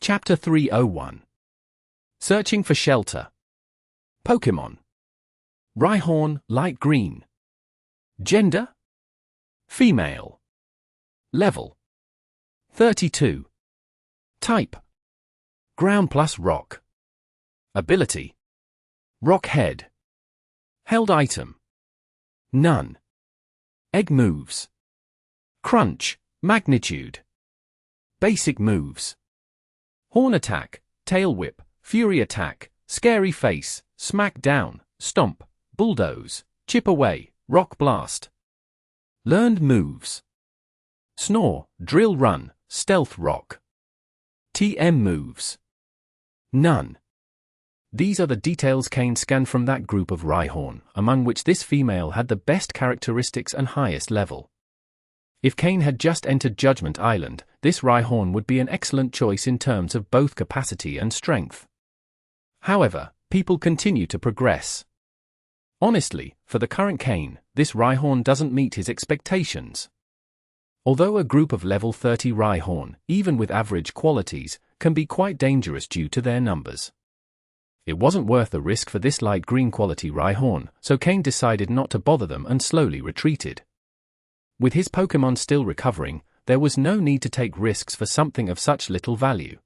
Chapter 301. Searching for Shelter. Pokémon. Rhyhorn, light green. Gender? Female. Level: 32. Type: Ground plus Rock. Ability: Rock Head. Held item: None. Egg moves: Crunch, Magnitude. Basic moves: Horn Attack, Tail Whip, Fury Attack, Scary Face, Smack Down, Stomp, Bulldoze, Chip Away, Rock Blast. Learned moves: Snore, Drill Run, Stealth Rock. TM moves: None. These are the details Cain scanned from that group of Rhyhorn, among which this female had the best characteristics and highest level. If Cain had just entered Judgment Island, this Rhyhorn would be an excellent choice in terms of both capacity and strength. However, people continue to progress. Honestly, for the current Cain, this Rhyhorn doesn't meet his expectations. Although a group of level 30 Rhyhorn, even with average qualities, can be quite dangerous due to their numbers. It wasn't worth the risk for this light green quality Rhyhorn, so Cain decided not to bother them and slowly retreated. With his Pokémon still recovering, there was no need to take risks for something of such little value.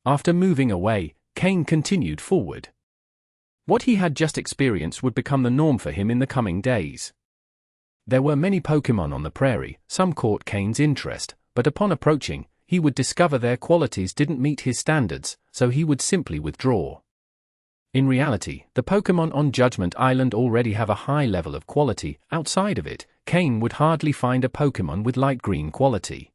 After moving away, Cain continued forward. What he had just experienced would become the norm for him in the coming days. There were many Pokémon on the prairie, some caught Cain's interest, but upon approaching, he would discover their qualities didn't meet his standards, so he would simply withdraw. In reality, the Pokémon on Judgment Island already have a high level of quality. Outside of it, Cain would hardly find a Pokémon with light green quality.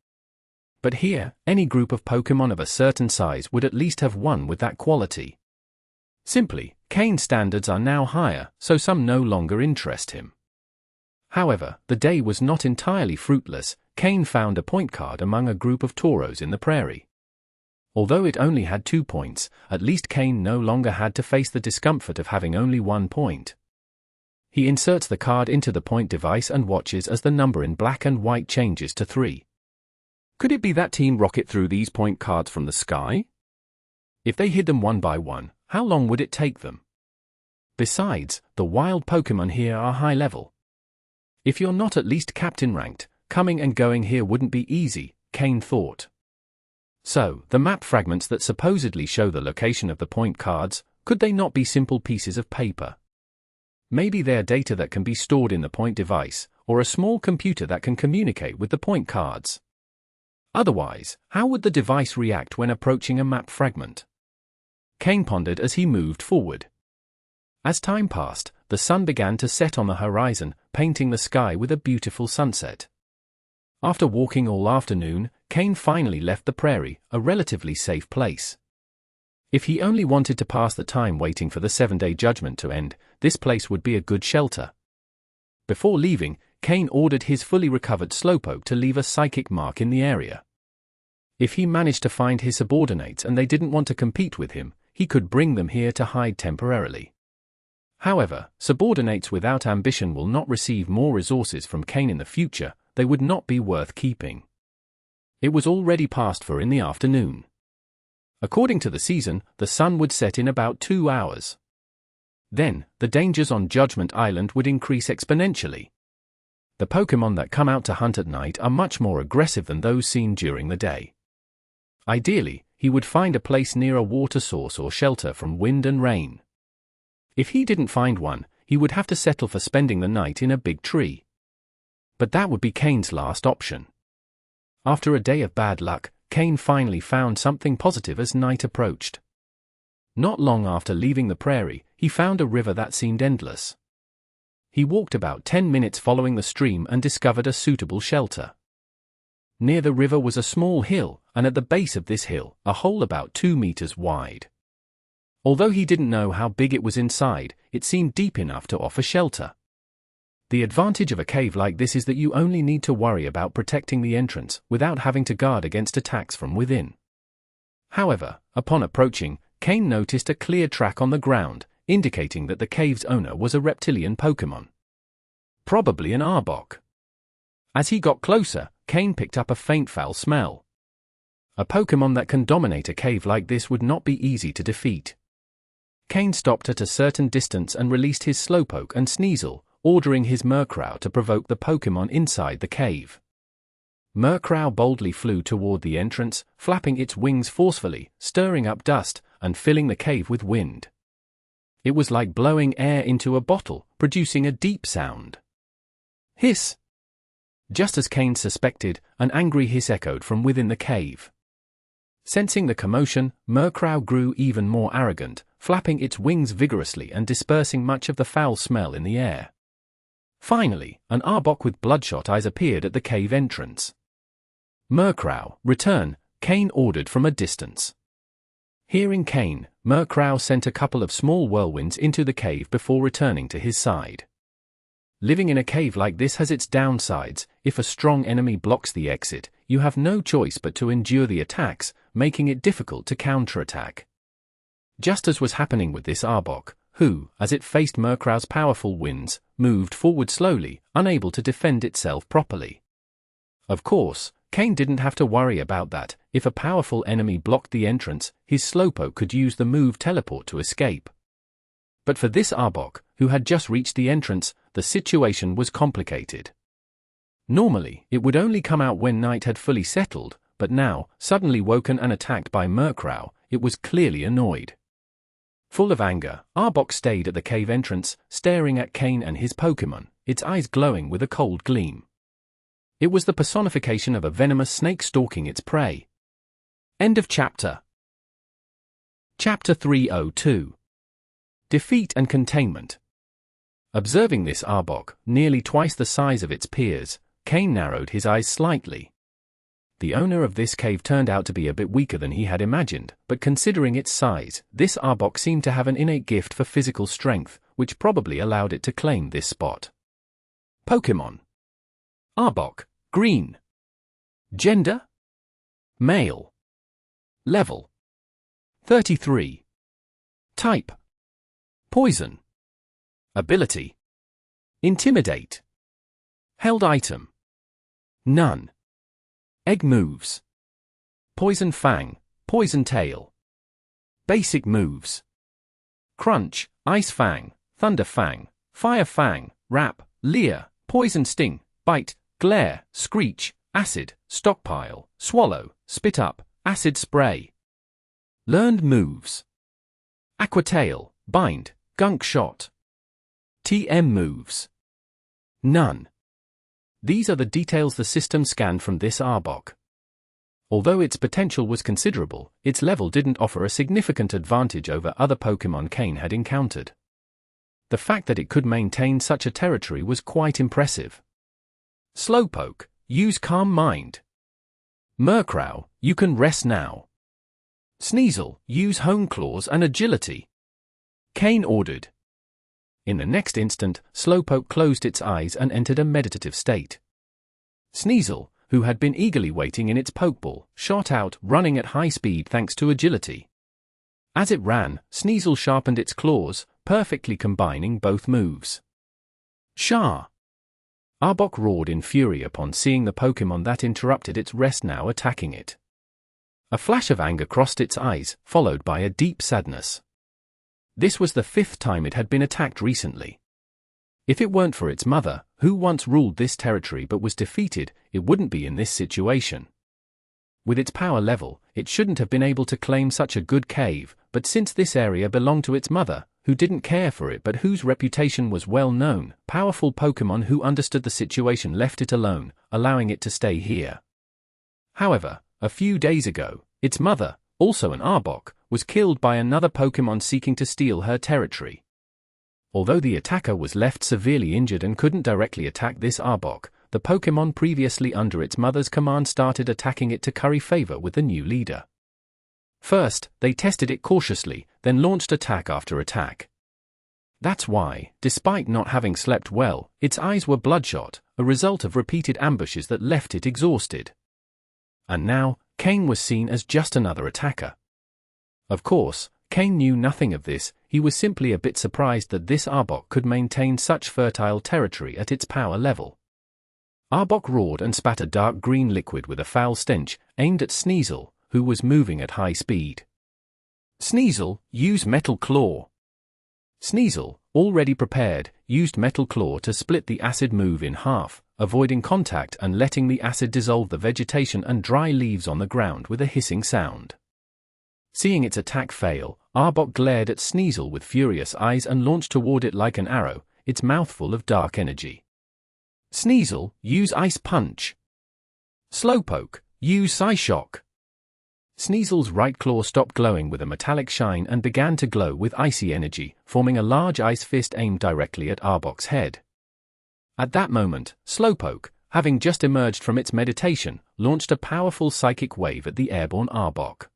But here, any group of Pokémon of a certain size would at least have one with that quality. Simply, Cain's standards are now higher, so some no longer interest him. However, the day was not entirely fruitless. Cain found a point card among a group of Tauros in the prairie. Although it only had 2 points, at least Cain no longer had to face the discomfort of having only 1 point. He inserts the card into the point device and watches as the number in black and white changes to 3. Could it be that Team Rocket threw these point cards from the sky? If they hid them one by one, how long would it take them? Besides, the wild Pokémon here are high level. If you're not at least captain ranked, coming and going here wouldn't be easy, Cain thought. So, the map fragments that supposedly show the location of the point cards, could they not be simple pieces of paper? Maybe they're data that can be stored in the point device, or a small computer that can communicate with the point cards. Otherwise, how would the device react when approaching a map fragment? Cain pondered as he moved forward. As time passed, the sun began to set on the horizon, painting the sky with a beautiful sunset. After walking all afternoon, Cain finally left the prairie, a relatively safe place. If he only wanted to pass the time waiting for the 7-day judgment to end, this place would be a good shelter. Before leaving, Cain ordered his fully recovered Slowpoke to leave a psychic mark in the area. If he managed to find his subordinates and they didn't want to compete with him, he could bring them here to hide temporarily. However, subordinates without ambition will not receive more resources from Cain in the future. They would not be worth keeping. It was already past 4 in the afternoon. According to the season, the sun would set in about 2 hours. Then, the dangers on Judgment Island would increase exponentially. The Pokémon that come out to hunt at night are much more aggressive than those seen during the day. Ideally, he would find a place near a water source or shelter from wind and rain. If he didn't find one, he would have to settle for spending the night in a big tree. But that would be Cain's last option. After a day of bad luck, Cain finally found something positive as night approached. Not long after leaving the prairie, he found a river that seemed endless. He walked about 10 minutes following the stream and discovered a suitable shelter. Near the river was a small hill, and at the base of this hill, a hole about 2 meters wide. Although he didn't know how big it was inside, it seemed deep enough to offer shelter. The advantage of a cave like this is that you only need to worry about protecting the entrance without having to guard against attacks from within. However, upon approaching, Cain noticed a clear track on the ground, indicating that the cave's owner was a reptilian Pokémon. Probably an Arbok. As he got closer, Cain picked up a faint foul smell. A Pokémon that can dominate a cave like this would not be easy to defeat. Cain stopped at a certain distance and released his Slowpoke and Sneasel, ordering his Murkrow to provoke the Pokémon inside the cave. Murkrow boldly flew toward the entrance, flapping its wings forcefully, stirring up dust, and filling the cave with wind. It was like blowing air into a bottle, producing a deep sound. Hiss! Just as Cain suspected, an angry hiss echoed from within the cave. Sensing the commotion, Murkrow grew even more arrogant, flapping its wings vigorously and dispersing much of the foul smell in the air. Finally, an Arbok with bloodshot eyes appeared at the cave entrance. "Murkrow, return," Cain ordered from a distance. Hearing Cain, Murkrow sent a couple of small whirlwinds into the cave before returning to his side. Living in a cave like this has its downsides. If a strong enemy blocks the exit, you have no choice but to endure the attacks, making it difficult to counterattack. Just as was happening with this Arbok, who, as it faced Murkrow's powerful winds, moved forward slowly, unable to defend itself properly. Of course, Cain didn't have to worry about that. If a powerful enemy blocked the entrance, his Slowpoke could use the move Teleport to escape. But for this Arbok, who had just reached the entrance, the situation was complicated. Normally, it would only come out when night had fully settled, but now, suddenly woken and attacked by Murkrow, it was clearly annoyed. Full of anger, Arbok stayed at the cave entrance, staring at Cain and his Pokémon, its eyes glowing with a cold gleam. It was the personification of a venomous snake stalking its prey. End of chapter. Chapter 302. Defeat and Containment. Observing this Arbok, nearly twice the size of its peers, Cain narrowed his eyes slightly. The owner of this cave turned out to be a bit weaker than he had imagined, but considering its size, this Arbok seemed to have an innate gift for physical strength, which probably allowed it to claim this spot. Pokémon. Arbok, green. Gender? Male. Level: 33. Type: Poison. Ability: Intimidate. Held item: None. Egg moves: Poison Fang, Poison Tail. Basic moves: Crunch, Ice Fang, Thunder Fang, Fire Fang, Wrap, Leer, Poison Sting, Bite, Glare, Screech, Acid, Stockpile, Swallow, Spit Up, Acid Spray. Learned moves: Aqua Tail, Bind, Gunk Shot. TM moves: None. These are the details the system scanned from this Arbok. Although its potential was considerable, its level didn't offer a significant advantage over other Pokémon Cain had encountered. The fact that it could maintain such a territory was quite impressive. Slowpoke, use Calm Mind. Murkrow, you can rest now. Sneasel, use Hone Claws and Agility. Cain ordered. In the next instant, Slowpoke closed its eyes and entered a meditative state. Sneasel, who had been eagerly waiting in its Pokeball, shot out, running at high speed thanks to agility. As it ran, Sneasel sharpened its claws, perfectly combining both moves. Shah! Arbok roared in fury upon seeing the Pokémon that interrupted its rest now attacking it. A flash of anger crossed its eyes, followed by a deep sadness. This was the 5th time it had been attacked recently. If it weren't for its mother, who once ruled this territory but was defeated, it wouldn't be in this situation. With its power level, it shouldn't have been able to claim such a good cave, but since this area belonged to its mother, who didn't care for it but whose reputation was well known, powerful Pokémon who understood the situation left it alone, allowing it to stay here. However, a few days ago, its mother, also an Arbok, was killed by another Pokémon seeking to steal her territory. Although the attacker was left severely injured and couldn't directly attack this Arbok, the Pokémon previously under its mother's command started attacking it to curry favor with the new leader. First, they tested it cautiously, then launched attack after attack. That's why, despite not having slept well, its eyes were bloodshot, a result of repeated ambushes that left it exhausted. And now, Cain was seen as just another attacker. Of course, Cain knew nothing of this. He was simply a bit surprised that this Arbok could maintain such fertile territory at its power level. Arbok roared and spat a dark green liquid with a foul stench, aimed at Sneasel, who was moving at high speed. Sneasel, use Metal Claw. Sneasel, already prepared, used Metal Claw to split the acid move in half, avoiding contact and letting the acid dissolve the vegetation and dry leaves on the ground with a hissing sound. Seeing its attack fail, Arbok glared at Sneasel with furious eyes and launched toward it like an arrow, its mouth full of dark energy. Sneasel, use Ice Punch. Slowpoke, use Psyshock. Sneasel's right claw stopped glowing with a metallic shine and began to glow with icy energy, forming a large ice fist aimed directly at Arbok's head. At that moment, Slowpoke, having just emerged from its meditation, launched a powerful psychic wave at the airborne Arbok.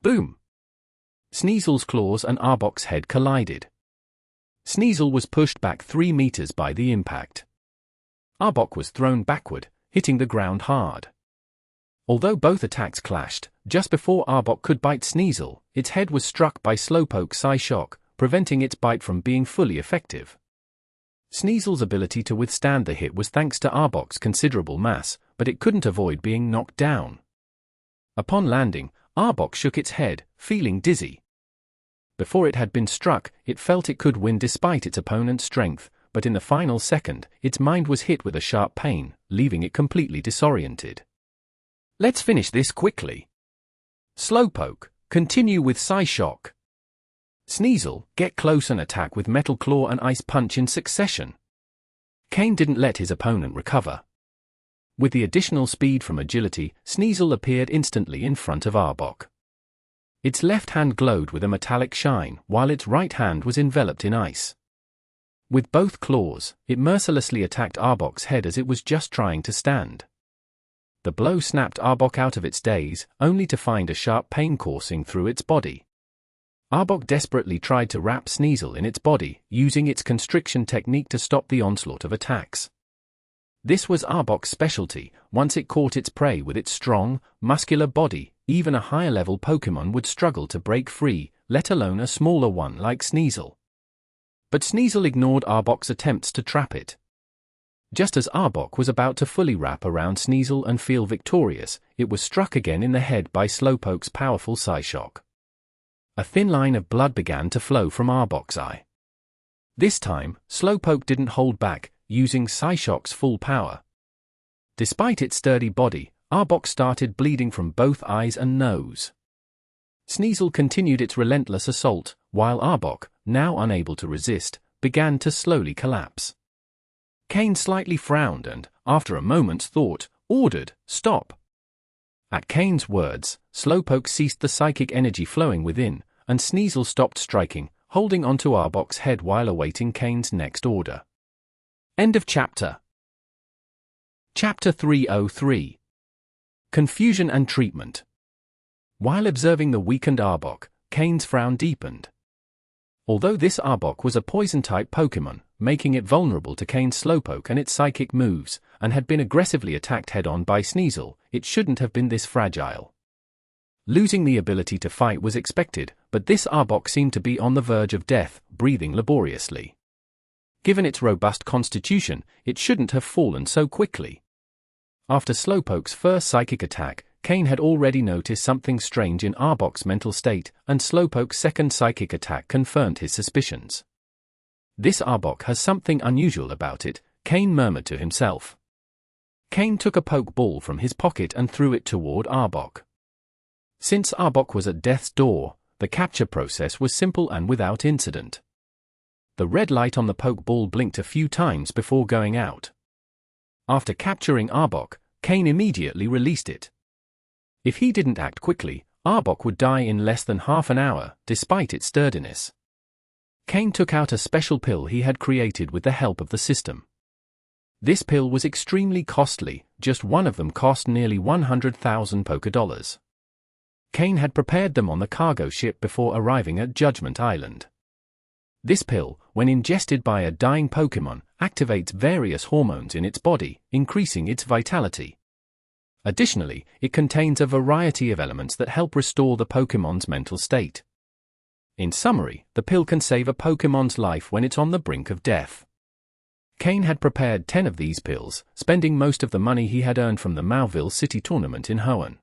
Boom! Sneasel's claws and Arbok's head collided. Sneasel was pushed back 3 meters by the impact. Arbok was thrown backward, hitting the ground hard. Although both attacks clashed, just before Arbok could bite Sneasel, its head was struck by Slowpoke's Psyshock, preventing its bite from being fully effective. Sneasel's ability to withstand the hit was thanks to Arbok's considerable mass, but it couldn't avoid being knocked down. Upon landing, Arbok shook its head, feeling dizzy. Before it had been struck, it felt it could win despite its opponent's strength, but in the final second, its mind was hit with a sharp pain, leaving it completely disoriented. Let's finish this quickly. Slowpoke, continue with Psyshock. Sneasel, get close and attack with Metal Claw and Ice Punch in succession. Cain didn't let his opponent recover. With the additional speed from agility, Sneasel appeared instantly in front of Arbok. Its left hand glowed with a metallic shine, while its right hand was enveloped in ice. With both claws, it mercilessly attacked Arbok's head as it was just trying to stand. The blow snapped Arbok out of its daze, only to find a sharp pain coursing through its body. Arbok desperately tried to wrap Sneasel in its body, using its constriction technique to stop the onslaught of attacks. This was Arbok's specialty. Once it caught its prey with its strong, muscular body, even a higher-level Pokémon would struggle to break free, let alone a smaller one like Sneasel. But Sneasel ignored Arbok's attempts to trap it. Just as Arbok was about to fully wrap around Sneasel and feel victorious, it was struck again in the head by Slowpoke's powerful Psyshock. A thin line of blood began to flow from Arbok's eye. This time, Slowpoke didn't hold back, using Psyshock's full power. Despite its sturdy body, Arbok started bleeding from both eyes and nose. Sneasel continued its relentless assault, while Arbok, now unable to resist, began to slowly collapse. Cain slightly frowned and, after a moment's thought, ordered, "Stop." At Cain's words, Slowpoke ceased the psychic energy flowing within, and Sneasel stopped striking, holding onto Arbok's head while awaiting Cain's next order. End of chapter. Chapter 303. Confusion and Treatment. While observing the weakened Arbok, Cain's frown deepened. Although this Arbok was a poison-type Pokémon, making it vulnerable to Cain's Slowpoke and its psychic moves, and had been aggressively attacked head-on by Sneasel, it shouldn't have been this fragile. Losing the ability to fight was expected, but this Arbok seemed to be on the verge of death, breathing laboriously. Given its robust constitution, it shouldn't have fallen so quickly. After Slowpoke's first psychic attack, Cain had already noticed something strange in Arbok's mental state, and Slowpoke's second psychic attack confirmed his suspicions. This Arbok has something unusual about it, Cain murmured to himself. Cain took a Pokeball from his pocket and threw it toward Arbok. Since Arbok was at death's door, the capture process was simple and without incident. The red light on the Pokeball blinked a few times before going out. After capturing Arbok, Cain immediately released it. If he didn't act quickly, Arbok would die in less than half an hour, despite its sturdiness. Cain took out a special pill he had created with the help of the system. This pill was extremely costly, just one of them cost nearly 100,000 Pokédollars. Cain had prepared them on the cargo ship before arriving at Judgment Island. This pill, when ingested by a dying Pokémon, activates various hormones in its body, increasing its vitality. Additionally, it contains a variety of elements that help restore the Pokémon's mental state. In summary, the pill can save a Pokémon's life when it's on the brink of death. Cain had prepared 10 of these pills, spending most of the money he had earned from the Mauville City tournament in Hoenn.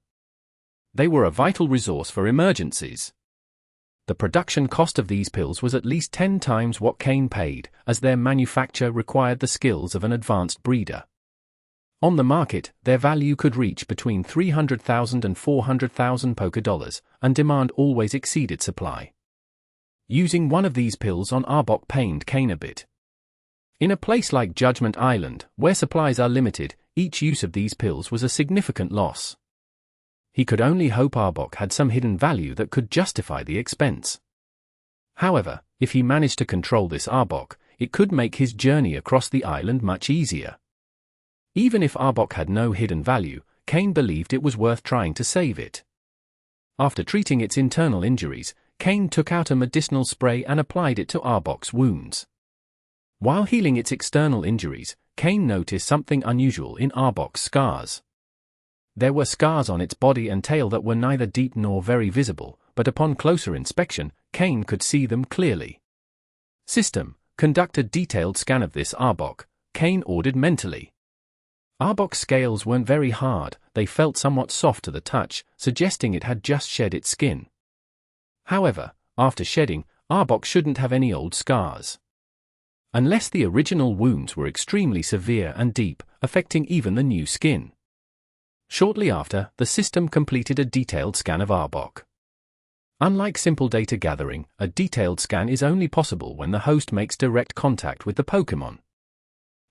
They were a vital resource for emergencies. The production cost of these pills was at least 10 times what Cain paid, as their manufacture required the skills of an advanced breeder. On the market, their value could reach between 300,000 and 400,000 Poké dollars, and demand always exceeded supply. Using one of these pills on Arbok pained Cain a bit. In a place like Judgment Island, where supplies are limited, each use of these pills was a significant loss. He could only hope Arbok had some hidden value that could justify the expense. However, if he managed to control this Arbok, it could make his journey across the island much easier. Even if Arbok had no hidden value, Cain believed it was worth trying to save it. After treating its internal injuries, Cain took out a medicinal spray and applied it to Arbok's wounds. While healing its external injuries, Cain noticed something unusual in Arbok's scars. There were scars on its body and tail that were neither deep nor very visible, but upon closer inspection, Cain could see them clearly. System, conduct a detailed scan of this Arbok, Cain ordered mentally. Arbok's scales weren't very hard, they felt somewhat soft to the touch, suggesting it had just shed its skin. However, after shedding, Arbok shouldn't have any old scars. Unless the original wounds were extremely severe and deep, affecting even the new skin. Shortly after, the system completed a detailed scan of Arbok. Unlike simple data gathering, a detailed scan is only possible when the host makes direct contact with the Pokémon.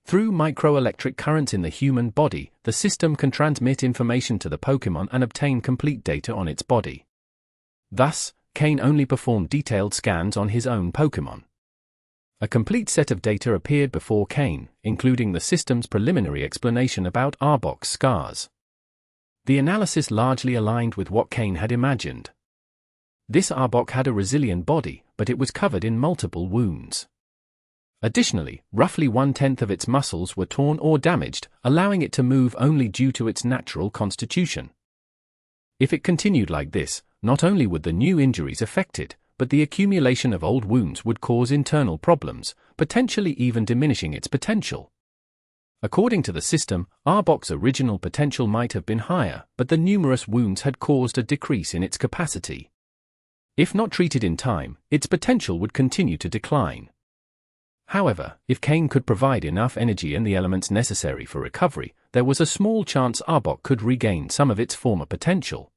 Through microelectric currents in the human body, the system can transmit information to the Pokémon and obtain complete data on its body. Thus, Cain only performed detailed scans on his own Pokémon. A complete set of data appeared before Cain, including the system's preliminary explanation about Arbok's scars. The analysis largely aligned with what Cain had imagined. This Arbok had a resilient body, but it was covered in multiple wounds. Additionally, roughly 1/10 of its muscles were torn or damaged, allowing it to move only due to its natural constitution. If it continued like this, not only would the new injuries affect it, but the accumulation of old wounds would cause internal problems, potentially even diminishing its potential. According to the system, Arbok's original potential might have been higher, but the numerous wounds had caused a decrease in its capacity. If not treated in time, its potential would continue to decline. However, if Cain could provide enough energy and the elements necessary for recovery, there was a small chance Arbok could regain some of its former potential.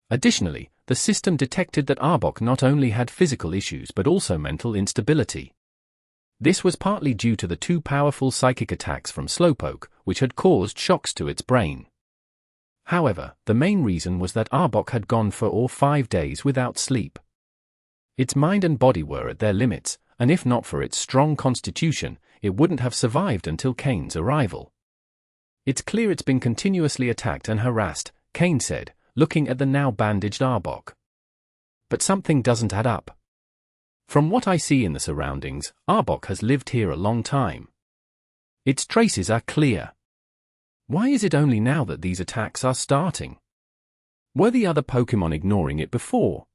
Additionally, the system detected that Arbok not only had physical issues but also mental instability. This was partly due to the 2 powerful psychic attacks from Slowpoke, which had caused shocks to its brain. However, the main reason was that Arbok had gone 4 or 5 days without sleep. Its mind and body were at their limits, and if not for its strong constitution, it wouldn't have survived until Cain's arrival. "It's clear it's been continuously attacked and harassed," Cain said, looking at the now bandaged Arbok. "But something doesn't add up. From what I see in the surroundings, Arbok has lived here a long time. Its traces are clear. Why is it only now that these attacks are starting? Were the other Pokémon ignoring it before?"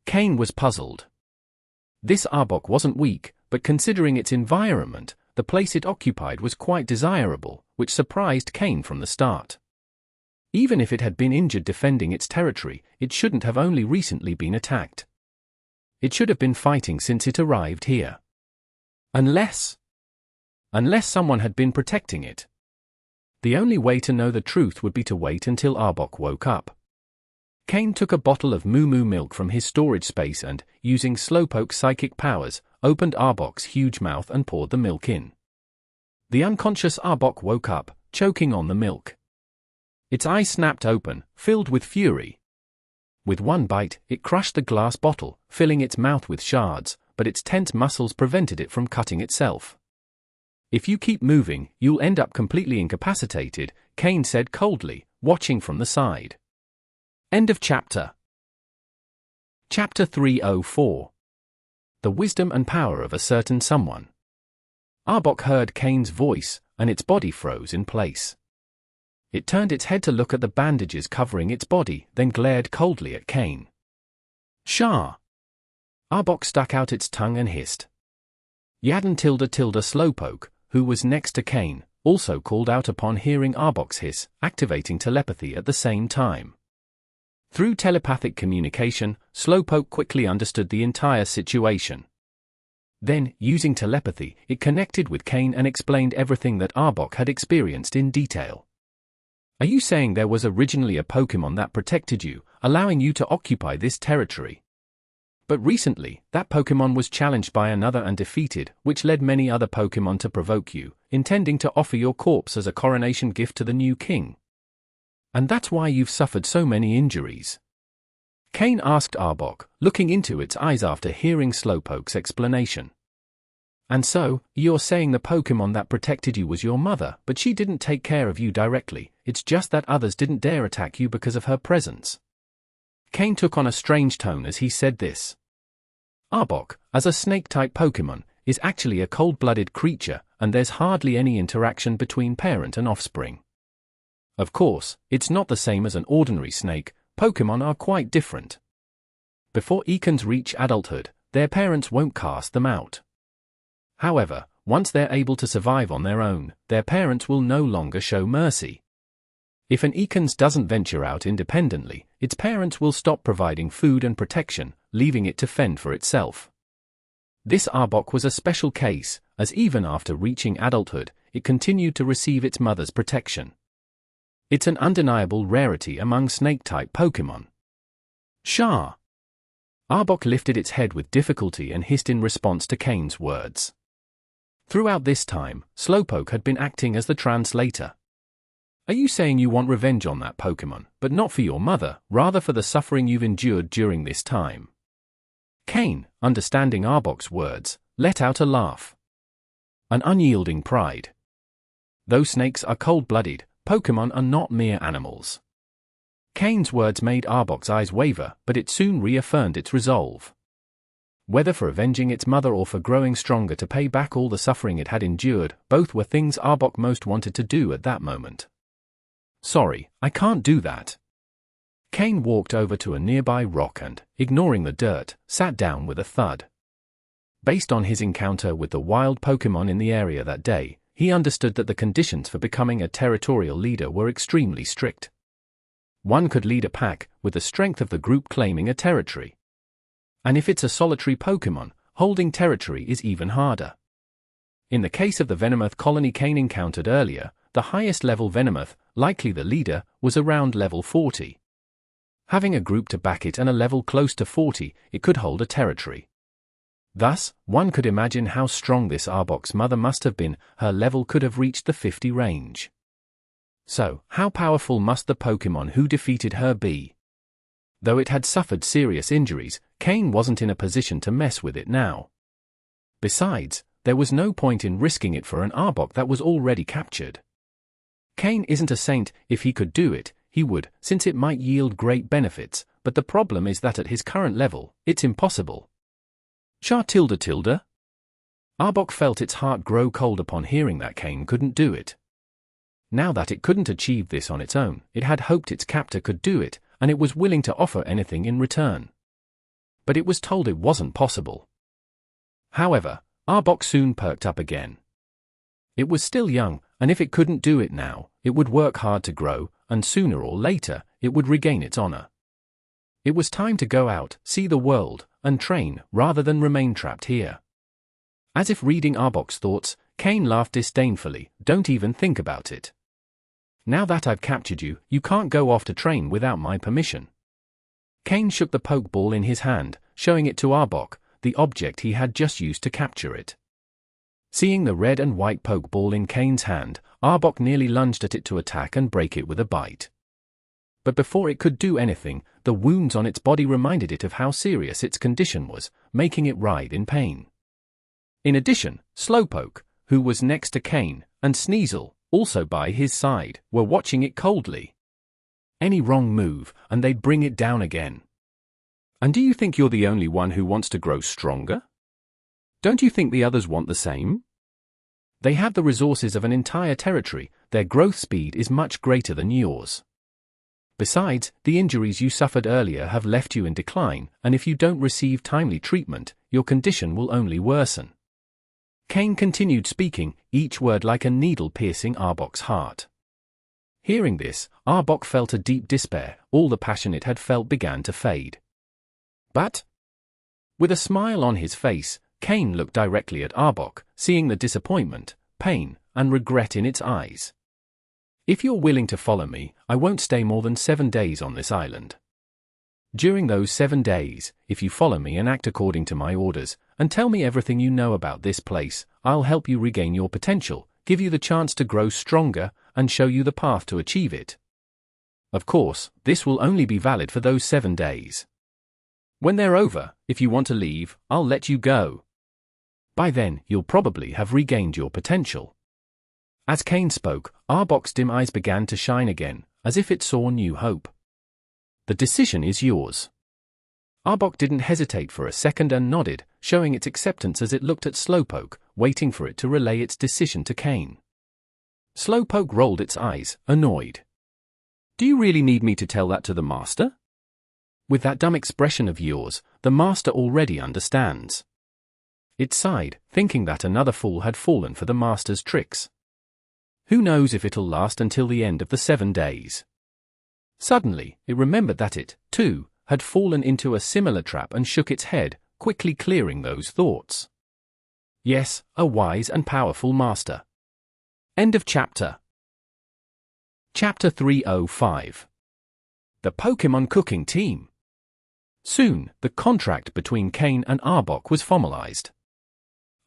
Cain was puzzled. This Arbok wasn't weak, but considering its environment, the place it occupied was quite desirable, which surprised Cain from the start. Even if it had been injured defending its territory, it shouldn't have only recently been attacked. It should have been fighting since it arrived here. Unless someone had been protecting it. The only way to know the truth would be to wait until Arbok woke up. Cain took a bottle of Moo Moo milk from his storage space and, using Slowpoke's psychic powers, opened Arbok's huge mouth and poured the milk in. The unconscious Arbok woke up, choking on the milk. Its eyes snapped open, filled with fury. With one bite, it crushed the glass bottle, filling its mouth with shards, but its tense muscles prevented it from cutting itself. "If you keep moving, you'll end up completely incapacitated," Cain said coldly, watching from the side. End of chapter. Chapter 304. The Wisdom and Power of a Certain Someone. Arbok heard Cain's voice, and its body froze in place. It turned its head to look at the bandages covering its body, then glared coldly at Cain. "Shah!" Arbok stuck out its tongue and hissed. Yadin Slowpoke, who was next to Cain, also called out upon hearing Arbok's hiss, activating telepathy at the same time. Through telepathic communication, Slowpoke quickly understood the entire situation. Then, using telepathy, it connected with Cain and explained everything that Arbok had experienced in detail. Are you saying there was originally a Pokémon that protected you, allowing you to occupy this territory? But recently, that Pokémon was challenged by another and defeated, which led many other Pokémon to provoke you, intending to offer your corpse as a coronation gift to the new king. And that's why you've suffered so many injuries. Cain asked Arbok, looking into its eyes after hearing Slowpoke's explanation. And so, you're saying the Pokémon that protected you was your mother, but she didn't take care of you directly, it's just that others didn't dare attack you because of her presence. Cain took on a strange tone as he said this. Arbok, as a snake-type Pokémon, is actually a cold-blooded creature, and there's hardly any interaction between parent and offspring. Of course, it's not the same as an ordinary snake. Pokémon are quite different. Before Ekans reach adulthood, their parents won't cast them out. However, once they're able to survive on their own, their parents will no longer show mercy. If an Ekans doesn't venture out independently, its parents will stop providing food and protection, leaving it to fend for itself. This Arbok was a special case, as even after reaching adulthood, it continued to receive its mother's protection. It's an undeniable rarity among snake-type Pokémon. Shah! Arbok lifted its head with difficulty and hissed in response to Cain's words. Throughout this time, Slowpoke had been acting as the translator. Are you saying you want revenge on that Pokémon, but not for your mother, rather for the suffering you've endured during this time? Cain, understanding Arbok's words, let out a laugh. An unyielding pride. Though snakes are cold-blooded, Pokémon are not mere animals. Cain's words made Arbok's eyes waver, but it soon reaffirmed its resolve. Whether for avenging its mother or for growing stronger to pay back all the suffering it had endured, both were things Arbok most wanted to do at that moment. Sorry, I can't do that. Cain walked over to a nearby rock and, ignoring the dirt, sat down with a thud. Based on his encounter with the wild Pokémon in the area that day, he understood that the conditions for becoming a territorial leader were extremely strict. One could lead a pack, with the strength of the group claiming a territory. And if it's a solitary Pokémon, holding territory is even harder. In the case of the Venomoth colony Cain encountered earlier, the highest level Venomoth, likely the leader, was around level 40. Having a group to back it and a level close to 40, it could hold a territory. Thus, one could imagine how strong this Arbok's mother must have been. Her level could have reached the 50 range. So, how powerful must the Pokémon who defeated her be? Though it had suffered serious injuries, Cain wasn't in a position to mess with it now. Besides, there was no point in risking it for an Arbok that was already captured. Cain isn't a saint. If he could do it, he would, since it might yield great benefits, but the problem is that at his current level, it's impossible. Arbok felt its heart grow cold upon hearing that Cain couldn't do it. Now that it couldn't achieve this on its own, it had hoped its captor could do it, and it was willing to offer anything in return. But it was told it wasn't possible. However, Arbok soon perked up again. It was still young, and if it couldn't do it now, it would work hard to grow, and sooner or later, it would regain its honor. It was time to go out, see the world, and train, rather than remain trapped here. As if reading Arbok's thoughts, Cain laughed disdainfully. Don't even think about it. Now that I've captured you, you can't go off to train without my permission. Cain shook the Pokeball in his hand, showing it to Arbok, the object he had just used to capture it. Seeing the red and white Pokeball in Cain's hand, Arbok nearly lunged at it to attack and break it with a bite. But before it could do anything, the wounds on its body reminded it of how serious its condition was, making it writhe in pain. In addition, Slowpoke, who was next to Cain, and Sneasel, also by his side, were watching it coldly. Any wrong move, and they'd bring it down again. And do you think you're the only one who wants to grow stronger? Don't you think the others want the same? They have the resources of an entire territory. Their growth speed is much greater than yours. Besides, the injuries you suffered earlier have left you in decline, and if you don't receive timely treatment, your condition will only worsen. Cain continued speaking, each word like a needle piercing Arbok's heart. Hearing this, Arbok felt a deep despair. All the passion it had felt began to fade. But, with a smile on his face, Cain looked directly at Arbok, seeing the disappointment, pain, and regret in its eyes. "If you're willing to follow me, I won't stay more than 7 days on this island. During those 7 days, if you follow me and act according to my orders, and tell me everything you know about this place, I'll help you regain your potential, give you the chance to grow stronger, and show you the path to achieve it. Of course, this will only be valid for those 7 days. When they're over, if you want to leave, I'll let you go. By then, you'll probably have regained your potential." As Cain spoke, Arbok's dim eyes began to shine again, as if it saw new hope. "The decision is yours." Arbok didn't hesitate for a second and nodded, showing its acceptance as it looked at Slowpoke, waiting for it to relay its decision to Cain. Slowpoke rolled its eyes, annoyed. "Do you really need me to tell that to the master? With that dumb expression of yours, the master already understands." It sighed, thinking that another fool had fallen for the master's tricks. Who knows if it'll last until the end of the 7 days. Suddenly, it remembered that it, too, had fallen into a similar trap and shook its head, quickly clearing those thoughts. Yes, a wise and powerful master. End of chapter. Chapter 305. The Pokémon Cooking Team. Soon, the contract between Cain and Arbok was formalized.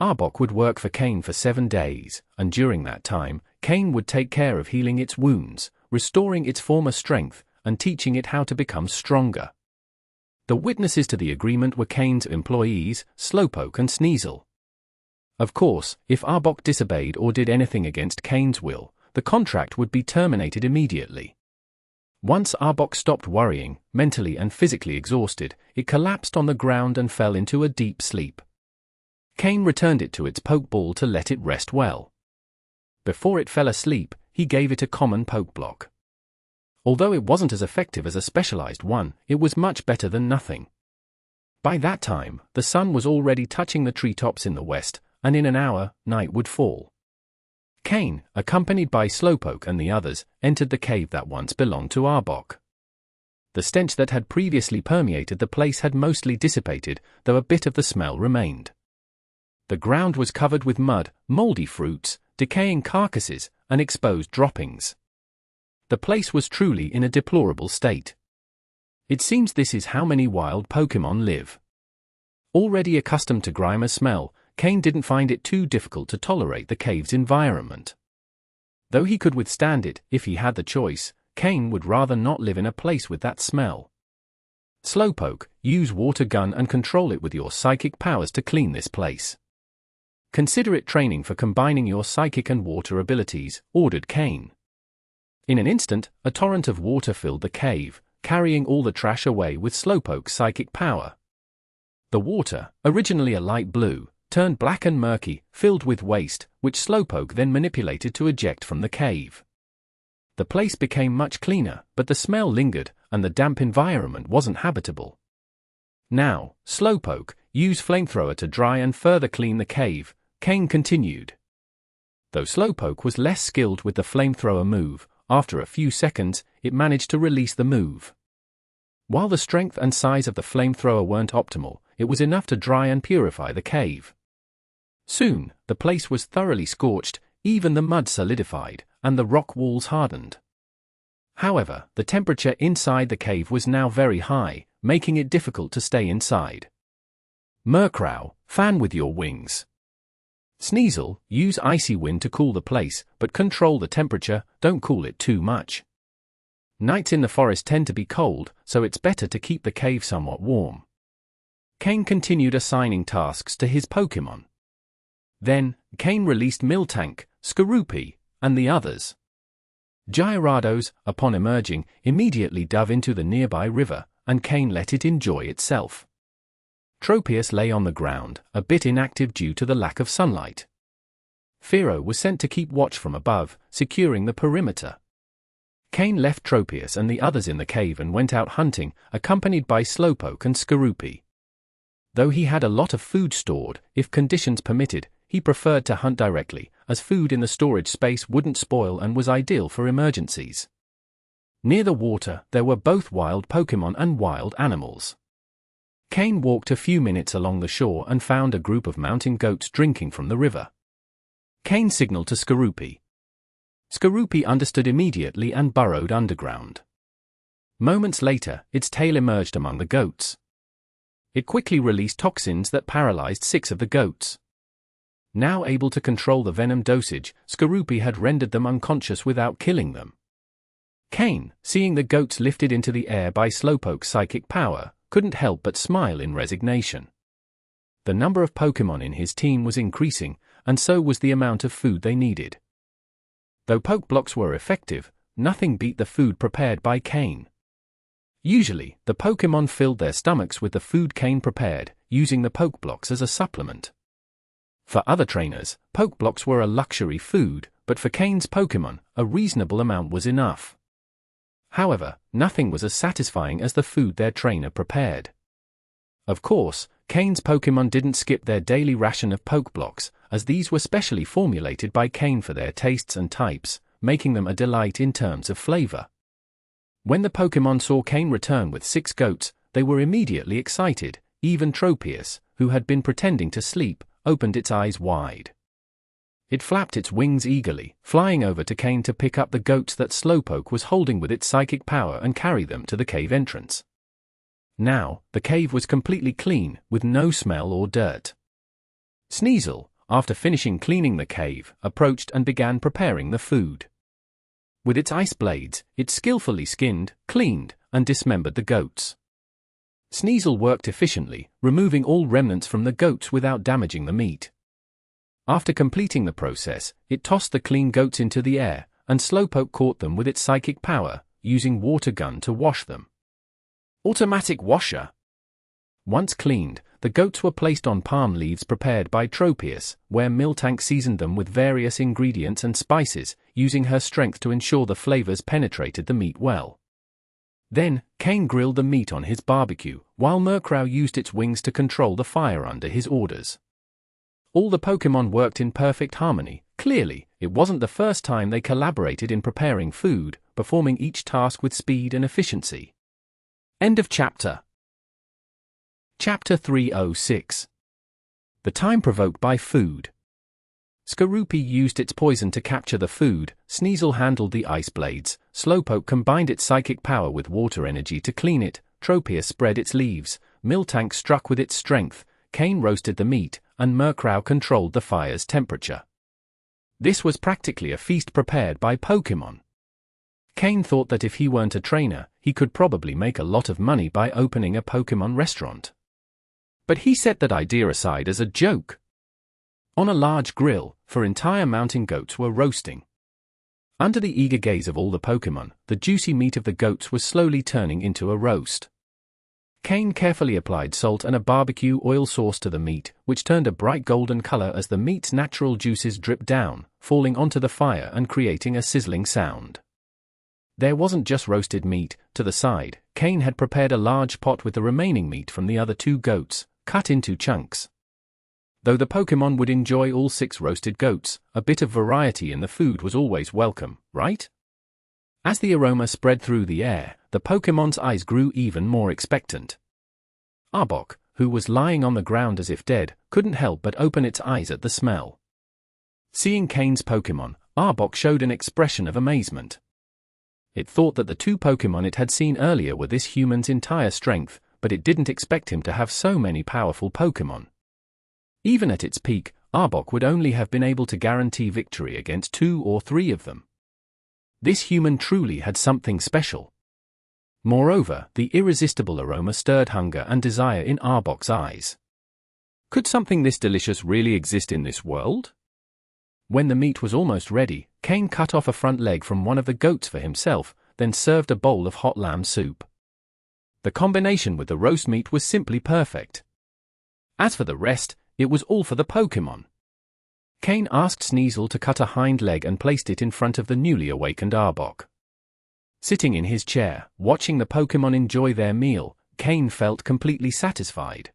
Arbok would work for Cain for 7 days, and during that time, Cain would take care of healing its wounds, restoring its former strength, and teaching it how to become stronger. The witnesses to the agreement were Cain's employees, Slowpoke and Sneasel. Of course, if Arbok disobeyed or did anything against Cain's will, the contract would be terminated immediately. Once Arbok stopped worrying, mentally and physically exhausted, it collapsed on the ground and fell into a deep sleep. Cain returned it to its Pokeball to let it rest well. Before it fell asleep, he gave it a common Pokeblock. Although it wasn't as effective as a specialized one, it was much better than nothing. By that time, the sun was already touching the treetops in the west, and in an hour, night would fall. Cain, accompanied by Slowpoke and the others, entered the cave that once belonged to Arbok. The stench that had previously permeated the place had mostly dissipated, though a bit of the smell remained. The ground was covered with mud, moldy fruits, decaying carcasses, and exposed droppings. The place was truly in a deplorable state. It seems this is how many wild Pokémon live. Already accustomed to Grimer's smell, Cain didn't find it too difficult to tolerate the cave's environment. Though he could withstand it, if he had the choice, Cain would rather not live in a place with that smell. Slowpoke, use water gun and control it with your psychic powers to clean this place. Consider it training for combining your psychic and water abilities, ordered Cain. In an instant, a torrent of water filled the cave, carrying all the trash away with Slowpoke's psychic power. The water, originally a light blue, turned black and murky, filled with waste, which Slowpoke then manipulated to eject from the cave. The place became much cleaner, but the smell lingered, and the damp environment wasn't habitable. Now, Slowpoke, use flamethrower to dry and further clean the cave, Cain continued. Though Slowpoke was less skilled with the flamethrower move, after a few seconds, it managed to release the move. While the strength and size of the flamethrower weren't optimal, it was enough to dry and purify the cave. Soon, the place was thoroughly scorched, even the mud solidified, and the rock walls hardened. However, the temperature inside the cave was now very high, making it difficult to stay inside. Murkrow, fan with your wings. Sneasel, use icy wind to cool the place, but control the temperature, don't cool it too much. Nights in the forest tend to be cold, so it's better to keep the cave somewhat warm. Cain continued assigning tasks to his Pokémon. Then, Cain released Miltank, Skorupi, and the others. Gyarados, upon emerging, immediately dove into the nearby river, and Cain let it enjoy itself. Tropius lay on the ground, a bit inactive due to the lack of sunlight. Fearow was sent to keep watch from above, securing the perimeter. Cain left Tropius and the others in the cave and went out hunting, accompanied by Slowpoke and Skorupi. Though he had a lot of food stored, if conditions permitted, he preferred to hunt directly, as food in the storage space wouldn't spoil and was ideal for emergencies. Near the water, there were both wild Pokémon and wild animals. Cain walked a few minutes along the shore and found a group of mountain goats drinking from the river. Cain signaled to Skorupi. Skorupi understood immediately and burrowed underground. Moments later, its tail emerged among the goats. It quickly released toxins that paralyzed 6 of the goats. Now able to control the venom dosage, Skorupi had rendered them unconscious without killing them. Cain, seeing the goats lifted into the air by Slowpoke's psychic power, couldn't help but smile in resignation. The number of Pokémon in his team was increasing, and so was the amount of food they needed. Though poke blocks were effective, nothing beat the food prepared by Cain. Usually, the Pokémon filled their stomachs with the food Cain prepared, using the poke blocks as a supplement. For other trainers, poke blocks were a luxury food, but for Cain's Pokémon, a reasonable amount was enough. However, nothing was as satisfying as the food their trainer prepared. Of course, Cain's Pokémon didn't skip their daily ration of poke blocks, as these were specially formulated by Cain for their tastes and types, making them a delight in terms of flavor. When the Pokémon saw Cain return with 6 goats, they were immediately excited. Even Tropius, who had been pretending to sleep, opened its eyes wide. It flapped its wings eagerly, flying over to Cain to pick up the goats that Slowpoke was holding with its psychic power and carry them to the cave entrance. Now, the cave was completely clean, with no smell or dirt. Sneasel, after finishing cleaning the cave, approached and began preparing the food. With its ice blades, it skillfully skinned, cleaned, and dismembered the goats. Sneasel worked efficiently, removing all remnants from the goats without damaging the meat. After completing the process, it tossed the clean goats into the air, and Slowpoke caught them with its psychic power, using water gun to wash them. Automatic washer. Once cleaned, the goats were placed on palm leaves prepared by Tropius, where Miltank seasoned them with various ingredients and spices, using her strength to ensure the flavors penetrated the meat well. Then, Cain grilled the meat on his barbecue, while Murkrow used its wings to control the fire under his orders. All the Pokémon worked in perfect harmony. Clearly, it wasn't the first time they collaborated in preparing food, performing each task with speed and efficiency. End of chapter. Chapter 306. The time provoked by food. Skorupi used its poison to capture the food, Sneasel handled the ice blades, Slowpoke combined its psychic power with water energy to clean it, Tropius spread its leaves, Miltank struck with its strength, Cain roasted the meat, and Murkrow controlled the fire's temperature. This was practically a feast prepared by Pokémon. Cain thought that if he weren't a trainer, he could probably make a lot of money by opening a Pokémon restaurant. But he set that idea aside as a joke. On a large grill, 4 entire mountain goats were roasting. Under the eager gaze of all the Pokémon, the juicy meat of the goats was slowly turning into a roast. Cain carefully applied salt and a barbecue oil sauce to the meat, which turned a bright golden color as the meat's natural juices dripped down, falling onto the fire and creating a sizzling sound. There wasn't just roasted meat. To the side, Cain had prepared a large pot with the remaining meat from the other 2 goats, cut into chunks. Though the Pokémon would enjoy all 6 roasted goats, a bit of variety in the food was always welcome, right? As the aroma spread through the air, the Pokémon's eyes grew even more expectant. Arbok, who was lying on the ground as if dead, couldn't help but open its eyes at the smell. Seeing Cain's Pokémon, Arbok showed an expression of amazement. It thought that the 2 Pokémon it had seen earlier were this human's entire strength, but it didn't expect him to have so many powerful Pokémon. Even at its peak, Arbok would only have been able to guarantee victory against 2 or 3 of them. This human truly had something special. Moreover, the irresistible aroma stirred hunger and desire in Arbok's eyes. Could something this delicious really exist in this world? When the meat was almost ready, Cain cut off a front leg from one of the goats for himself, then served a bowl of hot lamb soup. The combination with the roast meat was simply perfect. As for the rest, it was all for the Pokémon. Cain asked Sneasel to cut a hind leg and placed it in front of the newly awakened Arbok. Sitting in his chair, watching the Pokémon enjoy their meal, Cain felt completely satisfied.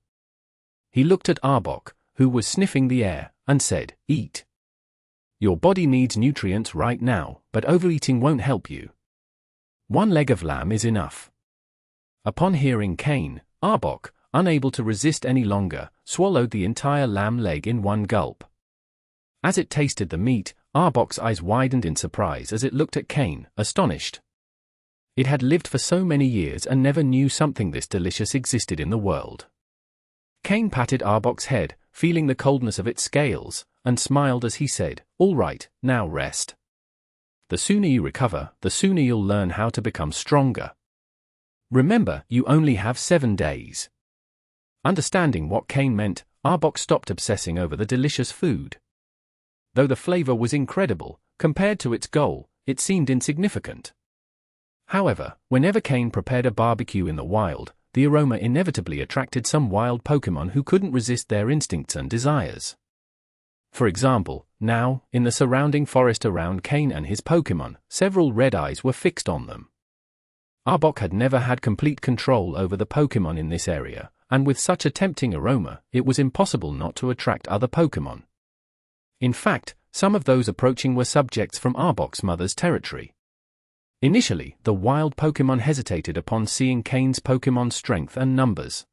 He looked at Arbok, who was sniffing the air, and said, "Eat. Your body needs nutrients right now, but overeating won't help you. One leg of lamb is enough." Upon hearing Cain, Arbok, unable to resist any longer, swallowed the entire lamb leg in one gulp. As it tasted the meat, Arbok's eyes widened in surprise as it looked at Cain, astonished. It had lived for so many years and never knew something this delicious existed in the world. Cain patted Arbok's head, feeling the coldness of its scales, and smiled as he said, "All right, now rest. The sooner you recover, the sooner you'll learn how to become stronger. Remember, you only have 7 days." Understanding what Cain meant, Arbok stopped obsessing over the delicious food. Though the flavor was incredible, compared to its goal, it seemed insignificant. However, whenever Cain prepared a barbecue in the wild, the aroma inevitably attracted some wild Pokémon who couldn't resist their instincts and desires. For example, now, in the surrounding forest around Cain and his Pokémon, several red eyes were fixed on them. Arbok had never had complete control over the Pokémon in this area, and with such a tempting aroma, it was impossible not to attract other Pokémon. In fact, some of those approaching were subjects from Arbok's mother's territory. Initially, the wild Pokémon hesitated upon seeing Cain's Pokémon's strength and numbers.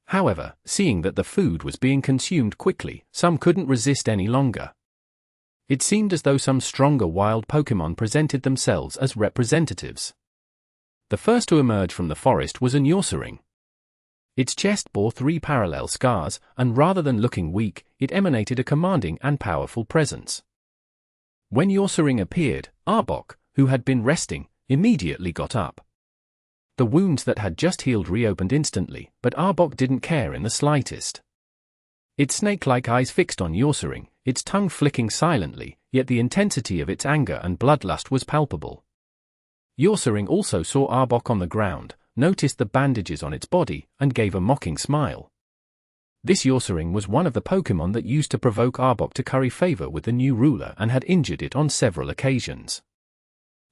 However, seeing that the food was being consumed quickly, some couldn't resist any longer. It seemed as though some stronger wild Pokémon presented themselves as representatives. The first to emerge from the forest was an Ursaring. Its chest bore 3 parallel scars, and rather than looking weak, it emanated a commanding and powerful presence. When Ursaring appeared, Arbok, who had been resting, immediately got up. The wounds that had just healed reopened instantly, but Arbok didn't care in the slightest. Its snake-like eyes fixed on Ursaring, its tongue flicking silently, yet the intensity of its anger and bloodlust was palpable. Ursaring also saw Arbok on the ground, noticed the bandages on its body, and gave a mocking smile. This Ursaring was one of the Pokémon that used to provoke Arbok to curry favor with the new ruler and had injured it on several occasions.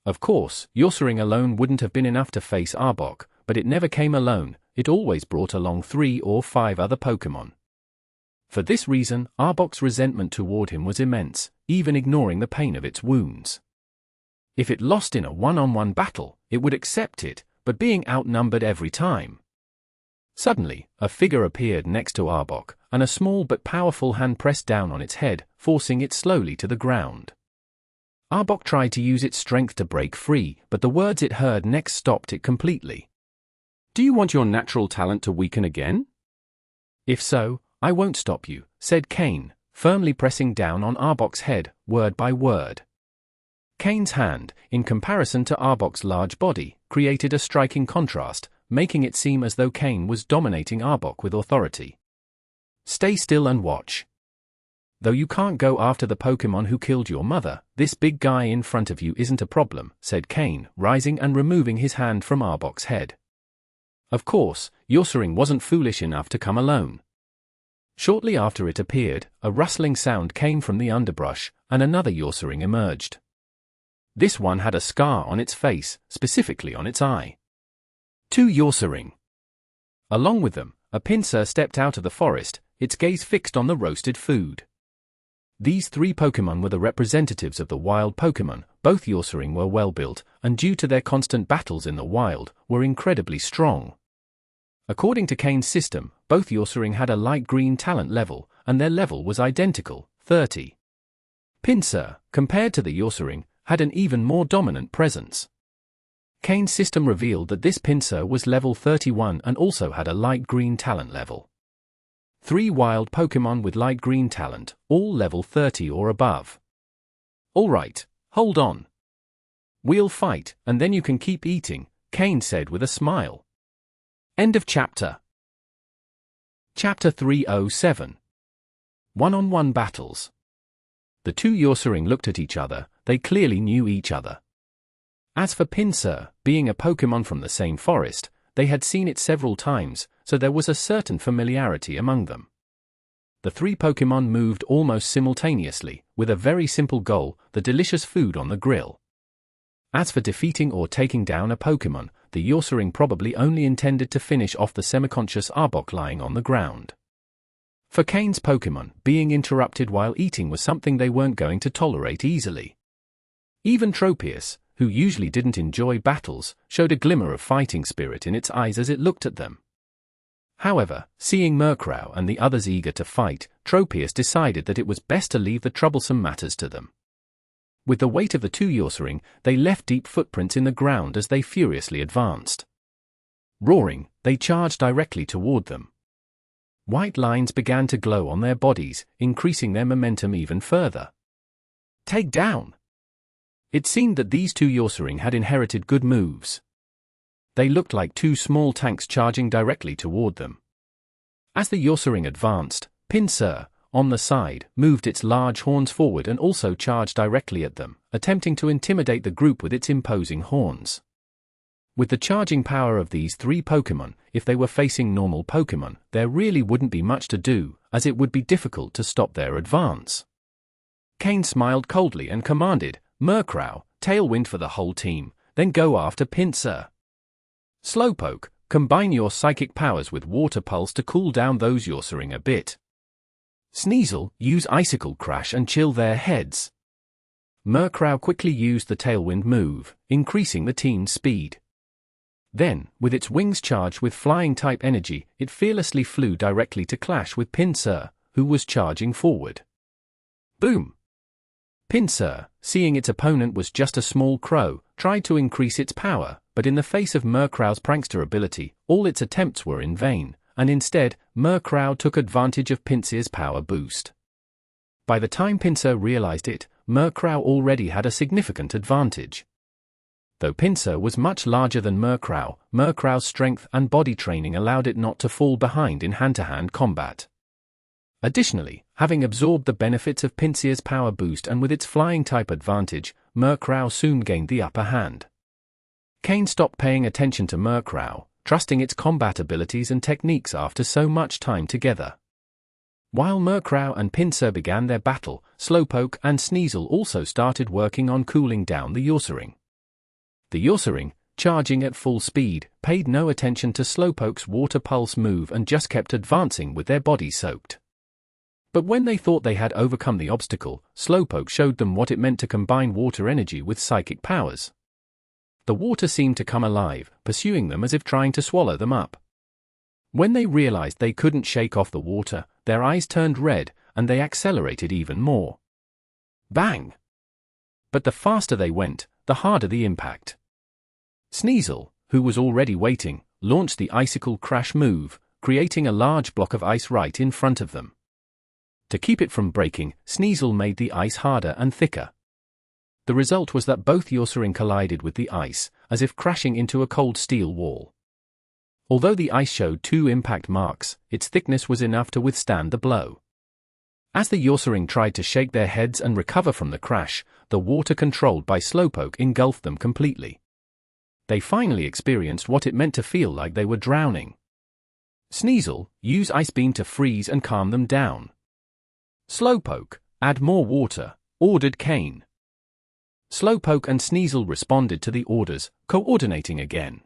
Of course, Ursaring alone wouldn't have been enough to face Arbok, but it never came alone, it always brought along 3 or 5 other Pokémon. For this reason, Arbok's resentment toward him was immense, even ignoring the pain of its wounds. If it lost in a one-on-one battle, it would accept it, but being outnumbered every time. Suddenly, a figure appeared next to Arbok, and a small but powerful hand pressed down on its head, forcing it slowly to the ground. Arbok tried to use its strength to break free, but the words it heard next stopped it completely. "Do you want your natural talent to weaken again? If so, I won't stop you," said Cain, firmly pressing down on Arbok's head, word by word. Cain's hand, in comparison to Arbok's large body, created a striking contrast, making it seem as though Cain was dominating Arbok with authority. "Stay still and watch. Though you can't go after the Pokémon who killed your mother, this big guy in front of you isn't a problem," said Cain, rising and removing his hand from Arbok's head. Of course, Ursaring wasn't foolish enough to come alone. Shortly after it appeared, a rustling sound came from the underbrush, and another Ursaring emerged. This one had a scar on its face, specifically on its eye. 2 Ursaring. Along with them, a Pinsir stepped out of the forest, its gaze fixed on the roasted food. These 3 Pokémon were the representatives of the wild Pokémon. Both Ursaring were well built, and due to their constant battles in the wild, were incredibly strong. According to Cain's system, both Ursaring had a light green talent level, and their level was identical, 30. Pinsir, compared to the Ursaring, had an even more dominant presence. Cain's system revealed that this Pinsir was level 31 and also had a light green talent level. 3 wild Pokémon with light green talent, all level 30 or above. "All right, hold on. We'll fight, and then you can keep eating," Cain said with a smile. End of chapter. Chapter 307. One-on-one battles. The 2 Ursaring looked at each other. They clearly knew each other. As for Pinsir, being a Pokémon from the same forest, they had seen it several times, so there was a certain familiarity among them. The 3 Pokémon moved almost simultaneously, with a very simple goal: the delicious food on the grill. As for defeating or taking down a Pokémon, the Ursaring probably only intended to finish off the semi-conscious Arbok lying on the ground. For Cain's Pokémon, being interrupted while eating was something they weren't going to tolerate easily. Even Tropius, who usually didn't enjoy battles, showed a glimmer of fighting spirit in its eyes as it looked at them. However, seeing Murkrow and the others eager to fight, Tropius decided that it was best to leave the troublesome matters to them. With the weight of the two Yosuring, they left deep footprints in the ground as they furiously advanced. Roaring, they charged directly toward them. White lines began to glow on their bodies, increasing their momentum even further. Take down! It seemed that these two Yosuring had inherited good moves. They looked like two small tanks charging directly toward them. As the Yosuring advanced, Pinsir, on the side, moved its large horns forward and also charged directly at them, attempting to intimidate the group with its imposing horns. With the charging power of these three Pokémon, if they were facing normal Pokémon, there really wouldn't be much to do, as it would be difficult to stop their advance. Cain smiled coldly and commanded, "Murkrow, Tailwind for the whole team, then go after Pinsir. Slowpoke, combine your psychic powers with Water Pulse to cool down those Yosuring a bit. Sneasel, use Icicle Crash and chill their heads." Murkrow quickly used the Tailwind move, increasing the team's speed. Then, with its wings charged with flying-type energy, it fearlessly flew directly to clash with Pinsir, who was charging forward. Boom! Pinsir, seeing its opponent was just a small crow, tried to increase its power, but in the face of Murkrow's prankster ability, all its attempts were in vain, and instead, Murkrow took advantage of Pinsir's power boost. By the time Pinsir realized it, Murkrow already had a significant advantage. Though Pinsir was much larger than Murkrow, Murkrow's strength and body training allowed it not to fall behind in hand-to-hand combat. Additionally, having absorbed the benefits of Pinsir's power boost and with its flying-type advantage, Murkrow soon gained the upper hand. Cain stopped paying attention to Murkrow, trusting its combat abilities and techniques after so much time together. While Murkrow and Pinsir began their battle, Slowpoke and Sneasel also started working on cooling down the Yosuring. The Yosuring, charging at full speed, paid no attention to Slowpoke's Water Pulse move and just kept advancing with their bodies soaked. But when they thought they had overcome the obstacle, Slowpoke showed them what it meant to combine water energy with psychic powers. The water seemed to come alive, pursuing them as if trying to swallow them up. When they realized they couldn't shake off the water, their eyes turned red, and they accelerated even more. Bang! But the faster they went, the harder the impact. Sneasel, who was already waiting, launched the Icicle Crash move, creating a large block of ice right in front of them. To keep it from breaking, Sneasel made the ice harder and thicker. The result was that both Yosuring collided with the ice, as if crashing into a cold steel wall. Although the ice showed 2 impact marks, its thickness was enough to withstand the blow. As the Yosuring tried to shake their heads and recover from the crash, the water controlled by Slowpoke engulfed them completely. They finally experienced what it meant to feel like they were drowning. Sneasel, use Ice Beam to freeze and calm them down. Slowpoke, add more water, ordered Cain. Slowpoke and Sneasel responded to the orders, coordinating again.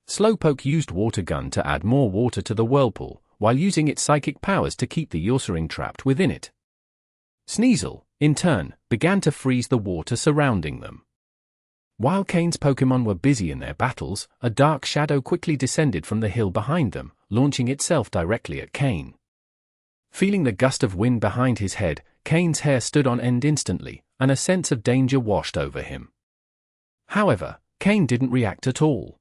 Slowpoke used Water Gun to add more water to the whirlpool, while using its psychic powers to keep the Yosuring trapped within it. Sneasel, in turn, began to freeze the water surrounding them. While Cain's Pokémon were busy in their battles, a dark shadow quickly descended from the hill behind them, launching itself directly at Cain. Feeling the gust of wind behind his head, Cain's hair stood on end instantly, and a sense of danger washed over him. However, Cain didn't react at all.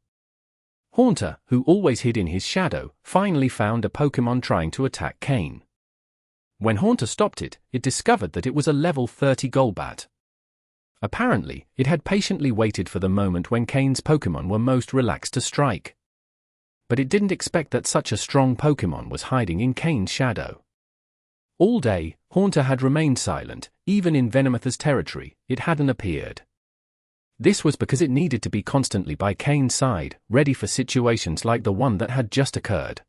Haunter, who always hid in his shadow, finally found a Pokémon trying to attack Cain. When Haunter stopped it, it discovered that it was a level 30 Golbat. Apparently, it had patiently waited for the moment when Cain's Pokémon were most relaxed to strike. But it didn't expect that such a strong Pokémon was hiding in Cain's shadow. All day, Haunter had remained silent, even in Venomoth's territory, it hadn't appeared. This was because it needed to be constantly by Cain's side, ready for situations like the one that had just occurred.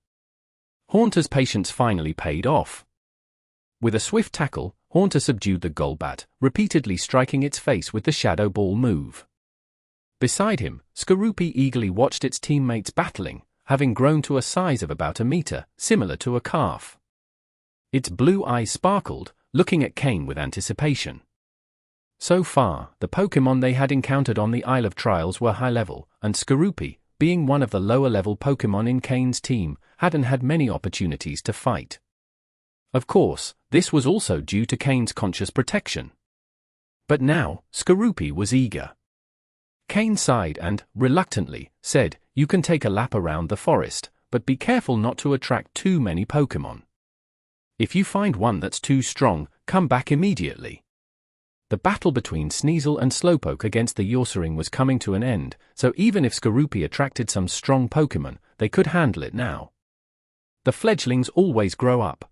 Haunter's patience finally paid off. With a swift tackle, Haunter subdued the Golbat, repeatedly striking its face with the Shadow Ball move. Beside him, Skorupi eagerly watched its teammates battling, having grown to a size of about a meter, similar to a calf. Its blue eyes sparkled, looking at Cain with anticipation. So far, the Pokémon they had encountered on the Isle of Trials were high-level, and Skorupi, being one of the lower-level Pokémon in Cain's team, hadn't had many opportunities to fight. Of course, this was also due to Cain's conscious protection. But now, Skorupi was eager. Cain sighed and, reluctantly, said, "You can take a lap around the forest, but be careful not to attract too many Pokémon. If you find one that's too strong, come back immediately." The battle between Sneasel and Slowpoke against the Yorcering was coming to an end, so even if Skorupi attracted some strong Pokémon, they could handle it now. The fledglings always grow up.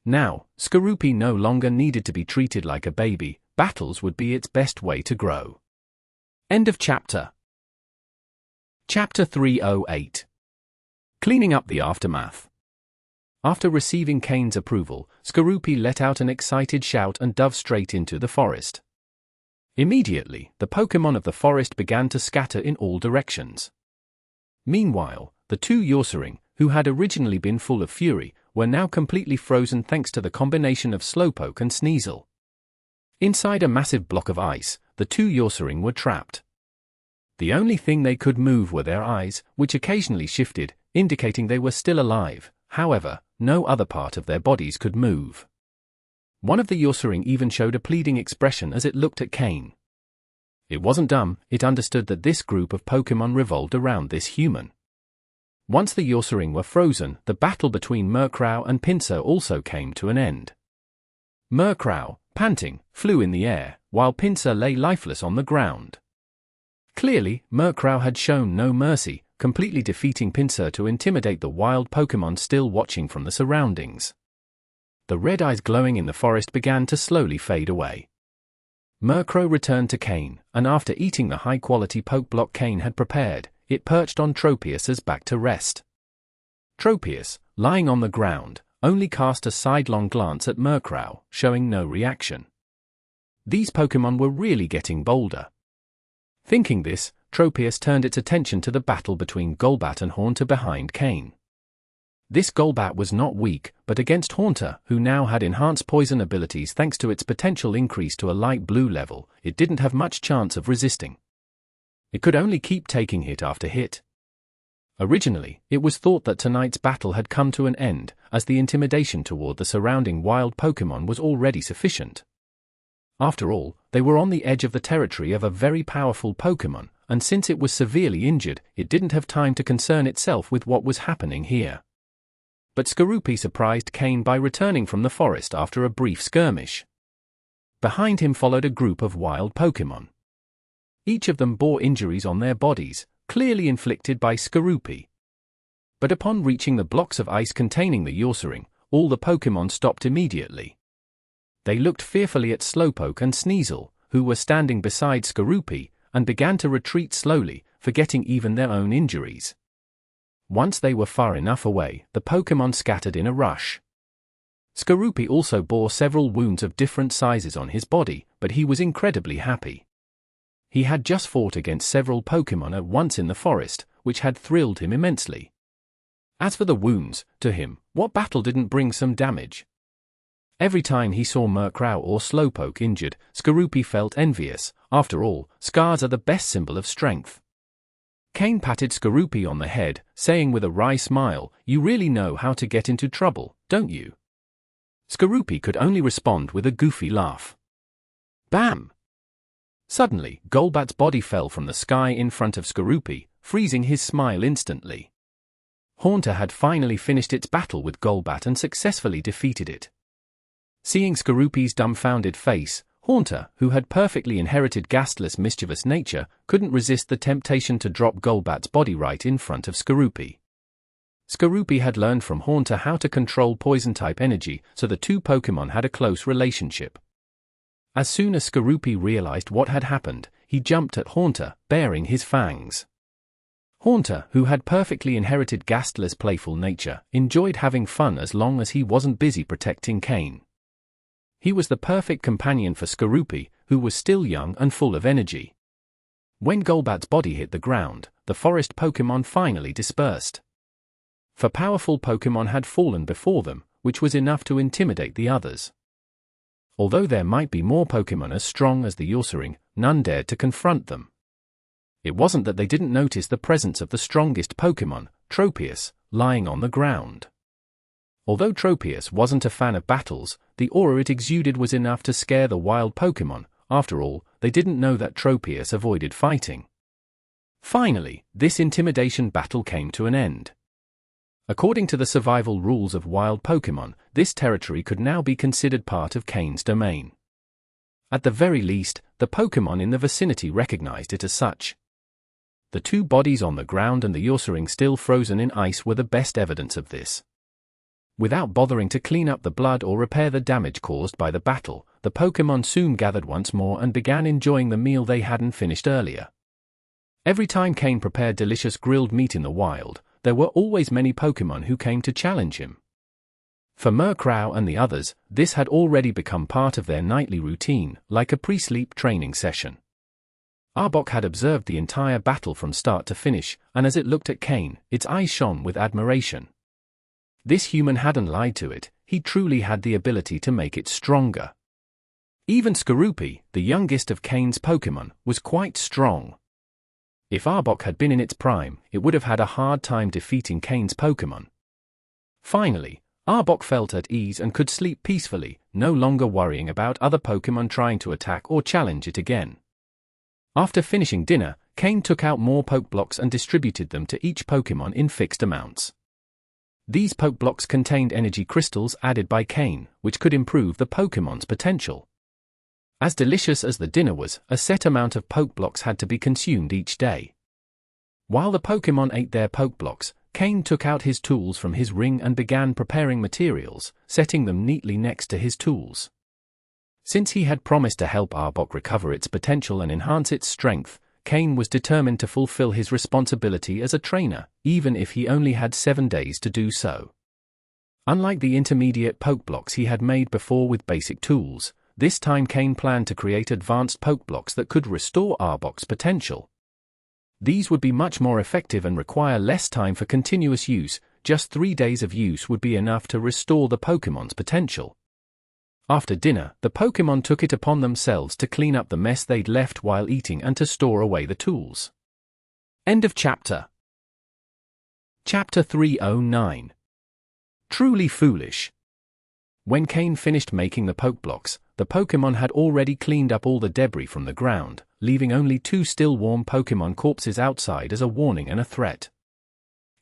Now, Skorupi no longer needed to be treated like a baby. Battles would be its best way to grow. End of chapter. Chapter 308. Cleaning up the aftermath. After receiving Cain's approval, Skorupi let out an excited shout and dove straight into the forest. Immediately, the Pokémon of the forest began to scatter in all directions. Meanwhile, the two Yorcering, who had originally been full of fury, were now completely frozen thanks to the combination of Slowpoke and Sneasel. Inside a massive block of ice, the two Yorcering were trapped. The only thing they could move were their eyes, which occasionally shifted, indicating they were still alive. However, no other part of their bodies could move. One of the Yorcering even showed a pleading expression as it looked at Cain. It wasn't dumb, it understood that this group of Pokémon revolved around this human. Once the Yorcering were frozen, the battle between Murkrow and Pinsir also came to an end. Murkrow, panting, flew in the air, while Pinsir lay lifeless on the ground. Clearly, Murkrow had shown no mercy, completely defeating Pinsir to intimidate the wild Pokémon still watching from the surroundings. The red eyes glowing in the forest began to slowly fade away. Murkrow returned to Cain, and after eating the high-quality poke block Cain had prepared, it perched on Tropius's back to rest. Tropius, lying on the ground, only cast a sidelong glance at Murkrow, showing no reaction. These Pokémon were really getting bolder. Thinking this, Tropius turned its attention to the battle between Golbat and Haunter behind Cain. This Golbat was not weak, but against Haunter, who now had enhanced poison abilities thanks to its potential increase to a light blue level, it didn't have much chance of resisting. It could only keep taking hit after hit. Originally, it was thought that tonight's battle had come to an end, as the intimidation toward the surrounding wild Pokémon was already sufficient. After all, they were on the edge of the territory of a very powerful Pokémon, and since it was severely injured, it didn't have time to concern itself with what was happening here. But Skorupi surprised Cain by returning from the forest after a brief skirmish. Behind him followed a group of wild Pokémon. Each of them bore injuries on their bodies, clearly inflicted by Skorupi. But upon reaching the blocks of ice containing the Yorcering, all the Pokémon stopped immediately. They looked fearfully at Slowpoke and Sneasel, who were standing beside Skorupi, and began to retreat slowly, forgetting even their own injuries. Once they were far enough away, the Pokémon scattered in a rush. Skorupi also bore several wounds of different sizes on his body, but he was incredibly happy. He had just fought against several Pokémon at once in the forest, which had thrilled him immensely. As for the wounds, to him, what battle didn't bring some damage? Every time he saw Murkrow or Slowpoke injured, Skorupi felt envious. After all, scars are the best symbol of strength. Cain patted Skorupi on the head, saying with a wry smile, "You really know how to get into trouble, don't you?" Skorupi could only respond with a goofy laugh. Bam! Suddenly, Golbat's body fell from the sky in front of Skorupi, freezing his smile instantly. Haunter had finally finished its battle with Golbat and successfully defeated it. Seeing Skorupi's dumbfounded face, Haunter, who had perfectly inherited Gastly's mischievous nature, couldn't resist the temptation to drop Golbat's body right in front of Skorupi. Skorupi had learned from Haunter how to control poison-type energy, so the two Pokémon had a close relationship. As soon as Skorupi realized what had happened, he jumped at Haunter, baring his fangs. Haunter, who had perfectly inherited Gastly's playful nature, enjoyed having fun as long as he wasn't busy protecting Cain. He was the perfect companion for Skorupi, who was still young and full of energy. When Golbat's body hit the ground, the forest Pokémon finally dispersed. For powerful Pokémon had fallen before them, which was enough to intimidate the others. Although there might be more Pokémon as strong as the Ursaring, none dared to confront them. It wasn't that they didn't notice the presence of the strongest Pokémon, Tropius, lying on the ground. Although Tropius wasn't a fan of battles, the aura it exuded was enough to scare the wild Pokémon. After all, they didn't know that Tropius avoided fighting. Finally, this intimidation battle came to an end. According to the survival rules of wild Pokémon, this territory could now be considered part of Cain's domain. At the very least, the Pokémon in the vicinity recognized it as such. The two bodies on the ground and the Ursaring still frozen in ice were the best evidence of this. Without bothering to clean up the blood or repair the damage caused by the battle, the Pokémon soon gathered once more and began enjoying the meal they hadn't finished earlier. Every time Cain prepared delicious grilled meat in the wild, there were always many Pokémon who came to challenge him. For Murkrow and the others, this had already become part of their nightly routine, like a pre-sleep training session. Arbok had observed the entire battle from start to finish, and as it looked at Cain, its eyes shone with admiration. This human hadn't lied to it, he truly had the ability to make it stronger. Even Skorupi, the youngest of Cain's Pokémon, was quite strong. If Arbok had been in its prime, it would have had a hard time defeating Cain's Pokémon. Finally, Arbok felt at ease and could sleep peacefully, no longer worrying about other Pokémon trying to attack or challenge it again. After finishing dinner, Cain took out more Pokeblocks and distributed them to each Pokémon in fixed amounts. These Pokeblocks contained energy crystals added by Cain, which could improve the Pokémon's potential. As delicious as the dinner was, a set amount of Pokeblocks had to be consumed each day. While the Pokémon ate their Pokeblocks, Cain took out his tools from his ring and began preparing materials, setting them neatly next to his tools. Since he had promised to help Arbok recover its potential and enhance its strength, Cain was determined to fulfill his responsibility as a trainer, even if he only had 7 days to do so. Unlike the intermediate Pokeblocks he had made before with basic tools, this time Cain planned to create advanced Pokeblocks that could restore Arbok's potential. These would be much more effective and require less time for continuous use. Just 3 days of use would be enough to restore the Pokémon's potential. After dinner, the Pokémon took it upon themselves to clean up the mess they'd left while eating and to store away the tools. End of chapter. Chapter 309. Truly Foolish. When Cain finished making the Pokeblocks, the Pokémon had already cleaned up all the debris from the ground, leaving only 2 still warm Pokémon corpses outside as a warning and a threat.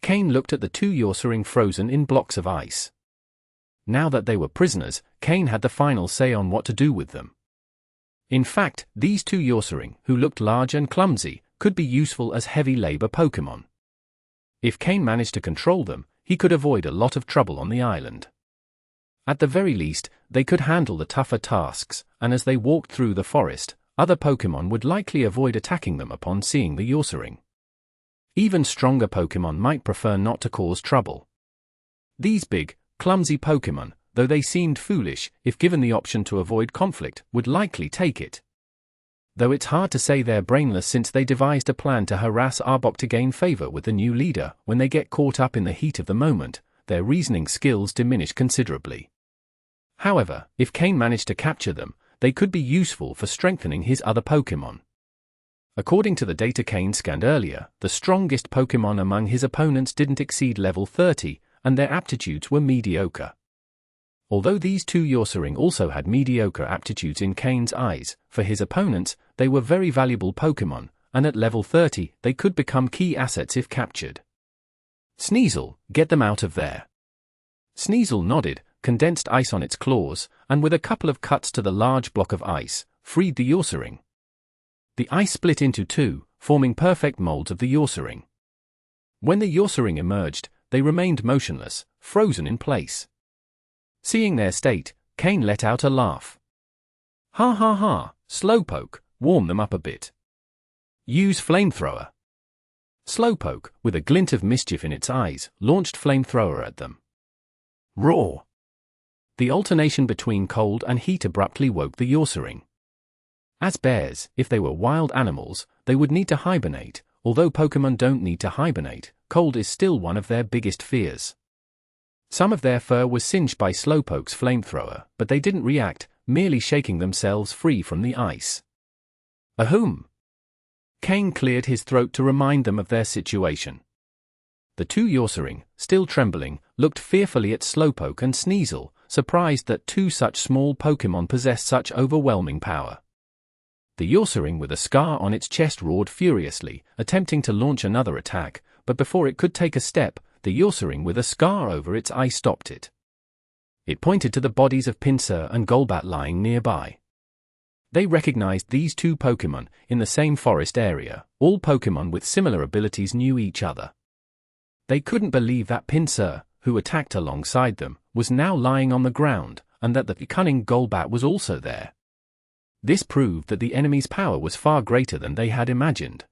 Cain looked at the 2 Ursaring frozen in blocks of ice. Now that they were prisoners, Cain had the final say on what to do with them. In fact, these 2 Ursaring, who looked large and clumsy, could be useful as heavy labor Pokémon. If Cain managed to control them, he could avoid a lot of trouble on the island. At the very least, they could handle the tougher tasks, and as they walked through the forest, other Pokémon would likely avoid attacking them upon seeing the Ursaring. Even stronger Pokémon might prefer not to cause trouble. These big, clumsy Pokémon, though they seemed foolish, if given the option to avoid conflict, would likely take it. Though it's hard to say they're brainless since they devised a plan to harass Arbok to gain favor with the new leader. When they get caught up in the heat of the moment, their reasoning skills diminish considerably. However, if Cain managed to capture them, they could be useful for strengthening his other Pokémon. According to the data Cain scanned earlier, the strongest Pokémon among his opponents didn't exceed level 30, and their aptitudes were mediocre. Although these 2 Ursaring also had mediocre aptitudes in Cain's eyes, for his opponents, they were very valuable Pokémon, and at level 30, they could become key assets if captured. Sneasel, get them out of there. Sneasel nodded, condensed ice on its claws, and with a couple of cuts to the large block of ice, freed the Ursaring. The ice split into 2, forming perfect molds of the Ursaring. When the Ursaring emerged, they remained motionless, frozen in place. Seeing their state, Cain let out a laugh. Ha ha ha, Slowpoke, warm them up a bit. Use Flamethrower. Slowpoke, with a glint of mischief in its eyes, launched Flamethrower at them. Roar! The alternation between cold and heat abruptly woke the Ursaring. As bears, if they were wild animals, they would need to hibernate. Although Pokémon don't need to hibernate, cold is still one of their biggest fears. Some of their fur was singed by Slowpoke's flamethrower, but they didn't react, merely shaking themselves free from the ice. Ahem! Cain cleared his throat to remind them of their situation. The two Yorcering, still trembling, looked fearfully at Slowpoke and Sneasel, surprised that two such small Pokémon possessed such overwhelming power. The Yorcering with a scar on its chest roared furiously, attempting to launch another attack, but before it could take a step, the Yorcering with a scar over its eye stopped it. It pointed to the bodies of Pinsir and Golbat lying nearby. They recognized these two Pokémon in the same forest area. All Pokémon with similar abilities knew each other. They couldn't believe that Pinsir, who attacked alongside them, was now lying on the ground, and that the cunning Golbat was also there. This proved that the enemy's power was far greater than they had imagined.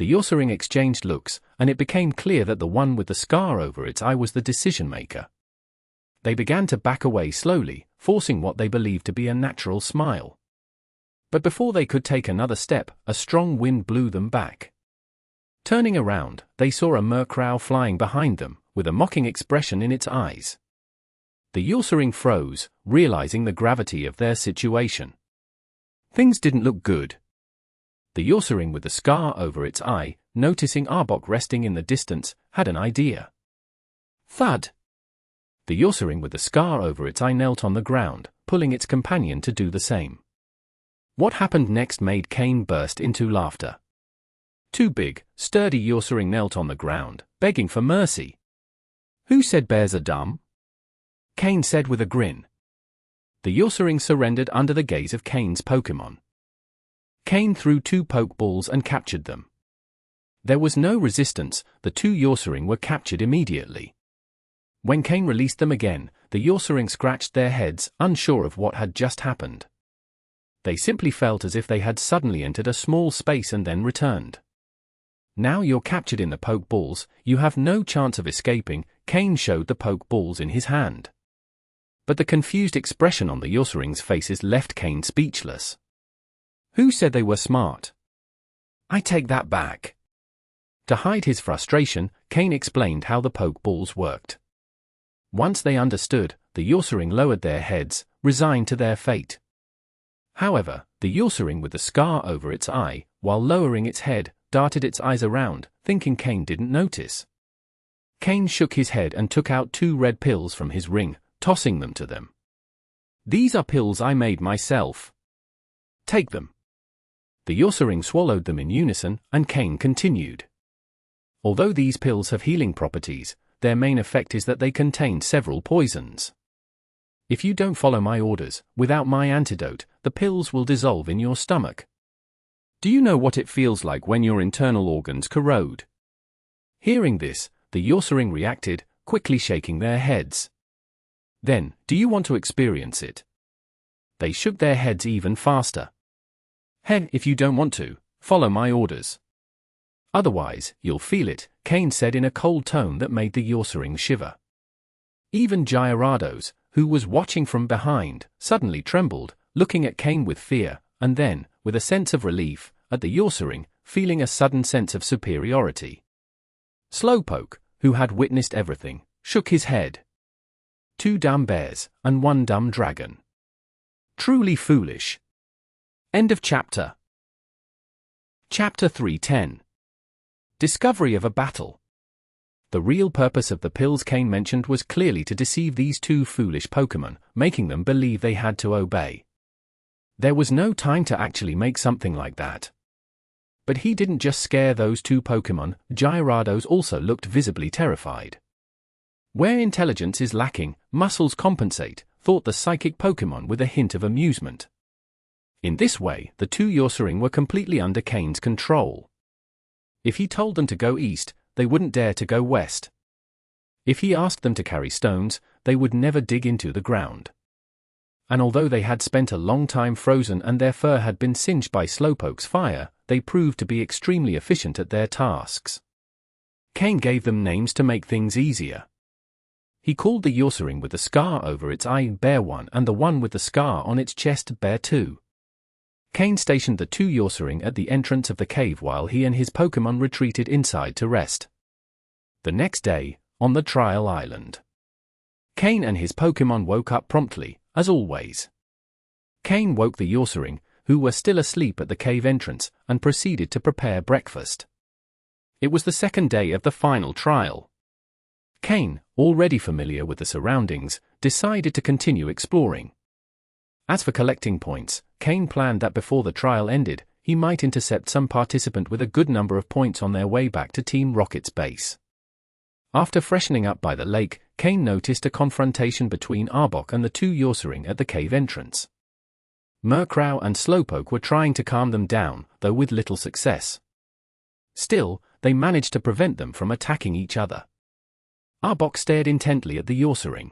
The Yorcering exchanged looks, and it became clear that the one with the scar over its eye was the decision-maker. They began to back away slowly, forcing what they believed to be a natural smile. But before they could take another step, a strong wind blew them back. Turning around, they saw a Murkrow flying behind them, with a mocking expression in its eyes. The Yorcering froze, realizing the gravity of their situation. Things didn't look good. The Yorcering with the scar over its eye, noticing Arbok resting in the distance, had an idea. Thud! The Yorcering with the scar over its eye knelt on the ground, pulling its companion to do the same. What happened next made Cain burst into laughter. Two big, sturdy Yorcering knelt on the ground, begging for mercy. Who said bears are dumb? Cain said with a grin. The Yorcering surrendered under the gaze of Cain's Pokémon. Cain threw two Pokeballs and captured them. There was no resistance, the two Yorcering were captured immediately. When Cain released them again, the Yorcering scratched their heads, unsure of what had just happened. They simply felt as if they had suddenly entered a small space and then returned. Now you're captured in the Pokeballs, you have no chance of escaping. Cain showed the Pokeballs in his hand. But the confused expression on the Yorcering's faces left Cain speechless. Who said they were smart? I take that back. To hide his frustration, Cain explained how the Pokeballs worked. Once they understood, the Yorcering lowered their heads, resigned to their fate. However, the Yorcering with the scar over its eye, while lowering its head, darted its eyes around, thinking Cain didn't notice. Cain shook his head and took out two red pills from his ring, tossing them to them. These are pills I made myself. Take them. The Yorcering swallowed them in unison, and Cain continued. Although these pills have healing properties, their main effect is that they contain several poisons. If you don't follow my orders, without my antidote, the pills will dissolve in your stomach. Do you know what it feels like when your internal organs corrode? Hearing this, the Yorcering reacted, quickly shaking their heads. Then, do you want to experience it? They shook their heads even faster. Heck, if you don't want to, follow my orders. Otherwise, you'll feel it, Cain said in a cold tone that made the Yorcering shiver. Even Gyarados, who was watching from behind, suddenly trembled, looking at Cain with fear, and then, with a sense of relief, at the Yorcering, feeling a sudden sense of superiority. Slowpoke, who had witnessed everything, shook his head. Two dumb bears, and one dumb dragon. Truly foolish. End of chapter. Chapter 310. Discovery of a battle. The real purpose of the pills Cain mentioned was clearly to deceive these two foolish Pokémon, making them believe they had to obey. There was no time to actually make something like that. But he didn't just scare those two Pokémon, Gyarados also looked visibly terrified. Where intelligence is lacking, muscles compensate, thought the psychic Pokémon with a hint of amusement. In this way, the two Yorcering were completely under Cain's control. If he told them to go east, they wouldn't dare to go west. If he asked them to carry stones, they would never dig into the ground. And although they had spent a long time frozen and their fur had been singed by Slowpoke's fire, they proved to be extremely efficient at their tasks. Cain gave them names to make things easier. He called the Yorcering with the scar over its eye Bear 1 and the one with the scar on its chest Bear 2. Cain stationed the two Yorcering at the entrance of the cave while he and his Pokémon retreated inside to rest. The next day, on the trial island. Cain and his Pokémon woke up promptly, as always. Cain woke the Ursaring, who were still asleep at the cave entrance, and proceeded to prepare breakfast. It was the second day of the final trial. Cain, already familiar with the surroundings, decided to continue exploring. As for collecting points, Cain planned that before the trial ended, he might intercept some participant with a good number of points on their way back to Team Rocket's base. After freshening up by the lake, Cain noticed a confrontation between Arbok and the two Ursaring at the cave entrance. Murkrow and Slowpoke were trying to calm them down, though with little success. Still, they managed to prevent them from attacking each other. Arbok stared intently at the Ursaring.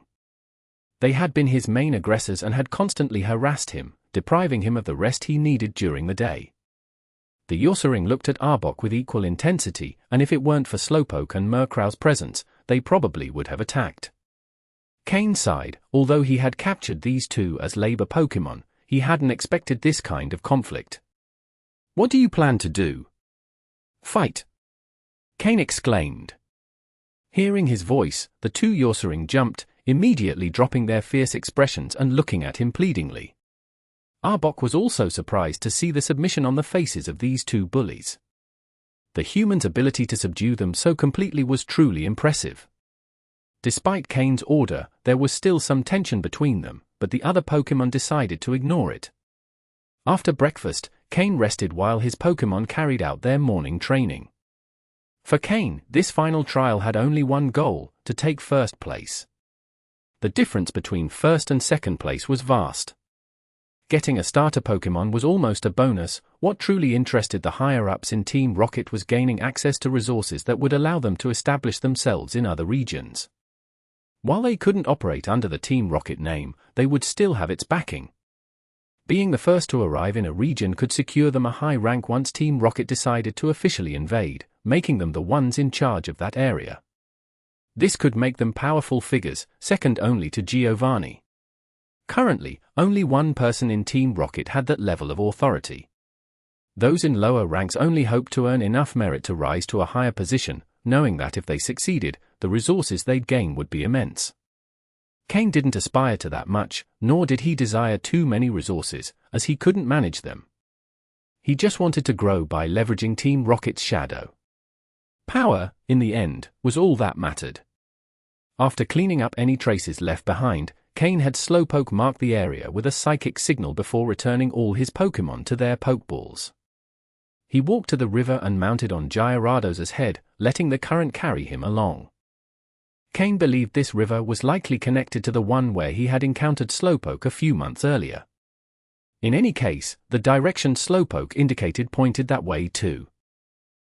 They had been his main aggressors and had constantly harassed him, depriving him of the rest he needed during the day. The Ursaring looked at Arbok with equal intensity, and if it weren't for Slowpoke and Murkrow's presence, they probably would have attacked. Cain sighed. Although he had captured these two as labor Pokémon, he hadn't expected this kind of conflict. "What do you plan to do?" "Fight!" Cain exclaimed. Hearing his voice, the two Ursaring jumped, immediately dropping their fierce expressions and looking at him pleadingly. Arbok was also surprised to see the submission on the faces of these two bullies. The human's ability to subdue them so completely was truly impressive. Despite Cain's order, there was still some tension between them, but the other Pokémon decided to ignore it. After breakfast, Cain rested while his Pokémon carried out their morning training. For Cain, this final trial had only one goal: to take first place. The difference between first and second place was vast. Getting a starter Pokémon was almost a bonus. What truly interested the higher-ups in Team Rocket was gaining access to resources that would allow them to establish themselves in other regions. While they couldn't operate under the Team Rocket name, they would still have its backing. Being the first to arrive in a region could secure them a high rank once Team Rocket decided to officially invade, making them the ones in charge of that area. This could make them powerful figures, second only to Giovanni. Currently, only one person in Team Rocket had that level of authority. Those in lower ranks only hoped to earn enough merit to rise to a higher position, knowing that if they succeeded, the resources they'd gain would be immense. Cain didn't aspire to that much, nor did he desire too many resources, as he couldn't manage them. He just wanted to grow by leveraging Team Rocket's shadow. Power, in the end, was all that mattered. After cleaning up any traces left behind, Cain had Slowpoke mark the area with a psychic signal before returning all his Pokémon to their Pokeballs. He walked to the river and mounted on Gyarados' head, letting the current carry him along. Cain believed this river was likely connected to the one where he had encountered Slowpoke a few months earlier. In any case, the direction Slowpoke indicated pointed that way too.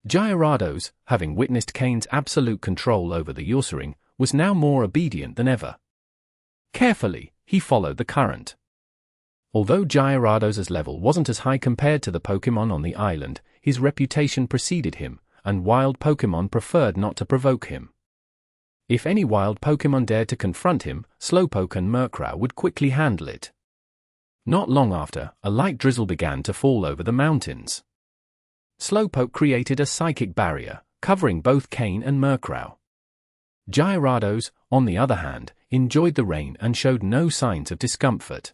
Gyarados, having witnessed Cain's absolute control over the Ursaring, was now more obedient than ever. Carefully, he followed the current. Although Gyarados' level wasn't as high compared to the Pokémon on the island, his reputation preceded him, and wild Pokémon preferred not to provoke him. If any wild Pokémon dared to confront him, Slowpoke and Murkrow would quickly handle it. Not long after, a light drizzle began to fall over the mountains. Slowpoke created a psychic barrier, covering both Cain and Murkrow. Gyarados, on the other hand, enjoyed the rain and showed no signs of discomfort.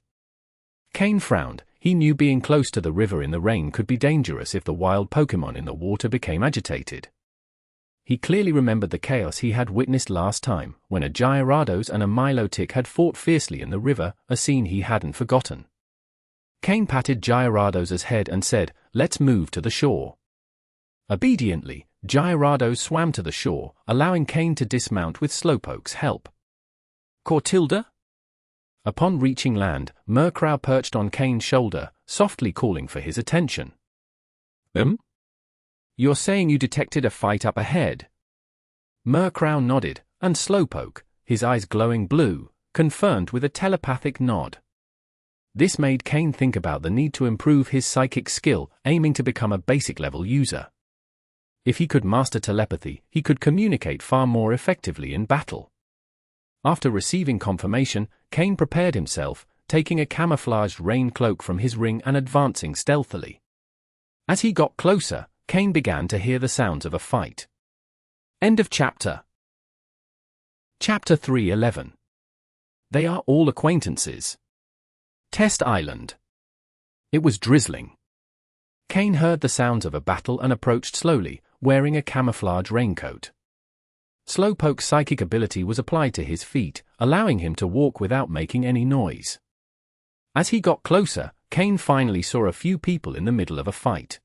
Cain frowned. He knew being close to the river in the rain could be dangerous if the wild Pokémon in the water became agitated. He clearly remembered the chaos he had witnessed last time, when a Gyarados and a Milotic had fought fiercely in the river, a scene he hadn't forgotten. Cain patted Gyarados' head and said, "Let's move to the shore." Obediently, Gyarados swam to the shore, allowing Cain to dismount with Slowpoke's help. "Cortilda?" Upon reaching land, Murkrow perched on Cain's shoulder, softly calling for his attention. "You're saying you detected a fight up ahead?" Murkrow nodded, and Slowpoke, his eyes glowing blue, confirmed with a telepathic nod. This made Cain think about the need to improve his psychic skill, aiming to become a basic-level user. If he could master telepathy, he could communicate far more effectively in battle. After receiving confirmation, Cain prepared himself, taking a camouflaged rain cloak from his ring and advancing stealthily. As he got closer, Cain began to hear the sounds of a fight. End of chapter. Chapter 3:11. They are all acquaintances. Test Island. It was drizzling. Cain heard the sounds of a battle and approached slowly, wearing a camouflage raincoat. Slowpoke's psychic ability was applied to his feet, allowing him to walk without making any noise. As he got closer, Cain finally saw a few people in the middle of a fight.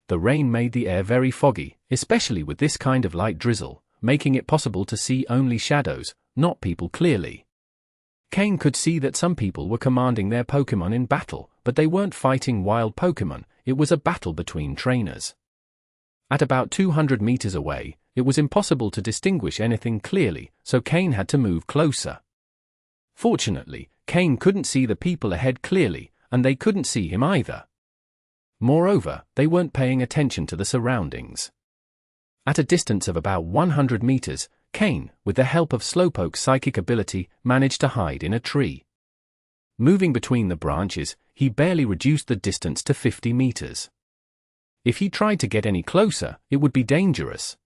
The rain made the air very foggy, especially with this kind of light drizzle, making it possible to see only shadows, not people clearly. Cain could see that some people were commanding their Pokémon in battle, but they weren't fighting wild Pokémon, it was a battle between trainers. At about 200 meters away, it was impossible to distinguish anything clearly, so Cain had to move closer. Fortunately, Cain couldn't see the people ahead clearly, and they couldn't see him either. Moreover, they weren't paying attention to the surroundings. At a distance of about 100 meters, Cain, with the help of Slowpoke's psychic ability, managed to hide in a tree. Moving between the branches, he barely reduced the distance to 50 meters. If he tried to get any closer, it would be dangerous.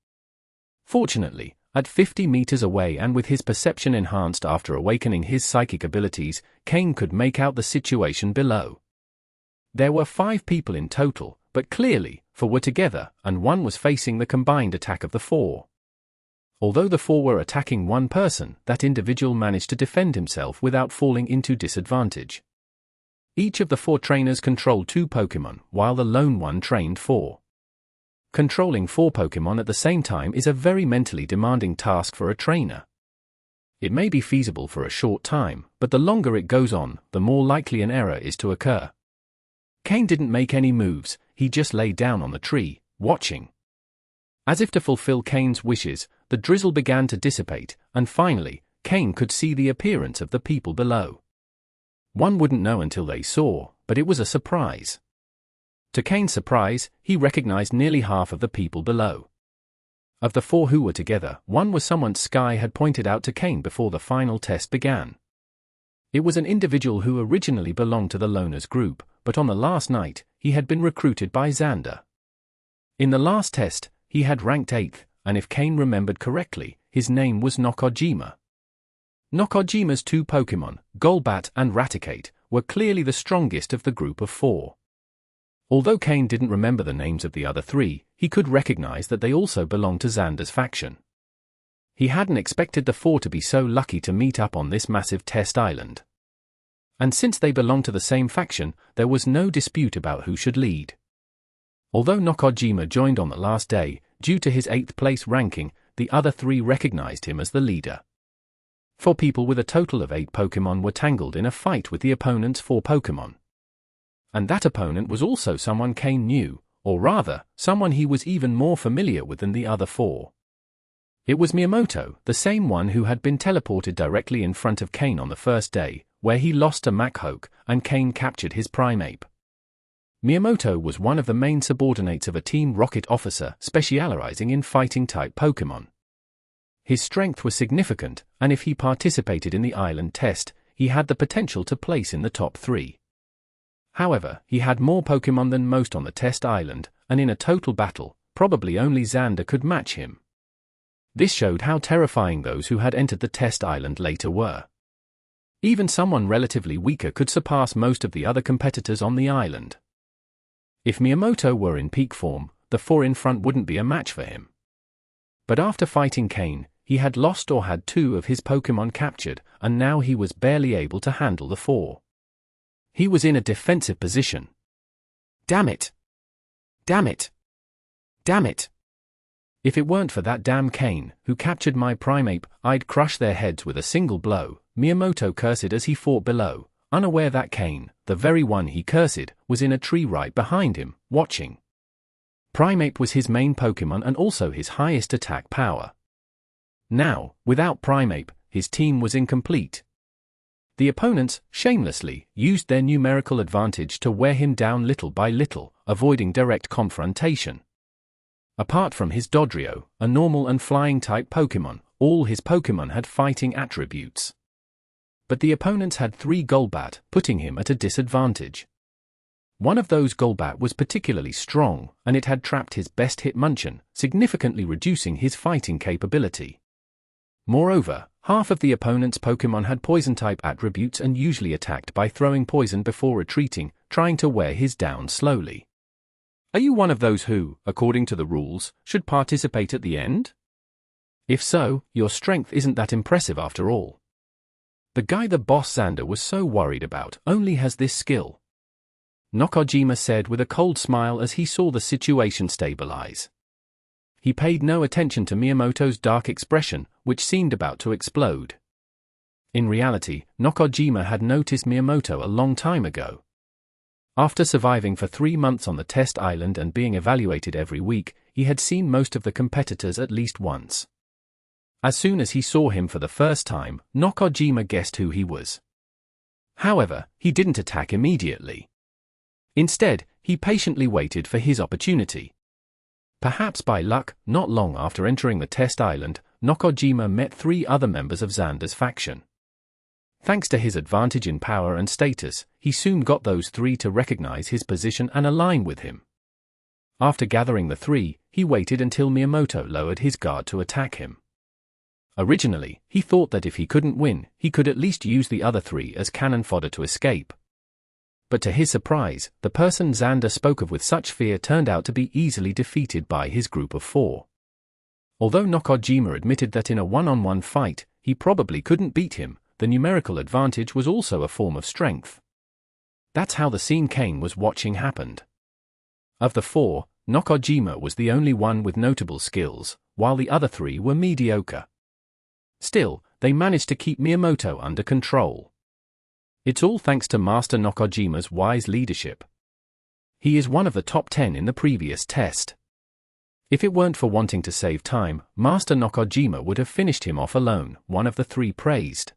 Fortunately, at 50 meters away and with his perception enhanced after awakening his psychic abilities, Cain could make out the situation below. There were 5 people in total, but clearly, 4 were together, and 1 was facing the combined attack of the 4. Although the 4 were attacking one person, that individual managed to defend himself without falling into disadvantage. Each of the 4 trainers controlled 2 Pokémon, while the lone one trained 4. Controlling 4 Pokémon at the same time is a very mentally demanding task for a trainer. It may be feasible for a short time, but the longer it goes on, the more likely an error is to occur. Cain didn't make any moves, he just lay down on the tree, watching. As if to fulfill Cain's wishes, the drizzle began to dissipate, and finally, Cain could see the appearance of the people below. One wouldn't know until they saw, but it was a surprise. To Cain's surprise, he recognized nearly half of the people below. Of the 4 who were together, 1 was someone Sky had pointed out to Cain before the final test began. It was an individual who originally belonged to the Loners group, but on the last night, he had been recruited by Xander. In the last test, he had ranked 8th, and if Cain remembered correctly, his name was Nakojima. Nakojima's 2 Pokémon, Golbat and Raticate, were clearly the strongest of the group of 4. Although Cain didn't remember the names of the other 3, he could recognize that they also belonged to Xander's faction. He hadn't expected the 4 to be so lucky to meet up on this massive test island. And since they belonged to the same faction, there was no dispute about who should lead. Although Nakojima joined on the last day, due to his 8th place ranking, the other 3 recognized him as the leader. 4 people with a total of 8 Pokémon were tangled in a fight with the opponent's 4 Pokémon. And that opponent was also someone Cain knew, or rather, someone he was even more familiar with than the other 4. It was Miyamoto, the same one who had been teleported directly in front of Cain on the first day, where he lost to Murkrow, and Cain captured his Primeape. Miyamoto was one of the main subordinates of a Team Rocket officer specializing in fighting-type Pokémon. His strength was significant, and if he participated in the island test, he had the potential to place in the top 3. However, he had more Pokémon than most on the test island, and in a total battle, probably only Xander could match him. This showed how terrifying those who had entered the test island later were. Even someone relatively weaker could surpass most of the other competitors on the island. If Miyamoto were in peak form, the 4 in front wouldn't be a match for him. But after fighting Cain, he had lost or had 2 of his Pokémon captured, and now he was barely able to handle the 4. He was in a defensive position. Damn it! Damn it! Damn it! If it weren't for that damn Cain, who captured my Primeape, I'd crush their heads with a single blow, Miyamoto cursed as he fought below, unaware that Cain, the very one he cursed, was in a tree right behind him, watching. Primeape was his main Pokémon and also his highest attack power. Now, without Primeape, his team was incomplete. The opponents, shamelessly, used their numerical advantage to wear him down little by little, avoiding direct confrontation. Apart from his Dodrio, a normal and flying-type Pokémon, all his Pokémon had fighting attributes. But the opponents had 3 Golbat, putting him at a disadvantage. One of those Golbat was particularly strong, and it had trapped his best Hitmonchan, significantly reducing his fighting capability. Moreover, Half of the opponent's Pokémon had Poison-type attributes and usually attacked by throwing poison before retreating, trying to wear his down slowly. Are you one of those who, according to the rules, should participate at the end? If so, your strength isn't that impressive after all. The guy the boss Xander was so worried about only has this skill, Nakajima said with a cold smile as he saw the situation stabilize. He paid no attention to Miyamoto's dark expression, which seemed about to explode. In reality, Nakajima had noticed Miyamoto a long time ago. After surviving for 3 months on the test island and being evaluated every week, he had seen most of the competitors at least once. As soon as he saw him for the first time, Nakajima guessed who he was. However, he didn't attack immediately. Instead, he patiently waited for his opportunity. Perhaps by luck, not long after entering the test island, Nakajima met 3 other members of Xander's faction. Thanks to his advantage in power and status, he soon got those 3 to recognize his position and align with him. After gathering the 3, he waited until Miyamoto lowered his guard to attack him. Originally, he thought that if he couldn't win, he could at least use the other 3 as cannon fodder to escape. But to his surprise, the person Xander spoke of with such fear turned out to be easily defeated by his group of 4. Although Nakajima admitted that in a one-on-one fight, he probably couldn't beat him, the numerical advantage was also a form of strength. That's how the scene Cain was watching happened. Of the 4, Nakajima was the only one with notable skills, while the other 3 were mediocre. Still, they managed to keep Miyamoto under control. It's all thanks to Master Nakajima's wise leadership. He is one of the top 10 in the previous test. If it weren't for wanting to save time, Master Nakajima would have finished him off alone, one of the 3 praised.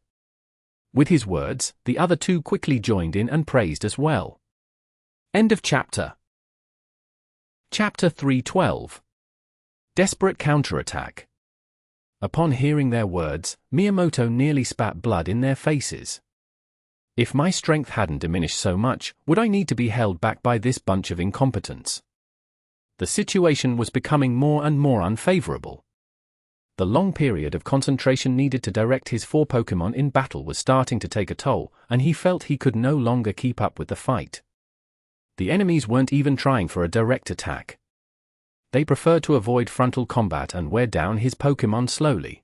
With his words, the other 2 quickly joined in and praised as well. End of chapter. Chapter 312. Desperate Counterattack. Upon hearing their words, Miyamoto nearly spat blood in their faces. If my strength hadn't diminished so much, would I need to be held back by this bunch of incompetents? The situation was becoming more and more unfavorable. The long period of concentration needed to direct his 4 Pokémon in battle was starting to take a toll, and he felt he could no longer keep up with the fight. The enemies weren't even trying for a direct attack. They preferred to avoid frontal combat and wear down his Pokémon slowly.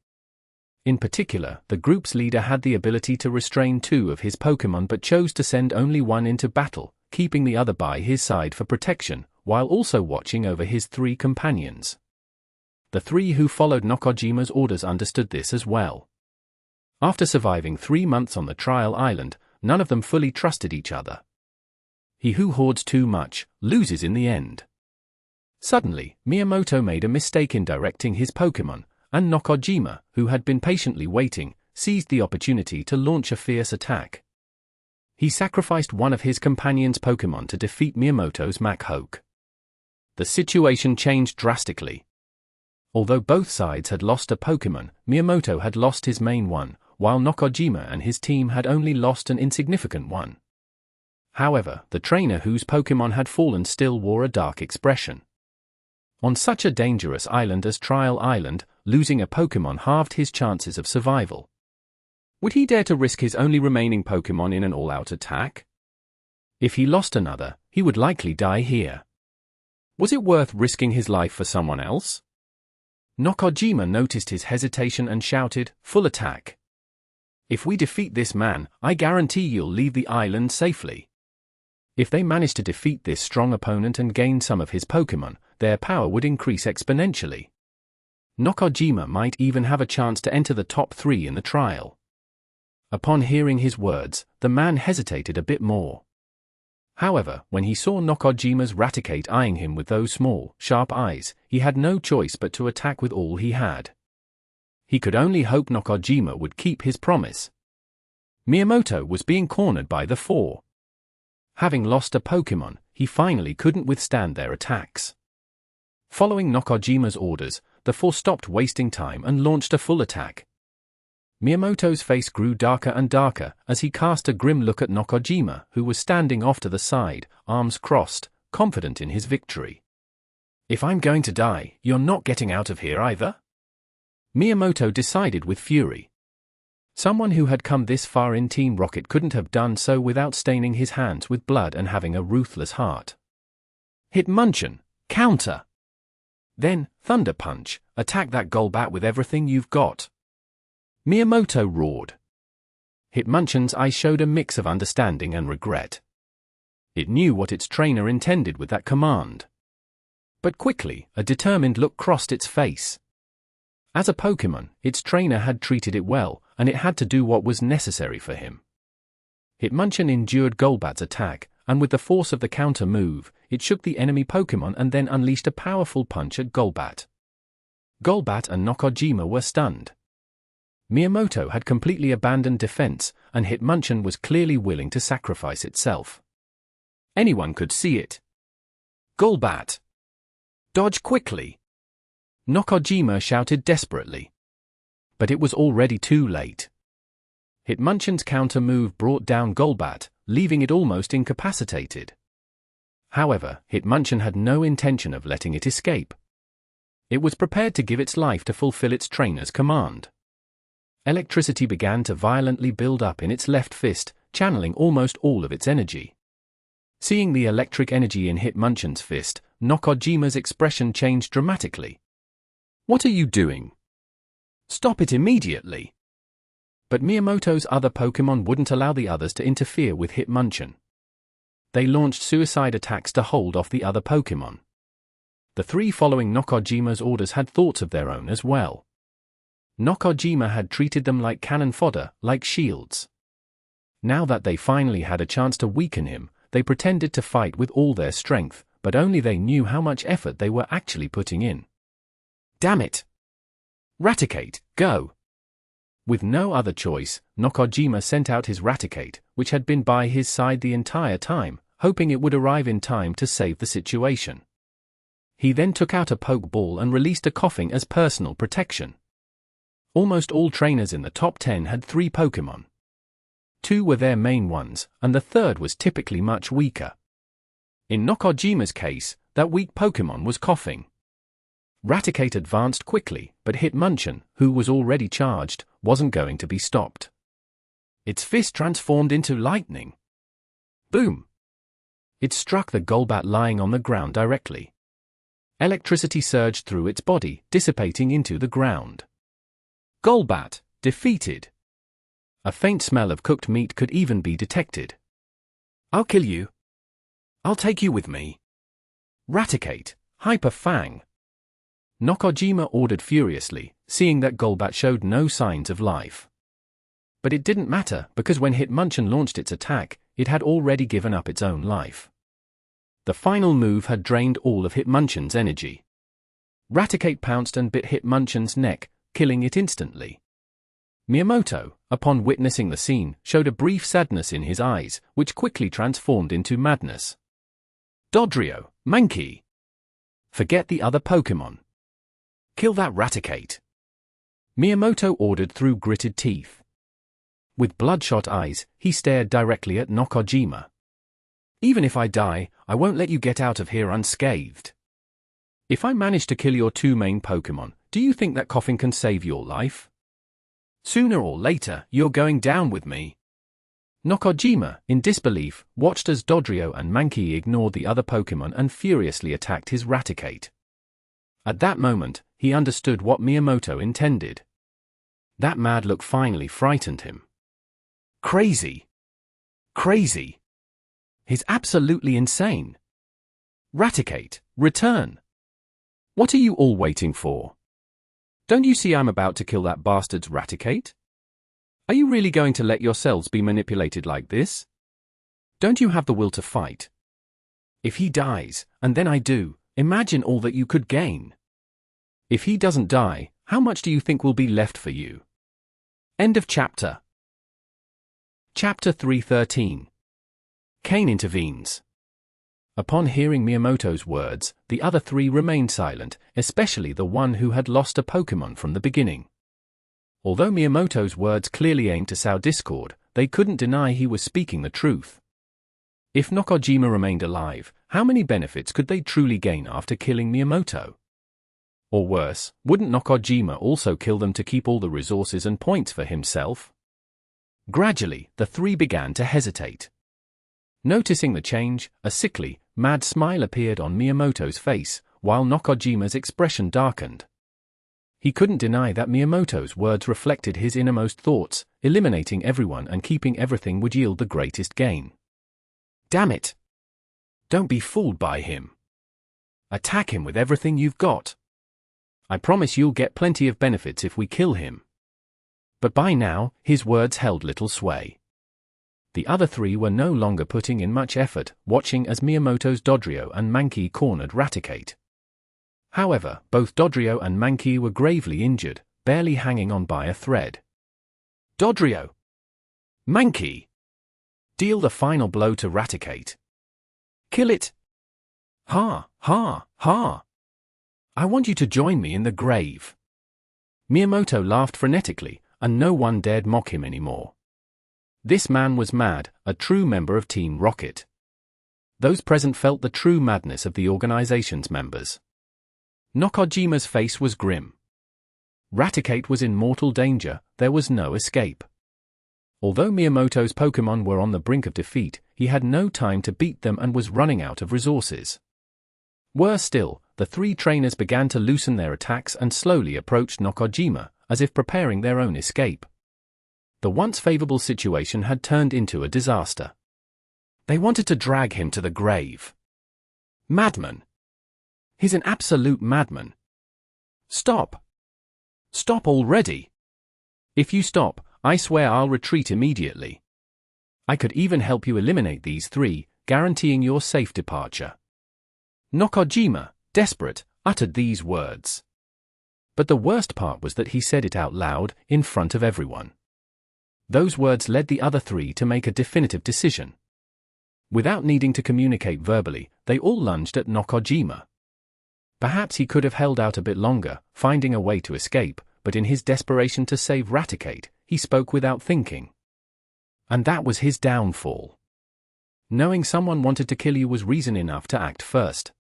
In particular, the group's leader had the ability to restrain 2 of his Pokémon but chose to send only one into battle, keeping the other by his side for protection, while also watching over his 3 companions. The 3 who followed Nakajima's orders understood this as well. After surviving 3 months on the trial island, none of them fully trusted each other. He who hoards too much, loses in the end. Suddenly, Miyamoto made a mistake in directing his Pokémon, and Nakajima, who had been patiently waiting, seized the opportunity to launch a fierce attack. He sacrificed one of his companion's Pokémon to defeat Miyamoto's Murkrow. The situation changed drastically. Although both sides had lost a Pokémon, Miyamoto had lost his main one, while Nakajima and his team had only lost an insignificant one. However, the trainer whose Pokémon had fallen still wore a dark expression. On such a dangerous island as Trial Island, losing a Pokémon halved his chances of survival. Would he dare to risk his only remaining Pokémon in an all-out attack? If he lost another, he would likely die here. Was it worth risking his life for someone else? Nakajima noticed his hesitation and shouted, "Full attack! If we defeat this man, I guarantee you'll leave the island safely." If they managed to defeat this strong opponent and gain some of his Pokémon, their power would increase exponentially. Nakajima might even have a chance to enter the top 3 in the trial. Upon hearing his words, the man hesitated a bit more. However, when he saw Nakajima's Raticate eyeing him with those small, sharp eyes, he had no choice but to attack with all he had. He could only hope Nakajima would keep his promise. Miyamoto was being cornered by the 4. Having lost a Pokémon, he finally couldn't withstand their attacks. Following Nakajima's orders, the 4 stopped wasting time and launched a full attack. Miyamoto's face grew darker and darker as he cast a grim look at Nakajima, who was standing off to the side, arms crossed, confident in his victory. "If I'm going to die, you're not getting out of here either?" Miyamoto decided with fury. Someone who had come this far in Team Rocket couldn't have done so without staining his hands with blood and having a ruthless heart. Hitmonchan, counter! Then, Thunder Punch, attack that Golbat with everything you've got! Miyamoto roared. Hitmonchan's eyes showed a mix of understanding and regret. It knew what its trainer intended with that command. But quickly, a determined look crossed its face. As a Pokémon, its trainer had treated it well, and it had to do what was necessary for him. Hitmonchan endured Golbat's attack, and with the force of the counter move, it shook the enemy Pokémon and then unleashed a powerful punch at Golbat. Golbat and Nakajima were stunned. Miyamoto had completely abandoned defense, and Hitmonchan was clearly willing to sacrifice itself. Anyone could see it. Golbat! Dodge quickly! Nakajima shouted desperately. But it was already too late. Hitmonchan's counter move brought down Golbat, leaving it almost incapacitated. However, Hitmonchan had no intention of letting it escape. It was prepared to give its life to fulfill its trainer's command. Electricity began to violently build up in its left fist, channeling almost all of its energy. Seeing the electric energy in Hitmonchan's fist, Nakajima's expression changed dramatically. "What are you doing? Stop it immediately!" But Miyamoto's other Pokémon wouldn't allow the others to interfere with Hitmonchan. They launched suicide attacks to hold off the other Pokémon. The three following Nakajima's orders had thoughts of their own as well. Nakajima had treated them like cannon fodder, like shields. Now that they finally had a chance to weaken him, they pretended to fight with all their strength, but only they knew how much effort they were actually putting in. Damn it! Raticate, go! With no other choice, Nakajima sent out his Raticate, which had been by his side the entire time, hoping it would arrive in time to save the situation. He then took out a Pokeball and released a Coughing as personal protection. Almost all trainers in the top 10 had 3 Pokémon. 2 were their main ones, and the third was typically much weaker. In Nakajima's case, that weak Pokémon was Coughing. Raticate advanced quickly, but Hitmonchan, who was already charged, wasn't going to be stopped. Its fist transformed into lightning. Boom! It struck the Golbat lying on the ground directly. Electricity surged through its body, dissipating into the ground. Golbat, defeated. A faint smell of cooked meat could even be detected. "I'll kill you. I'll take you with me. Raticate, Hyper Fang!" Nakajima ordered furiously, seeing that Golbat showed no signs of life. But it didn't matter, because when Hitmonchan launched its attack, it had already given up its own life. The final move had drained all of Hitmonchan's energy. Raticate pounced and bit Hitmonchan's neck, killing it instantly. Miyamoto, upon witnessing the scene, showed a brief sadness in his eyes, which quickly transformed into madness. "Dodrio, Mankey! Forget the other Pokémon. Kill that Raticate!" Miyamoto ordered through gritted teeth. With bloodshot eyes, he stared directly at Nakajima. "Even if I die, I won't let you get out of here unscathed. If I manage to kill your 2 main Pokémon, do you think that Coughing can save your life? Sooner or later, you're going down with me." Nakajima, in disbelief, watched as Dodrio and Mankey ignored the other Pokémon and furiously attacked his Raticate. At that moment, he understood what Miyamoto intended. That mad look finally frightened him. Crazy! Crazy! He's absolutely insane! Raticate, return! What are you all waiting for? Don't you see I'm about to kill that bastard's Raticate? Are you really going to let yourselves be manipulated like this? Don't you have the will to fight? If he dies, and then I do, imagine all that you could gain. If he doesn't die, how much do you think will be left for you? End of chapter. Chapter 313. Cain intervenes. Upon hearing Miyamoto's words, the other 3 remained silent, especially the one who had lost a Pokémon from the beginning. Although Miyamoto's words clearly aimed to sow discord, they couldn't deny he was speaking the truth. If Nakajima remained alive, how many benefits could they truly gain after killing Miyamoto? Or worse, wouldn't Nakajima also kill them to keep all the resources and points for himself? Gradually, the three began to hesitate. Noticing the change, a sickly, mad smile appeared on Miyamoto's face, while Nokojima's expression darkened. He couldn't deny that Miyamoto's words reflected his innermost thoughts. Eliminating everyone and keeping everything would yield the greatest gain. Damn it! Don't be fooled by him. Attack him with everything you've got. I promise you'll get plenty of benefits if we kill him. But by now, his words held little sway. The other three were no longer putting in much effort, watching as Miyamoto's Dodrio and Mankey cornered Raticate. However, both Dodrio and Mankey were gravely injured, barely hanging on by a thread. Dodrio! Mankey! Deal the final blow to Raticate. Kill it! Ha, ha, ha! I want you to join me in the grave. Miyamoto laughed frenetically, and no one dared mock him anymore. This man was mad, a true member of Team Rocket. Those present felt the true madness of the organization's members. Nokojima's face was grim. Raticate was in mortal danger, there was no escape. Although Miyamoto's Pokémon were on the brink of defeat, he had no time to beat them and was running out of resources. Worse still, the three trainers began to loosen their attacks and slowly approached Nokojima, as if preparing their own escape. The once favorable situation had turned into a disaster. They wanted to drag him to the grave. Madman! He's an absolute madman. Stop! Stop already! If you stop, I swear I'll retreat immediately. I could even help you eliminate these three, guaranteeing your safe departure. Nokojima, desperate, uttered these words. But the worst part was that he said it out loud, in front of everyone. Those words led the other three to make a definitive decision. Without needing to communicate verbally, they all lunged at Nokojima. Perhaps he could have held out a bit longer, finding a way to escape, but in his desperation to save Raticate, he spoke without thinking. And that was his downfall. Knowing someone wanted to kill you was reason enough to act first.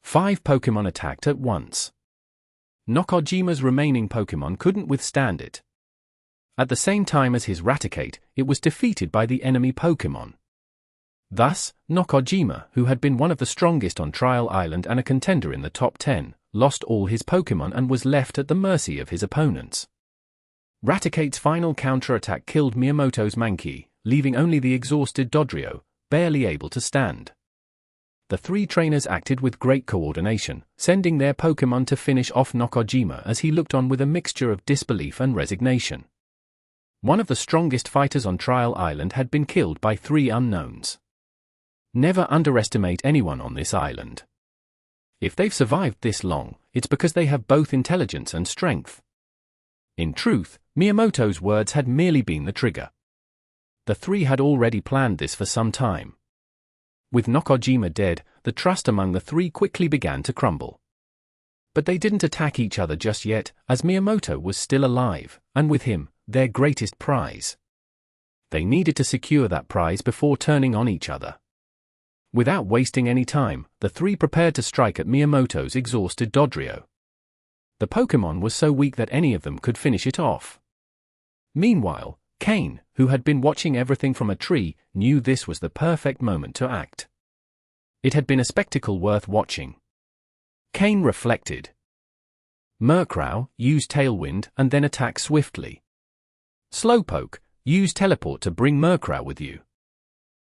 5 Pokémon attacked at once. Nokojima's remaining Pokémon couldn't withstand it. At the same time as his Raticate, it was defeated by the enemy Pokémon. Thus, Nokojima, who had been one of the strongest on Trial Island and a contender in the top 10, lost all his Pokémon and was left at the mercy of his opponents. Raticate's final counterattack killed Miyamoto's Mankey, leaving only the exhausted Dodrio, barely able to stand. The three trainers acted with great coordination, sending their Pokémon to finish off Nokojima as he looked on with a mixture of disbelief and resignation. One of the strongest fighters on Trial Island had been killed by 3 unknowns. Never underestimate anyone on this island. If they've survived this long, it's because they have both intelligence and strength. In truth, Miyamoto's words had merely been the trigger. The three had already planned this for some time. With Nokojima dead, the trust among the three quickly began to crumble. But they didn't attack each other just yet, as Miyamoto was still alive, and with him, their greatest prize. They needed to secure that prize before turning on each other. Without wasting any time, the three prepared to strike at Miyamoto's exhausted Dodrio. The Pokémon was so weak that any of them could finish it off. Meanwhile, Cain, who had been watching everything from a tree, knew this was the perfect moment to act. It had been a spectacle worth watching. Cain reflected. Murkrow, use Tailwind and then attack swiftly. Slowpoke, use Teleport to bring Murkrow with you.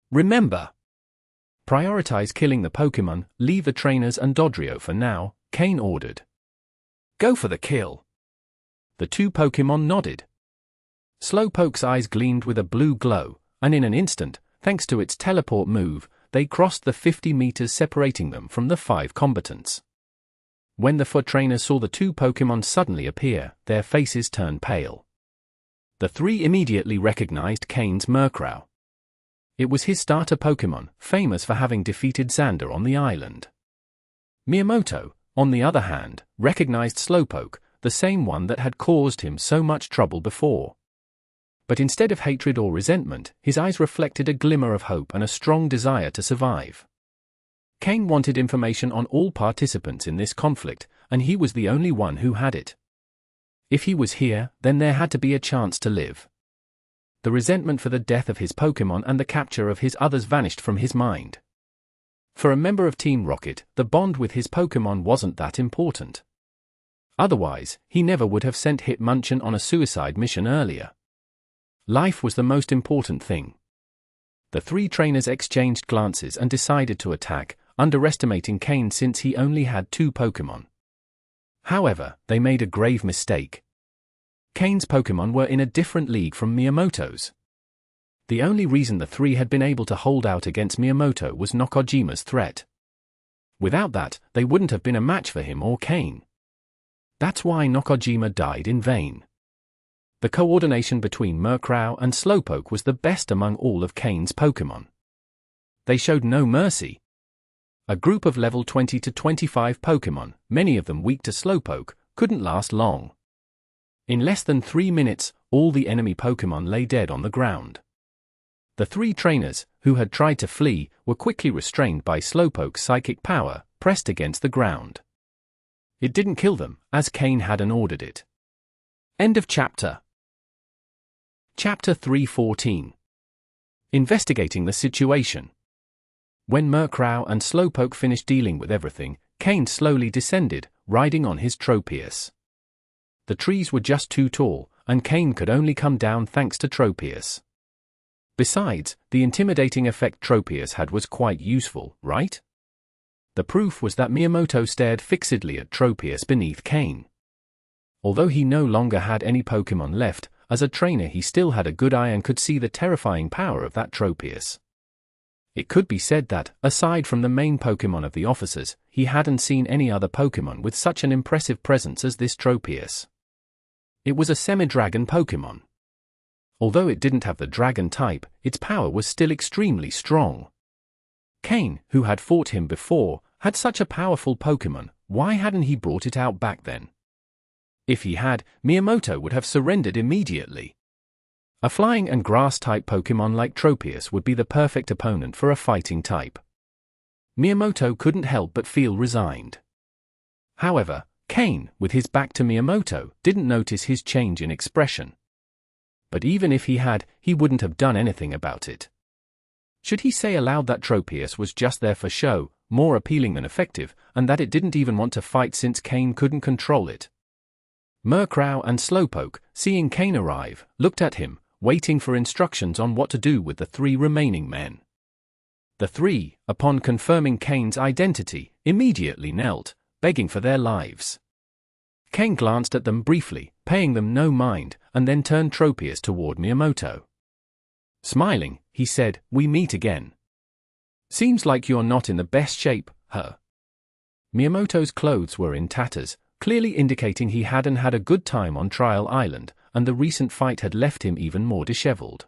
Remember, prioritize killing the Pokémon, leave the trainers and Dodrio for now, Cain ordered. Go for the kill. The 2 Pokémon nodded. Slowpoke's eyes gleamed with a blue glow, and in an instant, thanks to its teleport move, they crossed the 50 meters separating them from the 5 combatants. When the foot trainers saw the 2 Pokémon suddenly appear, their faces turned pale. The 3 immediately recognized Cain's Murkrow. It was his starter Pokémon, famous for having defeated Xander on the island. Miyamoto, on the other hand, recognized Slowpoke, the same one that had caused him so much trouble before. But instead of hatred or resentment, his eyes reflected a glimmer of hope and a strong desire to survive. Cain wanted information on all participants in this conflict, and he was the only one who had it. If he was here, then there had to be a chance to live. the resentment for the death of his Pokémon and the capture of his others vanished from his mind. For a member of Team Rocket, the bond with his Pokémon wasn't that important. Otherwise, he never would have sent Hitmonchan on a suicide mission earlier. Life was the most important thing. The three trainers exchanged glances and decided to attack, underestimating Cain since he only had 2 Pokémon. However, they made a grave mistake. Cain's Pokémon were in a different league from Miyamoto's. The only reason the three had been able to hold out against Miyamoto was Nokojima's threat. Without that, they wouldn't have been a match for him or Cain. That's why Nokojima died in vain. The coordination between Murkrow and Slowpoke was the best among all of Cain's Pokémon. They showed no mercy. A group of level 20 to 25 Pokémon, many of them weak to Slowpoke, couldn't last long. In less than 3 minutes, all the enemy Pokémon lay dead on the ground. The 3 trainers, who had tried to flee, were quickly restrained by Slowpoke's psychic power, pressed against the ground. It didn't kill them, as Cain hadn't ordered it. End of chapter. Chapter 3:14. Investigating the situation. When Murkrow and Slowpoke finished dealing with everything, Cain slowly descended, riding on his Tropius. The trees were just too tall, and Cain could only come down thanks to Tropius. Besides, the intimidating effect Tropius had was quite useful, right? The proof was that Miyamoto stared fixedly at Tropius beneath Cain. Although he no longer had any Pokémon left, as a trainer he still had a good eye and could see the terrifying power of that Tropius. It could be said that, aside from the main Pokémon of the officers, he hadn't seen any other Pokémon with such an impressive presence as this Tropius. It was a semi-dragon Pokémon. Although it didn't have the dragon type, its power was still extremely strong. Cain, who had fought him before, had such a powerful Pokémon. Why hadn't he brought it out back then? If he had, Miyamoto would have surrendered immediately. A flying and grass-type Pokémon like Tropius would be the perfect opponent for a fighting type. Miyamoto couldn't help but feel resigned. However, Cain, with his back to Miyamoto, didn't notice his change in expression. But even if he had, he wouldn't have done anything about it. Should he say aloud that Tropius was just there for show, more appealing than effective, and that it didn't even want to fight since Cain couldn't control it? Murkrow and Slowpoke, seeing Cain arrive, looked at him, waiting for instructions on what to do with the 3 remaining men. The 3, upon confirming Cain's identity, immediately knelt, begging for their lives. Cain glanced at them briefly, paying them no mind, and then turned Tropius toward Miyamoto. Smiling, he said, "We meet again. Seems like you're not in the best shape, huh?" Miyamoto's clothes were in tatters, clearly indicating he hadn't had a good time on Trial Island, and the recent fight had left him even more disheveled.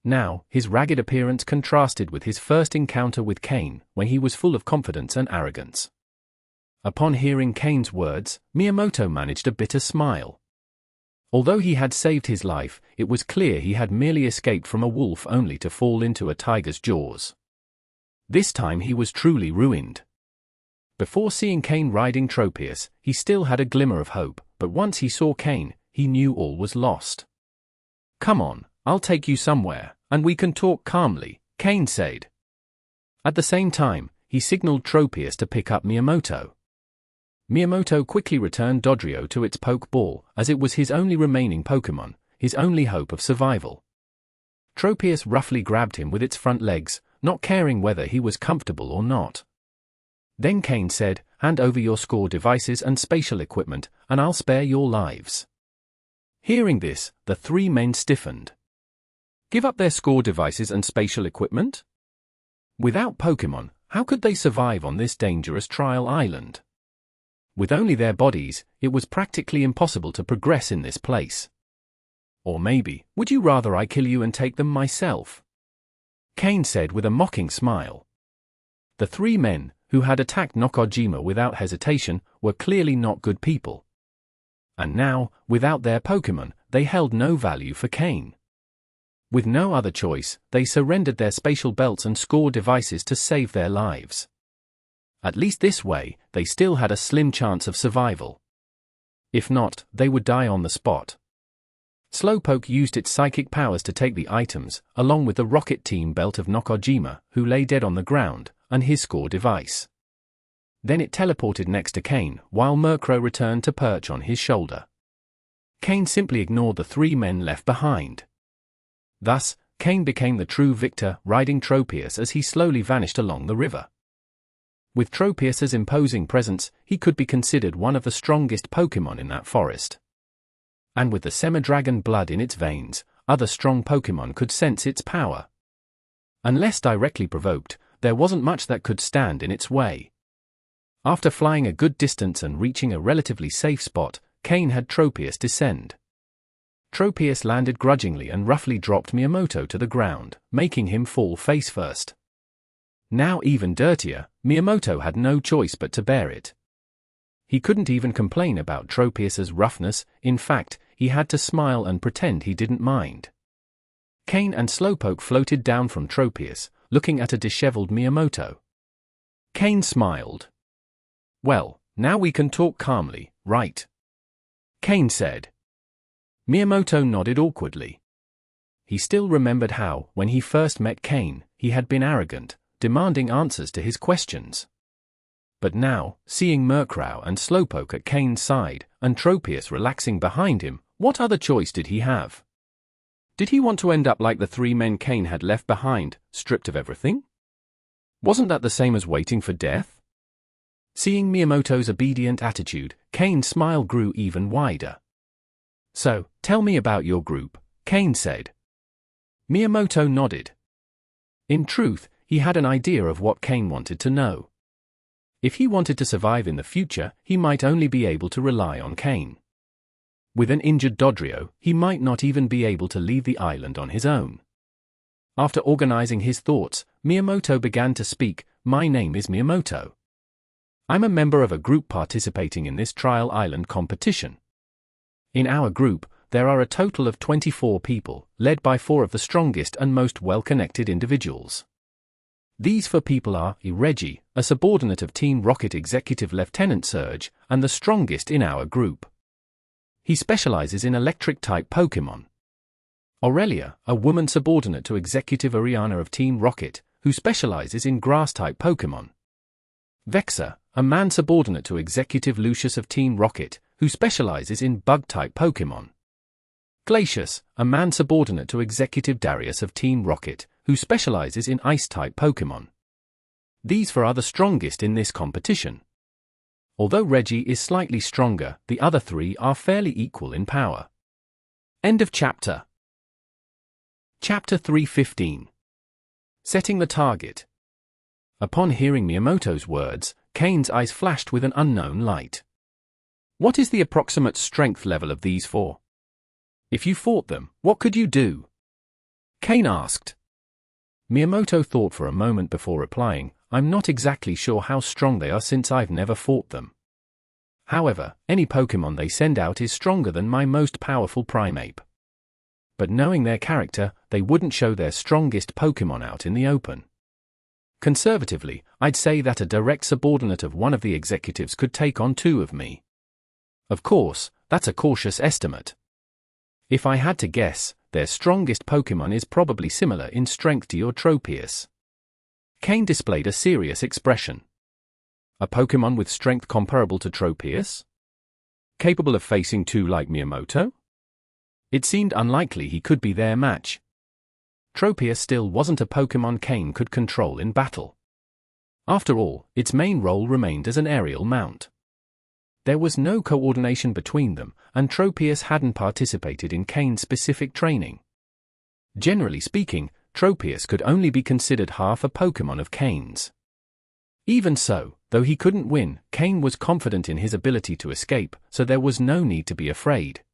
Now, his ragged appearance contrasted with his first encounter with Cain, when he was full of confidence and arrogance. Upon hearing Cain's words, Miyamoto managed a bitter smile. Although he had saved his life, it was clear he had merely escaped from a wolf only to fall into a tiger's jaws. This time he was truly ruined. Before seeing Cain riding Tropius, he still had a glimmer of hope, but once he saw Cain, he knew all was lost. "Come on, I'll take you somewhere, and we can talk calmly," Cain said. At the same time, he signaled Tropius to pick up Miyamoto. Miyamoto quickly returned Dodrio to its Pokeball, as it was his only remaining Pokémon, his only hope of survival. Tropius roughly grabbed him with its front legs, not caring whether he was comfortable or not. Then Cain said, "Hand over your score devices and spatial equipment, and I'll spare your lives." Hearing this, the 3 men stiffened. Give up their score devices and spatial equipment? Without Pokémon, how could they survive on this dangerous trial island? With only their bodies, it was practically impossible to progress in this place. Or maybe, would you rather I kill you and take them myself? Cain said with a mocking smile. The 3 men, who had attacked Nokojima without hesitation, were clearly not good people. And now, without their Pokémon, they held no value for Cain. With no other choice, they surrendered their spatial belts and score devices to save their lives. At least this way, they still had a slim chance of survival. If not, they would die on the spot. Slowpoke used its psychic powers to take the items, along with the rocket team belt of Nakajima, who lay dead on the ground, and his score device. Then it teleported next to Cain, while Murkrow returned to perch on his shoulder. Cain simply ignored the three men left behind. Thus, Cain became the true victor, riding Tropius as he slowly vanished along the river. With Tropius's imposing presence, he could be considered one of the strongest Pokémon in that forest. And with the semi-dragon blood in its veins, other strong Pokémon could sense its power. Unless directly provoked, there wasn't much that could stand in its way. After flying a good distance and reaching a relatively safe spot, Cain had Tropius descend. Tropius landed grudgingly and roughly dropped Miyamoto to the ground, making him fall face first. Now even dirtier, Miyamoto had no choice but to bear it. He couldn't even complain about Tropius's roughness. In fact, he had to smile and pretend he didn't mind. Cain and Slowpoke floated down from Tropius, looking at a disheveled Miyamoto. Cain smiled. "Well, now we can talk calmly, right?" Cain said. Miyamoto nodded awkwardly. He still remembered how, when he first met Cain, he had been arrogant, demanding answers to his questions. But now, seeing Murkrow and Slowpoke at Cain's side, and Tropius relaxing behind him, what other choice did he have? Did he want to end up like the three men Cain had left behind, stripped of everything? Wasn't that the same as waiting for death? Seeing Miyamoto's obedient attitude, Cain's smile grew even wider. "So, tell me about your group," Cain said. Miyamoto nodded. In truth, he had an idea of what Cain wanted to know. If he wanted to survive in the future, he might only be able to rely on Cain. With an injured Dodrio, he might not even be able to leave the island on his own. After organizing his thoughts, Miyamoto began to speak. "My name is Miyamoto. I'm a member of a group participating in this trial island competition. In our group, there are a total of 24 people, led by 4 of the strongest and most well-connected individuals. These 4 people are Reggie, a subordinate of Team Rocket Executive Lieutenant Surge, and the strongest in our group. He specializes in electric-type Pokémon. Aurelia, a woman subordinate to Executive Ariana of Team Rocket, who specializes in grass-type Pokémon. Vexor, a man subordinate to Executive Lucius of Team Rocket, who specializes in bug-type Pokémon. Glacius, a man subordinate to Executive Darius of Team Rocket, who specializes in ice-type Pokémon. These 4 are the strongest in this competition. Although Reggie is slightly stronger, the other 3 are fairly equal in power." End of chapter. Chapter 315. Setting the target. Upon hearing Miyamoto's words, Cain's eyes flashed with an unknown light. "What is the approximate strength level of these 4? If you fought them, what could you do?" Cain asked. Miyamoto thought for a moment before replying, "I'm not exactly sure how strong they are since I've never fought them. However, any Pokémon they send out is stronger than my most powerful Primeape. But knowing their character, they wouldn't show their strongest Pokémon out in the open. Conservatively, I'd say that a direct subordinate of one of the executives could take on 2 of me. Of course, that's a cautious estimate. If I had to guess, their strongest Pokémon is probably similar in strength to your Tropius." Cain displayed a serious expression. "A Pokémon with strength comparable to Tropius? Capable of facing 2 like Miyamoto?" It seemed unlikely he could be their match. Tropius still wasn't a Pokémon Cain could control in battle. After all, its main role remained as an aerial mount. There was no coordination between them, and Tropius hadn't participated in Cain's specific training. Generally speaking, Tropius could only be considered half a Pokémon of Cain's. Even so, though he couldn't win, Cain was confident in his ability to escape, so there was no need to be afraid.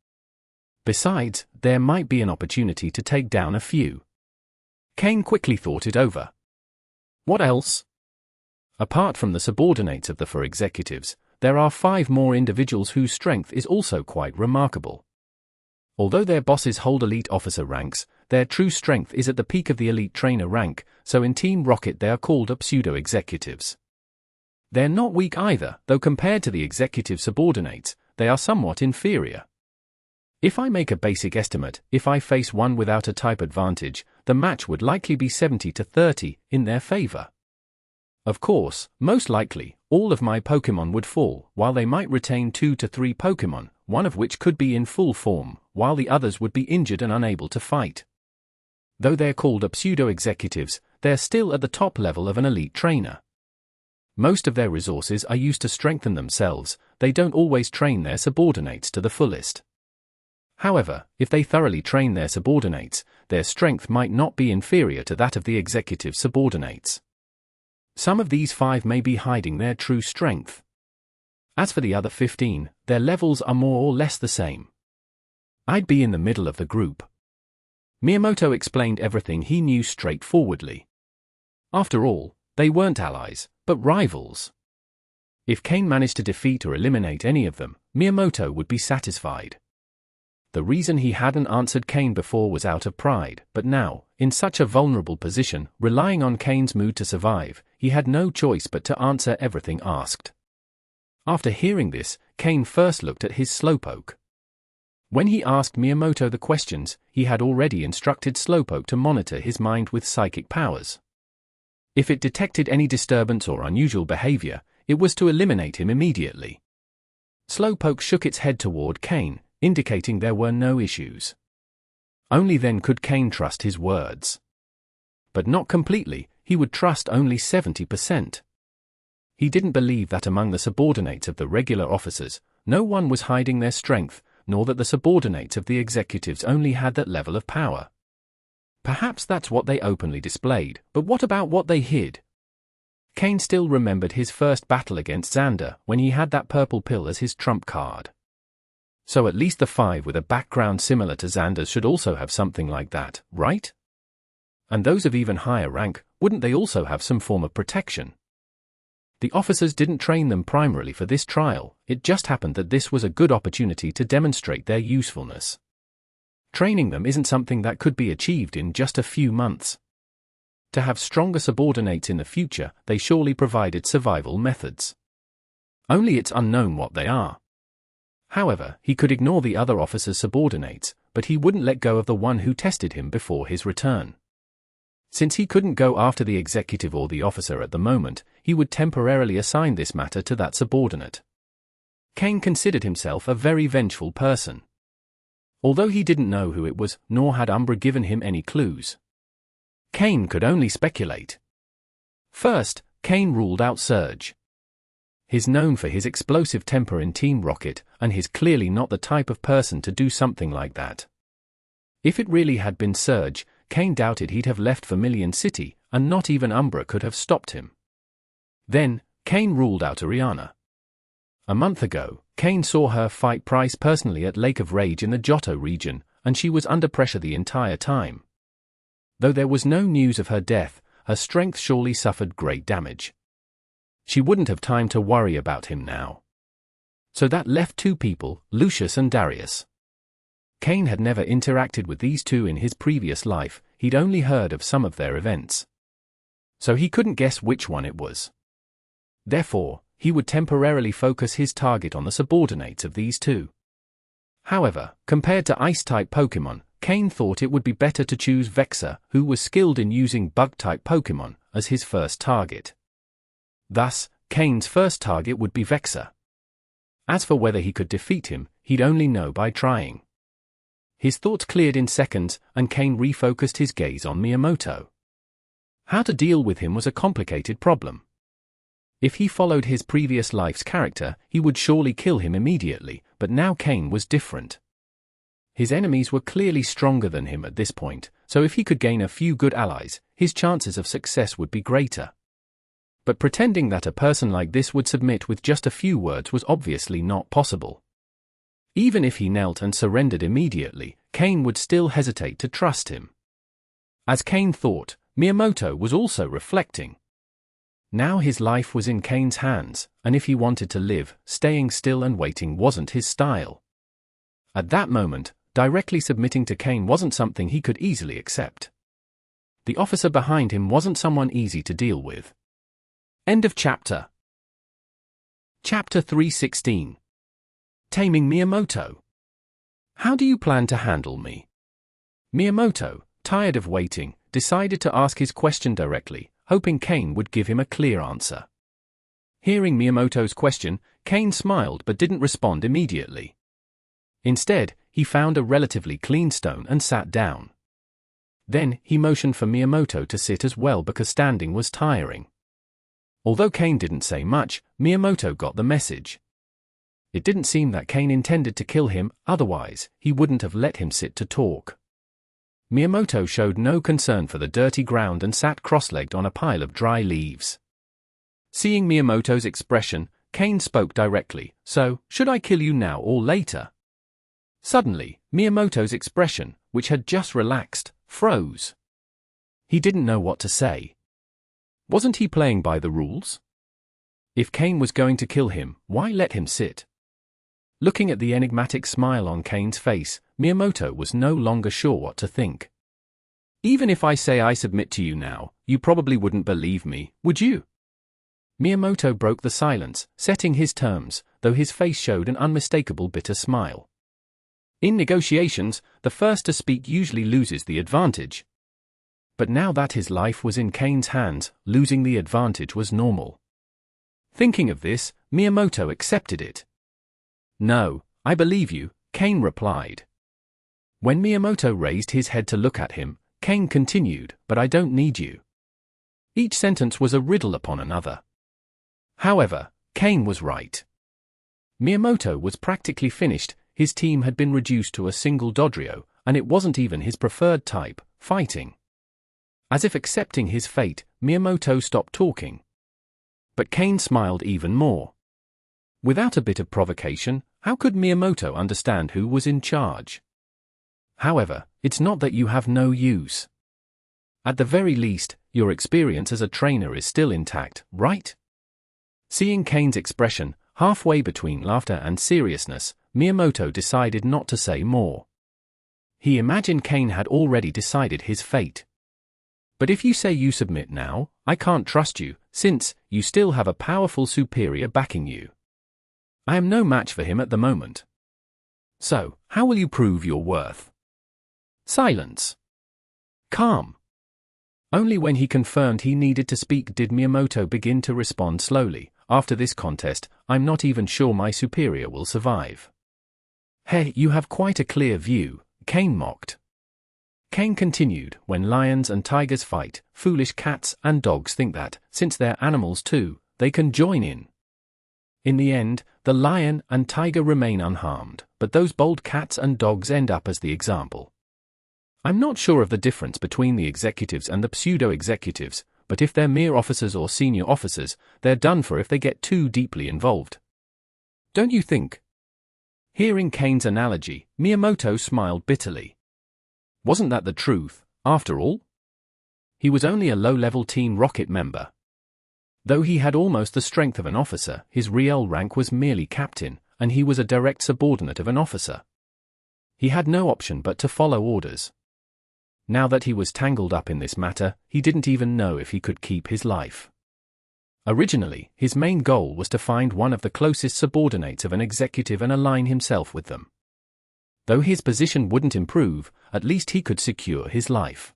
Besides, there might be an opportunity to take down a few. Cain quickly thought it over. What else? Apart from the subordinates of the 4 executives, there are 5 more individuals whose strength is also quite remarkable. Although their bosses hold elite officer ranks, their true strength is at the peak of the elite trainer rank, so in Team Rocket they are called pseudo-executives. They're not weak either, though compared to the executive subordinates, they are somewhat inferior. If I make a basic estimate, if I face one without a type advantage, the match would likely be 70 to 30 in their favor. Of course, most likely, all of my Pokémon would fall, while they might retain 2 to 3 Pokémon, one of which could be in full form, while the others would be injured and unable to fight. Though they're called pseudo-executives, they're still at the top level of an elite trainer. Most of their resources are used to strengthen themselves, they don't always train their subordinates to the fullest. However, if they thoroughly train their subordinates, their strength might not be inferior to that of the executive subordinates. Some of these 5 may be hiding their true strength. As for the other 15, their levels are more or less the same. I'd be in the middle of the group. Miyamoto explained everything he knew straightforwardly. After all, they weren't allies, but rivals. If Cain managed to defeat or eliminate any of them, Miyamoto would be satisfied. The reason he hadn't answered Cain before was out of pride, but now, in such a vulnerable position, relying on Cain's mood to survive, he had no choice but to answer everything asked. After hearing this, Cain first looked at his Slowpoke. When he asked Miyamoto the questions, he had already instructed Slowpoke to monitor his mind with psychic powers. If it detected any disturbance or unusual behavior, it was to eliminate him immediately. Slowpoke shook its head toward Cain, indicating there were no issues. Only then could Cain trust his words. But not completely, he would trust only 70%. He didn't believe that among the subordinates of the regular officers, no one was hiding their strength, nor that the subordinates of the executives only had that level of power. Perhaps that's what they openly displayed, but what about what they hid? Cain still remembered his first battle against Xander when he had that purple pill as his trump card. So at least the 5 with a background similar to Xander's should also have something like that, right? And those of even higher rank, wouldn't they also have some form of protection? The officers didn't train them primarily for this trial, it just happened that this was a good opportunity to demonstrate their usefulness. Training them isn't something that could be achieved in just a few months. To have stronger subordinates in the future, they surely provided survival methods. Only it's unknown what they are. However, he could ignore the other officers' subordinates, but he wouldn't let go of the one who tested him before his return. Since he couldn't go after the executive or the officer at the moment, he would temporarily assign this matter to that subordinate. Cain considered himself a very vengeful person. Although he didn't know who it was, nor had Umbra given him any clues. Cain could only speculate. First, Cain ruled out Surge. He's known for his explosive temper in Team Rocket, and he's clearly not the type of person to do something like that. If it really had been Surge, Cain doubted he'd have left Vermilion City, and not even Umbra could have stopped him. Then, Cain ruled out Ariana. A month ago, Cain saw her fight Price personally at Lake of Rage in the Johto region, and she was under pressure the entire time. Though there was no news of her death, her strength surely suffered great damage. She wouldn't have time to worry about him now. So that left 2 people, Lucius and Darius. Cain had never interacted with these 2 in his previous life, he'd only heard of some of their events. So he couldn't guess which one it was. Therefore, he would temporarily focus his target on the subordinates of these 2. However, compared to Ice-type Pokémon, Cain thought it would be better to choose Vexor, who was skilled in using Bug-type Pokémon, as his first target. Thus, Cain's first target would be Vexor. As for whether he could defeat him, he'd only know by trying. His thoughts cleared in seconds, and Cain refocused his gaze on Miyamoto. How to deal with him was a complicated problem. If he followed his previous life's character, he would surely kill him immediately, but now Cain was different. His enemies were clearly stronger than him at this point, so if he could gain a few good allies, his chances of success would be greater. But pretending that a person like this would submit with just a few words was obviously not possible. Even if he knelt and surrendered immediately, Cain would still hesitate to trust him. As Cain thought, Miyamoto was also reflecting. Now his life was in Cain's hands, and if he wanted to live, staying still and waiting wasn't his style. At that moment, directly submitting to Cain wasn't something he could easily accept. The officer behind him wasn't someone easy to deal with. End of chapter. Chapter 316. Taming Miyamoto. How do you plan to handle me? Miyamoto, tired of waiting, decided to ask his question directly, hoping Cain would give him a clear answer. Hearing Miyamoto's question, Cain smiled but didn't respond immediately. Instead, he found a relatively clean stone and sat down. Then, he motioned for Miyamoto to sit as well because standing was tiring. Although Cain didn't say much, Miyamoto got the message. It didn't seem that Cain intended to kill him, otherwise, he wouldn't have let him sit to talk. Miyamoto showed no concern for the dirty ground and sat cross-legged on a pile of dry leaves. Seeing Miyamoto's expression, Cain spoke directly, "So, should I kill you now or later?" Suddenly, Miyamoto's expression, which had just relaxed, froze. He didn't know what to say. Wasn't he playing by the rules? If Cain was going to kill him, why let him sit? Looking at the enigmatic smile on Cain's face, Miyamoto was no longer sure what to think. "Even if I say I submit to you now, you probably wouldn't believe me, would you?" Miyamoto broke the silence, setting his terms, though his face showed an unmistakable bitter smile. In negotiations, the first to speak usually loses the advantage. But now that his life was in Cain's hands, losing the advantage was normal. Thinking of this, Miyamoto accepted it. "No, I believe you," Cain replied. When Miyamoto raised his head to look at him, Cain continued, "But I don't need you." Each sentence was a riddle upon another. However, Cain was right. Miyamoto was practically finished, his team had been reduced to a single Dodrio, and it wasn't even his preferred type, fighting. As if accepting his fate, Miyamoto stopped talking. But Cain smiled even more. Without a bit of provocation, how could Miyamoto understand who was in charge? However, it's not that you have no use. At the very least, your experience as a trainer is still intact, right? Seeing Cain's expression, halfway between laughter and seriousness, Miyamoto decided not to say more. He imagined Cain had already decided his fate. "But if you say you submit now, I can't trust you, since you still have a powerful superior backing you. I am no match for him at the moment. So, how will you prove your worth?" Silence. Calm. Only when he confirmed he needed to speak did Miyamoto begin to respond slowly. "After this contest, I'm not even sure my superior will survive." "Hey, you have quite a clear view," Cain mocked. Cain continued, "When lions and tigers fight, foolish cats and dogs think that, since they're animals too, they can join in. In the end, the lion and tiger remain unharmed, but those bold cats and dogs end up as the example. I'm not sure of the difference between the executives and the pseudo-executives, but if they're mere officers or senior officers, they're done for if they get too deeply involved. Don't you think?" Hearing Cain's analogy, Miyamoto smiled bitterly. Wasn't that the truth, after all? He was only a low-level Team Rocket member. Though he had almost the strength of an officer, his real rank was merely captain, and he was a direct subordinate of an officer. He had no option but to follow orders. Now that he was tangled up in this matter, he didn't even know if he could keep his life. Originally, his main goal was to find one of the closest subordinates of an executive and align himself with them. Though his position wouldn't improve, at least he could secure his life.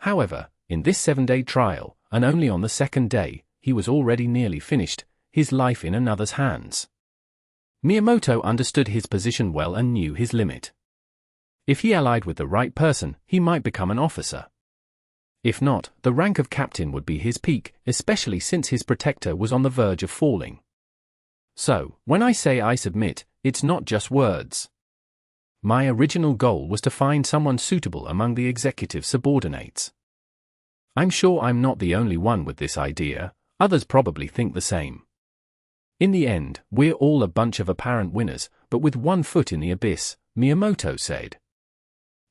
However, in this 7-day trial, and only on the second day, he was already nearly finished, his life in another's hands. Miyamoto understood his position well and knew his limit. If he allied with the right person, he might become an officer. If not, the rank of captain would be his peak, especially since his protector was on the verge of falling. So, when I say I submit, it's not just words. My original goal was to find someone suitable among the executive subordinates. I'm sure I'm not the only one with this idea, others probably think the same. In the end, we're all a bunch of apparent winners, but with one foot in the abyss, Miyamoto said.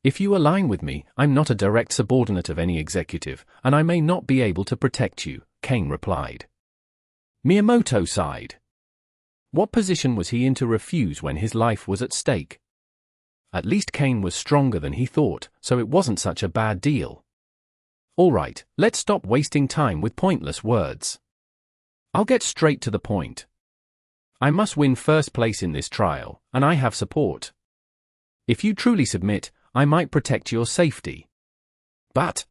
If you align with me, I'm not a direct subordinate of any executive, and I may not be able to protect you, Cain replied. Miyamoto sighed. What position was he in to refuse when his life was at stake? At least Cain was stronger than he thought, so it wasn't such a bad deal. All right, let's stop wasting time with pointless words. I'll get straight to the point. I must win first place in this trial, and I have support. If you truly submit, I might protect your safety. But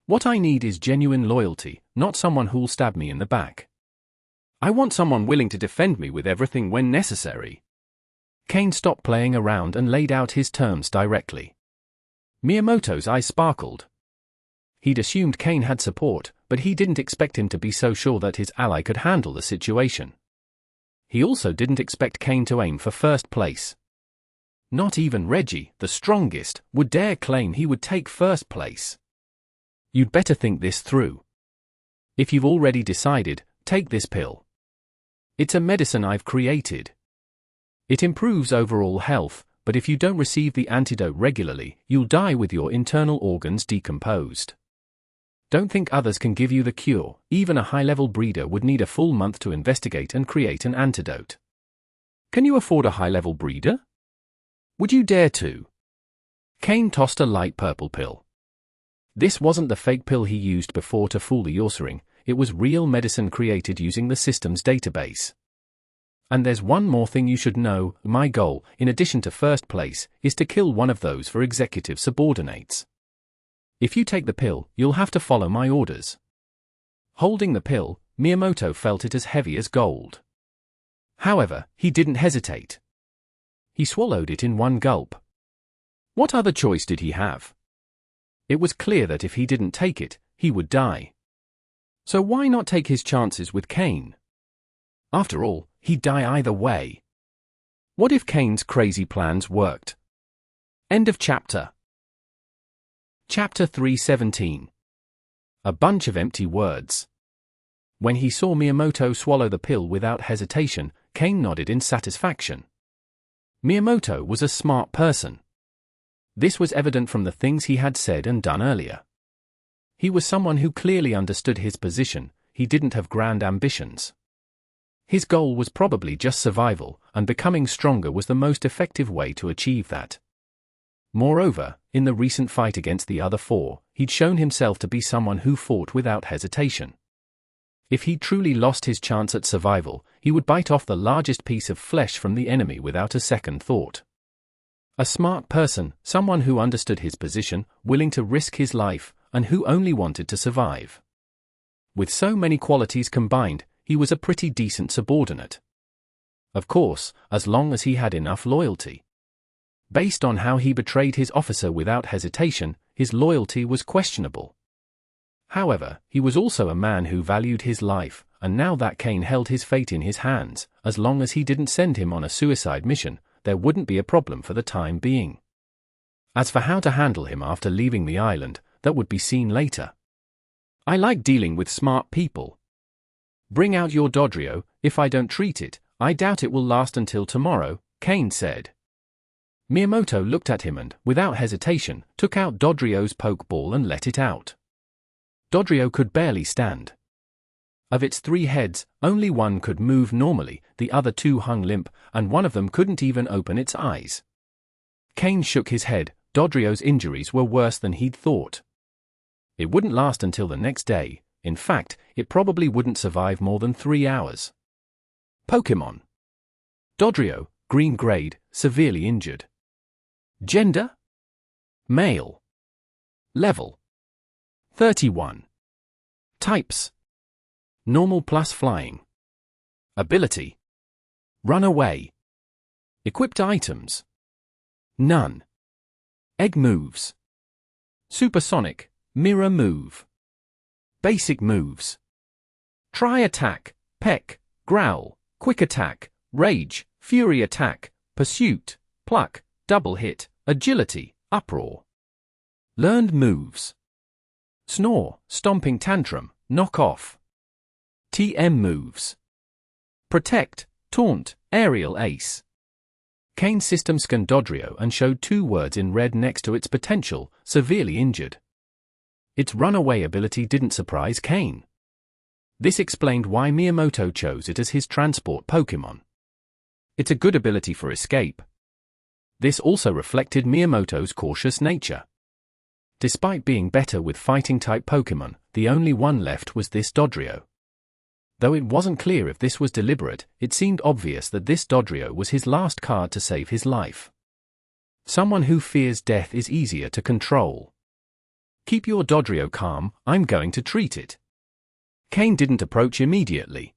what I need is genuine loyalty, not someone who'll stab me in the back. I want someone willing to defend me with everything when necessary. Cain stopped playing around and laid out his terms directly. Miyamoto's eyes sparkled. He'd assumed Cain had support, but he didn't expect him to be so sure that his ally could handle the situation. He also didn't expect Cain to aim for first place. Not even Reggie, the strongest, would dare claim he would take first place. You'd better think this through. If you've already decided, take this pill. It's a medicine I've created. It improves overall health, but if you don't receive the antidote regularly, you'll die with your internal organs decomposed. Don't think others can give you the cure. Even a high-level breeder would need a full month to investigate and create an antidote. Can you afford a high-level breeder? Would you dare to? Cain tossed a light purple pill. This wasn't the fake pill he used before to fool the Ursaring, it was real medicine created using the system's database. And there's one more thing you should know, my goal, in addition to first place, is to kill one of those for executive subordinates. If you take the pill, you'll have to follow my orders. Holding the pill, Miyamoto felt it as heavy as gold. However, he didn't hesitate. He swallowed it in one gulp. What other choice did he have? It was clear that if he didn't take it, he would die. So why not take his chances with Cain? After all, he'd die either way. What if Cain's crazy plans worked? End of chapter. Chapter 317. A bunch of empty words. When he saw Miyamoto swallow the pill without hesitation, Cain nodded in satisfaction. Miyamoto was a smart person. This was evident from the things he had said and done earlier. He was someone who clearly understood his position. He didn't have grand ambitions. His goal was probably just survival, and becoming stronger was the most effective way to achieve that. Moreover, in the recent fight against the other four, he'd shown himself to be someone who fought without hesitation. If he truly lost his chance at survival, he would bite off the largest piece of flesh from the enemy without a second thought. A smart person, someone who understood his position, willing to risk his life, and who only wanted to survive. With so many qualities combined, he was a pretty decent subordinate. Of course, as long as he had enough loyalty. Based on how he betrayed his officer without hesitation, his loyalty was questionable. However, he was also a man who valued his life, and now that Cain held his fate in his hands, as long as he didn't send him on a suicide mission, there wouldn't be a problem for the time being. As for how to handle him after leaving the island, that would be seen later. I like dealing with smart people. Bring out your Dodrio. If I don't treat it, I doubt it will last until tomorrow, Cain said. Miyamoto looked at him and, without hesitation, took out Dodrio's Pokeball and let it out. Dodrio could barely stand. Of its 3 heads, only one could move normally, the other 2 hung limp, and one of them couldn't even open its eyes. Cain shook his head. Dodrio's injuries were worse than he'd thought. It wouldn't last until the next day. In fact, it probably wouldn't survive more than 3 hours. Pokémon. Dodrio, green grade, severely injured. Gender? Male. Level 31. Types: normal plus flying. Ability: run away. Equipped items: none. Egg moves: supersonic, mirror move. Basic moves: try attack, peck, growl, quick attack, rage, fury attack, pursuit, pluck, double hit, agility, uproar. Learned moves: snore, stomping tantrum, knock off. TM moves: protect, taunt, aerial ace. Cain's system scanned Dodrio and showed 2 words in red next to its potential, severely injured. Its runaway ability didn't surprise Cain. This explained why Miyamoto chose it as his transport Pokémon. It's a good ability for escape. This also reflected Miyamoto's cautious nature. Despite being better with fighting-type Pokémon, the only one left was this Dodrio. Though it wasn't clear if this was deliberate, it seemed obvious that this Dodrio was his last card to save his life. Someone who fears death is easier to control. Keep your Dodrio calm, I'm going to treat it. Cain didn't approach immediately.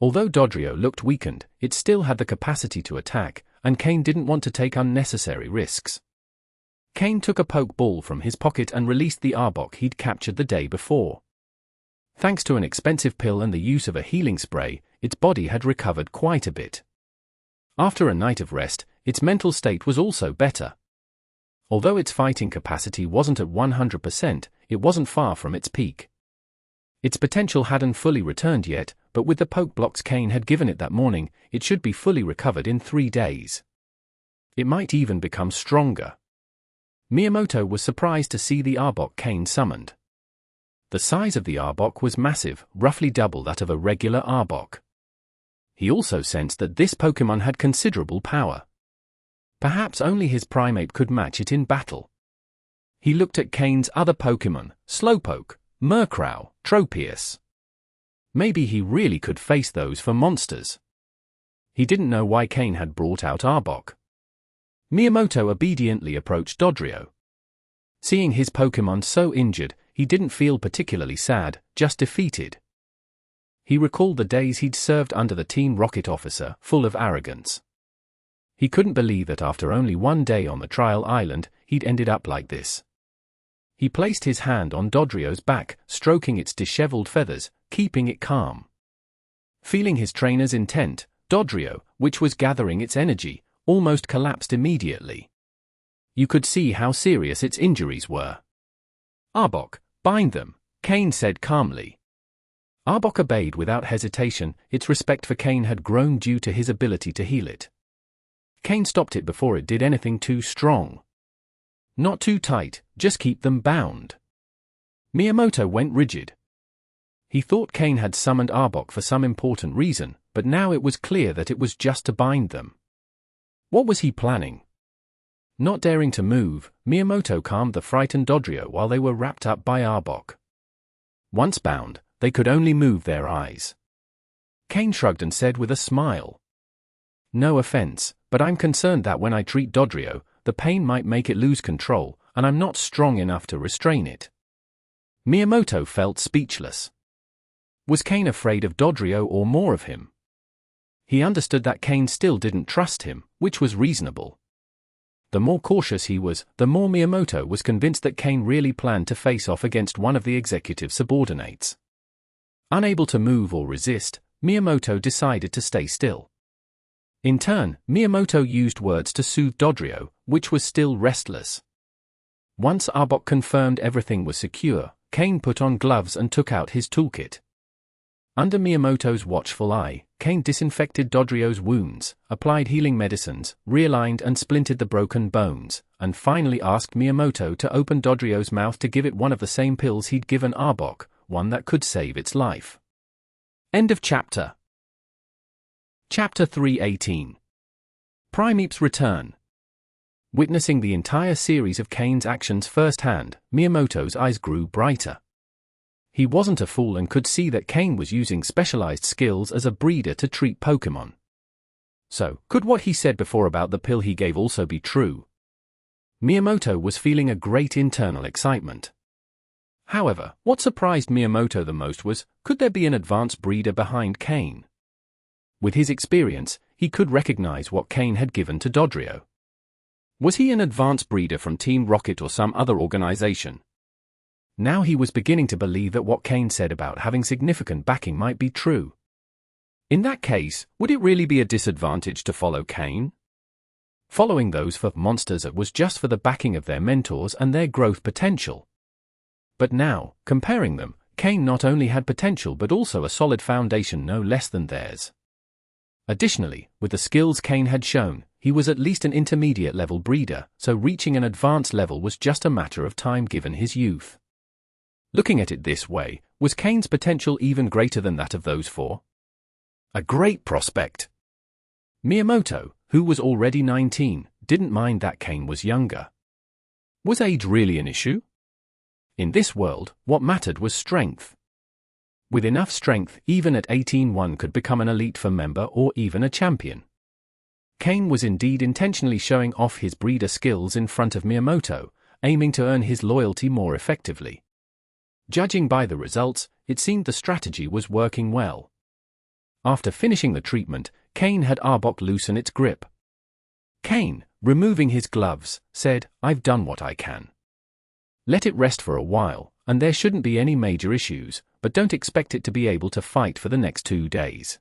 Although Dodrio looked weakened, it still had the capacity to attack, and Cain didn't want to take unnecessary risks. Cain took a Pokeball from his pocket and released the Arbok he'd captured the day before. Thanks to an expensive pill and the use of a healing spray, its body had recovered quite a bit. After a night of rest, its mental state was also better. Although its fighting capacity wasn't at 100%, it wasn't far from its peak. Its potential hadn't fully returned yet, but with the Pokeblocks Cain had given it that morning, it should be fully recovered in 3 days. It might even become stronger. Miyamoto was surprised to see the Arbok Cain summoned. The size of the Arbok was massive, roughly double that of a regular Arbok. He also sensed that this Pokémon had considerable power. Perhaps only his Primeape could match it in battle. He looked at Cain's other Pokémon, Slowpoke, Murkrow, Tropius. Maybe he really could face those for monsters. He didn't know why Cain had brought out Arbok. Miyamoto obediently approached Dodrio. Seeing his Pokémon so injured, he didn't feel particularly sad, just defeated. He recalled the days he'd served under the Team Rocket officer, full of arrogance. He couldn't believe that after only 1 day on the trial island, he'd ended up like this. He placed his hand on Dodrio's back, stroking its disheveled feathers, keeping it calm. Feeling his trainer's intent, Dodrio, which was gathering its energy, almost collapsed immediately. You could see how serious its injuries were. Arbok, bind them, Cain said calmly. Arbok obeyed without hesitation. Its respect for Cain had grown due to his ability to heal it. Cain stopped it before it did anything too strong. Not too tight, just keep them bound. Miyamoto went rigid. He thought Cain had summoned Arbok for some important reason, but now it was clear that it was just to bind them. What was he planning? Not daring to move, Miyamoto calmed the frightened Dodrio while they were wrapped up by Arbok. Once bound, they could only move their eyes. Cain shrugged and said with a smile, "No offense, but I'm concerned that when I treat Dodrio, the pain might make it lose control, and I'm not strong enough to restrain it." Miyamoto felt speechless. Was Cain afraid of Dodrio or more of him? He understood that Cain still didn't trust him, which was reasonable. The more cautious he was, the more Miyamoto was convinced that Cain really planned to face off against one of the executive subordinates. Unable to move or resist, Miyamoto decided to stay still. In turn, Miyamoto used words to soothe Dodrio, which was still restless. Once Arbok confirmed everything was secure, Cain put on gloves and took out his toolkit. Under Miyamoto's watchful eye, Cain disinfected Dodrio's wounds, applied healing medicines, realigned and splintered the broken bones, and finally asked Miyamoto to open Dodrio's mouth to give it one of the same pills he'd given Arbok, one that could save its life. End of chapter. Chapter 318. Primeape's Return. Witnessing the entire series of Cain's actions firsthand, Miyamoto's eyes grew brighter. He wasn't a fool and could see that Cain was using specialized skills as a breeder to treat Pokémon. So, could what he said before about the pill he gave also be true? Miyamoto was feeling a great internal excitement. However, what surprised Miyamoto the most was, could there be an advanced breeder behind Cain? With his experience, he could recognize what Cain had given to Dodrio. Was he an advanced breeder from Team Rocket or some other organization? Now he was beginning to believe that what Cain said about having significant backing might be true. In that case, would it really be a disadvantage to follow Cain? Following those for monsters was just for the backing of their mentors and their growth potential. But now, comparing them, Cain not only had potential but also a solid foundation no less than theirs. Additionally, with the skills Cain had shown, he was at least an intermediate-level breeder, so reaching an advanced level was just a matter of time given his youth. Looking at it this way, was Cain's potential even greater than that of those four? A great prospect. Miyamoto, who was already 19, didn't mind that Cain was younger. Was age really an issue? In this world, what mattered was strength. With enough strength, even at 18 one could become an elite member or even a champion. Cain was indeed intentionally showing off his breeder skills in front of Miyamoto, aiming to earn his loyalty more effectively. Judging by the results, it seemed the strategy was working well. After finishing the treatment, Cain had Arbok loosen its grip. Cain, removing his gloves, said, "I've done what I can. Let it rest for a while, and there shouldn't be any major issues, but don't expect it to be able to fight for the next 2 days."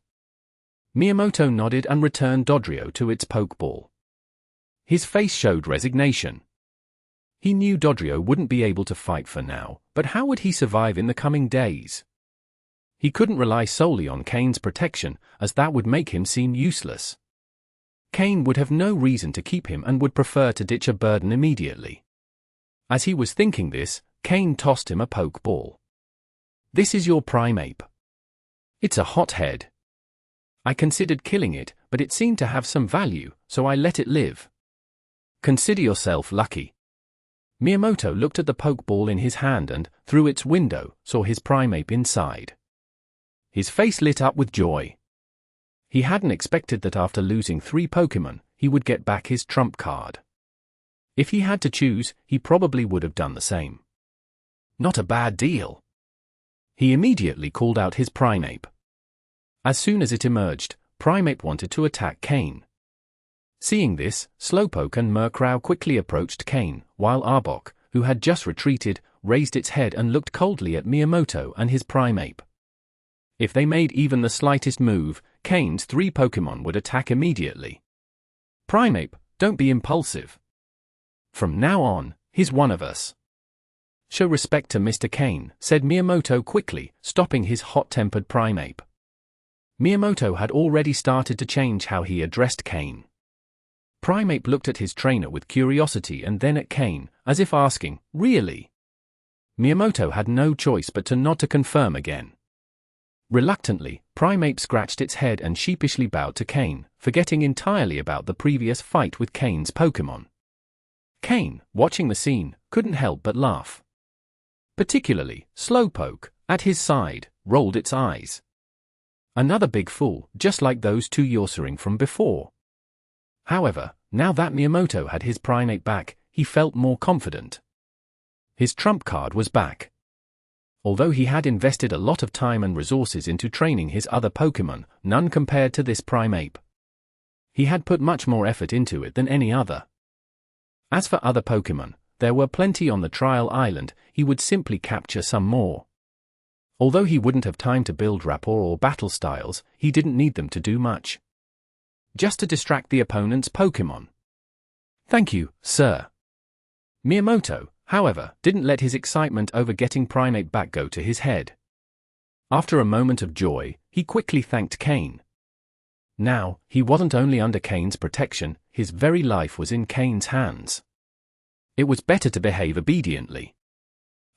Miyamoto nodded and returned Dodrio to its Pokeball. His face showed resignation. He knew Dodrio wouldn't be able to fight for now, but how would he survive in the coming days? He couldn't rely solely on Cain's protection, as that would make him seem useless. Cain would have no reason to keep him and would prefer to ditch a burden immediately. As he was thinking this, Cain tossed him a Pokeball. "This is your Primeape. It's a hothead. I considered killing it, but it seemed to have some value, so I let it live. Consider yourself lucky." Miyamoto looked at the Pokeball in his hand and, through its window, saw his Primeape inside. His face lit up with joy. He hadn't expected that after losing 3 Pokémon, he would get back his trump card. If he had to choose, he probably would have done the same. Not a bad deal. He immediately called out his Primeape. As soon as it emerged, Primeape wanted to attack Cain. Seeing this, Slowpoke and Murkrow quickly approached Cain, while Arbok, who had just retreated, raised its head and looked coldly at Miyamoto and his Primeape. If they made even the slightest move, Cain's 3 Pokémon would attack immediately. "Primeape, don't be impulsive. From now on, he's one of us. Show respect to Mr. Cain," said Miyamoto quickly, stopping his hot-tempered Primeape. Miyamoto had already started to change how he addressed Cain. Primeape looked at his trainer with curiosity and then at Cain, as if asking, "Really?" Miyamoto had no choice but to nod to confirm again. Reluctantly, Primeape scratched its head and sheepishly bowed to Cain, forgetting entirely about the previous fight with Cain's Pokémon. Cain, watching the scene, couldn't help but laugh. Particularly, Slowpoke, at his side, rolled its eyes. Another big fool, just like those 2 Yorsering from before. However, now that Miyamoto had his Primeape back, he felt more confident. His trump card was back. Although he had invested a lot of time and resources into training his other Pokémon, none compared to this Primeape. He had put much more effort into it than any other. As for other Pokémon, there were plenty on the trial island, he would simply capture some more. Although he wouldn't have time to build rapport or battle styles, he didn't need them to do much. Just to distract the opponent's Pokémon. "Thank you, sir." Miyamoto, however, didn't let his excitement over getting Primeape back go to his head. After a moment of joy, he quickly thanked Cain. Now, he wasn't only under Cain's protection, his very life was in Cain's hands. It was better to behave obediently.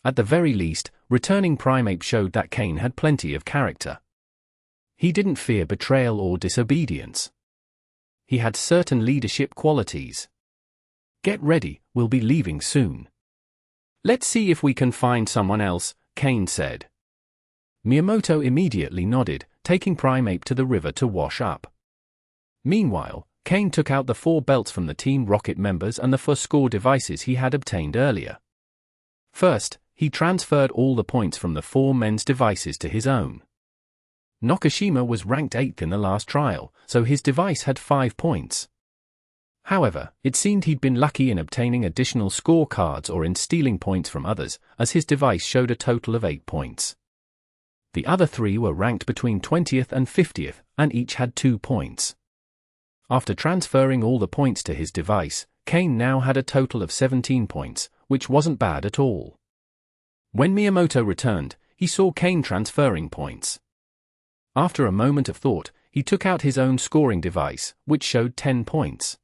At the very least, returning Primeape showed that Cain had plenty of character. He didn't fear betrayal or disobedience. He had certain leadership qualities. "Get ready, we'll be leaving soon." "Let's see if we can find someone else," Cain said. Miyamoto immediately nodded, taking Primeape to the river to wash up. Meanwhile, Cain took out the 4 belts from the Team Rocket members and the 4 score devices he had obtained earlier. First, he transferred all the points from the 4 men's devices to his own. Nakashima was ranked 8th in the last trial, so his device had 5 points. However, it seemed he'd been lucky in obtaining additional score cards or in stealing points from others, as his device showed a total of 8 points. The other 3 were ranked between 20th and 50th, and each had 2 points. After transferring all the points to his device, Cain now had a total of 17 points, which wasn't bad at all. When Miyamoto returned, he saw Cain transferring points. After a moment of thought, he took out his own scoring device, which showed 10 points.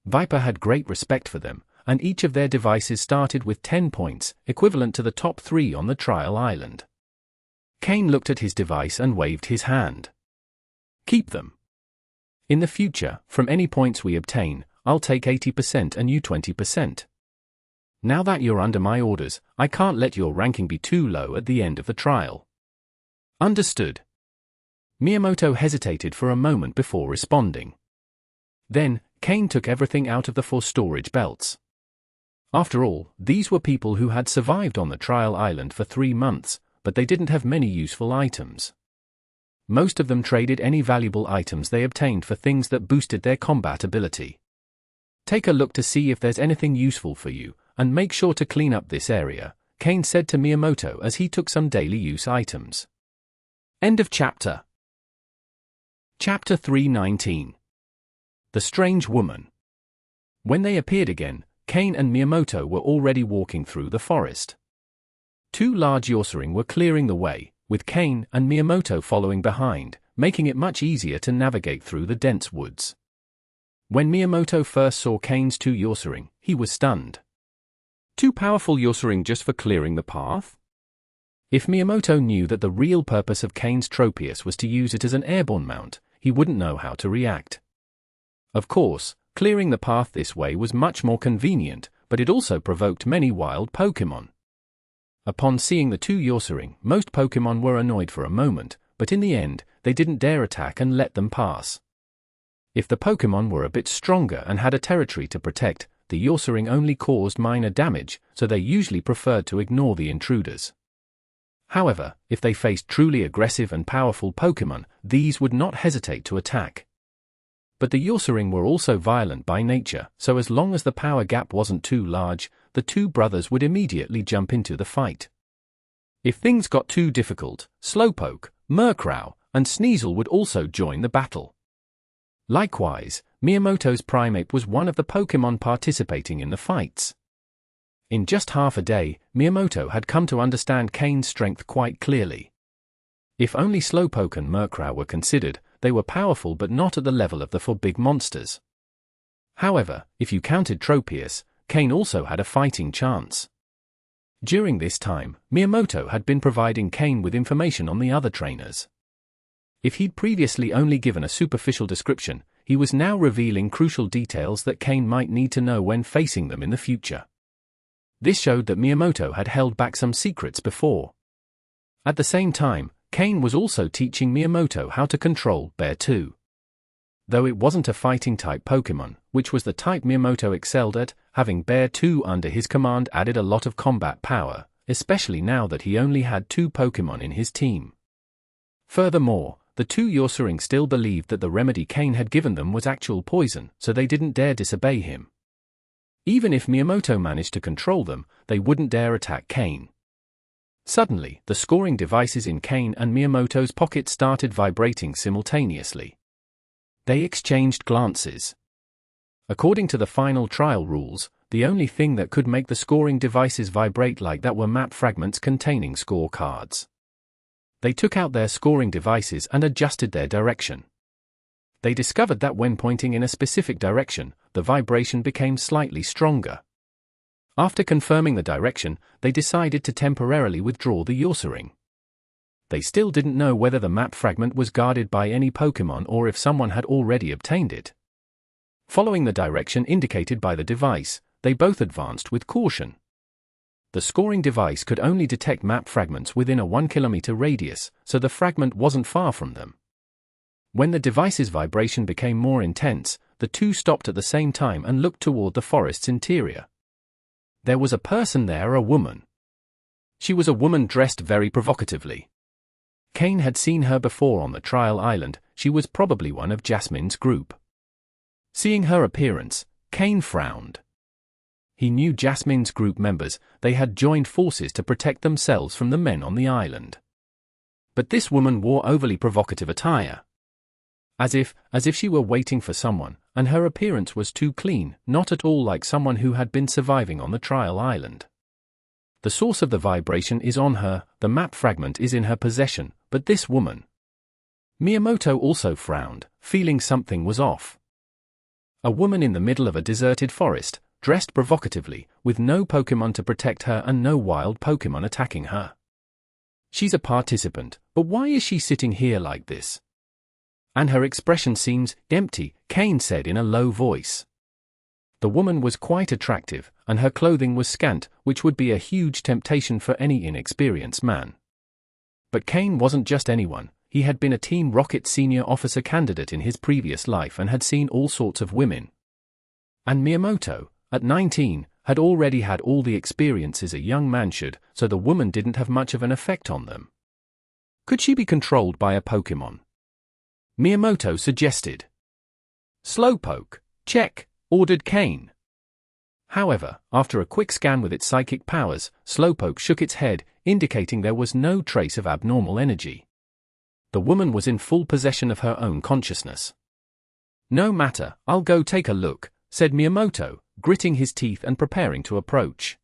Viper had great respect for them, and each of their devices started with 10 points, equivalent to the top 3 on the trial island. Cain looked at his device and waved his hand. "Keep them. In the future, from any points we obtain, I'll take 80% and you 20%. Now that you're under my orders, I can't let your ranking be too low at the end of the trial." "Understood." Miyamoto hesitated for a moment before responding. Then, Cain took everything out of the 4 storage belts. After all, these were people who had survived on the trial island for 3 months, but they didn't have many useful items. Most of them traded any valuable items they obtained for things that boosted their combat ability. Take a look to see if there's anything useful for you, and make sure to clean up this area, Cain said to Miyamoto as he took some daily use items. End of chapter. Chapter 319. The Strange Woman. When they appeared again, Cain and Miyamoto were already walking through the forest. 2 large Yosuring were clearing the way, with Cain and Miyamoto following behind, making it much easier to navigate through the dense woods. When Miyamoto first saw Cain's 2 Yosuring, he was stunned. 2 powerful Yosuring just for clearing the path? If Miyamoto knew that the real purpose of Cain's Tropius was to use it as an airborne mount, he wouldn't know how to react. Of course, clearing the path this way was much more convenient, but it also provoked many wild Pokémon. Upon seeing the 2 Yosuring, most Pokémon were annoyed for a moment, but in the end, they didn't dare attack and let them pass. If the Pokémon were a bit stronger and had a territory to protect, the Yosuring only caused minor damage, so they usually preferred to ignore the intruders. However, if they faced truly aggressive and powerful Pokémon, these would not hesitate to attack. But the Yosuring were also violent by nature, so as long as the power gap wasn't too large, the 2 brothers would immediately jump into the fight. If things got too difficult, Slowpoke, Murkrow, and Sneasel would also join the battle. Likewise, Miyamoto's Primeape was one of the Pokémon participating in the fights. In just half a day, Miyamoto had come to understand Cain's strength quite clearly. If only Slowpoke and Murkrow were considered, they were powerful but not at the level of the 4 big monsters. However, if you counted Tropius, Cain also had a fighting chance. During this time, Miyamoto had been providing Cain with information on the other trainers. If he'd previously only given a superficial description, he was now revealing crucial details that Cain might need to know when facing them in the future. This showed that Miyamoto had held back some secrets before. At the same time, Cain was also teaching Miyamoto how to control Bear 2. Though it wasn't a fighting-type Pokémon, which was the type Miyamoto excelled at, having Bear 2 under his command added a lot of combat power, especially now that he only had 2 Pokémon in his team. Furthermore, the 2 Yosuring still believed that the remedy Cain had given them was actual poison, so they didn't dare disobey him. Even if Miyamoto managed to control them, they wouldn't dare attack Cain. Suddenly, the scoring devices in Cain and Miyamoto's pocket started vibrating simultaneously. They exchanged glances. According to the final trial rules, the only thing that could make the scoring devices vibrate like that were map fragments containing score cards. They took out their scoring devices and adjusted their direction. They discovered that when pointing in a specific direction, the vibration became slightly stronger. After confirming the direction, they decided to temporarily withdraw the Yosuring. They still didn't know whether the map fragment was guarded by any Pokémon or if someone had already obtained it. Following the direction indicated by the device, they both advanced with caution. The scoring device could only detect map fragments within a 1 kilometer radius, so the fragment wasn't far from them. When the device's vibration became more intense, the 2 stopped at the same time and looked toward the forest's interior. There was a person there, a woman. She was a woman dressed very provocatively. Cain had seen her before on the trial island. She was probably one of Jasmine's group. Seeing her appearance, Cain frowned. He knew Jasmine's group members. They had joined forces to protect themselves from the men on the island. But this woman wore overly provocative attire. As if she were waiting for someone, and her appearance was too clean, not at all like someone who had been surviving on the trial island. The source of the vibration is on her, the map fragment is in her possession, but this woman. Miyamoto also frowned, feeling something was off. A woman in the middle of a deserted forest, dressed provocatively, with no Pokémon to protect her and no wild Pokémon attacking her. She's a participant, but why is she sitting here like this? And her expression seems empty, Cain said in a low voice. The woman was quite attractive, and her clothing was scant, which would be a huge temptation for any inexperienced man. But Cain wasn't just anyone, he had been a Team Rocket senior officer candidate in his previous life and had seen all sorts of women. And Miyamoto, at 19, had already had all the experiences a young man should, so the woman didn't have much of an effect on them. Could she be controlled by a Pokémon? Miyamoto suggested. Slowpoke, check, ordered Cain. However, after a quick scan with its psychic powers, Slowpoke shook its head, indicating there was no trace of abnormal energy. The woman was in full possession of her own consciousness. No matter, I'll go take a look, said Miyamoto, gritting his teeth and preparing to approach.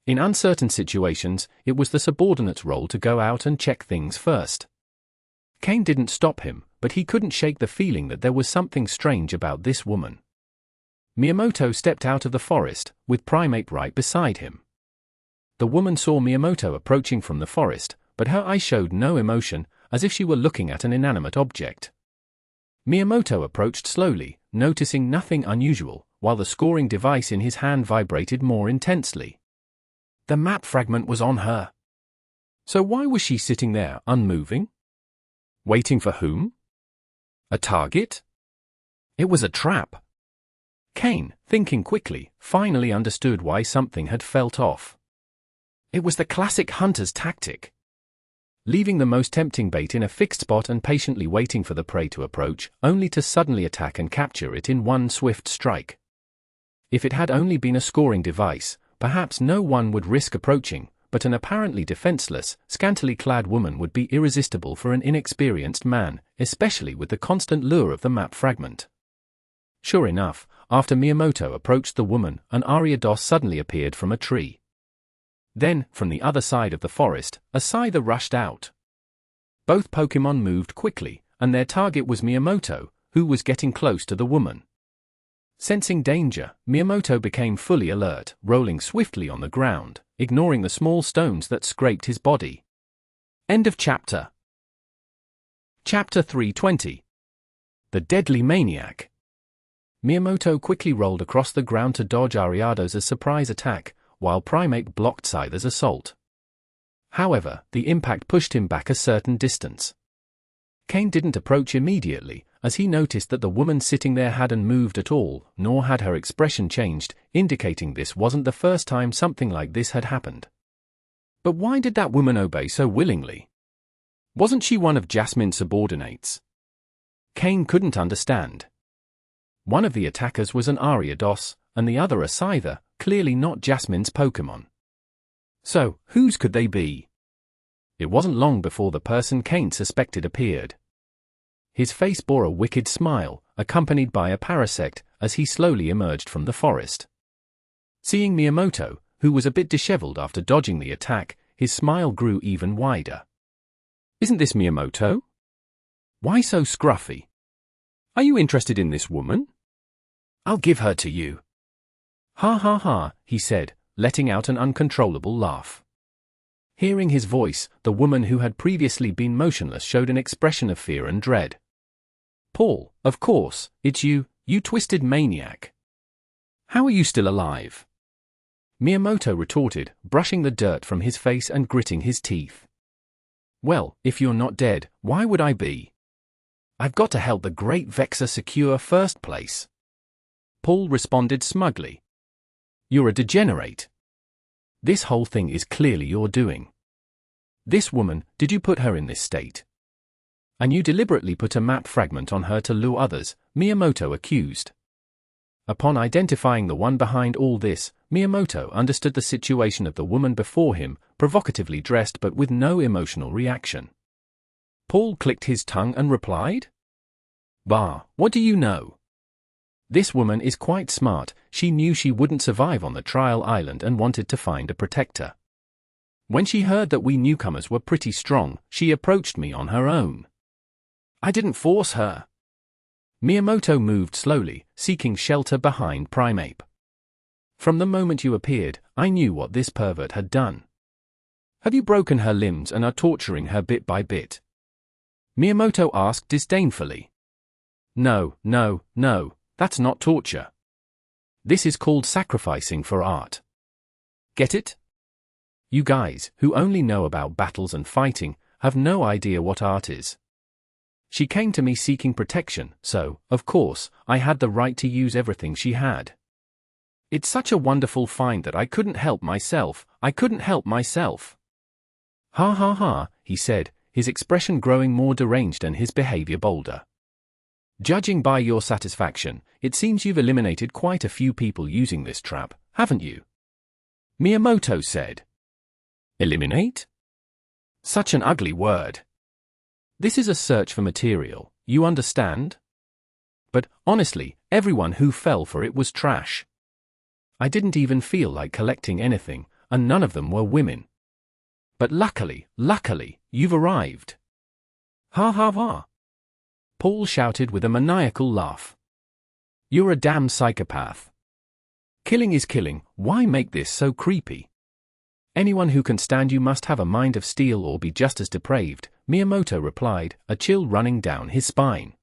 In uncertain situations, it was the subordinate's role to go out and check things first. Cain didn't stop him, but he couldn't shake the feeling that there was something strange about this woman. Miyamoto stepped out of the forest, with Primeape right beside him. The woman saw Miyamoto approaching from the forest, but her eyes showed no emotion, as if she were looking at an inanimate object. Miyamoto approached slowly, noticing nothing unusual, while the scoring device in his hand vibrated more intensely. The map fragment was on her. So why was she sitting there, unmoving? Waiting for whom? A target? It was a trap. Cain, thinking quickly, finally understood why something had felt off. It was the classic hunter's tactic. Leaving the most tempting bait in a fixed spot and patiently waiting for the prey to approach, only to suddenly attack and capture it in one swift strike. If it had only been a scoring device, perhaps no one would risk approaching, but an apparently defenseless, scantily clad woman would be irresistible for an inexperienced man, especially with the constant lure of the map fragment. Sure enough, after Miyamoto approached the woman, an Ariados suddenly appeared from a tree. Then, from the other side of the forest, a Scyther rushed out. Both Pokémon moved quickly, and their target was Miyamoto, who was getting close to the woman. Sensing danger, Miyamoto became fully alert, rolling swiftly on the ground, ignoring the small stones that scraped his body. End of chapter. Chapter 320. The Deadly Maniac. Miyamoto quickly rolled across the ground to dodge Ariados' surprise attack, while Primeape blocked Scyther's assault. However, the impact pushed him back a certain distance. Cain didn't approach immediately, as he noticed that the woman sitting there hadn't moved at all, nor had her expression changed, indicating this wasn't the first time something like this had happened. But why did that woman obey so willingly? Wasn't she one of Jasmine's subordinates? Cain couldn't understand. One of the attackers was an Ariados, and the other a Scyther, clearly not Jasmine's Pokémon. So, whose could they be? It wasn't long before the person Cain suspected appeared. His face bore a wicked smile, accompanied by a parasect, as he slowly emerged from the forest. Seeing Miyamoto, who was a bit disheveled after dodging the attack, his smile grew even wider. Isn't this Miyamoto? Why so scruffy? Are you interested in this woman? I'll give her to you. Ha ha ha, he said, letting out an uncontrollable laugh. Hearing his voice, the woman who had previously been motionless showed an expression of fear and dread. Paul, of course, it's you, you twisted maniac. How are you still alive? Miyamoto retorted, brushing the dirt from his face and gritting his teeth. Well, if you're not dead, why would I be? I've got to help the great Vexor secure first place. Paul responded smugly. You're a degenerate. This whole thing is clearly your doing. This woman, did you put her in this state? And you deliberately put a map fragment on her to lure others, Miyamoto accused. Upon identifying the one behind all this, Miyamoto understood the situation of the woman before him, provocatively dressed but with no emotional reaction. Paul clicked his tongue and replied, Bah, what do you know? This woman is quite smart. She knew she wouldn't survive on the trial island and wanted to find a protector. When she heard that we newcomers were pretty strong, she approached me on her own. I didn't force her. Miyamoto moved slowly, seeking shelter behind Primeape. From the moment you appeared, I knew what this pervert had done. Have you broken her limbs and are torturing her bit by bit? Miyamoto asked disdainfully. No, no, no. That's not torture. This is called sacrificing for art. Get it? You guys, who only know about battles and fighting, have no idea what art is. She came to me seeking protection, so, of course, I had the right to use everything she had. It's such a wonderful find that I couldn't help myself. Ha ha ha, he said, his expression growing more deranged and his behavior bolder. Judging by your satisfaction, it seems you've eliminated quite a few people using this trap, haven't you? Miyamoto said. Eliminate? Such an ugly word. This is a search for material, you understand? But, honestly, everyone who fell for it was trash. I didn't even feel like collecting anything, and none of them were women. But luckily, you've arrived. Ha ha ha. Paul shouted with a maniacal laugh. You're a damn psychopath. Killing is killing, why make this so creepy? Anyone who can stand you must have a mind of steel or be just as depraved, Miyamoto replied, a chill running down his spine.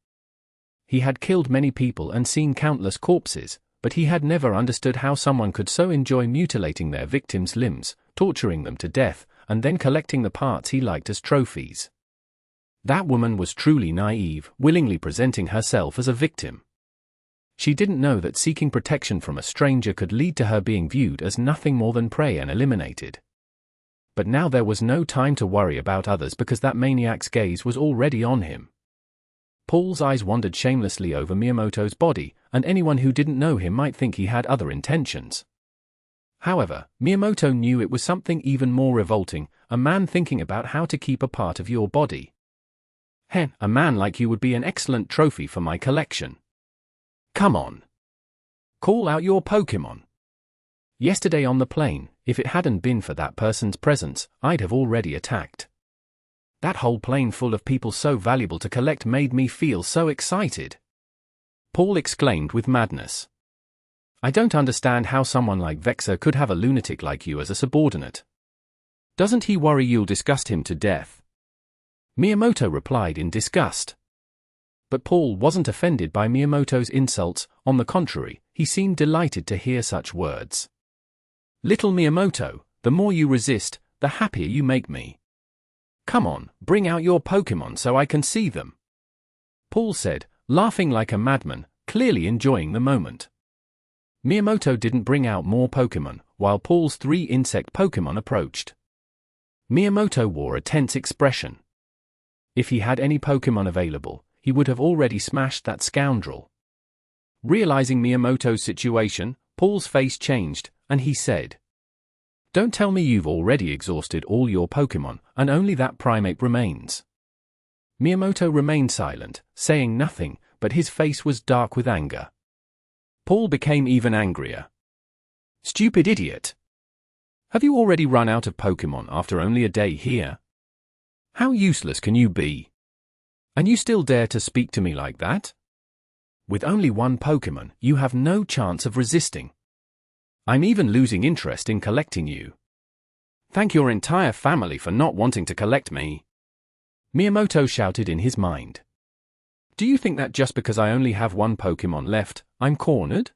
He had killed many people and seen countless corpses, but he had never understood how someone could so enjoy mutilating their victims' limbs, torturing them to death, and then collecting the parts he liked as trophies. That woman was truly naive, willingly presenting herself as a victim. She didn't know that seeking protection from a stranger could lead to her being viewed as nothing more than prey and eliminated. But now there was no time to worry about others because that maniac's gaze was already on him. Paul's eyes wandered shamelessly over Miyamoto's body, and anyone who didn't know him might think he had other intentions. However, Miyamoto knew it was something even more revolting, a man thinking about how to keep a part of your body. A man like you would be an excellent trophy for my collection. Come on. Call out your Pokémon. Yesterday on the plane, if it hadn't been for that person's presence, I'd have already attacked. That whole plane full of people so valuable to collect made me feel so excited. Paul exclaimed with madness. I don't understand how someone like Vexor could have a lunatic like you as a subordinate. Doesn't he worry you'll disgust him to death? Miyamoto replied in disgust. But Paul wasn't offended by Miyamoto's insults, on the contrary, he seemed delighted to hear such words. Little Miyamoto, the more you resist, the happier you make me. Come on, bring out your Pokémon so I can see them. Paul said, laughing like a madman, clearly enjoying the moment. Miyamoto didn't bring out more Pokémon, while Paul's 3 insect Pokémon approached. Miyamoto wore a tense expression. If he had any Pokémon available, he would have already smashed that scoundrel. Realizing Miyamoto's situation, Paul's face changed, and he said, Don't tell me you've already exhausted all your Pokémon, and only that Primeape remains. Miyamoto remained silent, saying nothing, but his face was dark with anger. Paul became even angrier. Stupid idiot! Have you already run out of Pokémon after only a day here? How useless can you be? And you still dare to speak to me like that? With only one Pokémon, you have no chance of resisting. I'm even losing interest in collecting you. Thank your entire family for not wanting to collect me. Miyamoto shouted in his mind. Do you think that just because I only have one Pokémon left, I'm cornered?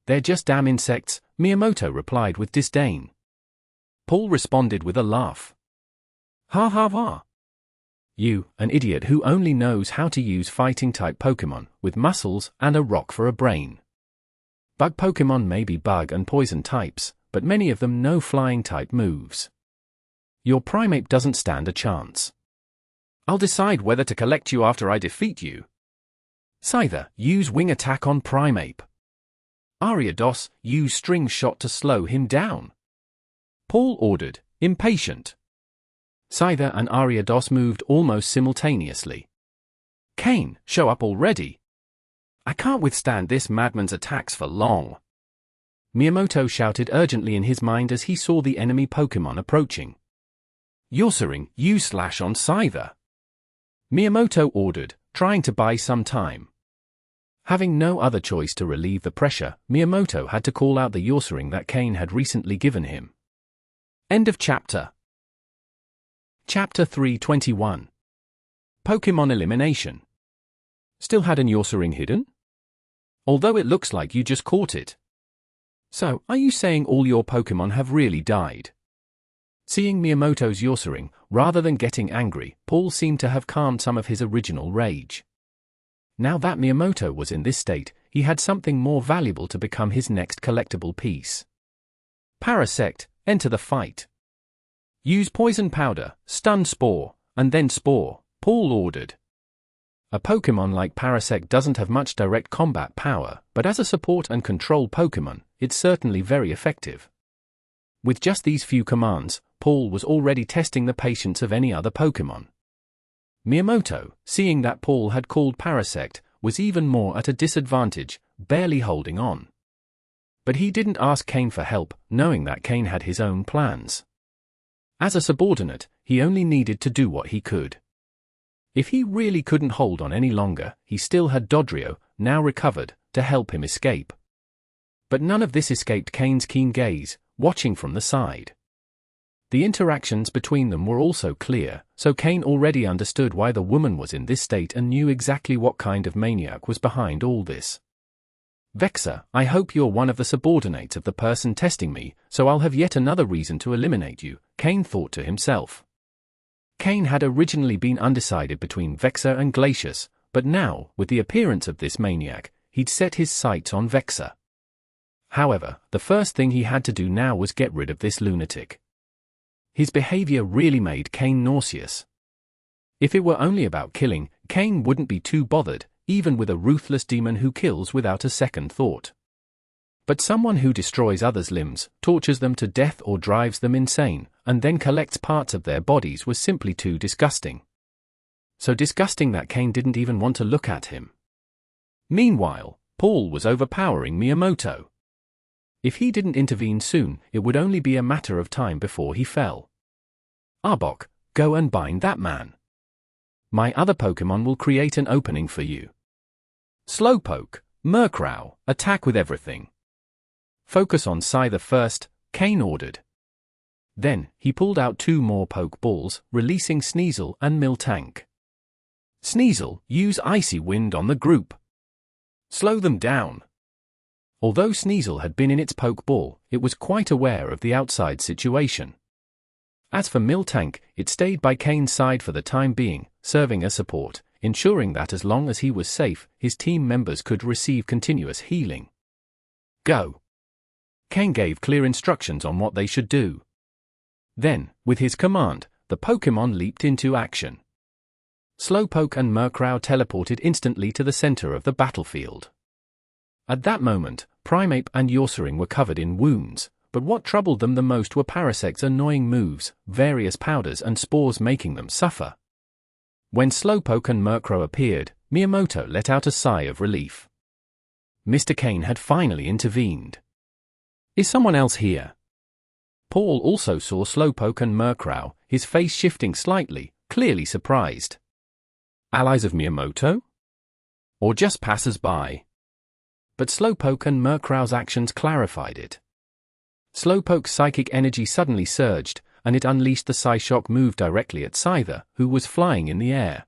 They're just damn insects, Miyamoto replied with disdain. Paul responded with a laugh. Ha ha ha. You, an idiot who only knows how to use fighting-type Pokémon, with muscles and a rock for a brain. Bug Pokémon may be bug and poison types, but many of them know flying-type moves. Your Primeape doesn't stand a chance. I'll decide whether to collect you after I defeat you. Scyther, use Wing Attack on Primeape. Ariados, use String Shot to slow him down. Paul ordered, impatient. Scyther and Ariados moved almost simultaneously. Cain, show up already. I can't withstand this madman's attacks for long. Miyamoto shouted urgently in his mind as he saw the enemy Pokémon approaching. Yosuring, use Slash on Scyther. Miyamoto ordered, trying to buy some time. Having no other choice to relieve the pressure, Miyamoto had to call out the Yosuring that Cain had recently given him. End of chapter. Chapter 321. Pokémon Elimination. Still had an Yosuring hidden? Although it looks like you just caught it. So, are you saying all your Pokémon have really died? Seeing Miyamoto's yossering, rather than getting angry, Paul seemed to have calmed some of his original rage. Now that Miyamoto was in this state, he had something more valuable to become his next collectible piece. Parasect, enter the fight. Use poison powder, stun spore, and then spore, Paul ordered. A Pokémon like Parasect doesn't have much direct combat power, but as a support and control Pokémon, it's certainly very effective. With just these few commands, Paul was already testing the patience of any other Pokémon. Miyamoto, seeing that Paul had called Parasect, was even more at a disadvantage, barely holding on. But he didn't ask Cain for help, knowing that Cain had his own plans. As a subordinate, he only needed to do what he could. If he really couldn't hold on any longer, he still had Dodrio, now recovered, to help him escape. But none of this escaped Cain's keen gaze, watching from the side. The interactions between them were also clear, so Cain already understood why the woman was in this state and knew exactly what kind of maniac was behind all this. Vexor, I hope you're one of the subordinates of the person testing me, so I'll have yet another reason to eliminate you, Cain thought to himself. Cain had originally been undecided between Vexor and Glacius, but now, with the appearance of this maniac, he'd set his sights on Vexor. However, the first thing he had to do now was get rid of this lunatic. His behavior really made Cain nauseous. If it were only about killing, Cain wouldn't be too bothered, even with a ruthless demon who kills without a second thought. But someone who destroys others' limbs, tortures them to death or drives them insane, and then collects parts of their bodies was simply too disgusting. So disgusting that Cain didn't even want to look at him. Meanwhile, Paul was overpowering Miyamoto. If he didn't intervene soon, it would only be a matter of time before he fell. Arbok, go and bind that man. My other Pokémon will create an opening for you. Slowpoke, Murkrow, attack with everything. Focus on Scyther first, Cain ordered. Then, he pulled out 2 more Pokeballs, releasing Sneasel and Miltank. Sneasel, use Icy Wind on the group. Slow them down. Although Sneasel had been in its Pokeball, it was quite aware of the outside situation. As for Miltank, it stayed by Cain's side for the time being, serving as support, ensuring that as long as he was safe, his team members could receive continuous healing. Go! Cain gave clear instructions on what they should do. Then, with his command, the Pokémon leaped into action. Slowpoke and Murkrow teleported instantly to the center of the battlefield. At that moment, Primeape and Yossering were covered in wounds, but what troubled them the most were Parasect's annoying moves, various powders and spores making them suffer. When Slowpoke and Murkrow appeared, Miyamoto let out a sigh of relief. Mr. Cain had finally intervened. Is someone else here? Paul also saw Slowpoke and Murkrow, his face shifting slightly, clearly surprised. Allies of Miyamoto? Or just passers-by? But Slowpoke and Murkrow's actions clarified it. Slowpoke's psychic energy suddenly surged, and it unleashed the Psyshock move directly at Scyther, who was flying in the air.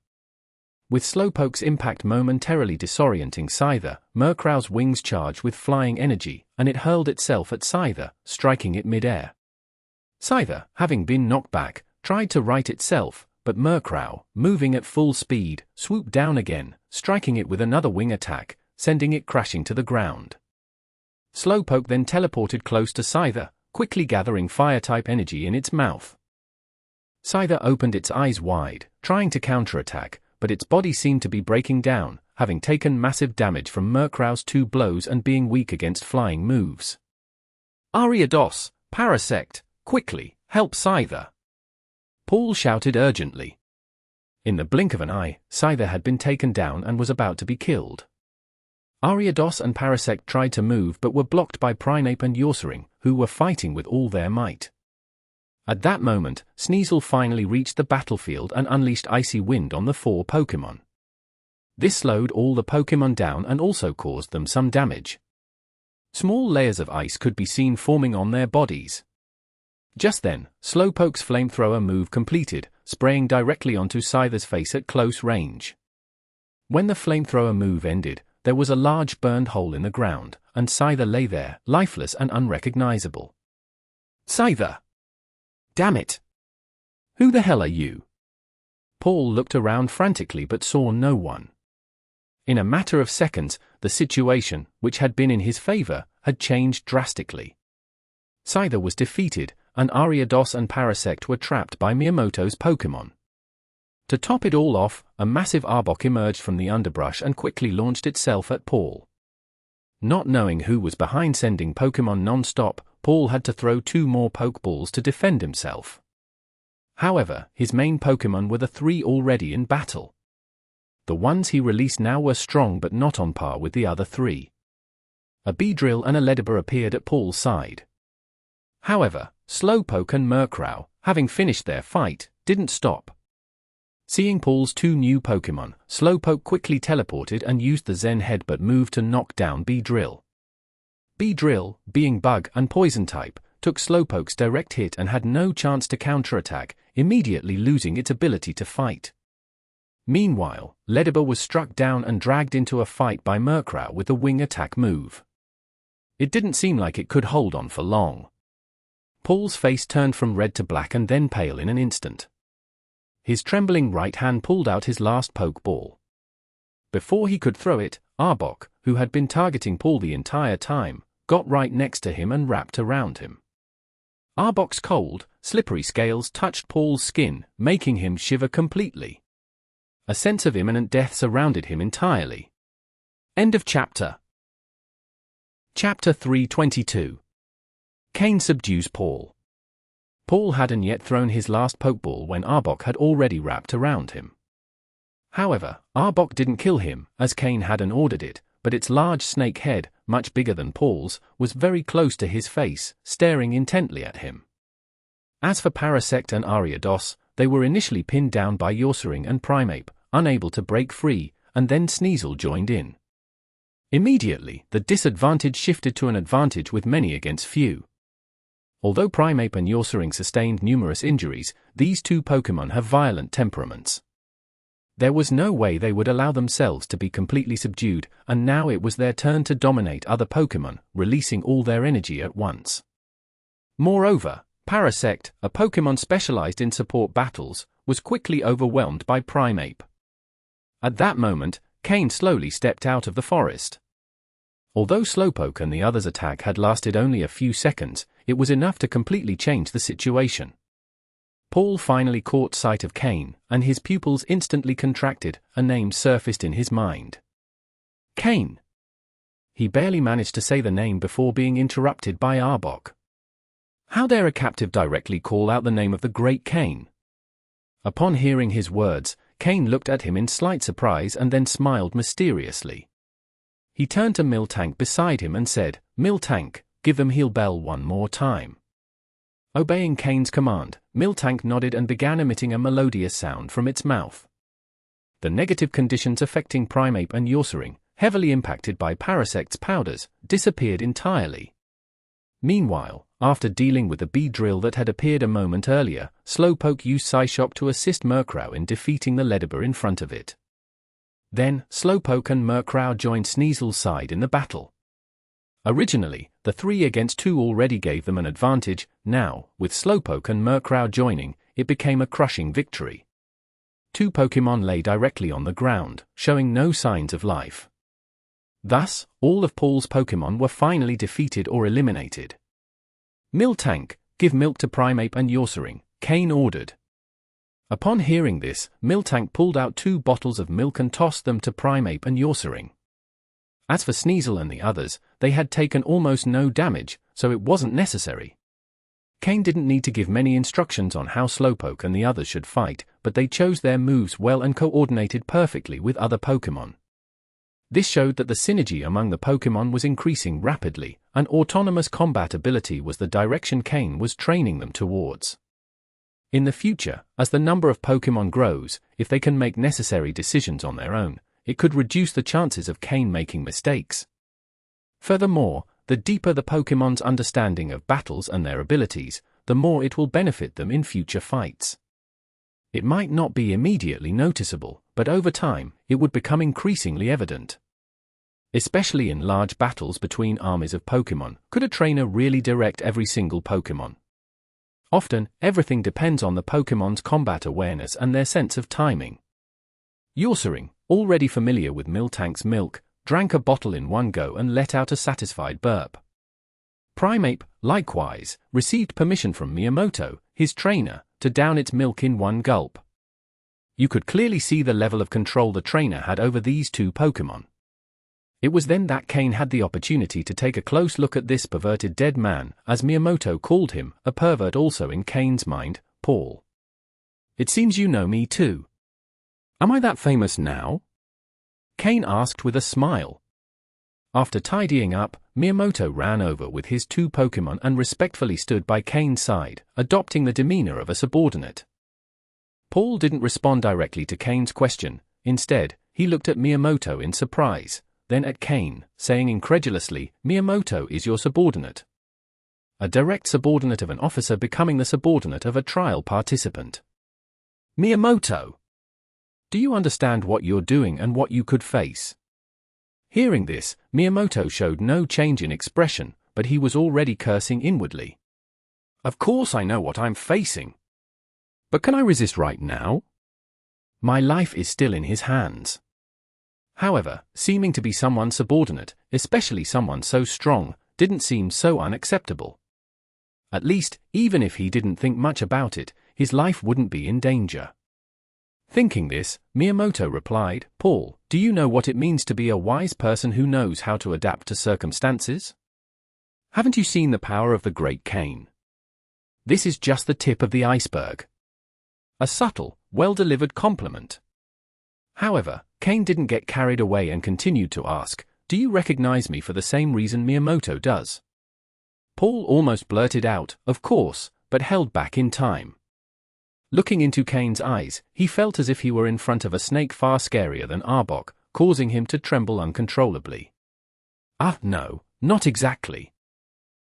With Slowpoke's impact momentarily disorienting Scyther, Murkrow's wings charged with flying energy, and it hurled itself at Scyther, striking it mid-air. Scyther, having been knocked back, tried to right itself, but Murkrow, moving at full speed, swooped down again, striking it with another wing attack, sending it crashing to the ground. Slowpoke then teleported close to Scyther, quickly gathering Fire-type energy in its mouth. Scyther opened its eyes wide, trying to counterattack, but its body seemed to be breaking down, having taken massive damage from Murkrow's 2 blows and being weak against flying moves. Ariados, Parasect, quickly, help Scyther! Paul shouted urgently. In the blink of an eye, Scyther had been taken down and was about to be killed. Ariados and Parasect tried to move but were blocked by Primeape and Yossering, who were fighting with all their might. At that moment, Sneasel finally reached the battlefield and unleashed Icy Wind on the 4 Pokémon. This slowed all the Pokémon down and also caused them some damage. Small layers of ice could be seen forming on their bodies. Just then, Slowpoke's flamethrower move completed, spraying directly onto Scyther's face at close range. When the flamethrower move ended, there was a large burned hole in the ground, and Scyther lay there, lifeless and unrecognizable. Scyther! Damn it! Who the hell are you? Paul looked around frantically but saw no one. In a matter of seconds, the situation, which had been in his favor, had changed drastically. Scyther was defeated, and Ariados and Parasect were trapped by Miyamoto's Pokémon. To top it all off, a massive Arbok emerged from the underbrush and quickly launched itself at Paul. Not knowing who was behind sending Pokémon non-stop, Paul had to throw 2 more Pokeballs to defend himself. However, his main Pokémon were the 3 already in battle. The ones he released now were strong but not on par with the other 3. A Beedrill and a Ledibur appeared at Paul's side. However, Slowpoke and Murkrow, having finished their fight, didn't stop. Seeing Paul's 2 new Pokémon, Slowpoke quickly teleported and used the Zen Headbutt move to knock down Beedrill. Beedrill, being Bug and Poison type, took Slowpoke's direct hit and had no chance to counterattack, immediately losing its ability to fight. Meanwhile, Ledibur was struck down and dragged into a fight by Murkrow with the Wing Attack move. It didn't seem like it could hold on for long. Paul's face turned from red to black and then pale in an instant. His trembling right hand pulled out his last Pokeball. Before he could throw it, Arbok, who had been targeting Paul the entire time, got right next to him and wrapped around him. Arbok's cold, slippery scales touched Paul's skin, making him shiver completely. A sense of imminent death surrounded him entirely. End of chapter. Chapter 322. Cain subdues Paul. Paul hadn't yet thrown his last Pokeball when Arbok had already wrapped around him. However, Arbok didn't kill him, as Cain hadn't ordered it, but its large snake head, much bigger than Paul's, was very close to his face, staring intently at him. As for Parasect and Ariados, they were initially pinned down by Yorsering and Primeape, unable to break free, and then Sneasel joined in. Immediately, the disadvantage shifted to an advantage with many against few. Although Primeape and Yorsering sustained numerous injuries, these 2 Pokémon have violent temperaments. There was no way they would allow themselves to be completely subdued, and now it was their turn to dominate other Pokémon, releasing all their energy at once. Moreover, Parasect, a Pokémon specialized in support battles, was quickly overwhelmed by Primeape. At that moment, Cain slowly stepped out of the forest. Although Slowpoke and the others' attack had lasted only a few seconds, it was enough to completely change the situation. Paul finally caught sight of Cain, and his pupils instantly contracted, a name surfaced in his mind. Cain! He barely managed to say the name before being interrupted by Arbok. How dare a captive directly call out the name of the great Cain? Upon hearing his words, Cain looked at him in slight surprise and then smiled mysteriously. He turned to Miltank beside him and said, "Miltank, give them Heal Bell one more time." Obeying Cain's command, Miltank nodded and began emitting a melodious sound from its mouth. The negative conditions affecting Primeape and Yorsering, heavily impacted by Parasect's powders, disappeared entirely. Meanwhile, after dealing with the Beedrill that had appeared a moment earlier, Slowpoke used Psyshock to assist Murkrow in defeating the Ledibur in front of it. Then, Slowpoke and Murkrow joined Sneasel's side in the battle. Originally, the 3 against 2 already gave them an advantage. Now, with Slowpoke and Murkrow joining, it became a crushing victory. 2 Pokémon lay directly on the ground, showing no signs of life. Thus, all of Paul's Pokémon were finally defeated or eliminated. "Miltank, give milk to Primeape and Yorsering," Cain ordered. Upon hearing this, Miltank pulled out 2 bottles of milk and tossed them to Primeape and Yorsering. As for Sneasel and the others, they had taken almost no damage, so it wasn't necessary. Cain didn't need to give many instructions on how Slowpoke and the others should fight, but they chose their moves well and coordinated perfectly with other Pokémon. This showed that the synergy among the Pokémon was increasing rapidly, and autonomous combat ability was the direction Cain was training them towards. In the future, as the number of Pokémon grows, if they can make necessary decisions on their own, it could reduce the chances of Cain making mistakes. Furthermore, the deeper the Pokémon's understanding of battles and their abilities, the more it will benefit them in future fights. It might not be immediately noticeable, but over time, it would become increasingly evident. Especially in large battles between armies of Pokémon, could a trainer really direct every single Pokémon? Often, everything depends on the Pokemon's combat awareness and their sense of timing. Ursaring, already familiar with Miltank's milk, drank a bottle in one go and let out a satisfied burp. Primeape, likewise, received permission from Miyamoto, his trainer, to down its milk in one gulp. You could clearly see the level of control the trainer had over these two Pokemon. It was then that Cain had the opportunity to take a close look at this perverted dead man, as Miyamoto called him, a pervert also in Cain's mind, Paul. It seems you know me too. Am I that famous now? Cain asked with a smile. After tidying up, Miyamoto ran over with his two Pokemon and respectfully stood by Cain's side, adopting the demeanor of a subordinate. Paul didn't respond directly to Cain's question. Instead, he looked at Miyamoto in surprise, then at Cain, saying incredulously, "Miyamoto is your subordinate." A direct subordinate of an officer becoming the subordinate of a trial participant. Miyamoto! Do you understand what you're doing and what you could face? Hearing this, Miyamoto showed no change in expression, but he was already cursing inwardly. Of course I know what I'm facing. But can I resist right now? My life is still in his hands. However, seeming to be someone subordinate, especially someone so strong, didn't seem so unacceptable. At least, even if he didn't think much about it, his life wouldn't be in danger. Thinking this, Miyamoto replied, "Paul, do you know what it means to be a wise person who knows how to adapt to circumstances? Haven't you seen the power of the great Cain? This is just the tip of the iceberg." A subtle, well-delivered compliment. However, Cain didn't get carried away and continued to ask, "Do you recognize me for the same reason Miyamoto does?" Paul almost blurted out, "Of course," but held back in time. Looking into Cain's eyes, he felt as if he were in front of a snake far scarier than Arbok, causing him to tremble uncontrollably. No, not exactly.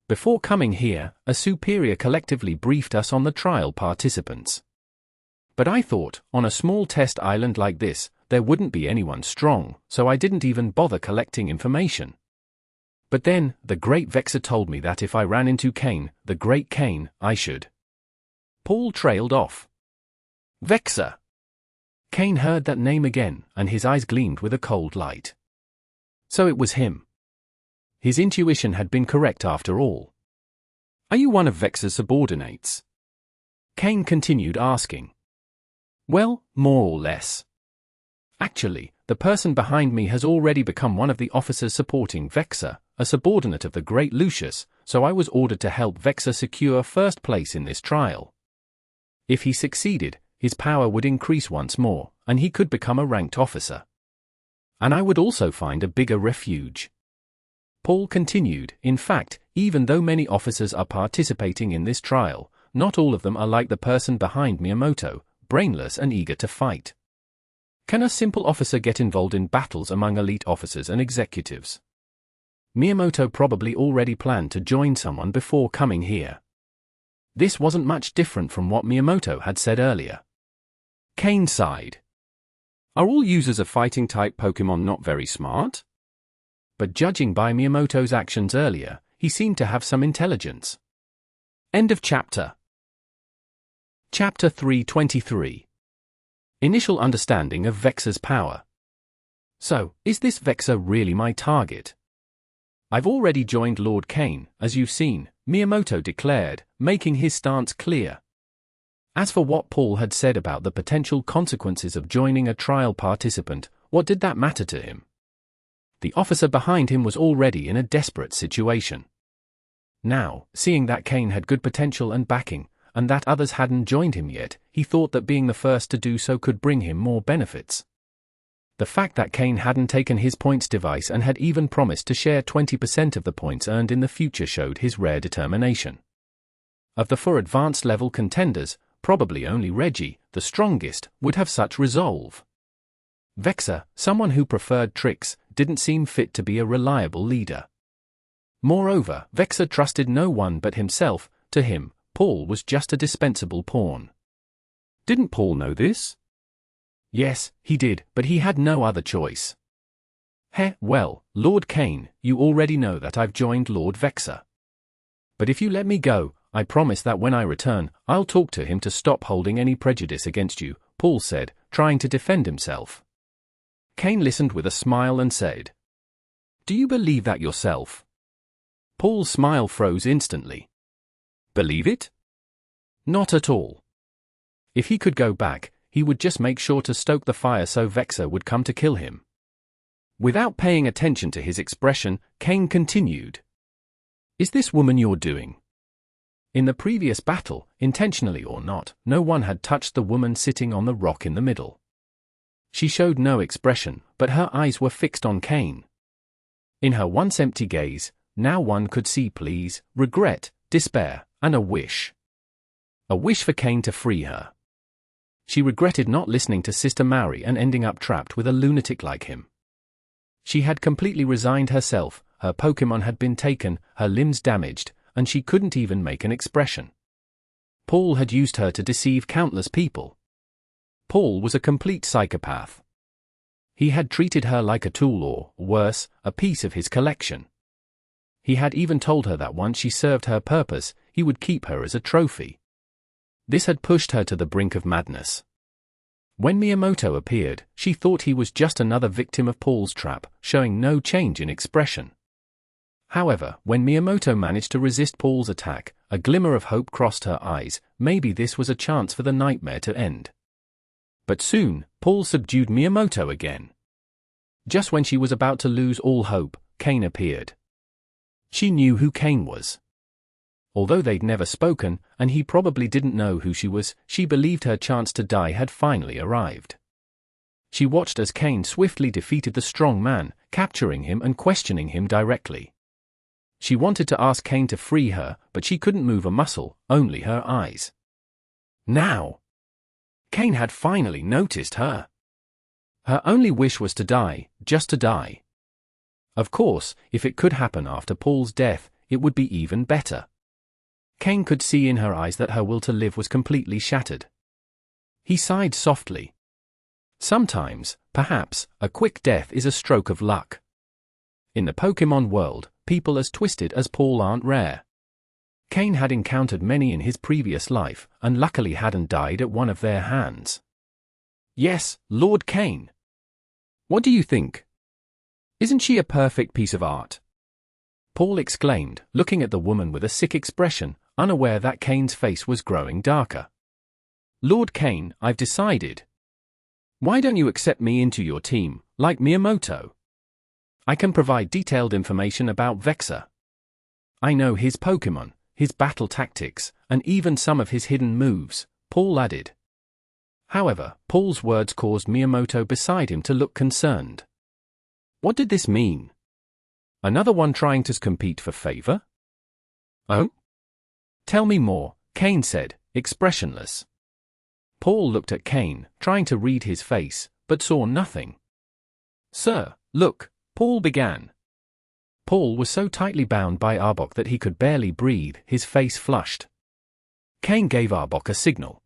Before coming here, a superior collectively briefed us on the trial participants. But I thought, on a small test island like this, there wouldn't be anyone strong, so I didn't even bother collecting information. But then, the great Vexor told me that if I ran into Cain, the great Cain, I should. Paul trailed off. Vexor! Cain heard that name again, and his eyes gleamed with a cold light. So it was him. His intuition had been correct after all. Are you one of Vexor's subordinates? Cain continued asking. Well, more or less. Actually, the person behind me has already become one of the officers supporting Vexor, a subordinate of the great Lucius, so I was ordered to help Vexor secure first place in this trial. If he succeeded, his power would increase once more, and he could become a ranked officer. And I would also find a bigger refuge. Paul continued, in fact, even though many officers are participating in this trial, not all of them are like the person behind Miyamoto, brainless and eager to fight. Can a simple officer get involved in battles among elite officers and executives? Miyamoto probably already planned to join someone before coming here. This wasn't much different from what Miyamoto had said earlier. Cain sighed. Are all users of fighting-type Pokemon not very smart? But judging by Miyamoto's actions earlier, he seemed to have some intelligence. End of chapter. Chapter 323. Initial understanding of Vexor's power. So, is this Vexor really my target? I've already joined Lord Cain, as you've seen, Miyamoto declared, making his stance clear. As for what Paul had said about the potential consequences of joining a trial participant, what did that matter to him? The officer behind him was already in a desperate situation. Now, seeing that Cain had good potential and backing, and that others hadn't joined him yet, he thought that being the first to do so could bring him more benefits. The fact that Cain hadn't taken his points device and had even promised to share 20% of the points earned in the future showed his rare determination. Of the 4 advanced level contenders, probably only Reggie, the strongest, would have such resolve. Vexor, someone who preferred tricks, didn't seem fit to be a reliable leader. Moreover, Vexor trusted no one but himself. To him, Paul was just a dispensable pawn. Didn't Paul know this? Yes, he did, but he had no other choice. Well, Lord Cain, you already know that I've joined Lord Vexor. But if you let me go, I promise that when I return, I'll talk to him to stop holding any prejudice against you, Paul said, trying to defend himself. Cain listened with a smile and said, "Do you believe that yourself?" Paul's smile froze instantly. Believe it? Not at all. If he could go back, he would just make sure to stoke the fire so Vexor would come to kill him. Without paying attention to his expression, Cain continued. Is this woman you're doing? In the previous battle, intentionally or not, no one had touched the woman sitting on the rock in the middle. She showed no expression, but her eyes were fixed on Cain. In her once empty gaze, now one could see pleas, regret, despair, and a wish. A wish for Cain to free her. She regretted not listening to Sister Mary and ending up trapped with a lunatic like him. She had completely resigned herself, her Pokémon had been taken, her limbs damaged, and she couldn't even make an expression. Paul had used her to deceive countless people. Paul was a complete psychopath. He had treated her like a tool or, worse, a piece of his collection. He had even told her that once she served her purpose, he would keep her as a trophy. This had pushed her to the brink of madness. When Miyamoto appeared, she thought he was just another victim of Paul's trap, showing no change in expression. However, when Miyamoto managed to resist Paul's attack, a glimmer of hope crossed her eyes. Maybe this was a chance for the nightmare to end. But soon, Paul subdued Miyamoto again. Just when she was about to lose all hope, Cain appeared. She knew who Cain was. Although they'd never spoken, and he probably didn't know who she was, she believed her chance to die had finally arrived. She watched as Cain swiftly defeated the strong man, capturing him and questioning him directly. She wanted to ask Cain to free her, but she couldn't move a muscle, only her eyes. Now! Cain had finally noticed her. Her only wish was to die, just to die. Of course, if it could happen after Paul's death, it would be even better. Cain could see in her eyes that her will to live was completely shattered. He sighed softly. Sometimes, perhaps, a quick death is a stroke of luck. In the Pokémon world, people as twisted as Paul aren't rare. Cain had encountered many in his previous life, and luckily hadn't died at one of their hands. Yes, Lord Cain. What do you think? Isn't she a perfect piece of art? Paul exclaimed, looking at the woman with a sick expression, unaware that Cain's face was growing darker. Lord Cain, I've decided. Why don't you accept me into your team, like Miyamoto? I can provide detailed information about Vexor. I know his Pokémon, his battle tactics, and even some of his hidden moves, Paul added. However, Paul's words caused Miyamoto beside him to look concerned. What did this mean? Another one trying to compete for favor? Oh? Tell me more, Cain said, expressionless. Paul looked at Cain, trying to read his face, but saw nothing. Sir, look, Paul began. Paul was so tightly bound by Arbok that he could barely breathe, his face flushed. Cain gave Arbok a signal.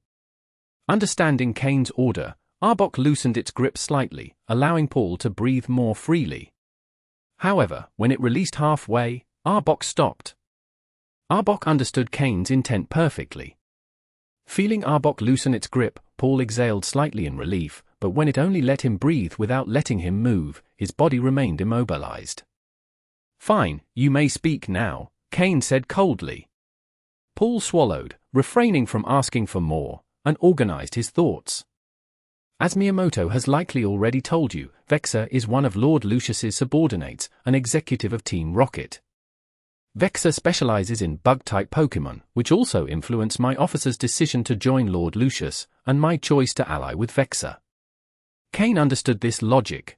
Understanding Cain's order, Arbok loosened its grip slightly, allowing Paul to breathe more freely. However, when it released halfway, Arbok stopped. Arbok understood Cain's intent perfectly. Feeling Arbok loosen its grip, Paul exhaled slightly in relief, but when it only let him breathe without letting him move, his body remained immobilized. Fine, you may speak now, Cain said coldly. Paul swallowed, refraining from asking for more, and organized his thoughts. As Miyamoto has likely already told you, Vexor is one of Lord Lucius's subordinates, an executive of Team Rocket. Vexor specializes in bug-type Pokémon, which also influenced my officer's decision to join Lord Lucius, and my choice to ally with Vexor. Cain understood this logic.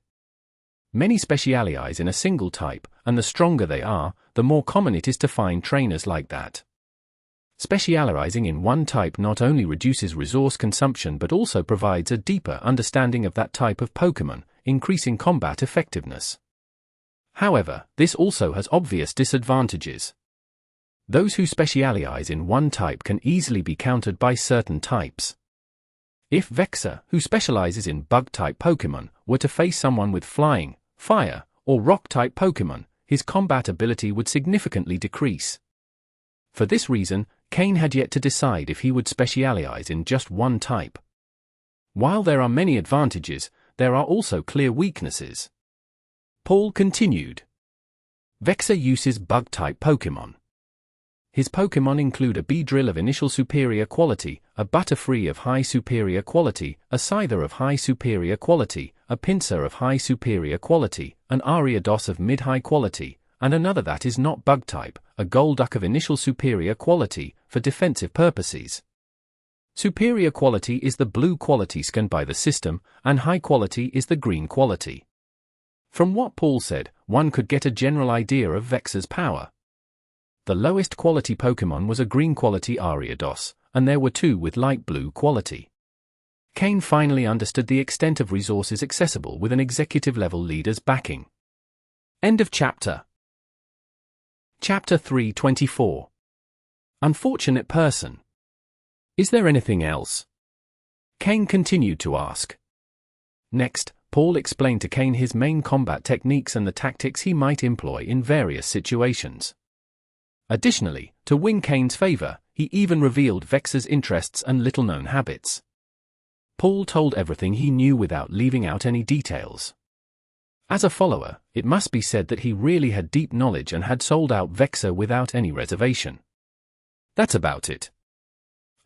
Many specialize in a single type, and the stronger they are, the more common it is to find trainers like that. Specializing in one type not only reduces resource consumption but also provides a deeper understanding of that type of Pokémon, increasing combat effectiveness. However, this also has obvious disadvantages. Those who specialize in one type can easily be countered by certain types. If Vexor, who specializes in bug-type Pokémon, were to face someone with flying, fire, or rock-type Pokémon, his combat ability would significantly decrease. For this reason, Cain had yet to decide if he would specialize in just one type. While there are many advantages, there are also clear weaknesses. Paul continued. Vexor uses Bug-type Pokémon. His Pokémon include a Beedrill of initial superior quality, a Butterfree of high superior quality, a Scyther of high superior quality, a Pinsir of high superior quality, an Ariados of mid-high quality, and another that is not Bug-type, a Golduck of initial superior quality, for defensive purposes. Superior quality is the blue quality scanned by the system, and high quality is the green quality. From what Paul said, one could get a general idea of Vexor's power. The lowest quality Pokémon was a green quality Ariados, and there were two with light blue quality. Cain finally understood the extent of resources accessible with an executive-level leader's backing. End of chapter. Chapter 324. Unfortunate person. Is there anything else? Cain continued to ask. Next, Paul explained to Cain his main combat techniques and the tactics he might employ in various situations. Additionally, to win Cain's favor, he even revealed Vexor's interests and little-known habits. Paul told everything he knew without leaving out any details. As a follower, it must be said that he really had deep knowledge and had sold out Vexor without any reservation. That's about it.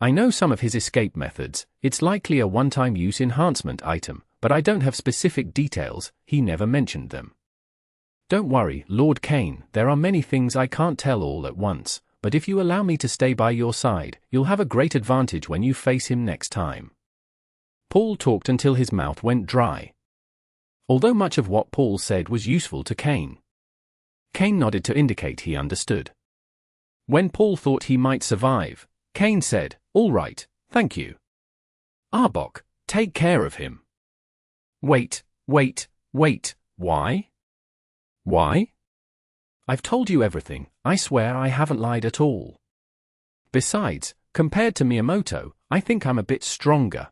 I know some of his escape methods, it's likely a one-time use enhancement item, but I don't have specific details, he never mentioned them. Don't worry, Lord Cain, there are many things I can't tell all at once, but if you allow me to stay by your side, you'll have a great advantage when you face him next time. Paul talked until his mouth went dry. Although much of what Paul said was useful to Cain. Cain nodded to indicate he understood. When Paul thought he might survive, Cain said, "All right, thank you. Arbok, take care of him." Wait, why? Why? I've told you everything, I swear I haven't lied at all. Besides, compared to Miyamoto, I think I'm a bit stronger.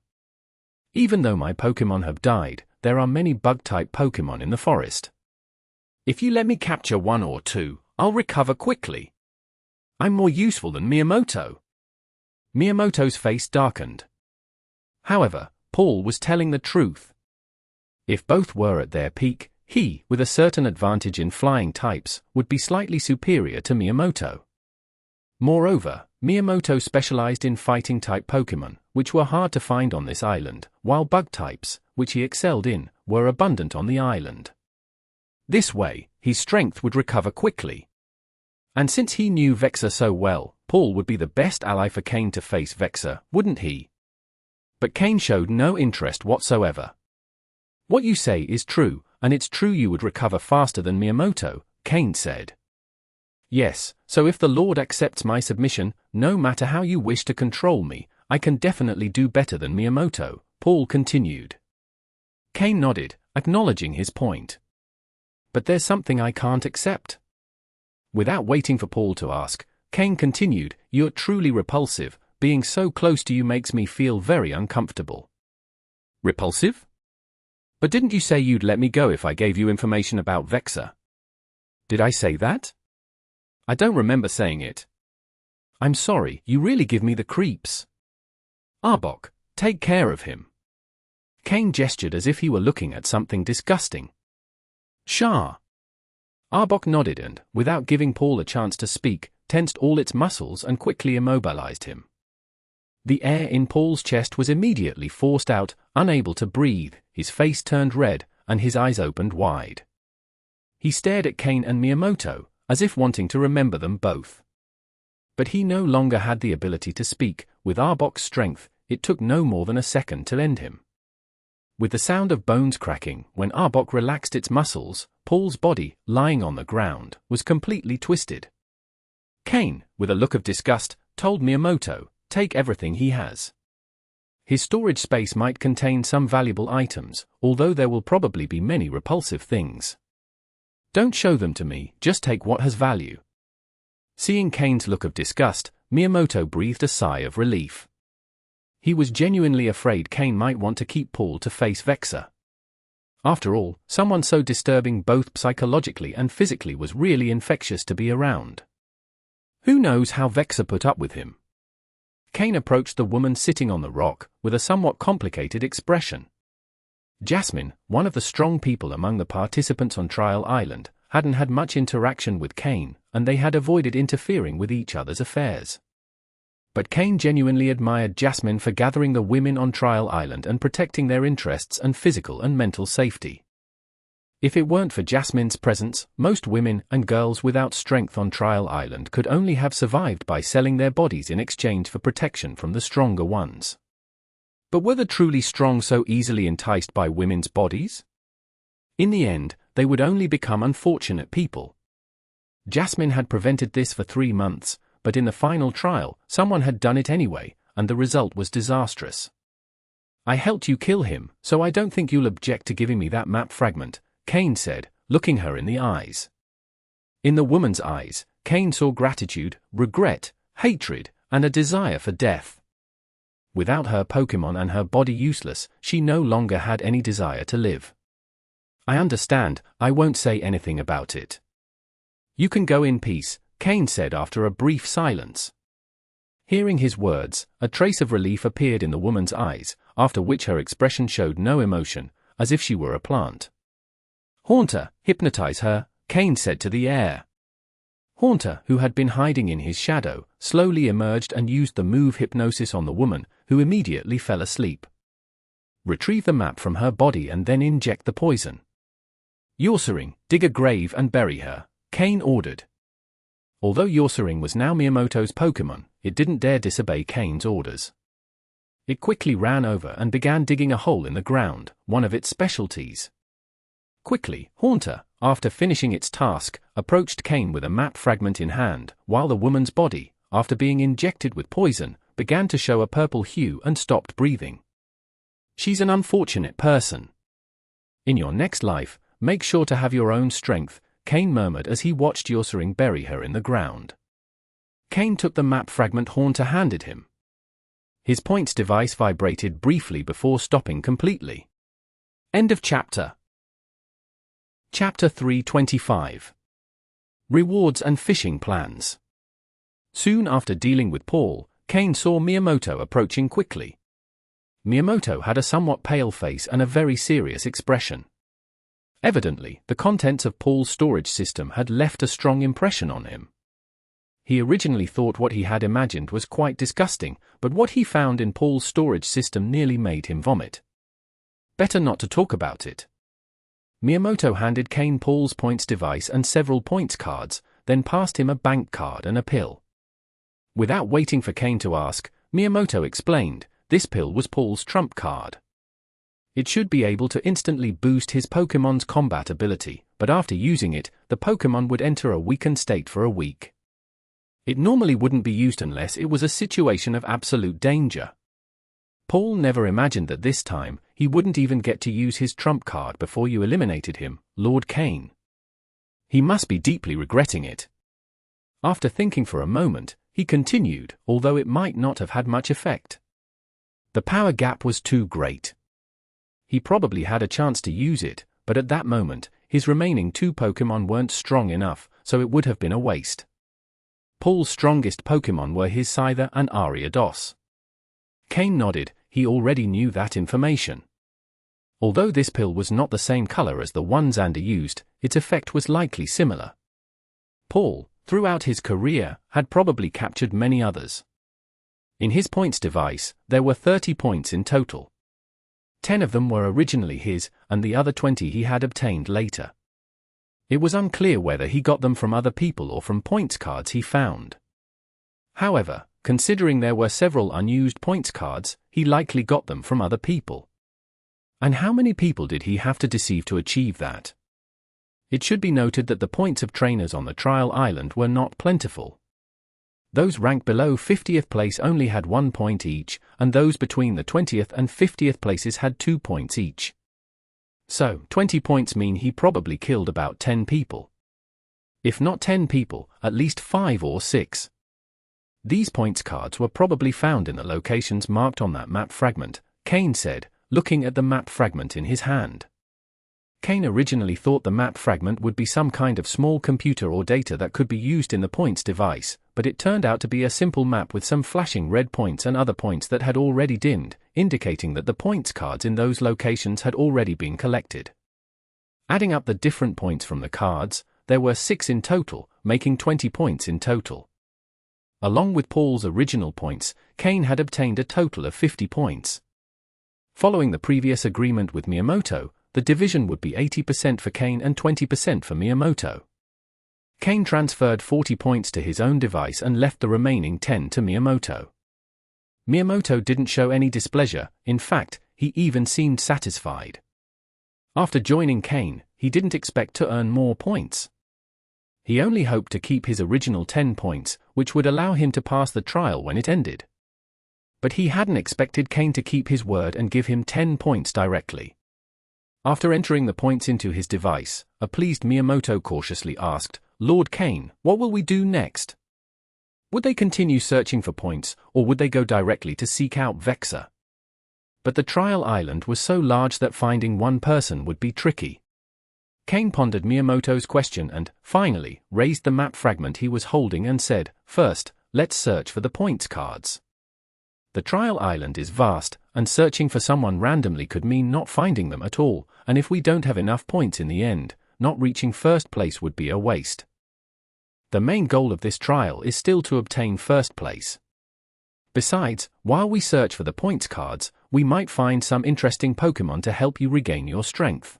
Even though my Pokémon have died, there are many bug-type Pokémon in the forest. If you let me capture one or two, I'll recover quickly. I'm more useful than Miyamoto. Miyamoto's face darkened. However, Paul was telling the truth. If both were at their peak, he, with a certain advantage in flying types, would be slightly superior to Miyamoto. Moreover, Miyamoto specialized in fighting-type Pokémon, which were hard to find on this island, while bug types, which he excelled in, were abundant on the island. This way, his strength would recover quickly. And since he knew Vexor so well, Paul would be the best ally for Cain to face Vexor, wouldn't he? But Cain showed no interest whatsoever. What you say is true, and it's true you would recover faster than Miyamoto, Cain said. Yes, so if the Lord accepts my submission, no matter how you wish to control me, I can definitely do better than Miyamoto, Paul continued. Cain nodded, acknowledging his point. But there's something I can't accept. Without waiting for Paul to ask, Cain continued, "You're truly repulsive, being so close to you makes me feel very uncomfortable." Repulsive? But didn't you say you'd let me go if I gave you information about Vexor? Did I say that? I don't remember saying it. I'm sorry, you really give me the creeps. Arbok, take care of him. Cain gestured as if he were looking at something disgusting. Shah. Arbok nodded and, without giving Paul a chance to speak, tensed all its muscles and quickly immobilized him. The air in Paul's chest was immediately forced out, unable to breathe, his face turned red, and his eyes opened wide. He stared at Cain and Miyamoto, as if wanting to remember them both. But he no longer had the ability to speak. With Arbok's strength, it took no more than a second to end him. With the sound of bones cracking, when Arbok relaxed its muscles, Paul's body, lying on the ground, was completely twisted. Cain, with a look of disgust, told Miyamoto, "Take everything he has. His storage space might contain some valuable items, although there will probably be many repulsive things. Don't show them to me, just take what has value." Seeing Cain's look of disgust, Miyamoto breathed a sigh of relief. He was genuinely afraid Cain might want to keep Paul to face Vexor. After all, someone so disturbing both psychologically and physically was really infectious to be around. Who knows how Vexor put up with him? Cain approached the woman sitting on the rock, with a somewhat complicated expression. Jasmine, one of the strong people among the participants on Trial Island, hadn't had much interaction with Cain, and they had avoided interfering with each other's affairs. But Cain genuinely admired Jasmine for gathering the women on Trial Island and protecting their interests and physical and mental safety. If it weren't for Jasmine's presence, most women and girls without strength on Trial Island could only have survived by selling their bodies in exchange for protection from the stronger ones. But were the truly strong so easily enticed by women's bodies? In the end, they would only become unfortunate people. Jasmine had prevented this for 3 months, but in the final trial, someone had done it anyway, and the result was disastrous. "I helped you kill him, so I don't think you'll object to giving me that map fragment," Cain said, looking her in the eyes. In the woman's eyes, Cain saw gratitude, regret, hatred, and a desire for death. Without her Pokémon and her body useless, she no longer had any desire to live. "I understand, I won't say anything about it." "You can go in peace," Cain said after a brief silence. Hearing his words, a trace of relief appeared in the woman's eyes, after which her expression showed no emotion, as if she were a plant. "Haunter, hypnotize her," Cain said to the air. Haunter, who had been hiding in his shadow, slowly emerged and used the move hypnosis on the woman, who immediately fell asleep. "Retrieve the map from her body and then inject the poison." "Yorsering, dig a grave and bury her," Cain ordered. Although Yorsering was now Miyamoto's Pokémon, it didn't dare disobey Cain's orders. It quickly ran over and began digging a hole in the ground, one of its specialties. Quickly, Haunter, after finishing its task, approached Cain with a map fragment in hand, while the woman's body, after being injected with poison, began to show a purple hue and stopped breathing. "She's an unfortunate person. In your next life, make sure to have your own strength," Cain murmured as he watched Yorsering bury her in the ground. Cain took the map fragment Haunter handed him. His points device vibrated briefly before stopping completely. End of chapter. Chapter 325. Rewards and Fishing Plans. Soon after dealing with Paul, Cain saw Miyamoto approaching quickly. Miyamoto had a somewhat pale face and a very serious expression. Evidently, the contents of Paul's storage system had left a strong impression on him. He originally thought what he had imagined was quite disgusting, but what he found in Paul's storage system nearly made him vomit. Better not to talk about it. Miyamoto handed Cain Paul's points device and several points cards, then passed him a bank card and a pill. Without waiting for Cain to ask, Miyamoto explained, this pill was Paul's trump card. It should be able to instantly boost his Pokémon's combat ability, but after using it, the Pokémon would enter a weakened state for a week. It normally wouldn't be used unless it was a situation of absolute danger. Paul never imagined that this time, he wouldn't even get to use his trump card before you eliminated him, Lord Cain. He must be deeply regretting it. After thinking for a moment, he continued, although it might not have had much effect. The power gap was too great. He probably had a chance to use it, but at that moment, his remaining 2 Pokémon weren't strong enough, so it would have been a waste. Paul's strongest Pokémon were his Scyther and Ariados. Cain nodded, he already knew that information. Although this pill was not the same color as the one Xander used, its effect was likely similar. Paul, throughout his career, had probably captured many others. In his points device, there were 30 points in total. 10 of them were originally his, and the other 20 he had obtained later. It was unclear whether he got them from other people or from points cards he found. However, considering there were several unused points cards, he likely got them from other people. And how many people did he have to deceive to achieve that? It should be noted that the points of trainers on the trial island were not plentiful. Those ranked below 50th place only had 1 point each, and those between the 20th and 50th places had 2 points each. So, 20 points mean he probably killed about 10 people. If not 10 people, at least 5 or 6. These points cards were probably found in the locations marked on that map fragment, Cain said, looking at the map fragment in his hand. Cain originally thought the map fragment would be some kind of small computer or data that could be used in the points device, but it turned out to be a simple map with some flashing red points and other points that had already dimmed, indicating that the points cards in those locations had already been collected. Adding up the different points from the cards, there were 6 in total, making 20 points in total. Along with Paul's original points, Cain had obtained a total of 50 points. Following the previous agreement with Miyamoto, the division would be 80% for Cain and 20% for Miyamoto. Cain transferred 40 points to his own device and left the remaining 10 to Miyamoto. Miyamoto didn't show any displeasure, in fact, he even seemed satisfied. After joining Cain, he didn't expect to earn more points. He only hoped to keep his original 10 points, which would allow him to pass the trial when it ended. But he hadn't expected Cain to keep his word and give him 10 points directly. After entering the points into his device, a pleased Miyamoto cautiously asked, "Lord Cain, what will we do next? Would they continue searching for points, or would they go directly to seek out Vexor?" But the trial island was so large that finding one person would be tricky. Cain pondered Miyamoto's question and, finally, raised the map fragment he was holding and said, "First, let's search for the points cards. The trial island is vast, and searching for someone randomly could mean not finding them at all, and if we don't have enough points in the end, not reaching first place would be a waste. The main goal of this trial is still to obtain first place. Besides, while we search for the points cards, we might find some interesting Pokémon to help you regain your strength.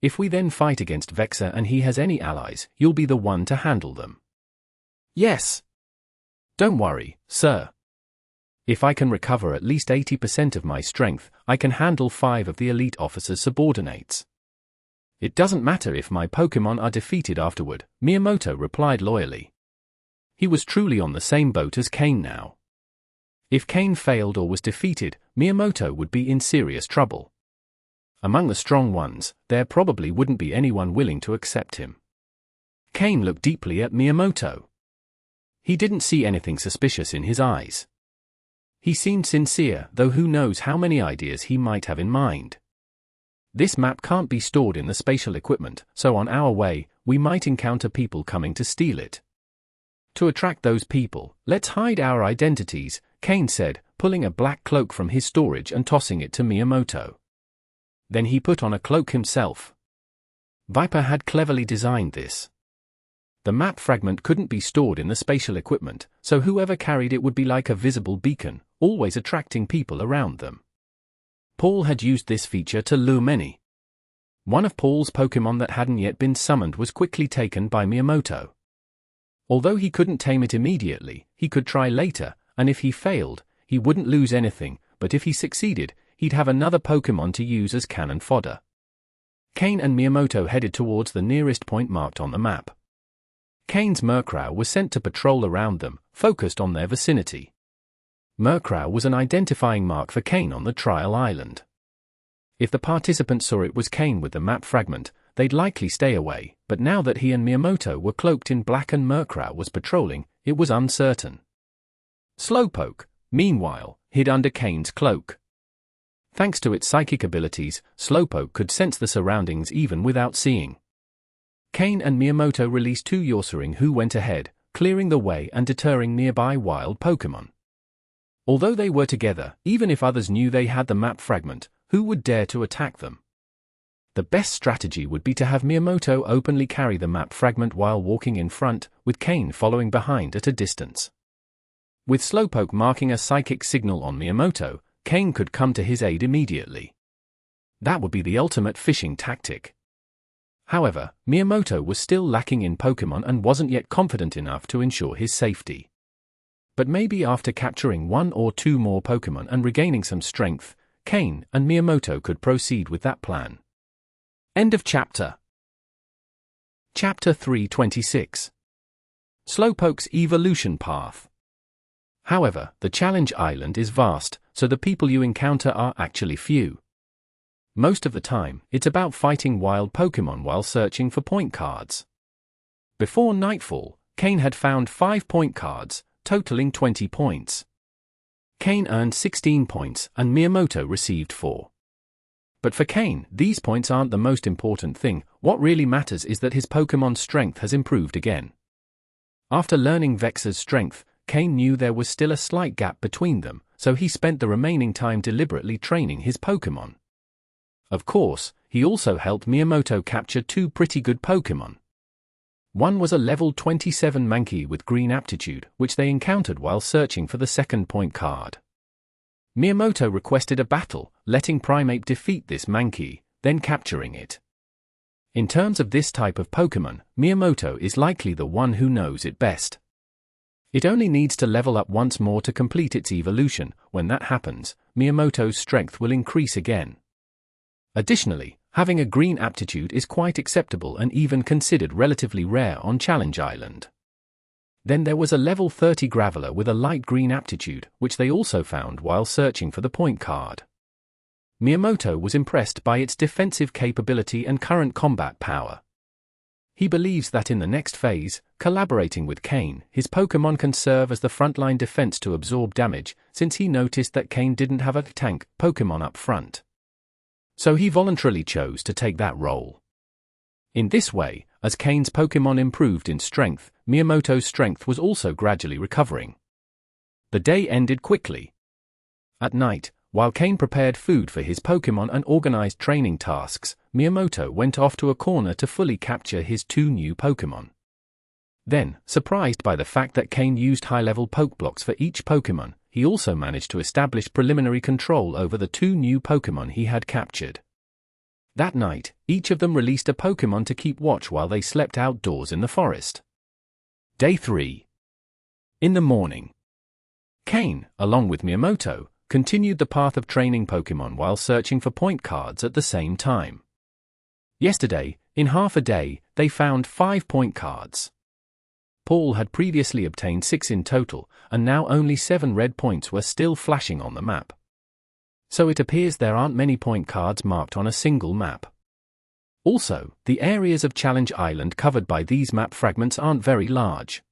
If we then fight against Vexor and he has any allies, you'll be the one to handle them." "Yes. Don't worry, sir. If I can recover at least 80% of my strength, I can handle 5 of the elite officer's subordinates. It doesn't matter if my Pokémon are defeated afterward," Miyamoto replied loyally. He was truly on the same boat as Cain now. If Cain failed or was defeated, Miyamoto would be in serious trouble. Among the strong ones, there probably wouldn't be anyone willing to accept him. Cain looked deeply at Miyamoto. He didn't see anything suspicious in his eyes. He seemed sincere, though who knows how many ideas he might have in mind. "This map can't be stored in the spatial equipment, so on our way, we might encounter people coming to steal it. To attract those people, let's hide our identities," Cain said, pulling a black cloak from his storage and tossing it to Miyamoto. Then he put on a cloak himself. Viper had cleverly designed this. The map fragment couldn't be stored in the spatial equipment, so whoever carried it would be like a visible beacon, always attracting people around them. Paul had used this feature to lure many. One of Paul's Pokémon that hadn't yet been summoned was quickly taken by Miyamoto. Although he couldn't tame it immediately, he could try later, and if he failed, he wouldn't lose anything, but if he succeeded, he'd have another Pokémon to use as cannon fodder. Cain and Miyamoto headed towards the nearest point marked on the map. Cain's Murkrow was sent to patrol around them, focused on their vicinity. Murkrow was an identifying mark for Cain on the trial island. If the participants saw it was Cain with the map fragment, they'd likely stay away, but now that he and Miyamoto were cloaked in black and Murkrow was patrolling, it was uncertain. Slowpoke, meanwhile, hid under Cain's cloak. Thanks to its psychic abilities, Slowpoke could sense the surroundings even without seeing. Cain and Miyamoto released 2 Yorsering who went ahead, clearing the way and deterring nearby wild Pokémon. Although they were together, even if others knew they had the map fragment, who would dare to attack them? The best strategy would be to have Miyamoto openly carry the map fragment while walking in front, with Cain following behind at a distance. With Slowpoke marking a psychic signal on Miyamoto, Cain could come to his aid immediately. That would be the ultimate fishing tactic. However, Miyamoto was still lacking in Pokémon and wasn't yet confident enough to ensure his safety. But maybe after capturing 1 or 2 more Pokémon and regaining some strength, Cain and Miyamoto could proceed with that plan. End of chapter. Chapter 326. Slowpoke's Evolution Path. However, the Challenge Island is vast, so the people you encounter are actually few. Most of the time, it's about fighting wild Pokémon while searching for point cards. Before nightfall, Cain had found 5 point cards, totaling 20 points. Cain earned 16 points and Miyamoto received 4. But for Cain, these points aren't the most important thing. What really matters is that his Pokémon's strength has improved again. After learning Vexor's strength, Cain knew there was still a slight gap between them, so he spent the remaining time deliberately training his Pokémon. Of course, he also helped Miyamoto capture two pretty good Pokémon. One was a level 27 Mankey with green aptitude, which they encountered while searching for the second point card. Miyamoto requested a battle, letting Primeape defeat this Mankey, then capturing it. In terms of this type of Pokémon, Miyamoto is likely the one who knows it best. It only needs to level up once more to complete its evolution. When that happens, Miyamoto's strength will increase again. Additionally, having a green aptitude is quite acceptable and even considered relatively rare on Challenge Island. Then there was a level 30 Graveler with a light green aptitude, which they also found while searching for the point card. Miyamoto was impressed by its defensive capability and current combat power. He believes that in the next phase, collaborating with Cain, his Pokémon can serve as the frontline defense to absorb damage, since he noticed that Cain didn't have a tank Pokémon up front. So he voluntarily chose to take that role. In this way, as Cain's Pokémon improved in strength, Miyamoto's strength was also gradually recovering. The day ended quickly. At night, while Cain prepared food for his Pokémon and organized training tasks, Miyamoto went off to a corner to fully capture his two new Pokémon. Then, surprised by the fact that Cain used high-level Pokeblocks for each Pokémon, he also managed to establish preliminary control over the two new Pokémon he had captured. That night, each of them released a Pokémon to keep watch while they slept outdoors in the forest. Day 3. In the morning, Cain, along with Miyamoto, continued the path of training Pokémon while searching for point cards at the same time. Yesterday, in half a day, they found 5 point cards. Paul had previously obtained 6 in total, and now only 7 red points were still flashing on the map. So it appears there aren't many point cards marked on a single map. Also, the areas of Challenge Island covered by these map fragments aren't very large.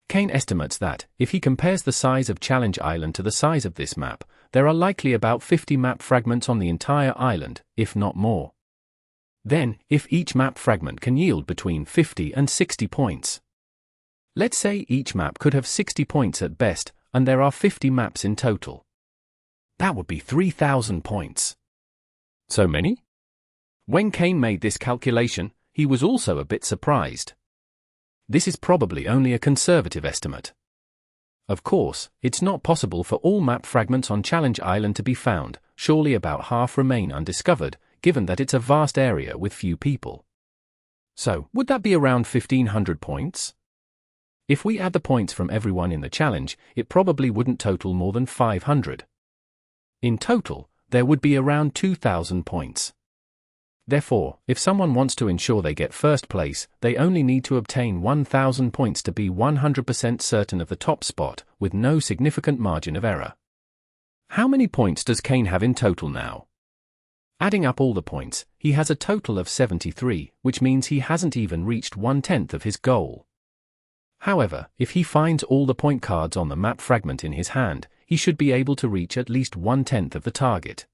Cain estimates that, if he compares the size of Challenge Island to the size of this map, there are likely about 50 map fragments on the entire island, if not more. Then, if each map fragment can yield between 50 and 60 points. Let's say each map could have 60 points at best, and there are 50 maps in total. That would be 3,000 points. So many? When Cain made this calculation, he was also a bit surprised. This is probably only a conservative estimate. Of course, it's not possible for all map fragments on Challenge Island to be found, surely about half remain undiscovered, given that it's a vast area with few people. So, would that be around 1,500 points? If we add the points from everyone in the challenge, it probably wouldn't total more than 500. In total, there would be around 2,000 points. Therefore, if someone wants to ensure they get first place, they only need to obtain 1,000 points to be 100% certain of the top spot, with no significant margin of error. How many points does Cain have in total now? Adding up all the points, he has a total of 73, which means he hasn't even reached 1/10 of his goal. However, if he finds all the point cards on the map fragment in his hand, he should be able to reach at least 1/10 of the target.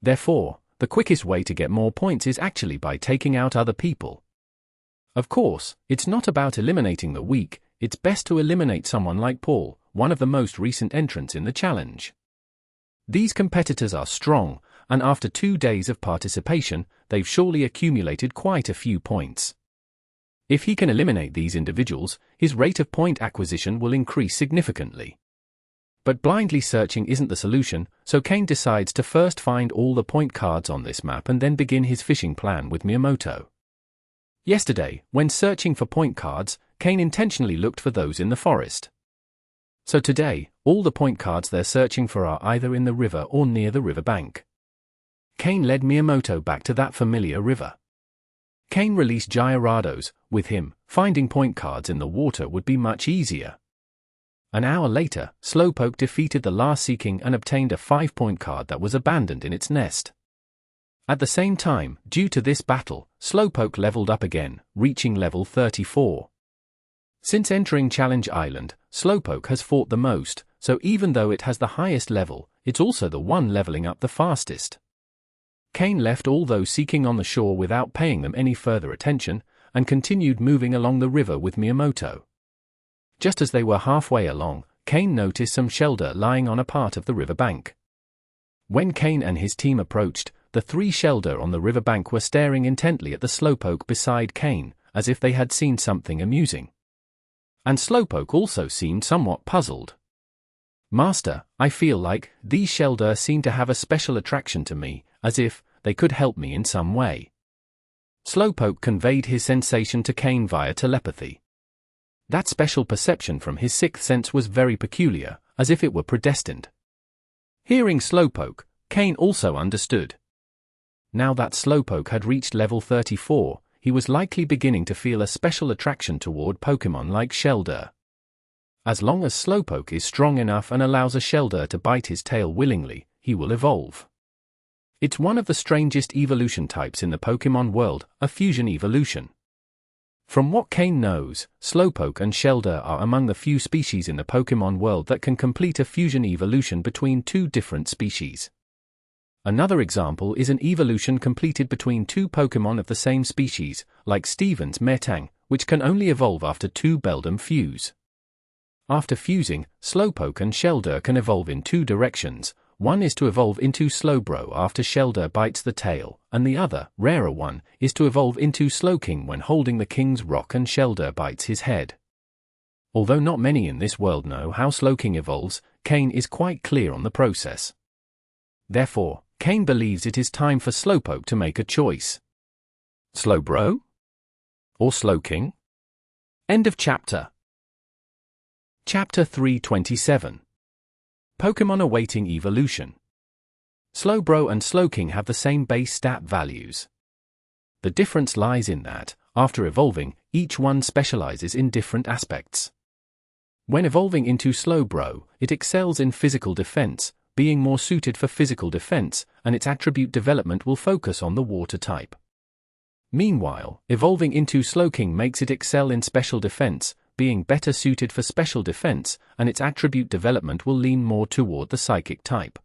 Therefore, the quickest way to get more points is actually by taking out other people. Of course, it's not about eliminating the weak, it's best to eliminate someone like Paul, one of the most recent entrants in the challenge. These competitors are strong, and after 2 days of participation, they've surely accumulated quite a few points. If he can eliminate these individuals, his rate of point acquisition will increase significantly. But blindly searching isn't the solution, so Cain decides to first find all the point cards on this map and then begin his fishing plan with Miyamoto. Yesterday, when searching for point cards, Cain intentionally looked for those in the forest. So today, all the point cards they're searching for are either in the river or near the river bank. Cain led Miyamoto back to that familiar river. Cain released Gyarados. With him, finding point cards in the water would be much easier. An hour later, Slowpoke defeated the last Seeking and obtained a 5-point card that was abandoned in its nest. At the same time, due to this battle, Slowpoke leveled up again, reaching level 34. Since entering Challenge Island, Slowpoke has fought the most, so even though it has the highest level, it's also the one leveling up the fastest. Cain left all those Seeking on the shore without paying them any further attention, and continued moving along the river with Miyamoto. Just as they were halfway along, Cain noticed some Shellder lying on a part of the riverbank. When Cain and his team approached, the 3 Shellder on the riverbank were staring intently at the Slowpoke beside Cain, as if they had seen something amusing. And Slowpoke also seemed somewhat puzzled. "Master, I feel like these Shellder seem to have a special attraction to me, as if they could help me in some way." Slowpoke conveyed his sensation to Cain via telepathy. That special perception from his 6th sense was very peculiar, as if it were predestined. Hearing Slowpoke, Cain also understood. Now that Slowpoke had reached level 34, he was likely beginning to feel a special attraction toward Pokémon like Shellder. As long as Slowpoke is strong enough and allows a Shellder to bite his tail willingly, he will evolve. It's one of the strangest evolution types in the Pokémon world, a fusion evolution. From what Cain knows, Slowpoke and Shellder are among the few species in the Pokémon world that can complete a fusion evolution between 2 different species. Another example is an evolution completed between 2 Pokémon of the same species, like Steven's Metang, which can only evolve after 2 Beldum fuse. After fusing, Slowpoke and Shellder can evolve in 2 directions. One is to evolve into Slowbro after Shellder bites the tail, and the other, rarer one, is to evolve into Slowking when holding the King's Rock and Shellder bites his head. Although not many in this world know how Slowking evolves, Cain is quite clear on the process. Therefore, Cain believes it is time for Slowpoke to make a choice. Slowbro? Or Slowking? End of chapter. Chapter 327. Pokémon awaiting evolution. Slowbro and Slowking have the same base stat values. The difference lies in that, after evolving, each one specializes in different aspects. When evolving into Slowbro, it excels in physical defense, being more suited for physical defense, and its attribute development will focus on the water type. Meanwhile, evolving into Slowking makes it excel in special defense, being better suited for special defense, and its attribute development will lean more toward the psychic type.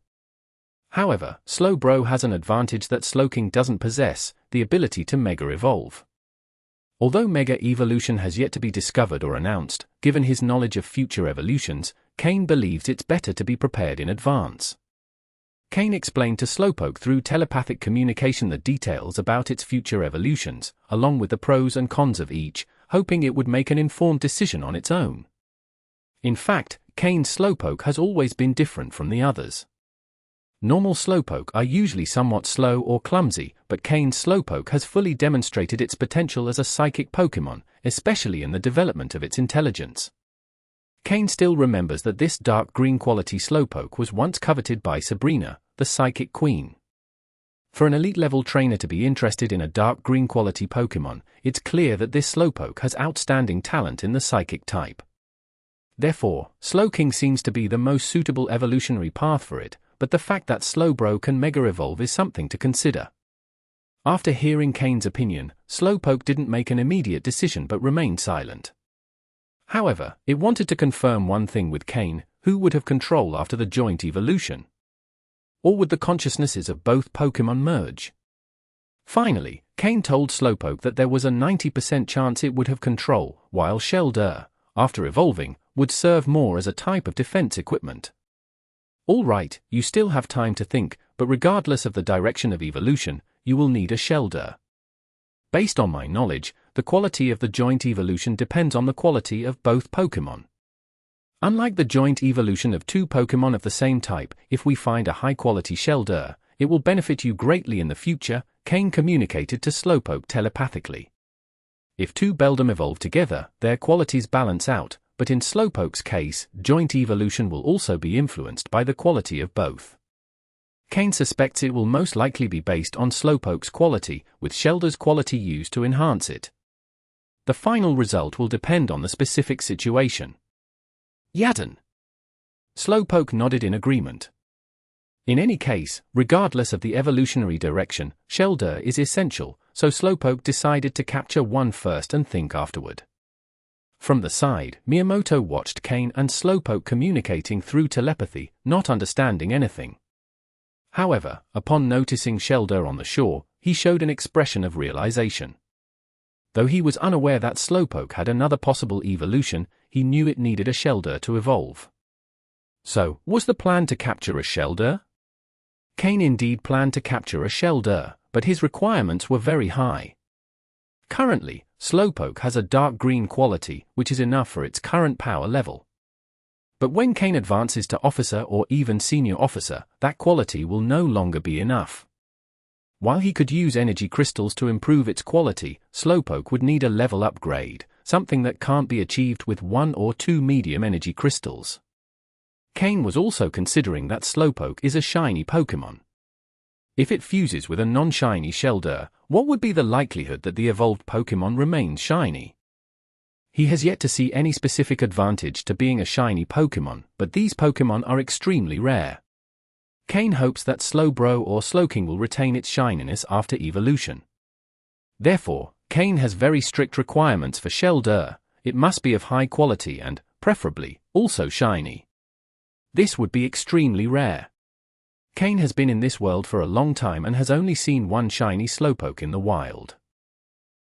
However, Slowbro has an advantage that Slowking doesn't possess, the ability to Mega Evolve. Although Mega Evolution has yet to be discovered or announced, given his knowledge of future evolutions, Cain believes it's better to be prepared in advance. Cain explained to Slowpoke through telepathic communication the details about its future evolutions, along with the pros and cons of each, hoping it would make an informed decision on its own. In fact, Cain's Slowpoke has always been different from the others. Normal Slowpoke are usually somewhat slow or clumsy, but Cain's Slowpoke has fully demonstrated its potential as a psychic Pokémon, especially in the development of its intelligence. Cain still remembers that this dark green quality Slowpoke was once coveted by Sabrina, the Psychic Queen. For an elite level trainer to be interested in a dark green quality Pokémon, it's clear that this Slowpoke has outstanding talent in the psychic type. Therefore, Slowking seems to be the most suitable evolutionary path for it, but the fact that Slowbro can Mega Evolve is something to consider. After hearing Cain's opinion, Slowpoke didn't make an immediate decision but remained silent. However, it wanted to confirm one thing with Cain: who would have control after the joint evolution? Or would the consciousnesses of both Pokémon merge? Finally, Cain told Slowpoke that there was a 90% chance it would have control, while Shellder, after evolving, would serve more as a type of defense equipment. All right, you still have time to think, but regardless of the direction of evolution, you will need a Shellder. Based on my knowledge, the quality of the joint evolution depends on the quality of both Pokémon. Unlike the joint evolution of 2 Pokémon of the same type, if we find a high-quality Shellder, it will benefit you greatly in the future, Cain communicated to Slowpoke telepathically. If 2 Beldum evolve together, their qualities balance out, but in Slowpoke's case, joint evolution will also be influenced by the quality of both. Cain suspects it will most likely be based on Slowpoke's quality, with Shellder's quality used to enhance it. The final result will depend on the specific situation. Yadin. Slowpoke nodded in agreement. In any case, regardless of the evolutionary direction, Shellder is essential, so Slowpoke decided to capture one first and think afterward. From the side, Miyamoto watched Cain and Slowpoke communicating through telepathy, not understanding anything. However, upon noticing Shellder on the shore, he showed an expression of realization. Though he was unaware that Slowpoke had another possible evolution, he knew it needed a Shellder to evolve. So, was the plan to capture a Shellder? Cain indeed planned to capture a Shellder, but his requirements were very high. Currently, Slowpoke has a dark green quality, which is enough for its current power level. But when Cain advances to Officer or even Senior Officer, that quality will no longer be enough. While he could use energy crystals to improve its quality, Slowpoke would need a level upgrade, something that can't be achieved with 1 or 2 medium energy crystals. Cain was also considering that Slowpoke is a shiny Pokémon. If it fuses with a non-shiny Shellder, what would be the likelihood that the evolved Pokémon remains shiny? He has yet to see any specific advantage to being a shiny Pokémon, but these Pokémon are extremely rare. Cain hopes that Slowbro or Slowking will retain its shininess after evolution. Therefore, Cain has very strict requirements for Shellder. It must be of high quality and, preferably, also shiny. This would be extremely rare. Cain has been in this world for a long time and has only seen one shiny Slowpoke in the wild.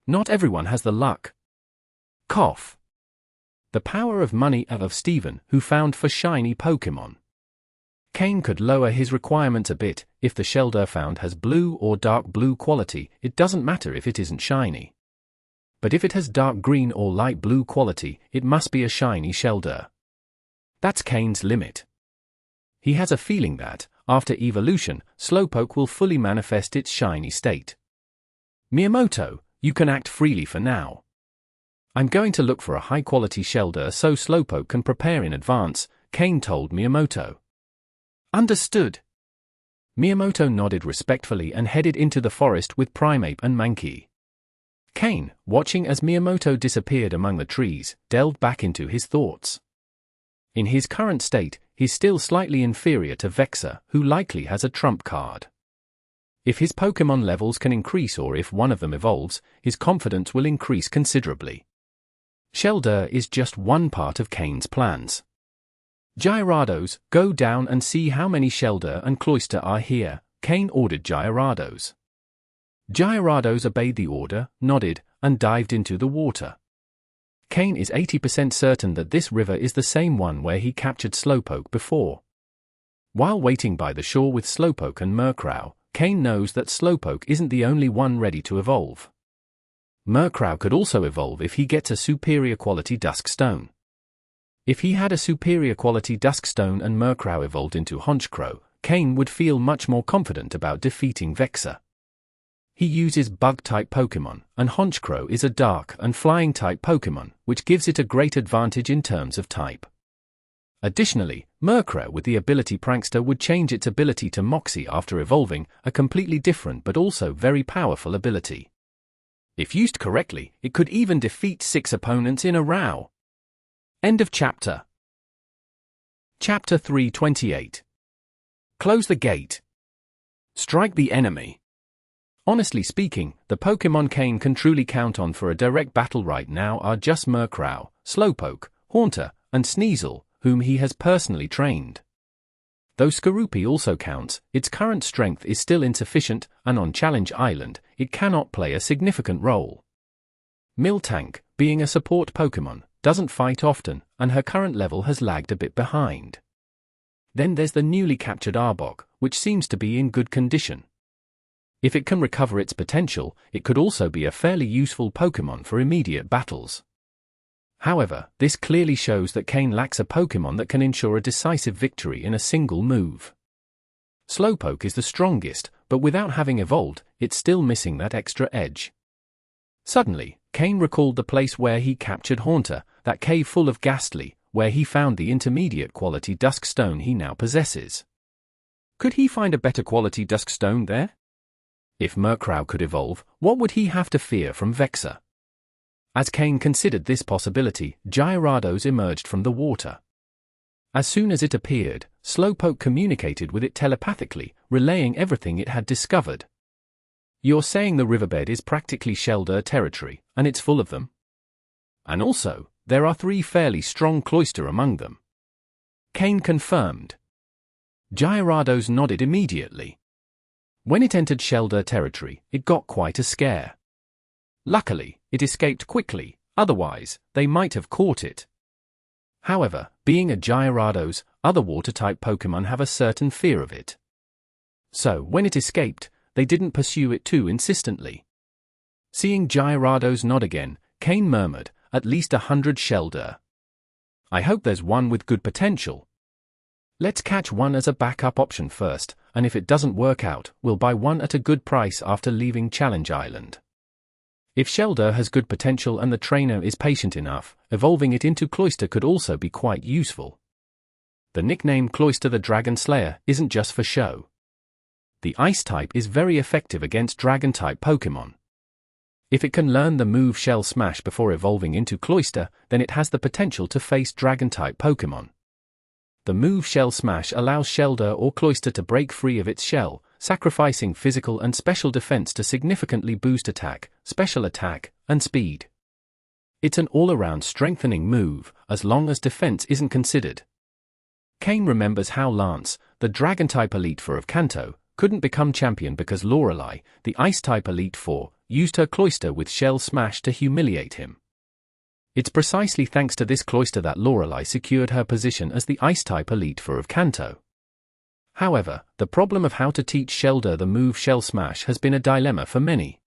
Not everyone has the luck. Cough. The power of money of Stephen, who found for shiny Pokémon. Cain could lower his requirements a bit. If the Shellder found has blue or dark blue quality, it doesn't matter if it isn't shiny. But if it has dark green or light blue quality, it must be a shiny Shellder. That's Cain's limit. He has a feeling that, after evolution, Slowpoke will fully manifest its shiny state. Miyamoto, you can act freely for now. I'm going to look for a high-quality Shellder so Slowpoke can prepare in advance, Cain told Miyamoto. Understood. Miyamoto nodded respectfully and headed into the forest with Primeape and Mankey. Cain, watching as Miyamoto disappeared among the trees, delved back into his thoughts. In his current state, he's still slightly inferior to Vexor, who likely has a trump card. If his Pokémon levels can increase or if one of them evolves, his confidence will increase considerably. Shellder is just one part of Cain's plans. Gyarados, go down and see how many Shellder and Cloyster are here, Cain ordered Gyarados. Gyarados obeyed the order, nodded, and dived into the water. Cain is 80% certain that this river is the same one where he captured Slowpoke before. While waiting by the shore with Slowpoke and Murkrow, Cain knows that Slowpoke isn't the only one ready to evolve. Murkrow could also evolve if he gets a superior quality Dusk Stone. If he had a superior quality Dusk Stone and Murkrow evolved into Honchkrow, Cain would feel much more confident about defeating Vexor. He uses Bug-type Pokémon, and Honchkrow is a Dark and Flying-type Pokémon, which gives it a great advantage in terms of type. Additionally, Murkrow with the ability Prankster would change its ability to Moxie after evolving, a completely different but also very powerful ability. If used correctly, it could even defeat 6 opponents in a row. End of chapter. Chapter 328. Close the gate. Strike the enemy. Honestly speaking, the Pokémon Cain can truly count on for a direct battle right now are just Murkrow, Slowpoke, Haunter, and Sneasel, whom he has personally trained. Though Skorupi also counts, its current strength is still insufficient, and on Challenge Island, it cannot play a significant role. Miltank, being a support Pokémon, doesn't fight often, and her current level has lagged a bit behind. Then there's the newly captured Arbok, which seems to be in good condition. If it can recover its potential, it could also be a fairly useful Pokémon for immediate battles. However, this clearly shows that Cain lacks a Pokémon that can ensure a decisive victory in a single move. Slowpoke is the strongest, but without having evolved, it's still missing that extra edge. Suddenly, Cain recalled the place where he captured Haunter, that cave full of Gastly, where he found the intermediate quality Dusk Stone he now possesses. Could he find a better quality Dusk Stone there? If Murkrow could evolve, what would he have to fear from Vexor? As Cain considered this possibility, Gyarados emerged from the water. As soon as it appeared, Slowpoke communicated with it telepathically, relaying everything it had discovered. You're saying the riverbed is practically Shellder territory, and it's full of them? And also, there are 3 fairly strong Cloyster among them. Cain confirmed. Gyarados nodded immediately. When it entered Shellder territory, it got quite a scare. Luckily, it escaped quickly, otherwise, they might have caught it. However, being a Gyarados, other water-type Pokémon have a certain fear of it. So, when it escaped, they didn't pursue it too insistently. Seeing Gyarados nod again, Cain murmured, "At least 100 Shellder. I hope there's one with good potential. Let's catch one as a backup option first, and if it doesn't work out, we'll buy one at a good price after leaving Challenge Island." If Shellder has good potential and the trainer is patient enough, evolving it into Cloyster could also be quite useful. The nickname Cloyster the Dragon Slayer isn't just for show. The Ice-type is very effective against Dragon-type Pokémon. If it can learn the move Shell Smash before evolving into Cloyster, then it has the potential to face Dragon-type Pokémon. The move Shell Smash allows Shellder or Cloyster to break free of its shell, sacrificing physical and special defense to significantly boost attack, special attack, and speed. It's an all-around strengthening move, as long as defense isn't considered. Cain remembers how Lance, the Dragon-type Elite Four of Kanto, couldn't become champion because Lorelei, the Ice-type Elite Four, used her Cloyster with Shell Smash to humiliate him. It's precisely thanks to this Cloyster that Lorelei secured her position as the Ice-type Elite Four of Kanto. However, the problem of how to teach Shellder the move Shell Smash has been a dilemma for many.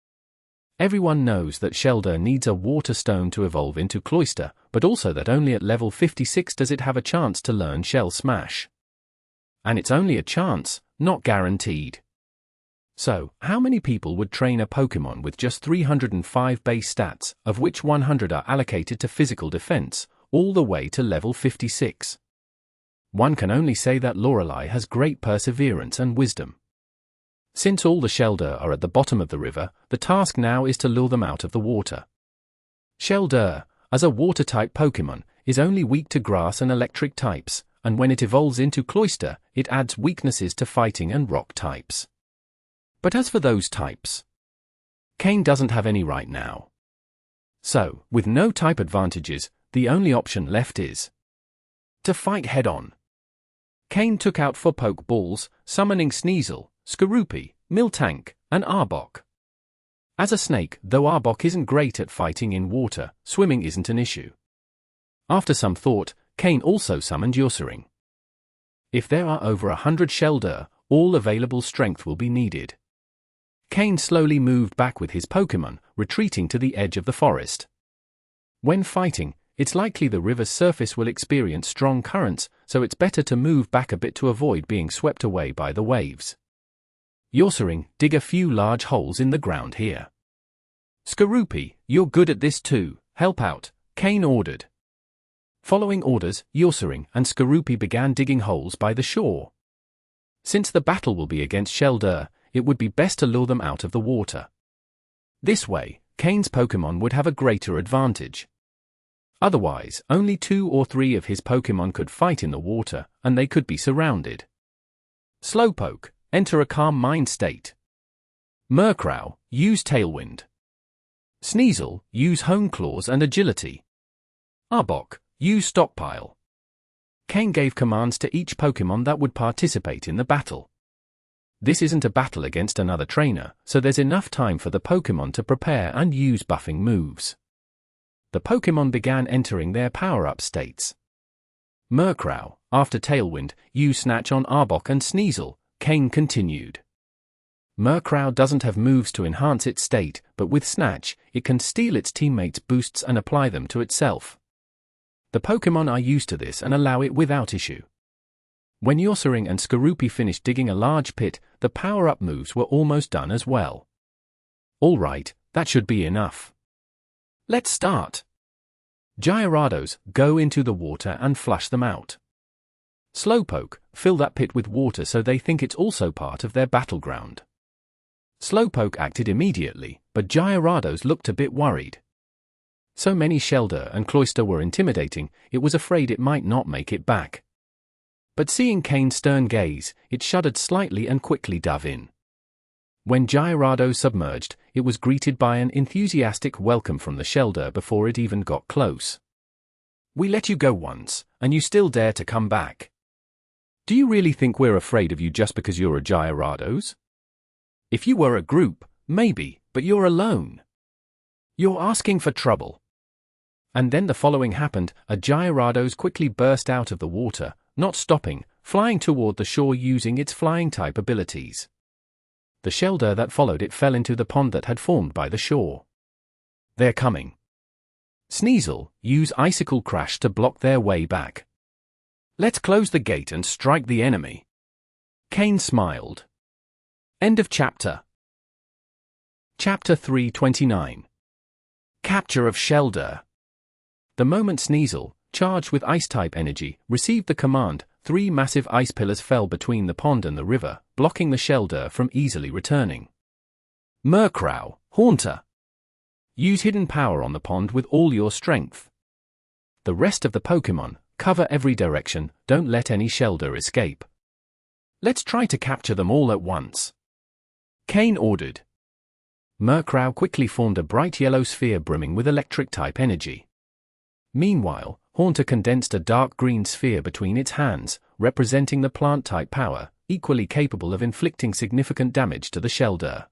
Everyone knows that Shellder needs a Water Stone to evolve into Cloyster, but also that only at level 56 does it have a chance to learn Shell Smash. And it's only a chance, not guaranteed. So, how many people would train a Pokémon with just 305 base stats, of which 100 are allocated to physical defense, all the way to level 56? One can only say that Lorelei has great perseverance and wisdom. Since all the Shellder are at the bottom of the river, the task now is to lure them out of the water. Shellder, as a water-type Pokémon, is only weak to grass and electric types, and when it evolves into Cloyster, it adds weaknesses to fighting and rock types. But as for those types, Cain doesn't have any right now. So, with no type advantages, the only option left is to fight head-on. Cain took out 4 Pokeballs, summoning Sneasel, Skorupi, Miltank, and Arbok. As a snake, though Arbok isn't great at fighting in water, swimming isn't an issue. After some thought, Cain also summoned Yossering. If there are over 100 Shellder, all available strength will be needed. Cain slowly moved back with his Pokémon, retreating to the edge of the forest. When fighting, it's likely the river's surface will experience strong currents, so it's better to move back a bit to avoid being swept away by the waves. Yossering, dig a few large holes in the ground here. Skorupi, you're good at this too, help out, Cain ordered. Following orders, Yossering and Skorupi began digging holes by the shore. Since the battle will be against Shellder, it would be best to lure them out of the water. This way, Cain's Pokémon would have a greater advantage. Otherwise, only 2 or 3 of his Pokémon could fight in the water, and they could be surrounded. Slowpoke, enter a calm mind state. Murkrow, use Tailwind. Sneasel, use Hone Claws and Agility. Arbok, use Stockpile. Cain gave commands to each Pokémon that would participate in the battle. This isn't a battle against another trainer, so there's enough time for the Pokémon to prepare and use buffing moves. The Pokémon began entering their power-up states. Murkrow, after Tailwind, used Snatch on Arbok and Sneasel. Cain continued. Murkrow doesn't have moves to enhance its state, but with Snatch, it can steal its teammates' boosts and apply them to itself. The Pokémon are used to this and allow it without issue. When Yossering and Skorupi finished digging a large pit, the power-up moves were almost done as well. Alright, that should be enough. Let's start. Gyarados, go into the water and flush them out. Slowpoke, fill that pit with water so they think it's also part of their battleground. Slowpoke acted immediately, but Gyarados looked a bit worried. So many Shellder and Cloyster were intimidating, it was afraid it might not make it back. But seeing Cain's stern gaze, it shuddered slightly and quickly dove in. When Gyarados submerged, it was greeted by an enthusiastic welcome from the Shellder before it even got close. We let you go once, and you still dare to come back. Do you really think we're afraid of you just because you're a Gyarados? If you were a group, maybe, but you're alone. You're asking for trouble. And then the following happened: a Gyarados quickly burst out of the water, not stopping, flying toward the shore using its flying-type abilities. The Shellder that followed it fell into the pond that had formed by the shore. They're coming. Sneasel, use Icicle Crash to block their way back. Let's close the gate and strike the enemy. Cain smiled. End of chapter. Chapter 329. Capture of Shellder. The moment Sneasel, charged with Ice-type energy, received the command, 3 massive ice pillars fell between the pond and the river, blocking the Shellder from easily returning. Murkrow, Haunter. Use Hidden Power on the pond with all your strength. The rest of the Pokémon, cover every direction, don't let any Shellder escape. Let's try to capture them all at once. Cain ordered. Murkrow quickly formed a bright yellow sphere brimming with electric-type energy. Meanwhile, Haunter condensed a dark green sphere between its hands, representing the plant-type power, equally capable of inflicting significant damage to the Shellder.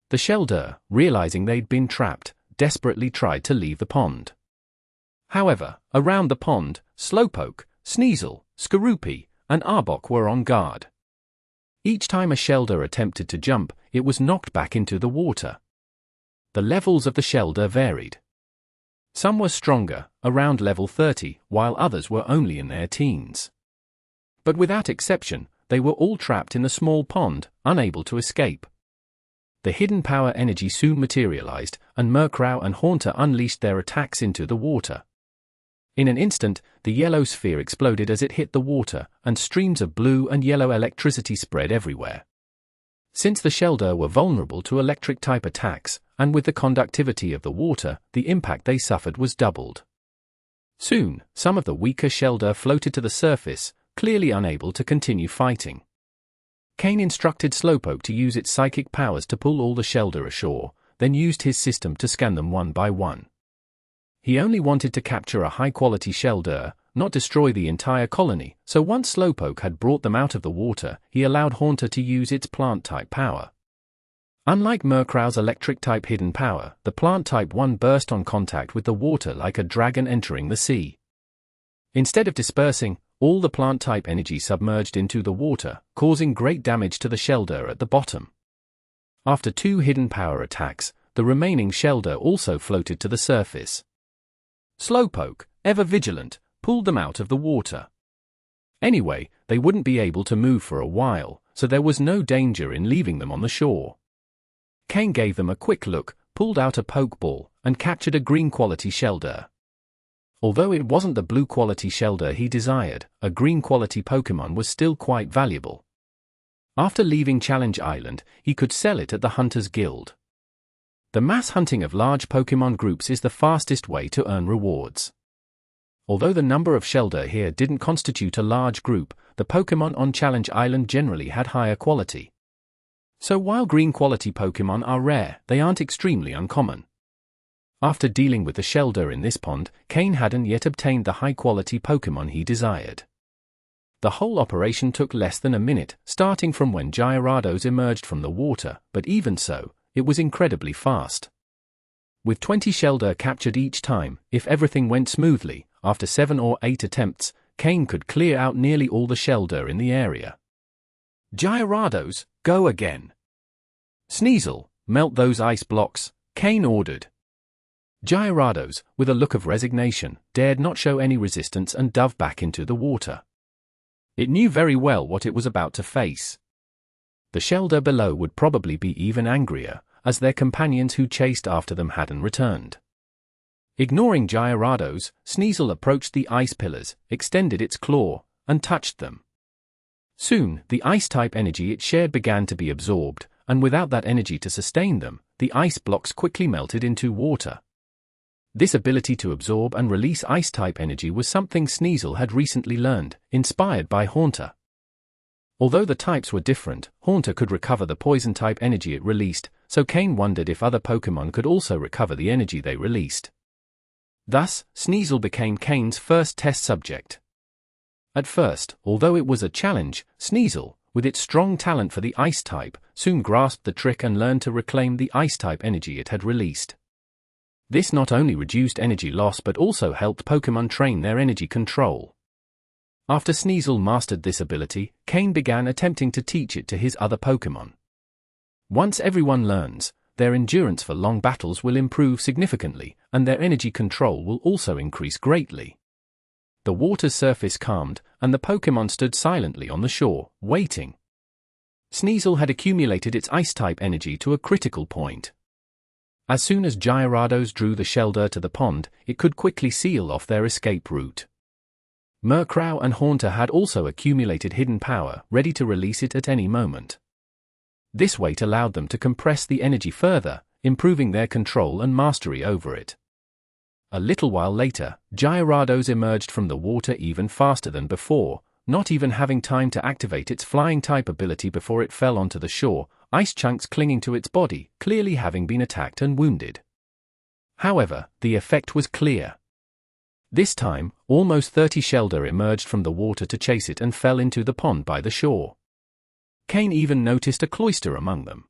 The Shellder, realizing they'd been trapped, desperately tried to leave the pond. However, around the pond, Slowpoke, Sneasel, Skorupi, and Arbok were on guard. Each time a Shellder attempted to jump, it was knocked back into the water. The levels of the Shellder varied. Some were stronger, around level 30, while others were only in their teens. But without exception, they were all trapped in the small pond, unable to escape. The hidden power energy soon materialized, and Murkrow and Haunter unleashed their attacks into the water. In an instant, the yellow sphere exploded as it hit the water, and streams of blue and yellow electricity spread everywhere. Since the Shellder were vulnerable to electric-type attacks, and with the conductivity of the water, the impact they suffered was doubled. Soon, some of the weaker Shellder floated to the surface, clearly unable to continue fighting. Cain instructed Slowpoke to use its psychic powers to pull all the Shellder ashore, then used his system to scan them one by one. He only wanted to capture a high-quality Shellder, not destroy the entire colony, so once Slowpoke had brought them out of the water, he allowed Haunter to use its plant-type power. Unlike Murkrow's electric-type hidden power, the plant-type one burst on contact with the water like a dragon entering the sea. Instead of dispersing, all the plant-type energy submerged into the water, causing great damage to the Shellder at the bottom. After 2 hidden power attacks, the remaining Shellder also floated to the surface. Slowpoke, ever vigilant, pulled them out of the water. Anyway, they wouldn't be able to move for a while, so there was no danger in leaving them on the shore. Cain gave them a quick look, pulled out a Pokeball, and captured a green-quality Shellder. Although it wasn't the blue-quality Shellder he desired, a green-quality Pokémon was still quite valuable. After leaving Challenge Island, he could sell it at the Hunters Guild. The mass hunting of large Pokémon groups is the fastest way to earn rewards. Although the number of Shellder here didn't constitute a large group, the Pokémon on Challenge Island generally had higher quality. So while green-quality Pokémon are rare, they aren't extremely uncommon. After dealing with the Shellder in this pond, Cain hadn't yet obtained the high-quality Pokémon he desired. The whole operation took less than a minute, starting from when Gyarados emerged from the water, but even so, it was incredibly fast. With 20 Shellder captured each time, if everything went smoothly, after 7 or 8 attempts, Cain could clear out nearly all the Shellder in the area. Gyarados, go again. Sneasel, melt those ice blocks, Cain ordered. Gyarados, with a look of resignation, dared not show any resistance and dove back into the water. It knew very well what it was about to face. The Shellder below would probably be even angrier, as their companions who chased after them hadn't returned. Ignoring Gyarados, Sneasel approached the ice pillars, extended its claw, and touched them. Soon, the ice-type energy it shared began to be absorbed, and without that energy to sustain them, the ice blocks quickly melted into water. This ability to absorb and release ice-type energy was something Sneasel had recently learned, inspired by Haunter. Although the types were different, Haunter could recover the poison-type energy it released, so Cain wondered if other Pokémon could also recover the energy they released. Thus, Sneasel became Cain's first test subject. At first, although it was a challenge, Sneasel, with its strong talent for the ice-type, soon grasped the trick and learned to reclaim the ice-type energy it had released. This not only reduced energy loss but also helped Pokémon train their energy control. After Sneasel mastered this ability, Cain began attempting to teach it to his other Pokémon. Once everyone learns, their endurance for long battles will improve significantly, and their energy control will also increase greatly. The water's surface calmed, and the Pokémon stood silently on the shore, waiting. Sneasel had accumulated its Ice-type energy to a critical point. As soon as Gyarados drew the Shellder to the pond, it could quickly seal off their escape route. Murkrow and Haunter had also accumulated hidden power, ready to release it at any moment. This weight allowed them to compress the energy further, improving their control and mastery over it. A little while later, Gyarados emerged from the water even faster than before, not even having time to activate its flying-type ability before it fell onto the shore, ice chunks clinging to its body, clearly having been attacked and wounded. However, the effect was clear. This time, almost 30 Shellder emerged from the water to chase it and fell into the pond by the shore. Cain even noticed a cloister among them.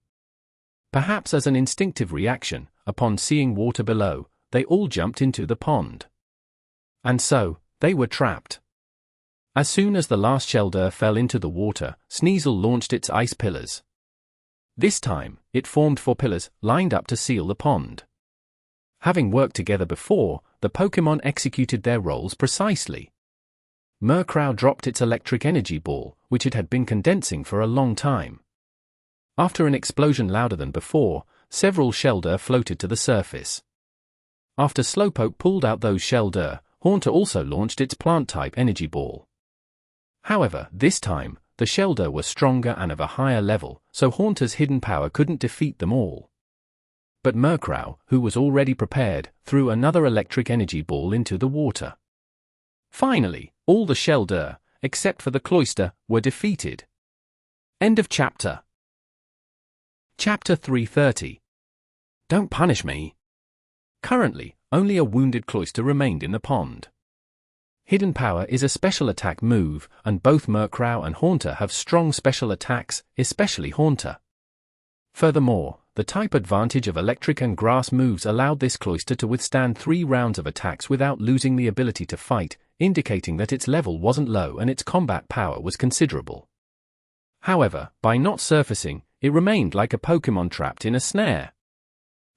Perhaps as an instinctive reaction, upon seeing water below, they all jumped into the pond. And so, they were trapped. As soon as the last Shellder fell into the water, Sneasel launched its ice pillars. This time, it formed 4 pillars, lined up to seal the pond. Having worked together before, the Pokémon executed their roles precisely. Murkrow dropped its electric energy ball, which it had been condensing for a long time. After an explosion louder than before, several Shellder floated to the surface. After Slowpoke pulled out those Shellder, Haunter also launched its plant-type energy ball. However, this time, the Shellder were stronger and of a higher level, so Haunter's hidden power couldn't defeat them all. But Murkrow, who was already prepared, threw another electric energy ball into the water. Finally, all the Shellder, except for the cloister, were defeated. End of chapter. Chapter 330. Don't punish me. Currently, only a wounded cloister remained in the pond. Hidden Power is a special attack move, and both Murkrow and Haunter have strong special attacks, especially Haunter. Furthermore, the type advantage of electric and grass moves allowed this cloister to withstand 3 rounds of attacks without losing the ability to fight, indicating that its level wasn't low and its combat power was considerable. However, by not surfacing, it remained like a Pokémon trapped in a snare.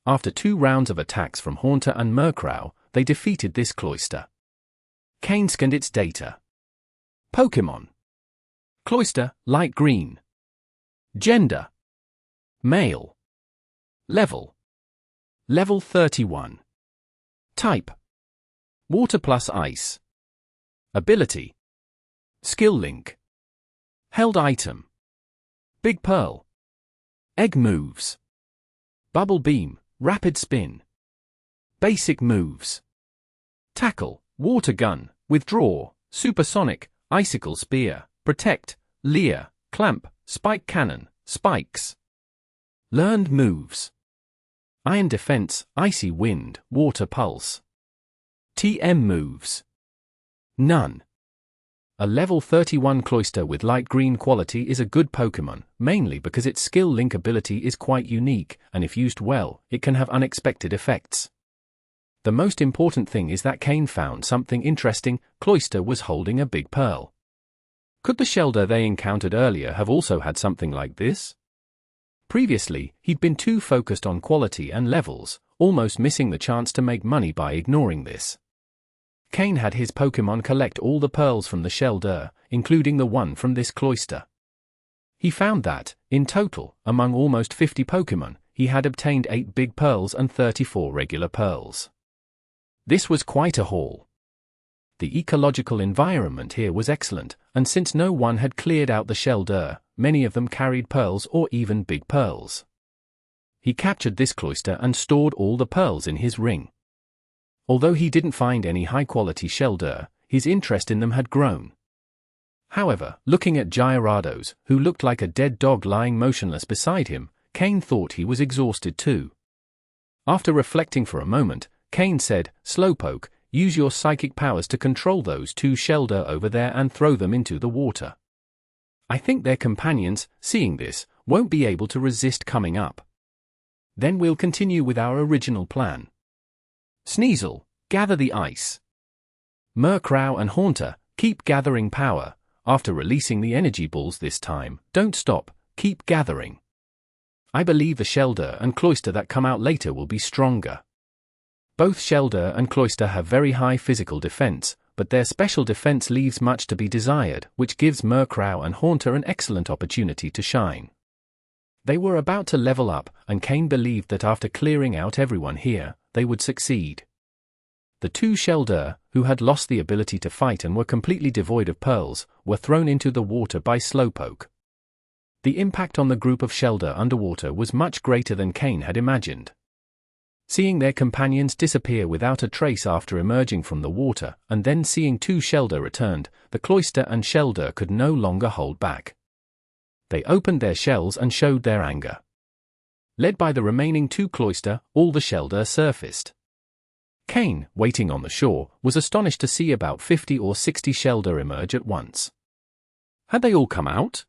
After 2 rounds of attacks from Haunter and Murkrow, they defeated this cloister. Cain scanned its data. Pokémon. Cloister, light green. Gender. Male. Level. Level 31. Type. Water plus ice. Ability. Skill link. Held item. Big Pearl. Egg moves. Bubble Beam, Rapid Spin. Basic moves. Tackle, Water Gun, Withdraw, Supersonic, Icicle Spear, Protect, Leer, Clamp, Spike Cannon, Spikes. Learned moves. Iron Defense, Icy Wind, Water Pulse. TM moves. None. A level 31 cloister with light green quality is a good Pokémon, mainly because its skill link ability is quite unique, and if used well, it can have unexpected effects. The most important thing is that Cain found something interesting. Cloister was holding a big pearl. Could the Shellder they encountered earlier have also had something like this? Previously, he'd been too focused on quality and levels, almost missing the chance to make money by ignoring this. Cain had his Pokémon collect all the pearls from the Shellder, including the one from this cloister. He found that, in total, among almost 50 Pokémon, he had obtained 8 big pearls and 34 regular pearls. This was quite a haul. The ecological environment here was excellent, and since no one had cleared out the Shellder, many of them carried pearls or even big pearls. He captured this cloister and stored all the pearls in his ring. Although he didn't find any high-quality Shellder, his interest in them had grown. However, looking at Gyarados, who looked like a dead dog lying motionless beside him, Cain thought he was exhausted too. After reflecting for a moment, Cain said, "Slowpoke, use your psychic powers to control those 2 Shellder over there and throw them into the water. I think their companions, seeing this, won't be able to resist coming up. Then we'll continue with our original plan." Sneasel, gather the ice. Murkrow and Haunter, keep gathering power. After releasing the energy balls this time, don't stop, keep gathering. I believe the Shellder and Cloyster that come out later will be stronger. Both Shellder and Cloyster have very high physical defense, but their special defense leaves much to be desired, which gives Murkrow and Haunter an excellent opportunity to shine. They were about to level up, and Cain believed that after clearing out everyone here, they would succeed. The two Shellder, who had lost the ability to fight and were completely devoid of pearls, were thrown into the water by Slowpoke. The impact on the group of Shellder underwater was much greater than Cain had imagined. Seeing their companions disappear without a trace after emerging from the water, and then seeing two Shellder returned, the Cloyster and Shellder could no longer hold back. They opened their shells and showed their anger. Led by the remaining two Cloyster, all the Shellder surfaced. Cain, waiting on the shore, was astonished to see about 50 or 60 Shellder emerge at once. Had they all come out?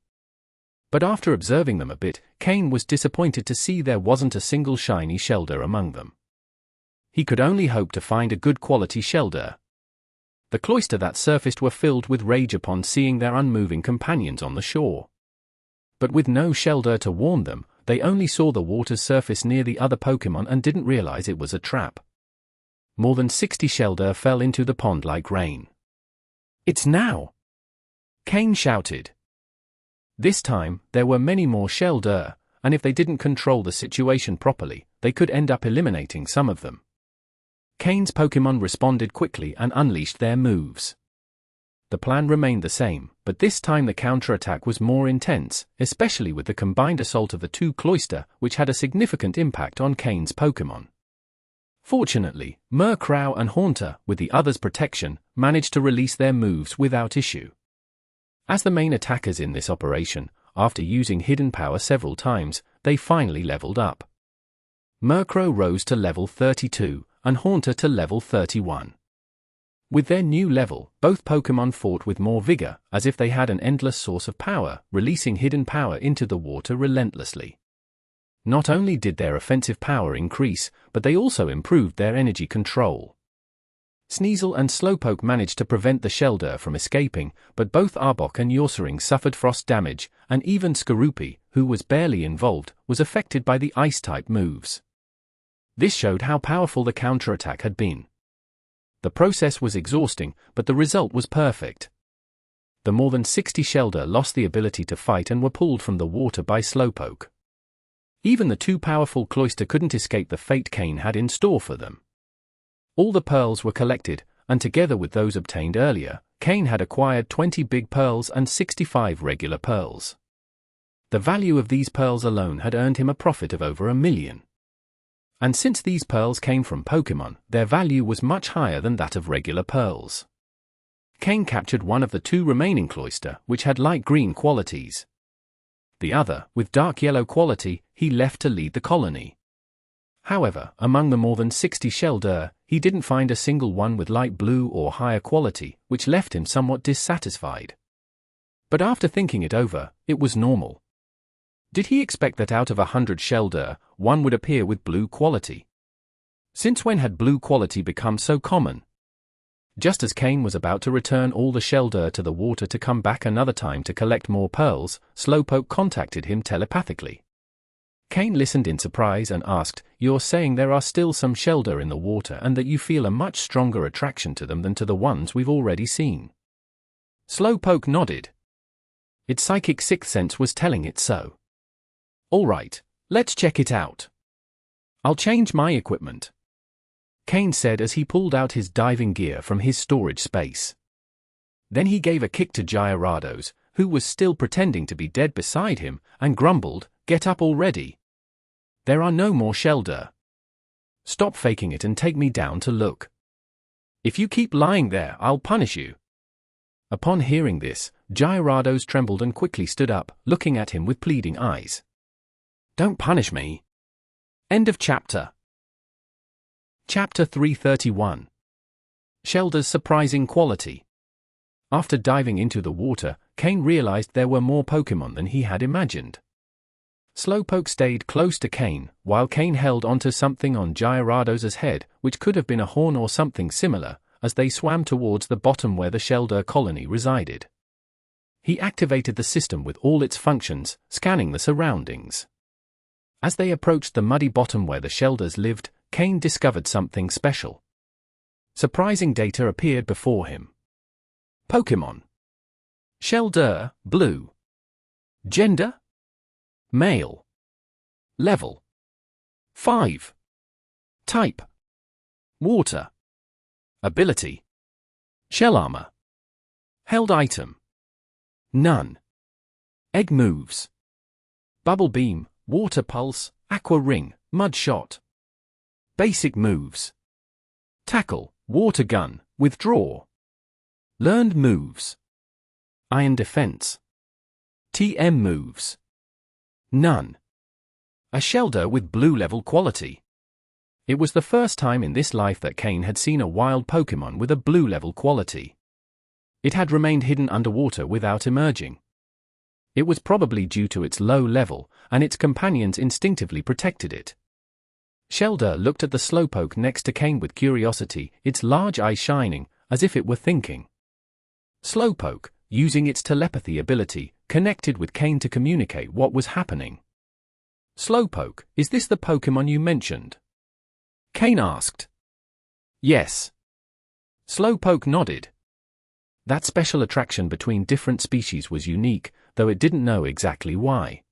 But after observing them a bit, Cain was disappointed to see there wasn't a single shiny Shellder among them. He could only hope to find a good quality Shellder. The Cloyster that surfaced were filled with rage upon seeing their unmoving companions on the shore. But with no Shellder to warn them, they only saw the water's surface near the other Pokémon and didn't realize it was a trap. More than 60 Shellder fell into the pond like rain. "It's now!" Cain shouted. This time, there were many more Shellder, and if they didn't control the situation properly, they could end up eliminating some of them. Cain's Pokémon responded quickly and unleashed their moves. The plan remained the same, but this time the counterattack was more intense, especially with the combined assault of the two Cloyster, which had a significant impact on Cain's Pokémon. Fortunately, Murkrow and Haunter, with the others' protection, managed to release their moves without issue. As the main attackers in this operation, after using hidden power several times, they finally leveled up. Murkrow rose to level 32, and Haunter to level 31. With their new level, both Pokémon fought with more vigor, as if they had an endless source of power, releasing hidden power into the water relentlessly. Not only did their offensive power increase, but they also improved their energy control. Sneasel and Slowpoke managed to prevent the Shellder from escaping, but both Arbok and Yorsering suffered frost damage, and even Skorupi, who was barely involved, was affected by the Ice-type moves. This showed how powerful the counterattack had been. The process was exhausting, but the result was perfect. The more than 60 Shellder lost the ability to fight and were pulled from the water by Slowpoke. Even the two powerful Cloyster couldn't escape the fate Cain had in store for them. All the pearls were collected, and together with those obtained earlier, Cain had acquired 20 big pearls and 65 regular pearls. The value of these pearls alone had earned him a profit of over $1 million. And since these pearls came from Pokémon, their value was much higher than that of regular pearls. Cain captured one of the two remaining Cloyster, which had light green qualities. The other, with dark yellow quality, he left to lead the colony. However, among the more than 60 Shellder, he didn't find a single one with light blue or higher quality, which left him somewhat dissatisfied. But after thinking it over, it was normal. Did he expect that out of 100 Shellder, one would appear with blue quality? Since when had blue quality become so common? Just as Cain was about to return all the Shellder to the water to come back another time to collect more pearls, Slowpoke contacted him telepathically. Cain listened in surprise and asked, "You're saying there are still some Shellder in the water and that you feel a much stronger attraction to them than to the ones we've already seen?" Slowpoke nodded. Its psychic sixth sense was telling it so. "All right, let's check it out. I'll change my equipment," Cain said as he pulled out his diving gear from his storage space. Then he gave a kick to Gyarados, who was still pretending to be dead beside him, and grumbled, "Get up already. There are no more Shellder. Stop faking it and take me down to look. If you keep lying there, I'll punish you." Upon hearing this, Gyarados trembled and quickly stood up, looking at him with pleading eyes. "Don't punish me." End of chapter. Chapter 331. Shellder's surprising quality. After diving into the water, Cain realized there were more Pokémon than he had imagined. Slowpoke stayed close to Cain, while Cain held onto something on Gyarados' head, which could have been a horn or something similar, as they swam towards the bottom where the Shellder colony resided. He activated the system with all its functions, scanning the surroundings. As they approached the muddy bottom where the Shelders lived, Cain discovered something special. Surprising data appeared before him. Pokémon. Shellder, blue. Gender? Male. Level 5. Type: water. Ability: shell armor. Held item: none. Egg moves: Bubble Beam, Water Pulse, Aqua Ring, Mud Shot. Basic moves: Tackle, Water Gun, Withdraw. Learned moves: Iron Defense. TM moves: none. A Shellder with blue level quality. It was the first time in this life that Cain had seen a wild Pokémon with a blue level quality. It had remained hidden underwater without emerging. It was probably due to its low level, and its companions instinctively protected it. Shellder looked at the Slowpoke next to Cain with curiosity, its large eyes shining, as if it were thinking. Slowpoke, using its telepathy ability, connected with Cain to communicate what was happening. Slowpoke, is this the Pokémon you mentioned? Cain asked. Yes. Slowpoke nodded. That special attraction between different species was unique, though it didn't know exactly why.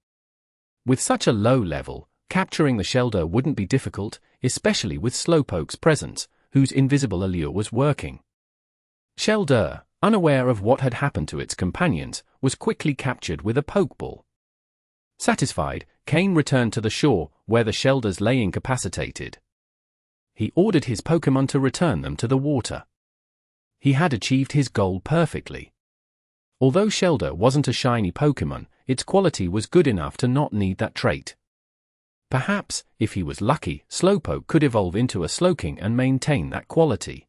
With such a low level, capturing the Shellder wouldn't be difficult, especially with Slowpoke's presence, whose invisible allure was working. Shellder, unaware of what had happened to its companions, was quickly captured with a Pokeball. Satisfied, Cain returned to the shore, where the Shelders lay incapacitated. He ordered his Pokémon to return them to the water. He had achieved his goal perfectly. Although Shellder wasn't a shiny Pokémon, its quality was good enough to not need that trait. Perhaps, if he was lucky, Slowpoke could evolve into a Slowking and maintain that quality.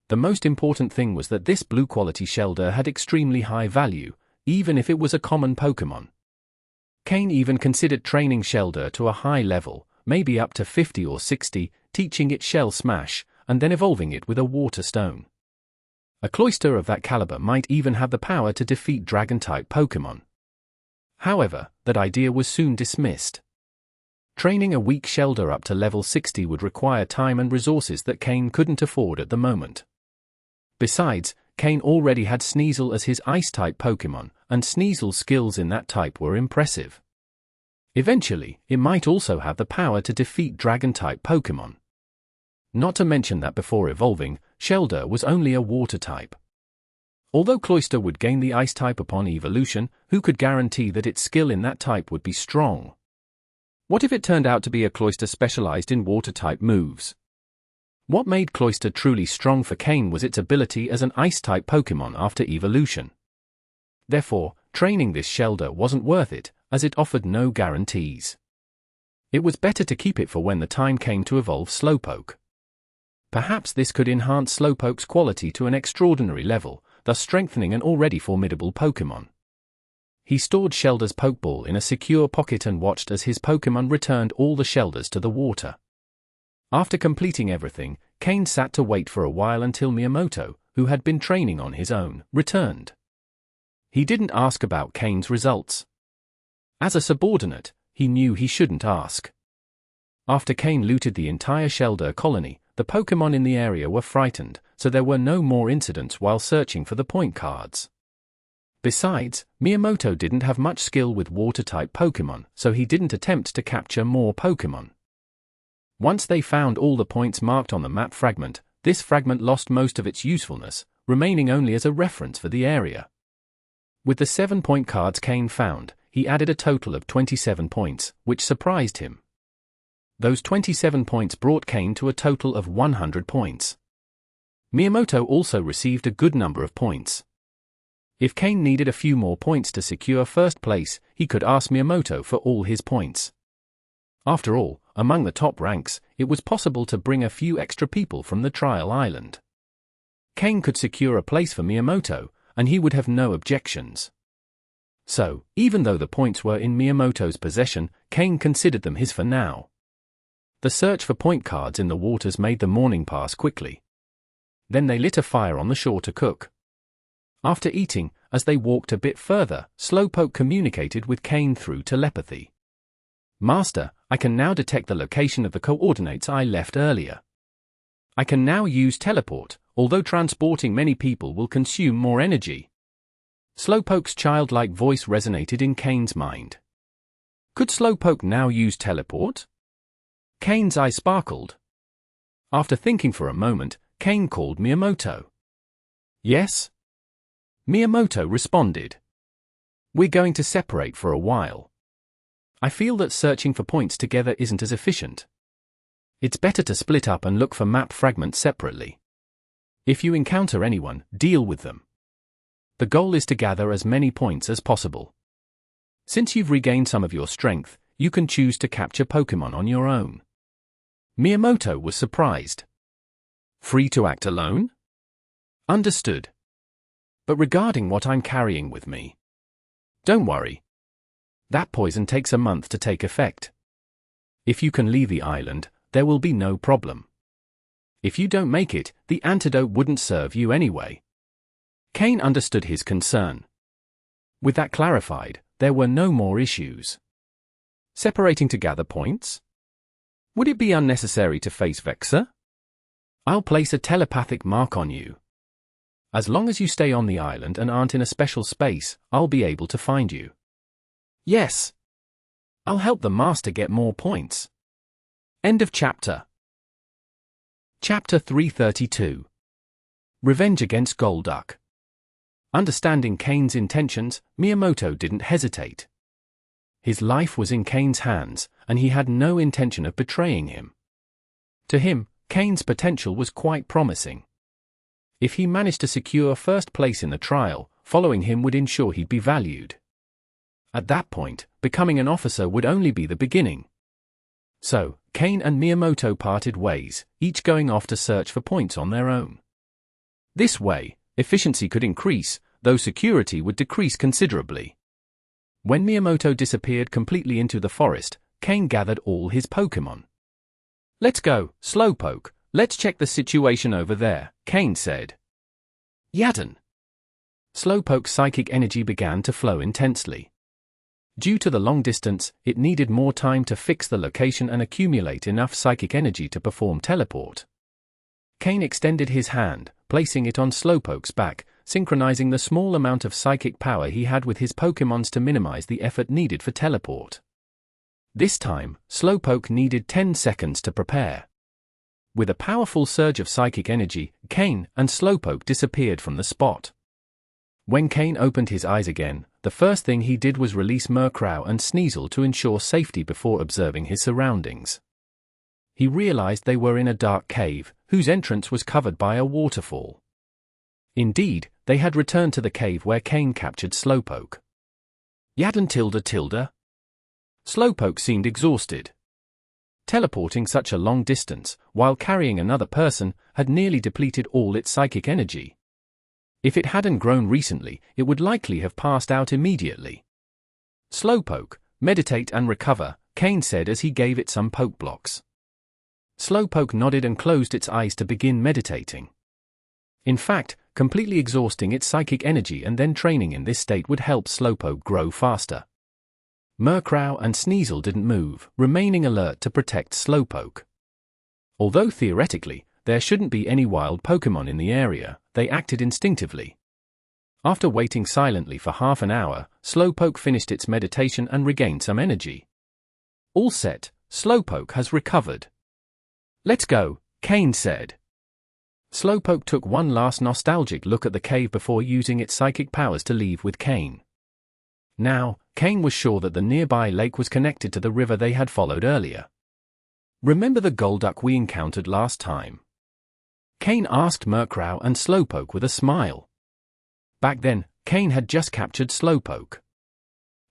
The most important thing was that this blue quality Shellder had extremely high value, even if it was a common Pokémon. Cain even considered training Shellder to a high level, maybe up to 50 or 60, teaching it Shell Smash, and then evolving it with a Water Stone. A Cloyster of that caliber might even have the power to defeat Dragon-type Pokémon. However, that idea was soon dismissed. Training a weak Shellder up to level 60 would require time and resources that Cain couldn't afford at the moment. Besides, Cain already had Sneasel as his Ice-type Pokémon, and Sneasel's skills in that type were impressive. Eventually, it might also have the power to defeat Dragon-type Pokémon. Not to mention that before evolving, Shellder was only a Water type. Although Cloyster would gain the Ice type upon evolution, who could guarantee that its skill in that type would be strong? What if it turned out to be a Cloyster specialized in Water-type moves? What made Cloyster truly strong for Cain was its ability as an Ice-type Pokémon after evolution. Therefore, training this Shellder wasn't worth it, as it offered no guarantees. It was better to keep it for when the time came to evolve Slowpoke. Perhaps this could enhance Slowpoke's quality to an extraordinary level, thus strengthening an already formidable Pokémon. He stored Shellder's Pokeball in a secure pocket and watched as his Pokémon returned all the Shelders to the water. After completing everything, Cain sat to wait for a while until Miyamoto, who had been training on his own, returned. He didn't ask about Cain's results. As a subordinate, he knew he shouldn't ask. After Cain looted the entire Shellder colony, the Pokémon in the area were frightened, so there were no more incidents while searching for the point cards. Besides, Miyamoto didn't have much skill with Water-type Pokémon, so he didn't attempt to capture more Pokémon. Once they found all the points marked on the map fragment, this fragment lost most of its usefulness, remaining only as a reference for the area. With the 7 point cards Cain found, he added a total of 27 points, which surprised him. Those 27 points brought Cain to a total of 100 points. Miyamoto also received a good number of points. If Cain needed a few more points to secure first place, he could ask Miyamoto for all his points. After all, among the top ranks, it was possible to bring a few extra people from the trial island. Cain could secure a place for Miyamoto, and he would have no objections. So, even though the points were in Miyamoto's possession, Cain considered them his for now. The search for point cards in the waters made the morning pass quickly. Then they lit a fire on the shore to cook. After eating, as they walked a bit further, Slowpoke communicated with Cain through telepathy. "Master, I can now detect the location of the coordinates I left earlier. I can now use teleport, although transporting many people will consume more energy." Slowpoke's childlike voice resonated in Cain's mind. Could Slowpoke now use teleport? Cain's eyes sparkled. After thinking for a moment, Cain called Miyamoto. "Yes?" Miyamoto responded. "We're going to separate for a while. I feel that searching for points together isn't as efficient. It's better to split up and look for map fragments separately. If you encounter anyone, deal with them. The goal is to gather as many points as possible. Since you've regained some of your strength, you can choose to capture Pokémon on your own." Miyamoto was surprised. "Free to act alone?" "Understood. But regarding what I'm carrying with me, don't worry. That poison takes a month to take effect. If you can leave the island, there will be no problem. If you don't make it, the antidote wouldn't serve you anyway." Cain understood his concern. With that clarified, there were no more issues. Separating to gather points? Would it be unnecessary to face Vexor? I'll place a telepathic mark on you. As long as you stay on the island and aren't in a special space, I'll be able to find you. Yes. I'll help the master get more points. End of chapter. Chapter 332. Revenge against Golduck. Understanding Cain's intentions, Miyamoto didn't hesitate. His life was in Cain's hands, and he had no intention of betraying him. To him, Cain's potential was quite promising. If he managed to secure first place in the trial, following him would ensure he'd be valued. At that point, becoming an officer would only be the beginning. So, Cain and Miyamoto parted ways, each going off to search for points on their own. This way, efficiency could increase, though security would decrease considerably. When Miyamoto disappeared completely into the forest, Cain gathered all his Pokémon. "Let's go, Slowpoke, let's check the situation over there," Cain said. "Yadin." Slowpoke's psychic energy began to flow intensely. Due to the long distance, it needed more time to fix the location and accumulate enough psychic energy to perform teleport. Cain extended his hand, placing it on Slowpoke's back, synchronizing the small amount of psychic power he had with his Pokémons to minimize the effort needed for teleport. This time, Slowpoke needed 10 seconds to prepare. With a powerful surge of psychic energy, Cain and Slowpoke disappeared from the spot. When Cain opened his eyes again, the first thing he did was release Murkrow and Sneasel to ensure safety before observing his surroundings. He realized they were in a dark cave, whose entrance was covered by a waterfall. Indeed, they had returned to the cave where Cain captured Slowpoke. Yadin tilde. Slowpoke seemed exhausted. Teleporting such a long distance, while carrying another person, had nearly depleted all its psychic energy. If it hadn't grown recently, it would likely have passed out immediately. "Slowpoke, meditate and recover," Cain said as he gave it some poke blocks. Slowpoke nodded and closed its eyes to begin meditating. In fact, completely exhausting its psychic energy and then training in this state would help Slowpoke grow faster. Murkrow and Sneasel didn't move, remaining alert to protect Slowpoke. Although theoretically, there shouldn't be any wild Pokémon in the area, they acted instinctively. After waiting silently for half an hour, Slowpoke finished its meditation and regained some energy. "All set, Slowpoke has recovered." "Let's go," Cain said. Slowpoke took one last nostalgic look at the cave before using its psychic powers to leave with Cain. Now, Cain was sure that the nearby lake was connected to the river they had followed earlier. "Remember the Golduck we encountered last time?" Cain asked Murkrow and Slowpoke with a smile. Back then, Cain had just captured Slowpoke.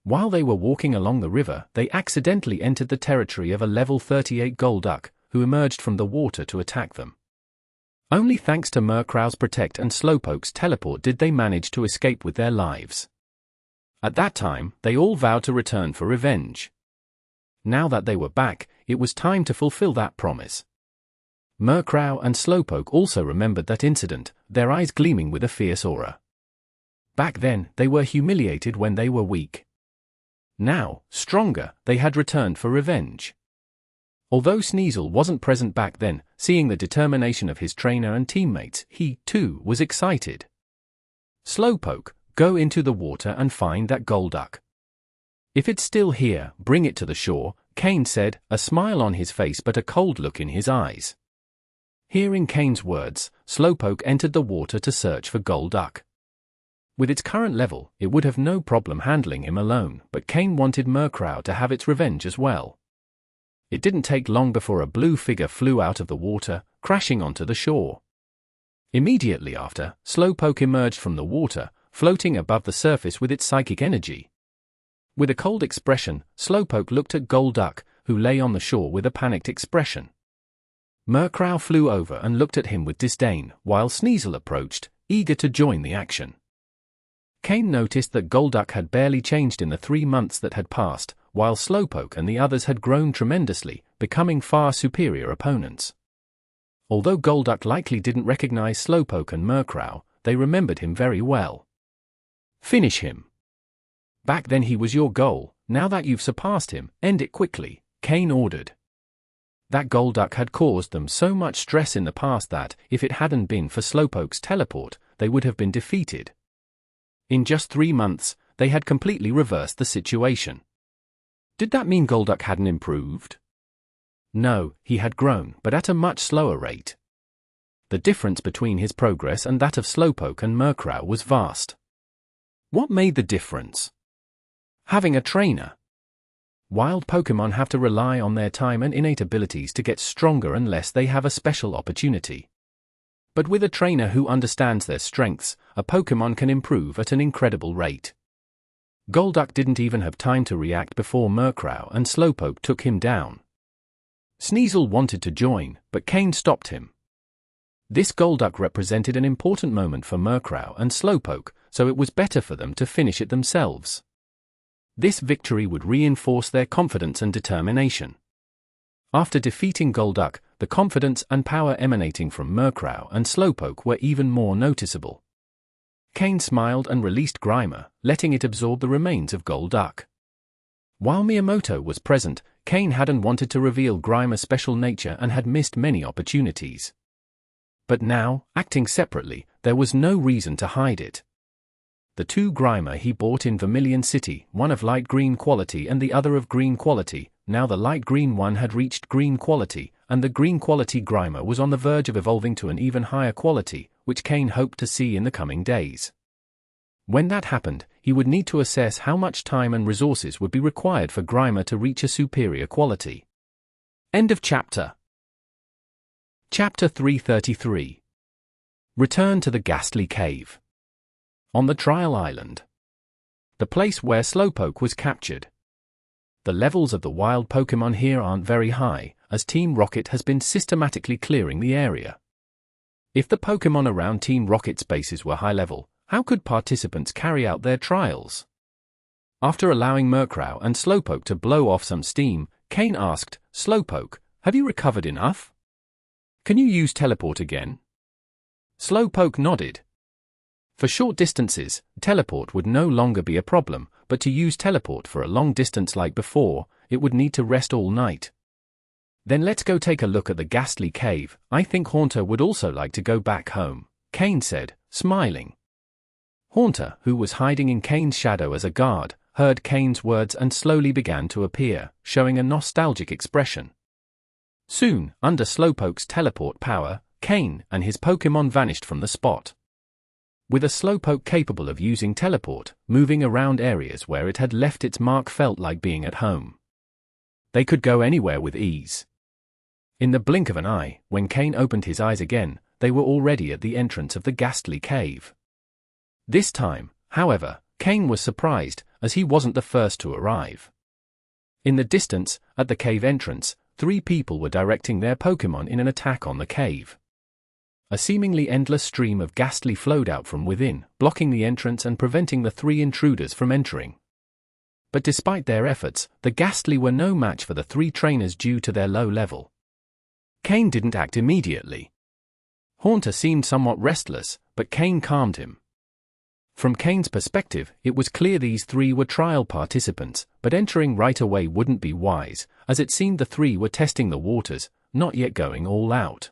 While they were walking along the river, they accidentally entered the territory of a level 38 Golduck, who emerged from the water to attack them. Only thanks to Murkrow's Protect and Slowpoke's Teleport did they manage to escape with their lives. At that time, they all vowed to return for revenge. Now that they were back, it was time to fulfill that promise. Murkrow and Slowpoke also remembered that incident, their eyes gleaming with a fierce aura. Back then, they were humiliated when they were weak. Now, stronger, they had returned for revenge. Although Sneasel wasn't present back then, seeing the determination of his trainer and teammates, he, too, was excited. Slowpoke, go into the water and find that Golduck. If it's still here, bring it to the shore, Cain said, a smile on his face but a cold look in his eyes. Hearing Cain's words, Slowpoke entered the water to search for Golduck. With its current level, it would have no problem handling him alone, but Cain wanted Murkrow to have its revenge as well. It didn't take long before a blue figure flew out of the water, crashing onto the shore. Immediately after, Slowpoke emerged from the water, floating above the surface with its psychic energy. With a cold expression, Slowpoke looked at Golduck, who lay on the shore with a panicked expression. Murkrow flew over and looked at him with disdain, while Sneasel approached, eager to join the action. Cain noticed that Golduck had barely changed in the 3 months that had passed, while Slowpoke and the others had grown tremendously, becoming far superior opponents. Although Golduck likely didn't recognize Slowpoke and Murkrow, they remembered him very well. Finish him. Back then he was your goal, now that you've surpassed him, end it quickly, Cain ordered. That Golduck had caused them so much stress in the past that, if it hadn't been for Slowpoke's teleport, they would have been defeated. In just 3 months, they had completely reversed the situation. Did that mean Golduck hadn't improved? No, he had grown, but at a much slower rate. The difference between his progress and that of Slowpoke and Murkrow was vast. What made the difference? Having a trainer. Wild Pokémon have to rely on their time and innate abilities to get stronger unless they have a special opportunity. But with a trainer who understands their strengths, a Pokémon can improve at an incredible rate. Golduck didn't even have time to react before Murkrow and Slowpoke took him down. Sneasel wanted to join, but Cain stopped him. This Golduck represented an important moment for Murkrow and Slowpoke, so it was better for them to finish it themselves. This victory would reinforce their confidence and determination. After defeating Golduck, the confidence and power emanating from Murkrow and Slowpoke were even more noticeable. Cain smiled and released Grimer, letting it absorb the remains of Golduck. While Miyamoto was present, Cain hadn't wanted to reveal Grimer's special nature and had missed many opportunities. But now, acting separately, there was no reason to hide it. The 2 Grimer he bought in Vermilion City, one of light green quality and the other of green quality, now the light green one had reached green quality, and the green quality Grimer was on the verge of evolving to an even higher quality, which Cain hoped to see in the coming days. When that happened, he would need to assess how much time and resources would be required for Grimer to reach a superior quality. End of chapter. Chapter 333. Return to the Gastly Cave. On the Trial Island. The place where Slowpoke was captured. The levels of the wild Pokémon here aren't very high, as Team Rocket has been systematically clearing the area. If the Pokémon around Team Rocket's bases were high level, how could participants carry out their trials? After allowing Murkrow and Slowpoke to blow off some steam, Cain asked, Slowpoke, have you recovered enough? Can you use teleport again? Slowpoke nodded. For short distances, teleport would no longer be a problem, but to use teleport for a long distance like before, it would need to rest all night. Then let's go take a look at the Gastly Cave. I think Haunter would also like to go back home, Cain said, smiling. Haunter, who was hiding in Cain's shadow as a guard, heard Cain's words and slowly began to appear, showing a nostalgic expression. Soon, under Slowpoke's teleport power, Cain and his Pokémon vanished from the spot. With a Slowpoke capable of using teleport, moving around areas where it had left its mark felt like being at home. They could go anywhere with ease. In the blink of an eye, when Cain opened his eyes again, they were already at the entrance of the Gastly Cave. This time, however, Cain was surprised, as he wasn't the first to arrive. In the distance, at the cave entrance, 3 people were directing their Pokémon in an attack on the cave. A seemingly endless stream of Gastly flowed out from within, blocking the entrance and preventing the three intruders from entering. But despite their efforts, the Gastly were no match for the three trainers due to their low level. Cain didn't act immediately. Haunter seemed somewhat restless, but Cain calmed him. From Cain's perspective, it was clear these three were trial participants, but entering right away wouldn't be wise, as it seemed the three were testing the waters, not yet going all out.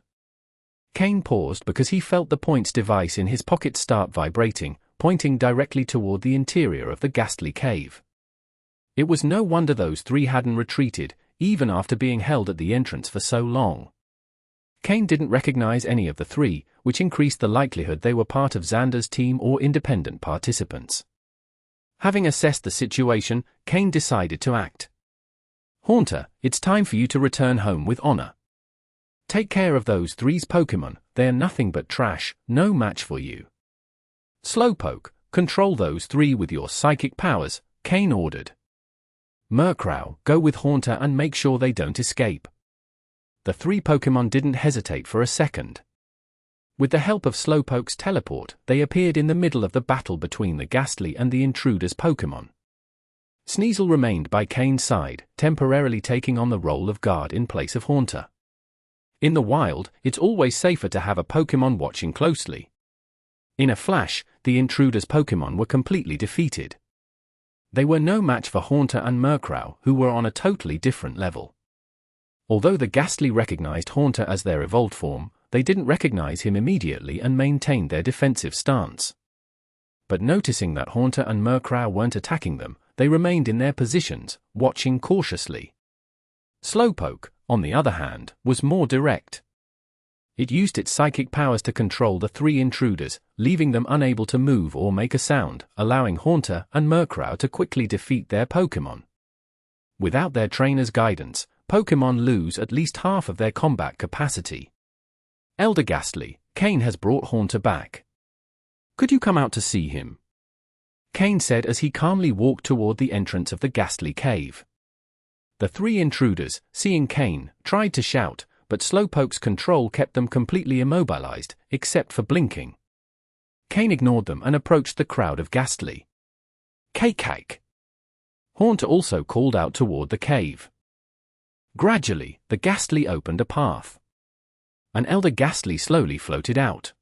Cain paused because he felt the points device in his pocket start vibrating, pointing directly toward the interior of the Gastly cave. It was no wonder those three hadn't retreated, even after being held at the entrance for so long. Cain didn't recognize any of the three, which increased the likelihood they were part of Xander's team or independent participants. Having assessed the situation, Cain decided to act. Haunter, it's time for you to return home with honor. Take care of those three's Pokémon, they are nothing but trash, no match for you. Slowpoke, control those three with your psychic powers, Cain ordered. Murkrow, go with Haunter and make sure they don't escape. The three Pokémon didn't hesitate for a second. With the help of Slowpoke's teleport, they appeared in the middle of the battle between the Gastly and the intruder's Pokémon. Sneasel remained by Cain's side, temporarily taking on the role of guard in place of Haunter. In the wild, it's always safer to have a Pokémon watching closely. In a flash, the intruder's Pokémon were completely defeated. They were no match for Haunter and Murkrow, who were on a totally different level. Although the Gastly recognized Haunter as their evolved form, they didn't recognize him immediately and maintained their defensive stance. But noticing that Haunter and Murkrow weren't attacking them, they remained in their positions, watching cautiously. Slowpoke, on the other hand, was more direct. It used its psychic powers to control the three intruders, leaving them unable to move or make a sound, allowing Haunter and Murkrow to quickly defeat their Pokémon. Without their trainer's guidance, Pokémon lose at least half of their combat capacity. Elder Gastly, Cain has brought Haunter back. Could you come out to see him? Cain said as he calmly walked toward the entrance of the Gastly cave. The three intruders, seeing Cain, tried to shout, but Slowpoke's control kept them completely immobilized, except for blinking. Cain ignored them and approached the crowd of Gastly. Cake. Haunter also called out toward the cave. Gradually, the Gastly opened a path. An elder Gastly slowly floated out.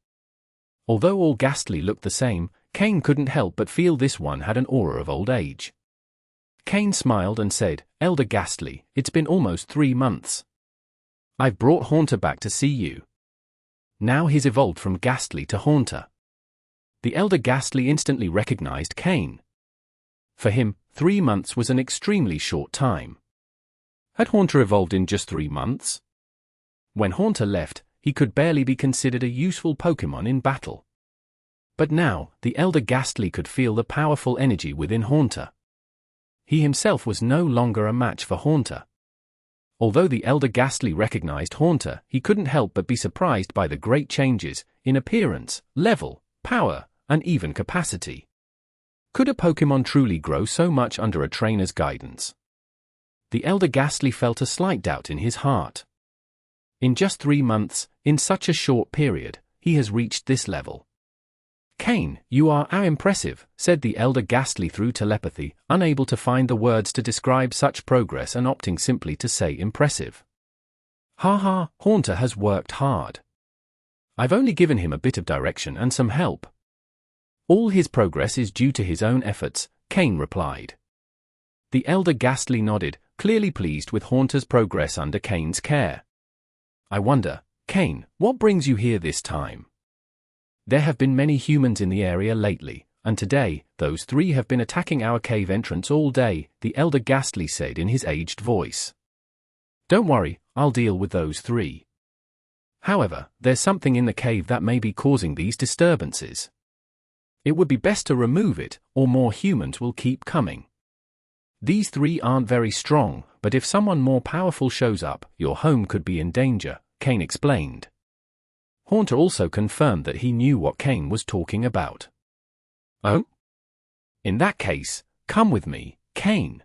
Although all Gastly looked the same, Cain couldn't help but feel this one had an aura of old age. Cain smiled and said, Elder Gastly, it's been almost 3 months. I've brought Haunter back to see you. Now he's evolved from Gastly to Haunter. The elder Gastly instantly recognized Cain. For him, 3 months was an extremely short time. Had Haunter evolved in just 3 months? When Haunter left, he could barely be considered a useful Pokémon in battle. But now, the elder Gastly could feel the powerful energy within Haunter. He himself was no longer a match for Haunter. Although the elder Gastly recognized Haunter, he couldn't help but be surprised by the great changes in appearance, level, power, and even capacity. Could a Pokémon truly grow so much under a trainer's guidance? The elder Gastly felt a slight doubt in his heart. In just 3 months, in such a short period, he has reached this level. Cain, you are impressive, said the elder Gastly through telepathy, unable to find the words to describe such progress and opting simply to say impressive. Haunter has worked hard. I've only given him a bit of direction and some help. All his progress is due to his own efforts, Cain replied. The elder Gastly nodded, clearly pleased with Haunter's progress under Cain's care. I wonder, Cain, what brings you here this time? There have been many humans in the area lately, and today, those three have been attacking our cave entrance all day, the elder Gastly said in his aged voice. Don't worry, I'll deal with those three. However, there's something in the cave that may be causing these disturbances. It would be best to remove it, or more humans will keep coming. These three aren't very strong, but if someone more powerful shows up, your home could be in danger, Cain explained. Haunter also confirmed that he knew what Cain was talking about. Oh? In that case, come with me, Cain.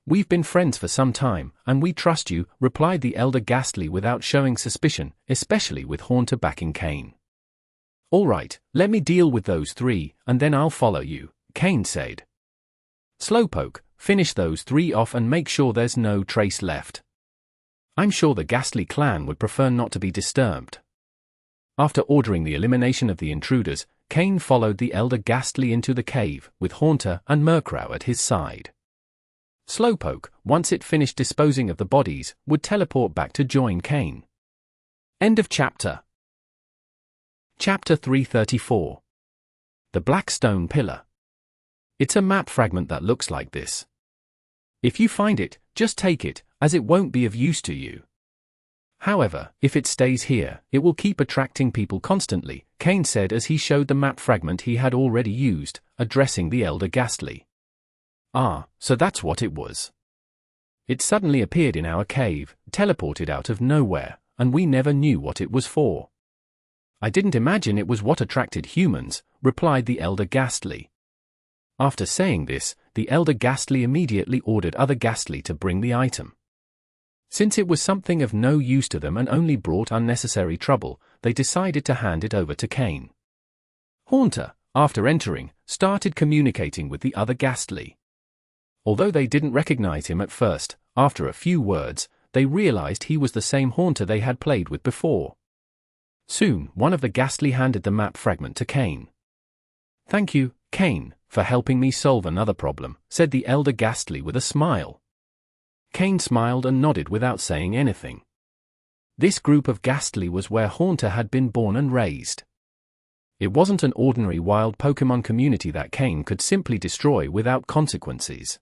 "We've been friends for some time, and we trust you," replied the elder Gastly without showing suspicion, especially with Haunter backing Cain. "All right, let me deal with those three, and then I'll follow you," Cain said. "Slowpoke, finish those three off and make sure there's no trace left. I'm sure the Gastly clan would prefer not to be disturbed." After ordering the elimination of the intruders, Cain followed the elder Gastly into the cave, with Haunter and Murkrow at his side. Slowpoke, once it finished disposing of the bodies, would teleport back to join Cain. End of chapter. Chapter 334. The Black Stone Pillar. It's a map fragment that looks like this. If you find it, just take it, as it won't be of use to you. However, if it stays here, it will keep attracting people constantly, Cain said as he showed the map fragment he had already used, addressing the elder Gastly. "Ah, so that's what it was. It suddenly appeared in our cave, teleported out of nowhere, and we never knew what it was for." "I didn't imagine it was what attracted humans," replied the elder Gastly. After saying this, the elder Gastly immediately ordered other Gastly to bring the item. Since it was something of no use to them and only brought unnecessary trouble, they decided to hand it over to Cain. Haunter, after entering, started communicating with the other Gastly. Although they didn't recognize him at first, after a few words, they realized he was the same Haunter they had played with before. Soon, one of the Gastly handed the map fragment to Cain. "Thank you, Cain, for helping me solve another problem," said the elder Gastly with a smile. Cain smiled and nodded without saying anything. This group of Gastly was where Haunter had been born and raised. It wasn't an ordinary wild Pokémon community that Cain could simply destroy without consequences.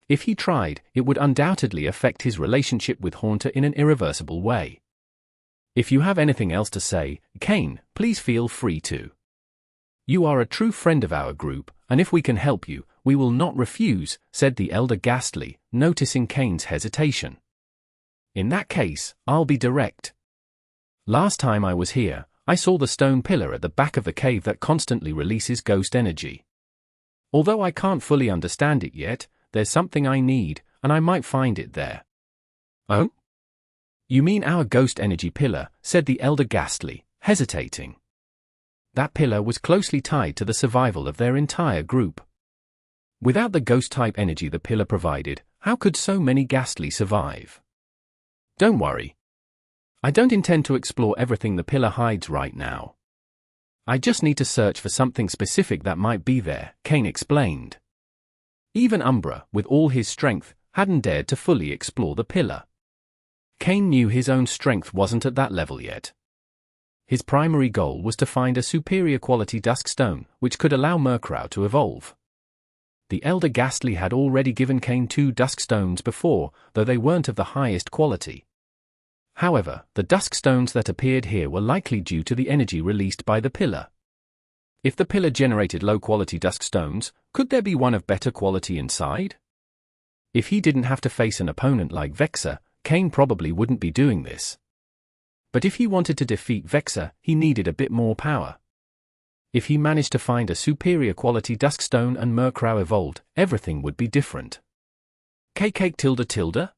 If he tried, it would undoubtedly affect his relationship with Haunter in an irreversible way. "If you have anything else to say, Cain, please feel free to. You are a true friend of our group, and if we can help you, we will not refuse," said the elder Gastly, noticing Cain's hesitation. "In that case, I'll be direct. Last time I was here, I saw the stone pillar at the back of the cave that constantly releases ghost energy. Although I can't fully understand it yet, there's something I need, and I might find it there." "Oh? You mean our ghost energy pillar," said the elder Gastly, hesitating. That pillar was closely tied to the survival of their entire group. Without the ghost-type energy the pillar provided, how could so many Gastly survive? "Don't worry. I don't intend to explore everything the pillar hides right now. I just need to search for something specific that might be there," Cain explained. Even Umbra, with all his strength, hadn't dared to fully explore the pillar. Cain knew his own strength wasn't at that level yet. His primary goal was to find a superior quality dusk stone, which could allow Murkrow to evolve. The elder Gastly had already given Cain 2 dusk stones before, though they weren't of the highest quality. However, the dusk stones that appeared here were likely due to the energy released by the pillar. If the pillar generated low-quality dusk stones, could there be one of better quality inside? If he didn't have to face an opponent like Vexor, Cain probably wouldn't be doing this. But if he wanted to defeat Vexor, he needed a bit more power. If he managed to find a superior quality dusk stone and Murkrow evolved, everything would be different. KK tilde.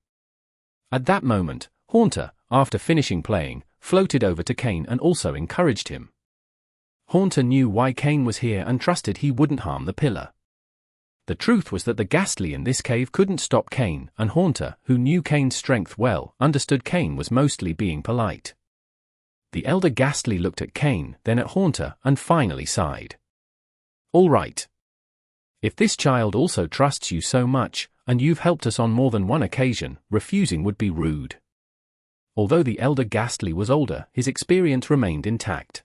At that moment, Haunter, after finishing playing, floated over to Cain and also encouraged him. Haunter knew why Cain was here and trusted he wouldn't harm the pillar. The truth was that the Gastly in this cave couldn't stop Cain, and Haunter, who knew Cain's strength well, understood Cain was mostly being polite. The elder Gastly looked at Cain, then at Haunter, and finally sighed. "All right. If this child also trusts you so much, and you've helped us on more than one occasion, refusing would be rude." Although the elder Gastly was older, his experience remained intact.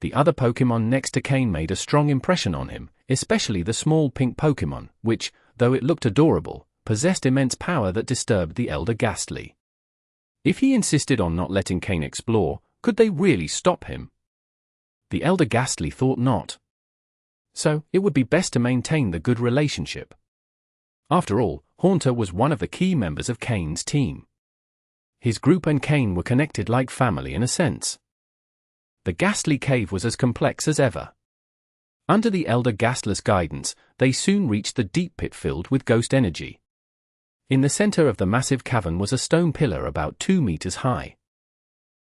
The other Pokémon next to Cain made a strong impression on him, especially the small pink Pokémon, which, though it looked adorable, possessed immense power that disturbed the elder Gastly. If he insisted on not letting Cain explore, could they really stop him? The elder Gastly thought not. So, it would be best to maintain the good relationship. After all, Haunter was one of the key members of Cain's team. His group and Cain were connected like family in a sense. The Gastly cave was as complex as ever. Under the elder Gastly's guidance, they soon reached the deep pit filled with ghost energy. In the center of the massive cavern was a stone pillar about 2 meters high.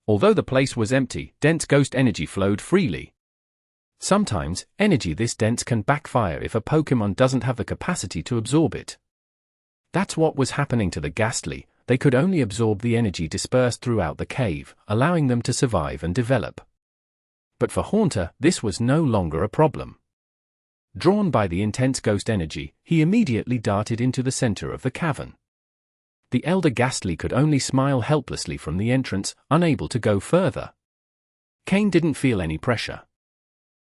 Although the place was empty, dense ghost energy flowed freely. Sometimes, energy this dense can backfire if a Pokémon doesn't have the capacity to absorb it. That's what was happening to the Gastly. They could only absorb the energy dispersed throughout the cave, allowing them to survive and develop. But for Haunter, this was no longer a problem. Drawn by the intense ghost energy, he immediately darted into the center of the cavern. The elder Gastly could only smile helplessly from the entrance, unable to go further. Cain didn't feel any pressure.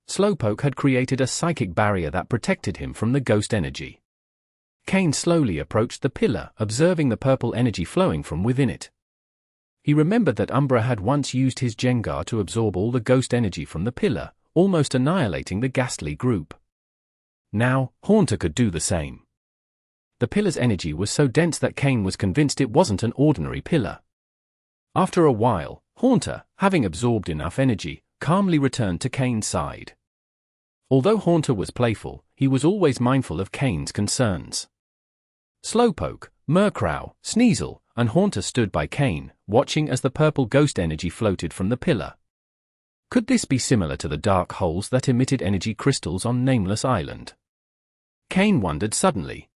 Slowpoke had created a psychic barrier that protected him from the ghost energy. Cain slowly approached the pillar, observing the purple energy flowing from within it. He remembered that Umbra had once used his Jengar to absorb all the ghost energy from the pillar, almost annihilating the Gastly group. Now, Haunter could do the same. The pillar's energy was so dense that Cain was convinced it wasn't an ordinary pillar. After a while, Haunter, having absorbed enough energy, calmly returned to Cain's side. Although Haunter was playful, he was always mindful of Cain's concerns. Slowpoke, Murkrow, Sneasel, and Haunter stood by Cain, watching as the purple ghost energy floated from the pillar. Could this be similar to the dark holes that emitted energy crystals on Nameless Island? Cain wondered suddenly.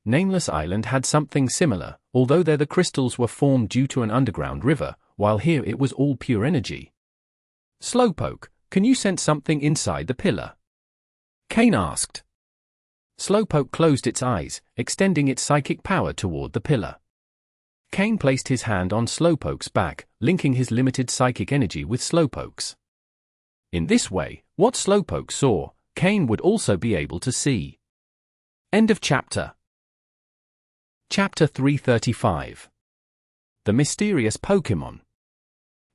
Nameless Island had something similar, although there the crystals were formed due to an underground river, while here it was all pure energy. Slowpoke, can you sense something inside the pillar? Cain asked. Slowpoke closed its eyes, extending its psychic power toward the pillar. Cain placed his hand on Slowpoke's back, linking his limited psychic energy with Slowpoke's. In this way, what Slowpoke saw, Cain would also be able to see. End of chapter. Chapter 335. The Mysterious Pokémon.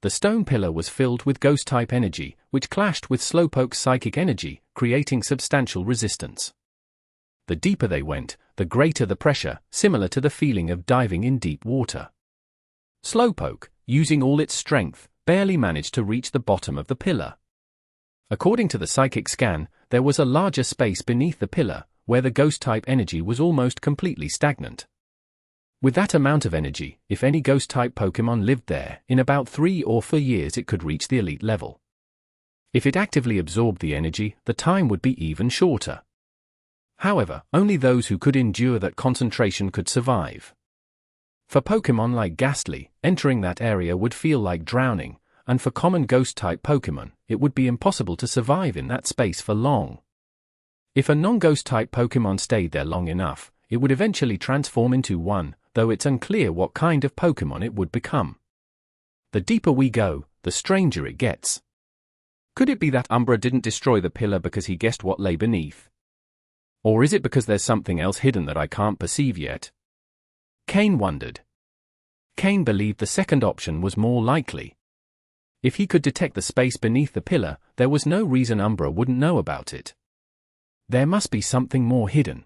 The stone pillar was filled with ghost-type energy, which clashed with Slowpoke's psychic energy, creating substantial resistance. The deeper they went, the greater the pressure, similar to the feeling of diving in deep water. Slowpoke, using all its strength, barely managed to reach the bottom of the pillar. According to the psychic scan, there was a larger space beneath the pillar, where the ghost-type energy was almost completely stagnant. With that amount of energy, if any ghost-type Pokémon lived there, in about 3 or 4 years it could reach the elite level. If it actively absorbed the energy, the time would be even shorter. However, only those who could endure that concentration could survive. For Pokémon like Gastly, entering that area would feel like drowning, and for common ghost-type Pokémon, it would be impossible to survive in that space for long. If a non-ghost-type Pokémon stayed there long enough, it would eventually transform into one, though it's unclear what kind of Pokémon it would become. The deeper we go, the stranger it gets. Could it be that Umbra didn't destroy the pillar because he guessed what lay beneath? Or is it because there's something else hidden that I can't perceive yet? Cain wondered. Cain believed the second option was more likely. If he could detect the space beneath the pillar, there was no reason Umbra wouldn't know about it. There must be something more hidden.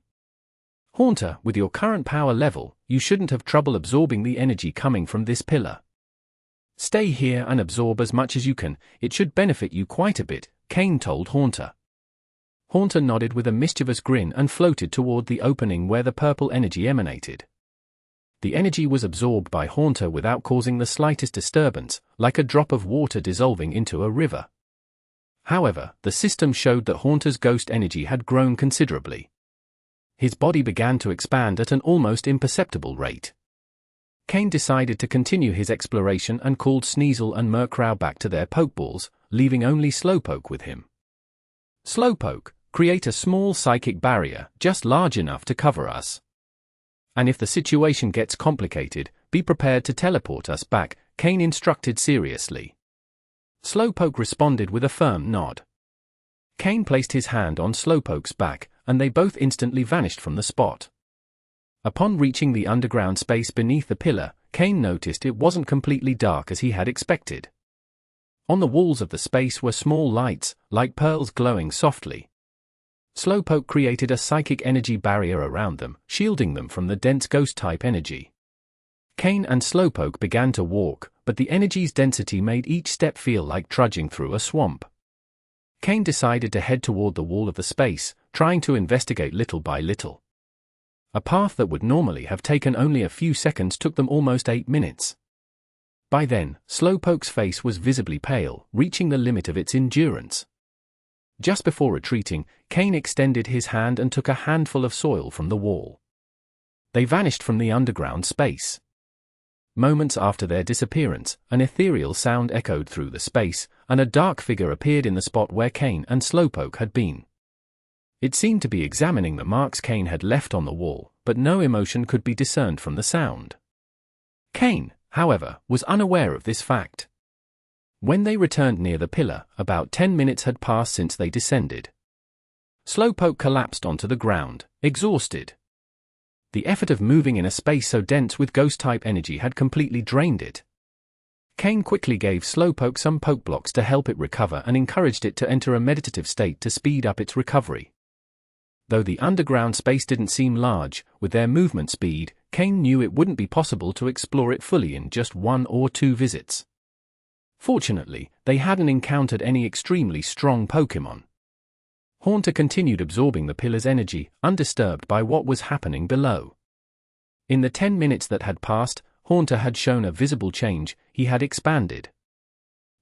Haunter, with your current power level, you shouldn't have trouble absorbing the energy coming from this pillar. Stay here and absorb as much as you can, it should benefit you quite a bit, Cain told Haunter. Haunter nodded with a mischievous grin and floated toward the opening where the purple energy emanated. The energy was absorbed by Haunter without causing the slightest disturbance, like a drop of water dissolving into a river. However, the system showed that Haunter's ghost energy had grown considerably. His body began to expand at an almost imperceptible rate. Cain decided to continue his exploration and called Sneasel and Murkrow back to their Pokeballs, leaving only Slowpoke with him. Slowpoke, create a small psychic barrier, just large enough to cover us. And if the situation gets complicated, be prepared to teleport us back, Cain instructed seriously. Slowpoke responded with a firm nod. Cain placed his hand on Slowpoke's back, and they both instantly vanished from the spot. Upon reaching the underground space beneath the pillar, Cain noticed it wasn't completely dark as he had expected. On the walls of the space were small lights, like pearls glowing softly. Slowpoke created a psychic energy barrier around them, shielding them from the dense ghost-type energy. Cain and Slowpoke began to walk, but the energy's density made each step feel like trudging through a swamp. Cain decided to head toward the wall of the space, trying to investigate little by little. A path that would normally have taken only a few seconds took them almost 8 minutes. By then, Slowpoke's face was visibly pale, reaching the limit of its endurance. Just before retreating, Cain extended his hand and took a handful of soil from the wall. They vanished from the underground space. Moments after their disappearance, an ethereal sound echoed through the space, and a dark figure appeared in the spot where Cain and Slowpoke had been. It seemed to be examining the marks Cain had left on the wall, but no emotion could be discerned from the sound. Cain, however, was unaware of this fact. When they returned near the pillar, about 10 minutes had passed since they descended. Slowpoke collapsed onto the ground, exhausted. The effort of moving in a space so dense with ghost-type energy had completely drained it. Cain quickly gave Slowpoke some poke blocks to help it recover and encouraged it to enter a meditative state to speed up its recovery. Though the underground space didn't seem large, with their movement speed, Cain knew it wouldn't be possible to explore it fully in just 1 or 2 visits. Fortunately, they hadn't encountered any extremely strong Pokémon. Haunter continued absorbing the pillar's energy, undisturbed by what was happening below. In the 10 minutes that had passed, Haunter had shown a visible change. He had expanded.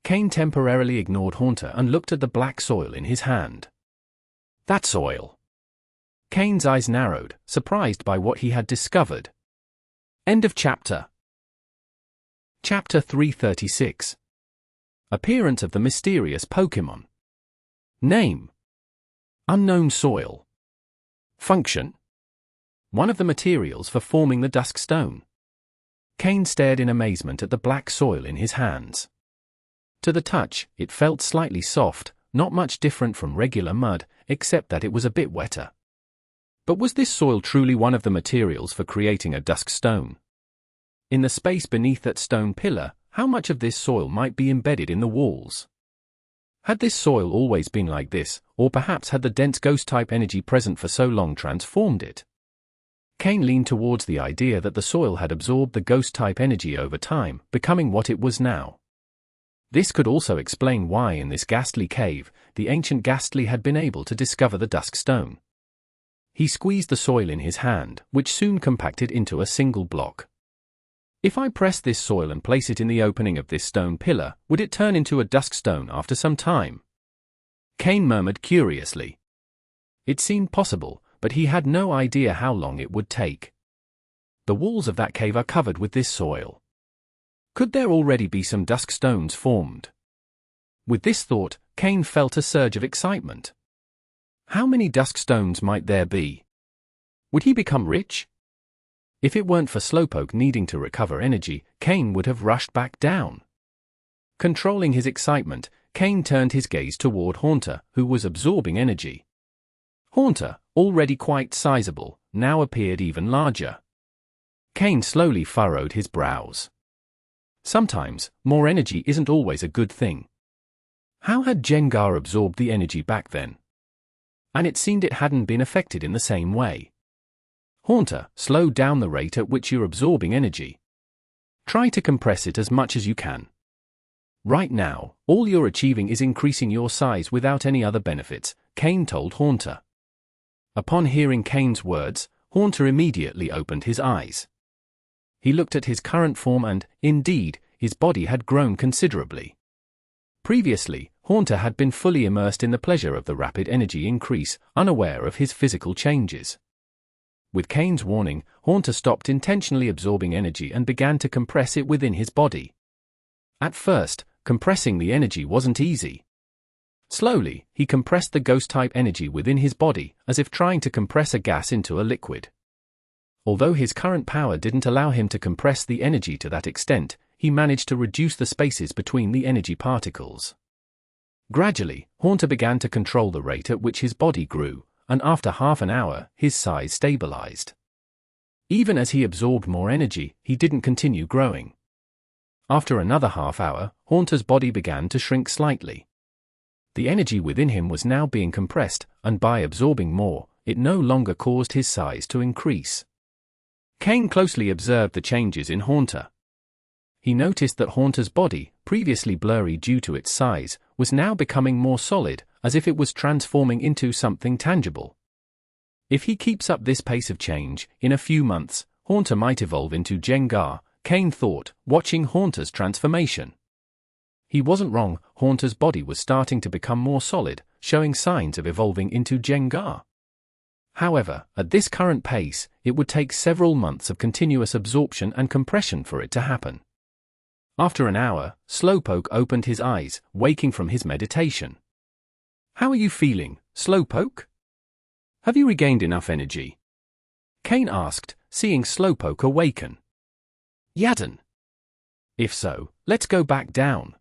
Cain temporarily ignored Haunter and looked at the black soil in his hand. That soil. Cain's eyes narrowed, surprised by what he had discovered. End of chapter. Chapter 336. Appearance of the mysterious Pokémon. Name: unknown soil. Function: one of the materials for forming the Dusk Stone. Cain stared in amazement at the black soil in his hands. To the touch, it felt slightly soft, not much different from regular mud, except that it was a bit wetter. But was this soil truly one of the materials for creating a Dusk Stone? In the space beneath that stone pillar, how much of this soil might be embedded in the walls? Had this soil always been like this, or perhaps had the dense ghost-type energy present for so long transformed it? Cain leaned towards the idea that the soil had absorbed the ghost-type energy over time, becoming what it was now. This could also explain why in this Gastly cave, the ancient Gastly had been able to discover the Dusk Stone. He squeezed the soil in his hand, which soon compacted into a single block. If I press this soil and place it in the opening of this stone pillar, would it turn into a Dusk Stone after some time? Cain murmured curiously. It seemed possible, but he had no idea how long it would take. The walls of that cave are covered with this soil. Could there already be some Dusk Stones formed? With this thought, Cain felt a surge of excitement. How many Dusk Stones might there be? Would he become rich? If it weren't for Slowpoke needing to recover energy, Cain would have rushed back down. Controlling his excitement, Cain turned his gaze toward Haunter, who was absorbing energy. Haunter, already quite sizable, now appeared even larger. Cain slowly furrowed his brows. Sometimes, more energy isn't always a good thing. How had Xander absorbed the energy back then? And it seemed it hadn't been affected in the same way. Haunter, slow down the rate at which you're absorbing energy. Try to compress it as much as you can. Right now, all you're achieving is increasing your size without any other benefits, Cain told Haunter. Upon hearing Cain's words, Haunter immediately opened his eyes. He looked at his current form and, indeed, his body had grown considerably. Previously, Haunter had been fully immersed in the pleasure of the rapid energy increase, unaware of his physical changes. With Cain's warning, Haunter stopped intentionally absorbing energy and began to compress it within his body. At first, compressing the energy wasn't easy. Slowly, he compressed the ghost-type energy within his body, as if trying to compress a gas into a liquid. Although his current power didn't allow him to compress the energy to that extent, he managed to reduce the spaces between the energy particles. Gradually, Haunter began to control the rate at which his body grew, and after half an hour, his size stabilized. Even as he absorbed more energy, he didn't continue growing. After another half hour, Haunter's body began to shrink slightly. The energy within him was now being compressed, and by absorbing more, it no longer caused his size to increase. Cain closely observed the changes in Haunter. He noticed that Haunter's body, previously blurry due to its size, was now becoming more solid, as if it was transforming into something tangible. If he keeps up this pace of change, in a few months, Haunter might evolve into Gengar, Cain thought, watching Haunter's transformation. He wasn't wrong, Haunter's body was starting to become more solid, showing signs of evolving into Gengar. However, at this current pace, it would take several months of continuous absorption and compression for it to happen. After an hour, Slowpoke opened his eyes, waking from his meditation. "How are you feeling, Slowpoke? Have you regained enough energy?" Cain asked, seeing Slowpoke awaken. "Yadin. If so, let's go back down.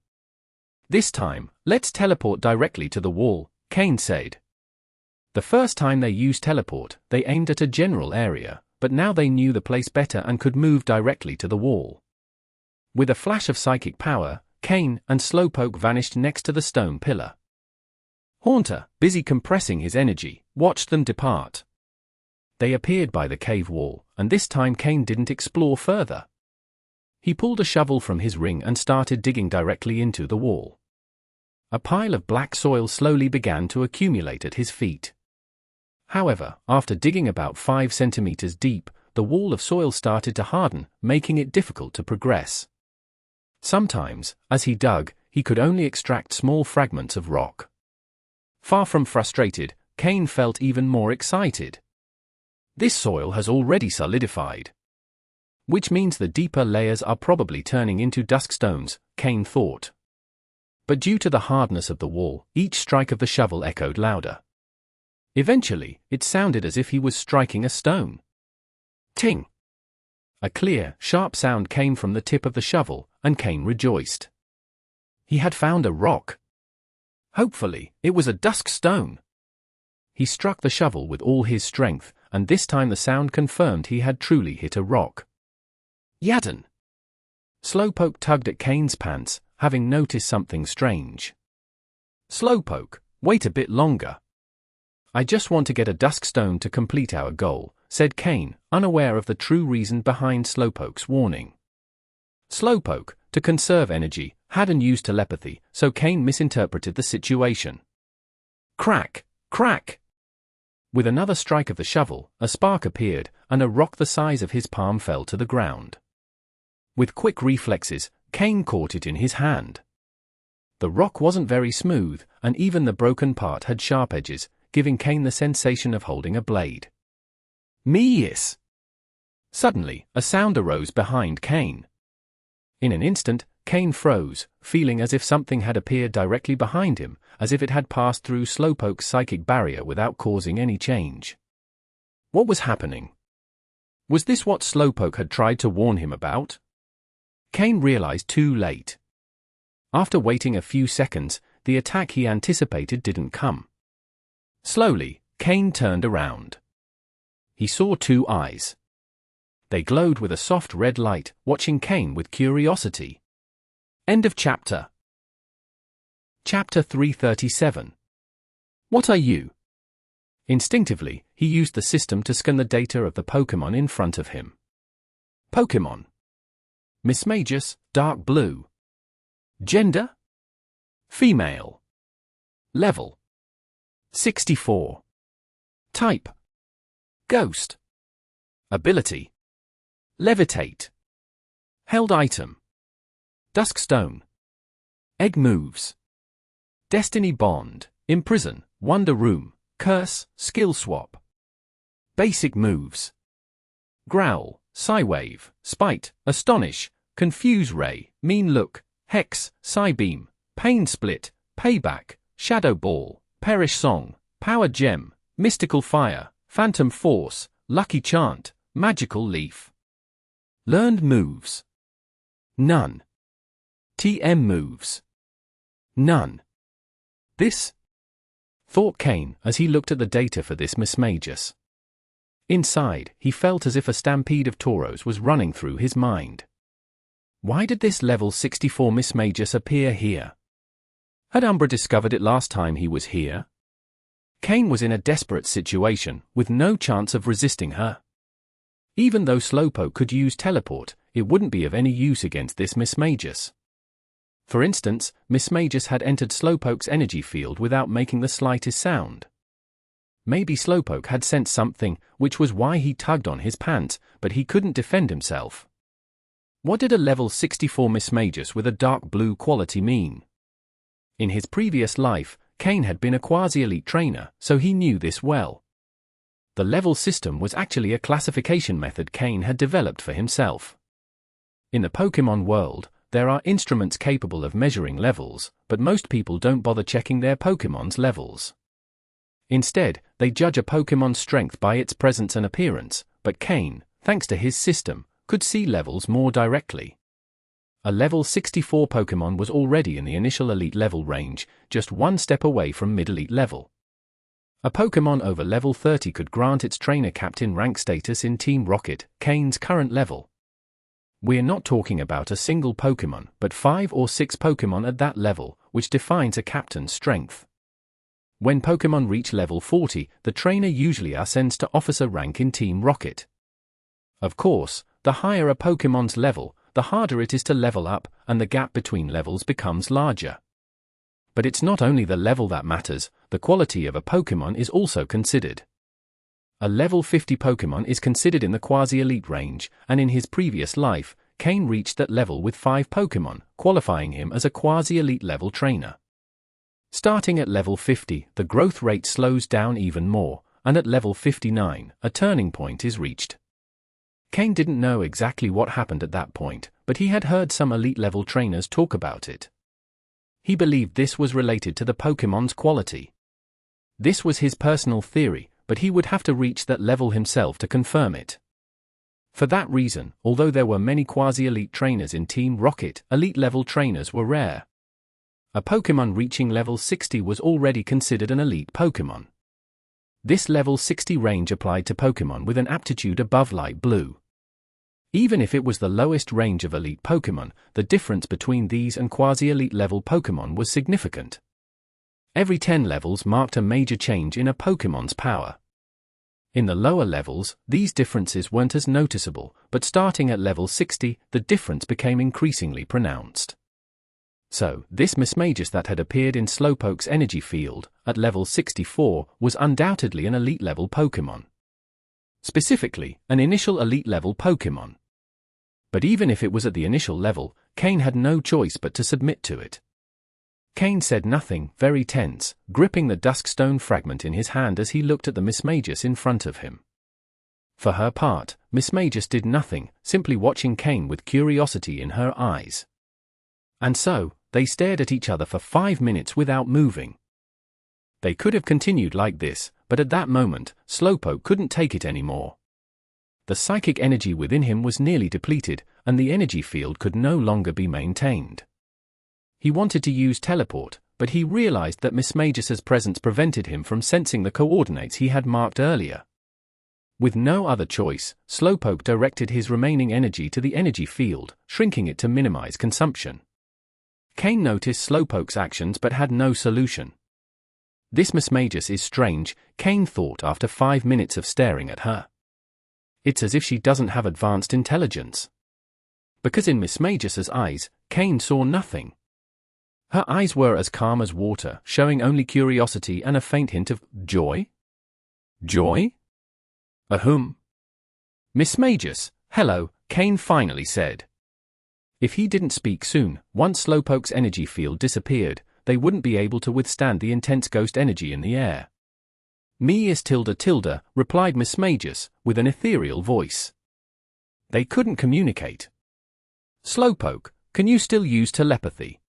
This time, let's teleport directly to the wall," Cain said. The first time they used teleport, they aimed at a general area, but now they knew the place better and could move directly to the wall. With a flash of psychic power, Cain and Slowpoke vanished next to the stone pillar. Haunter, busy compressing his energy, watched them depart. They appeared by the cave wall, and this time Cain didn't explore further. He pulled a shovel from his ring and started digging directly into the wall. A pile of black soil slowly began to accumulate at his feet. However, after digging about 5 centimeters deep, the wall of soil started to harden, making it difficult to progress. Sometimes, as he dug, he could only extract small fragments of rock. Far from frustrated, Cain felt even more excited. This soil has already solidified, which means the deeper layers are probably turning into dusk stones, Cain thought. But due to the hardness of the wall, each strike of the shovel echoed louder. Eventually, it sounded as if he was striking a stone. Ting! A clear, sharp sound came from the tip of the shovel, and Cain rejoiced. He had found a rock. Hopefully, it was a dusk stone. He struck the shovel with all his strength, and this time the sound confirmed he had truly hit a rock. Yadin! Slowpoke tugged at Cain's pants, having noticed something strange. Slowpoke, wait a bit longer. I just want to get a dusk stone to complete our goal, said Cain, unaware of the true reason behind Slowpoke's warning. Slowpoke, to conserve energy, hadn't used telepathy, so Cain misinterpreted the situation. Crack! Crack! With another strike of the shovel, a spark appeared, and a rock the size of his palm fell to the ground. With quick reflexes, Cain caught it in his hand. The rock wasn't very smooth, and even the broken part had sharp edges, giving Cain the sensation of holding a blade. Meeyis! Suddenly, a sound arose behind Cain. In an instant, Cain froze, feeling as if something had appeared directly behind him, as if it had passed through Slowpoke's psychic barrier without causing any change. What was happening? Was this what Slowpoke had tried to warn him about? Cain realized too late. After waiting a few seconds, the attack he anticipated didn't come. Slowly, Cain turned around. He saw 2 eyes. They glowed with a soft red light, watching Cain with curiosity. End of chapter. Chapter 337. What are you? Instinctively, he used the system to scan the data of the Pokémon in front of him. Pokémon. Mismagius, dark blue. Gender? Female. Level. 64. Type. Ghost. Ability. Levitate. Held item. Dusk Stone. Egg moves. Destiny Bond, Imprison, Wonder Room, Curse, Skill Swap. Basic moves. Growl, Psywave, Spite, Astonish, Confuse Ray, Mean Look, Hex, Psybeam, Pain Split, Payback, Shadow Ball, Perish Song, Power Gem, Mystical Fire, Phantom Force, Lucky Chant, Magical Leaf. Learned moves. None. TM moves. None. This? Thought Cain as he looked at the data for this Mismagius. Inside, he felt as if a stampede of tauros was running through his mind. Why did this level 64 Mismagius appear here? Had Umbra discovered it last time he was here? Cain was in a desperate situation, with no chance of resisting her. Even though Slowpoke could use teleport, it wouldn't be of any use against this Mismagius. For instance, Mismagius had entered Slowpoke's energy field without making the slightest sound. maybe Slowpoke had sensed something, which was why he tugged on his pants, but he couldn't defend himself. What did a level 64 Mismagius with a dark blue quality mean? In his previous life, Cain had been a quasi-elite trainer, so he knew this well. The level system was actually a classification method Cain had developed for himself. In the Pokémon world, there are instruments capable of measuring levels, but most people don't bother checking their Pokémon's levels. Instead, they judge a Pokémon's strength by its presence and appearance, but Cain, thanks to his system, could see levels more directly. A level 64 Pokémon was already in the initial elite level range, just one step away from mid-elite level. A Pokémon over level 30 could grant its trainer captain rank status in Team Rocket, Cain's current level. We're not talking about a single Pokémon, but 5 or 6 Pokémon at that level, which defines a captain's strength. When Pokémon reach level 40, the trainer usually ascends to officer rank in Team Rocket. Of course, the higher a Pokémon's level, the harder it is to level up, and the gap between levels becomes larger. But it's not only the level that matters, the quality of a Pokémon is also considered. A level 50 Pokémon is considered in the quasi-elite range, and in his previous life, Cain reached that level with 5 Pokémon, qualifying him as a quasi-elite level trainer. Starting at level 50, the growth rate slows down even more, and at level 59, a turning point is reached. Cain didn't know exactly what happened at that point, but he had heard some elite-level trainers talk about it. He believed this was related to the Pokémon's quality. This was his personal theory, but he would have to reach that level himself to confirm it. For that reason, although there were many quasi-elite trainers in Team Rocket, elite-level trainers were rare. A Pokémon reaching level 60 was already considered an elite Pokémon. This level 60 range applied to Pokémon with an aptitude above light blue. Even if it was the lowest range of elite Pokémon, the difference between these and quasi-elite level Pokémon was significant. Every 10 levels marked a major change in a Pokémon's power. In the lower levels, these differences weren't as noticeable, but starting at level 60, the difference became increasingly pronounced. So, this Mismagius that had appeared in Slowpoke's energy field, at level 64, was undoubtedly an elite-level Pokémon. Specifically, an initial elite-level Pokémon. But even if it was at the initial level, Cain had no choice but to submit to it. Cain said nothing, very tense, gripping the Duskstone fragment in his hand as he looked at the Mismagius in front of him. For her part, Mismagius did nothing, simply watching Cain with curiosity in her eyes. And so, they stared at each other for 5 minutes without moving. They could have continued like this, but at that moment, Slowpoke couldn't take it anymore. The psychic energy within him was nearly depleted, and the energy field could no longer be maintained. He wanted to use teleport, but he realized that Mismagius's presence prevented him from sensing the coordinates he had marked earlier. With no other choice, Slowpoke directed his remaining energy to the energy field, shrinking it to minimize consumption. Cain noticed Slowpoke's actions but had no solution. This Mismagius is strange, Cain thought after 5 minutes of staring at her. It's as if she doesn't have advanced intelligence. Because in Mismagius's eyes, Cain saw nothing. Her eyes were as calm as water, showing only curiosity and a faint hint of joy. Joy? Ahem. Mismagius, hello, Cain finally said. If he didn't speak soon, once Slowpoke's energy field disappeared, they wouldn't be able to withstand the intense ghost energy in the air. Me is tilde, replied Mismagius, with an ethereal voice. They couldn't communicate. Slowpoke, can you still use telepathy?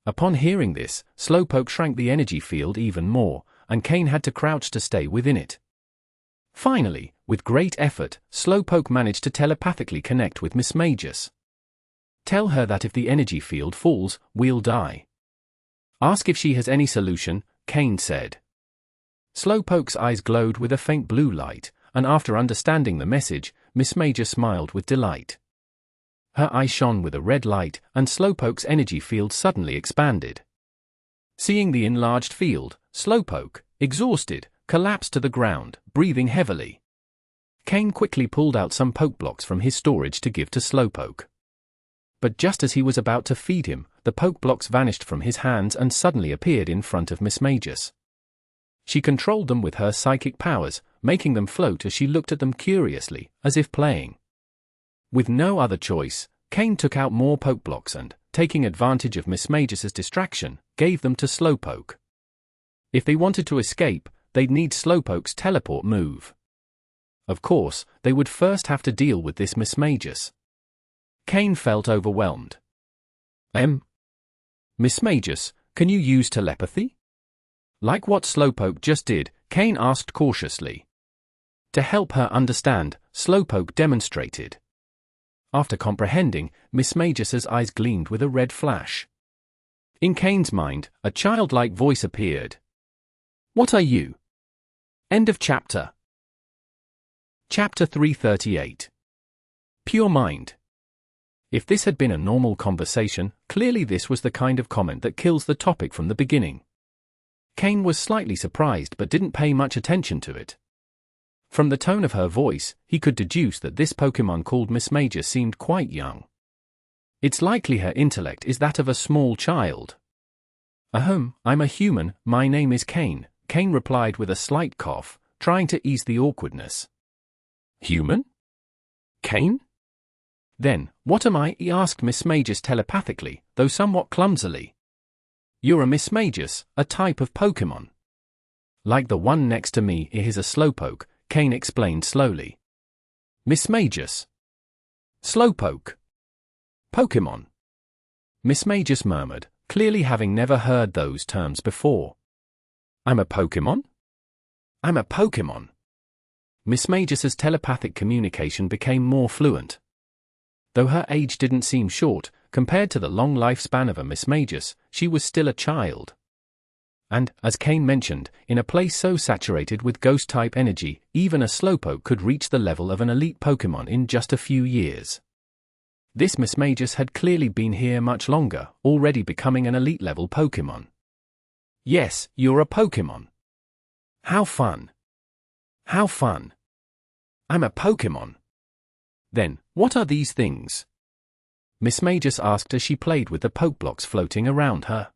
Upon hearing this, Slowpoke shrank the energy field even more, and Cain had to crouch to stay within it. Finally, with great effort, Slowpoke managed to telepathically connect with Mismagius. Tell her that if the energy field falls, we'll die. Ask if she has any solution, Cain said. Slowpoke's eyes glowed with a faint blue light, and after understanding the message, Mismagius smiled with delight. Her eyes shone with a red light, and Slowpoke's energy field suddenly expanded. Seeing the enlarged field, Slowpoke, exhausted, collapsed to the ground, breathing heavily. Cain quickly pulled out some Pokeblocks from his storage to give to Slowpoke. But just as he was about to feed him, the Pokeblocks vanished from his hands and suddenly appeared in front of Mismagius. She controlled them with her psychic powers, making them float as she looked at them curiously, as if playing. With no other choice, Cain took out more poke blocks and, taking advantage of Mismagius's distraction, gave them to Slowpoke. If they wanted to escape, they'd need Slowpoke's teleport move. Of course, they would first have to deal with this Mismagius. Cain felt overwhelmed. Mismagius, can you use telepathy? Like what Slowpoke just did, Cain asked cautiously. To help her understand, Slowpoke demonstrated. After comprehending, Mismagius's eyes gleamed with a red flash. In Cain's mind, a childlike voice appeared. What are you? End of chapter. Chapter 338. Pure Mind. If this had been a normal conversation, clearly this was the kind of comment that kills the topic from the beginning. Cain was slightly surprised but didn't pay much attention to it. From the tone of her voice, he could deduce that this Pokémon called Mismagius seemed quite young. It's likely her intellect is that of a small child. I'm a human, my name is Cain, Cain replied with a slight cough, trying to ease the awkwardness. Human? Cain? Then, what am I? He asked Mismagius telepathically, though somewhat clumsily. You're a Mismagius, a type of Pokémon. Like the one next to me, it is a Slowpoke, Cain explained slowly. Mismagius. Slowpoke. Pokémon. Mismagius murmured, clearly having never heard those terms before. I'm a Pokémon? I'm a Pokémon. Mismagius's telepathic communication became more fluent. Though her age didn't seem short, compared to the long lifespan of a Mismagius, she was still a child. And, as Cain mentioned, in a place so saturated with ghost-type energy, even a Slowpoke could reach the level of an elite Pokémon in just a few years. This Mismagius had clearly been here much longer, already becoming an elite-level Pokémon. Yes, you're a Pokémon. How fun. How fun. I'm a Pokémon. Then, what are these things? Mismagius asked as she played with the pokeblocks floating around her.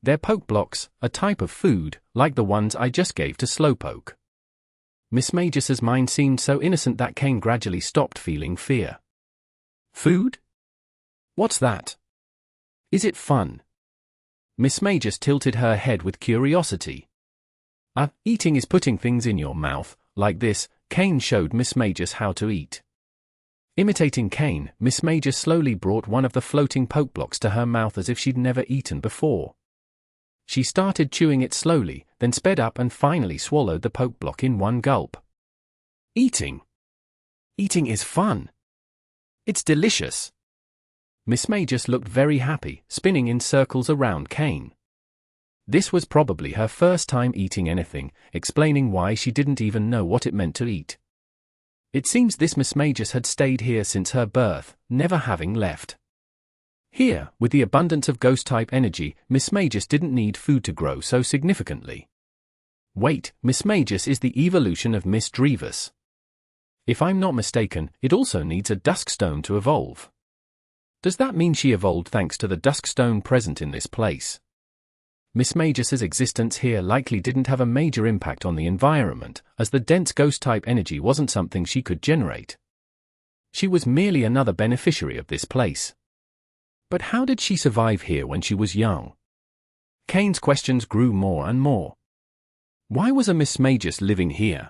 They're pokeblocks, a type of food, like the ones I just gave to Slowpoke. Mismagius's mind seemed so innocent that Cain gradually stopped feeling fear. Food? What's that? Is it fun? Mismagius tilted her head with curiosity. Eating is putting things in your mouth, like this. Cain showed Mismagius how to eat. Imitating Cain, Mismagius slowly brought one of the floating pokeblocks to her mouth as if she'd never eaten before. She started chewing it slowly, then sped up and finally swallowed the pokeblock in one gulp. Eating. Eating is fun. It's delicious. Mismagius looked very happy, spinning in circles around Cain. This was probably her first time eating anything, explaining why she didn't even know what it meant to eat. It seems this Mismagius had stayed here since her birth, never having left. Here, with the abundance of ghost-type energy, Mismagius didn't need food to grow so significantly. Wait, Mismagius is the evolution of Miss Drevis. If I'm not mistaken, it also needs a Duskstone to evolve. Does that mean she evolved thanks to the Duskstone present in this place? Mismagius's existence here likely didn't have a major impact on the environment, as the dense ghost-type energy wasn't something she could generate. She was merely another beneficiary of this place. But how did she survive here when she was young? Cain's questions grew more and more. Why was a Mismagius living here?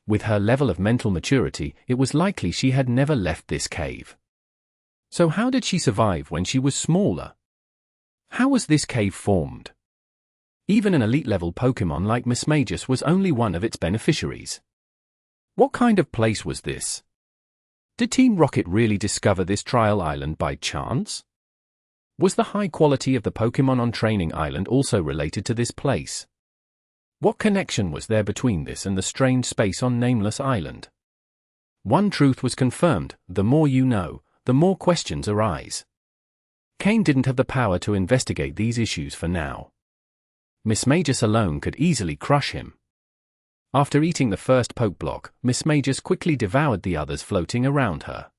With her level of mental maturity, it was likely she had never left this cave. So how did she survive when she was smaller? How was this cave formed? Even an elite-level Pokémon like Mismagius was only one of its beneficiaries. What kind of place was this? Did Team Rocket really discover this trial island by chance? Was the high quality of the Pokémon on Training Island also related to this place? What connection was there between this and the strange space on Nameless Island? One truth was confirmed: the more you know, the more questions arise. Cain didn't have the power to investigate these issues for now. Mismagius alone could easily crush him. After eating the first pokeblock, Mismagius quickly devoured the others floating around her.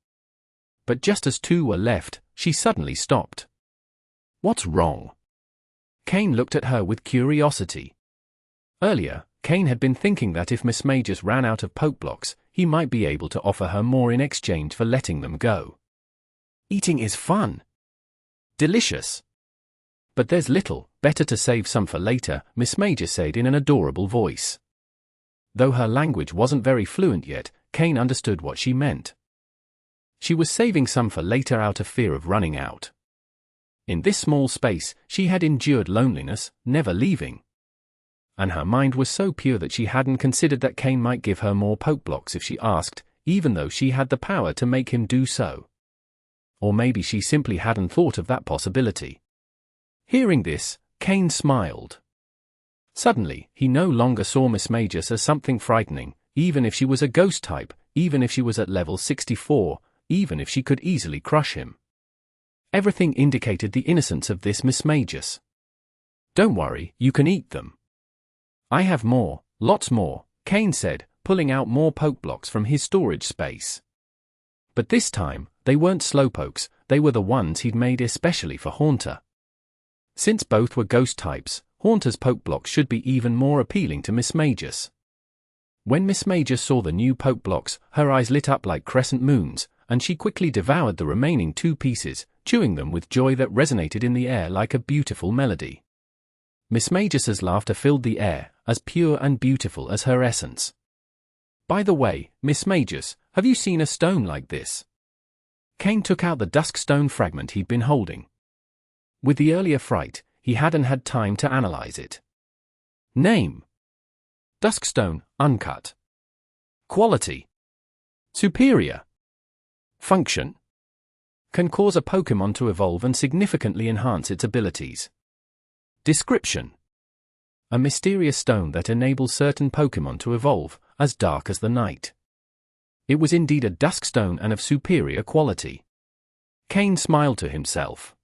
But just as two were left, she suddenly stopped. What's wrong? Cain looked at her with curiosity. Earlier, Cain had been thinking that if Mismagius ran out of Pokeblocks, he might be able to offer her more in exchange for letting them go. Eating is fun. Delicious. But there's little, better to save some for later, Mismagius said in an adorable voice. Though her language wasn't very fluent yet, Cain understood what she meant. She was saving some for later out of fear of running out. In this small space, she had endured loneliness, never leaving. And her mind was so pure that she hadn't considered that Cain might give her more Pokeblocks if she asked, even though she had the power to make him do so. Or maybe she simply hadn't thought of that possibility. Hearing this, Cain smiled. Suddenly, he no longer saw Mismagius as something frightening, even if she was a ghost type, even if she was at level 64, even if she could easily crush him. Everything indicated the innocence of this Mismagius. Don't worry, you can eat them. I have more, lots more, Cain said, pulling out more Pokeblocks from his storage space. But this time, they weren't Slowpokes, they were the ones he'd made especially for Haunter. Since both were ghost types, Haunter's Pokeblocks should be even more appealing to Mismagius. When Mismagius saw the new Pokeblocks, her eyes lit up like crescent moons, and she quickly devoured the remaining 2 pieces, chewing them with joy that resonated in the air like a beautiful melody. Mismagius's laughter filled the air, as pure and beautiful as her essence. By the way, Mismagius, have you seen a stone like this? Cain took out the dusk stone fragment he'd been holding. With the earlier fright, he hadn't had time to analyze it. Name: Duskstone, uncut. Quality: superior. Function: can cause a Pokémon to evolve and significantly enhance its abilities. Description: a mysterious stone that enables certain Pokémon to evolve, as dark as the night. It was indeed a dusk stone and of superior quality. Cain smiled to himself.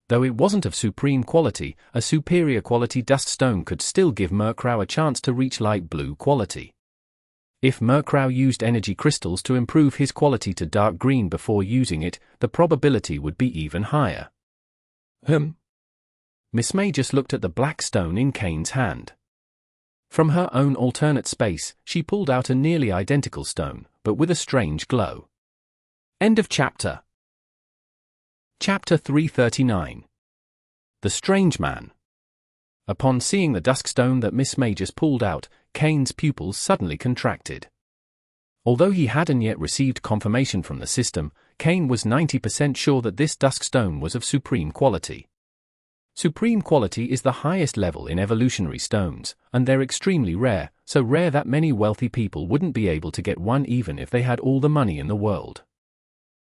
Though it wasn't of supreme quality, a superior quality dusk stone could still give Murkrow a chance to reach light blue quality. If Murkrow used energy crystals to improve his quality to dark green before using it, the probability would be even higher. Mismagius looked at the black stone in Cain's hand. From her own alternate space, she pulled out a nearly identical stone, but with a strange glow. End of chapter. Chapter 339. The Strange Man. Upon seeing the dusk stone that Mismagius pulled out, Cain's pupils suddenly contracted. Although he hadn't yet received confirmation from the system, Cain was 90% sure that this dusk stone was of supreme quality. Supreme quality is the highest level in evolutionary stones, and they're extremely rare, so rare that many wealthy people wouldn't be able to get one even if they had all the money in the world.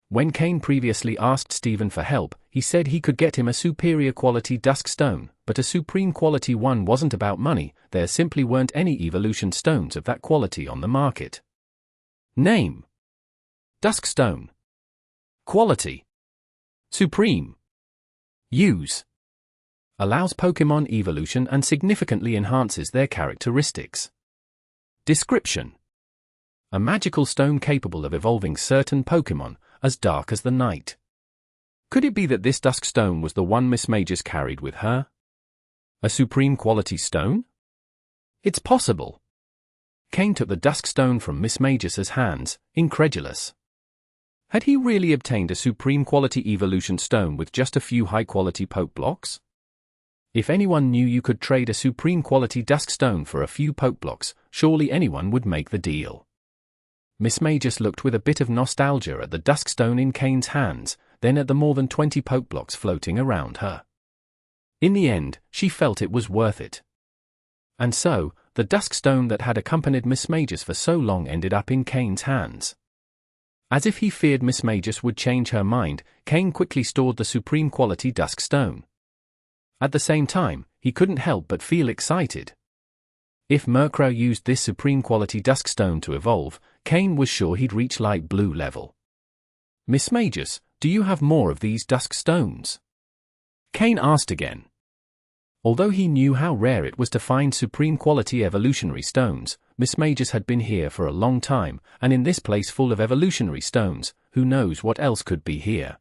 When Cain previously asked Stephen for help, he said he could get him a superior quality dusk stone, but a supreme quality one wasn't about money, there simply weren't any evolution stones of that quality on the market. Name: Dusk Stone. Quality: supreme. Use: allows Pokémon evolution and significantly enhances their characteristics. Description: a magical stone capable of evolving certain Pokémon, as dark as the night. Could it be that this dusk stone was the one Mismagius carried with her? A supreme quality stone? It's possible. Cain took the dusk stone from Mismagius's hands, incredulous. Had he really obtained a supreme quality evolution stone with just a few high-quality Pokeblocks? If anyone knew you could trade a supreme quality dusk stone for a few Pokeblocks, surely anyone would make the deal. Mismagius looked with a bit of nostalgia at the dusk stone in Cain's hands, then at the more than 20 Pokeblocks floating around her. In the end, she felt it was worth it. And so, the dusk stone that had accompanied Mismagius for so long ended up in Cain's hands. As if he feared Mismagius would change her mind, Cain quickly stored the supreme quality dusk stone. At the same time, he couldn't help but feel excited. If Murkrow used this supreme quality dusk stone to evolve, Cain was sure he'd reach light blue level. Mismagius, do you have more of these dusk stones? Cain asked again. Although he knew how rare it was to find supreme quality evolutionary stones, Mismagius had been here for a long time, and in this place full of evolutionary stones, who knows what else could be here.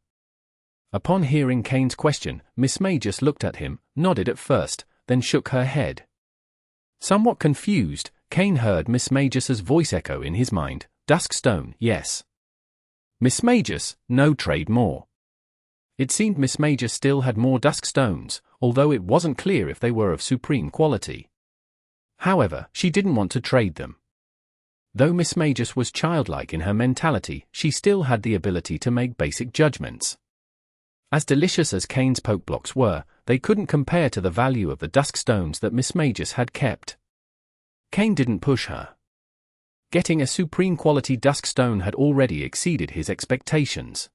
Upon hearing Cain's question, Mismagius looked at him, nodded at first, then shook her head. Somewhat confused, Cain heard Mismagius's voice echo in his mind, Duskstone, yes. Mismagius, no trade more. It seemed Mismagius still had more Duskstones, although it wasn't clear if they were of supreme quality. However, she didn't want to trade them. Though Mismagius was childlike in her mentality, she still had the ability to make basic judgments. As delicious as Cain's Pokeblocks were, they couldn't compare to the value of the Duskstones that Mismagius had kept. Cain didn't push her. Getting a supreme quality Duskstone had already exceeded his expectations.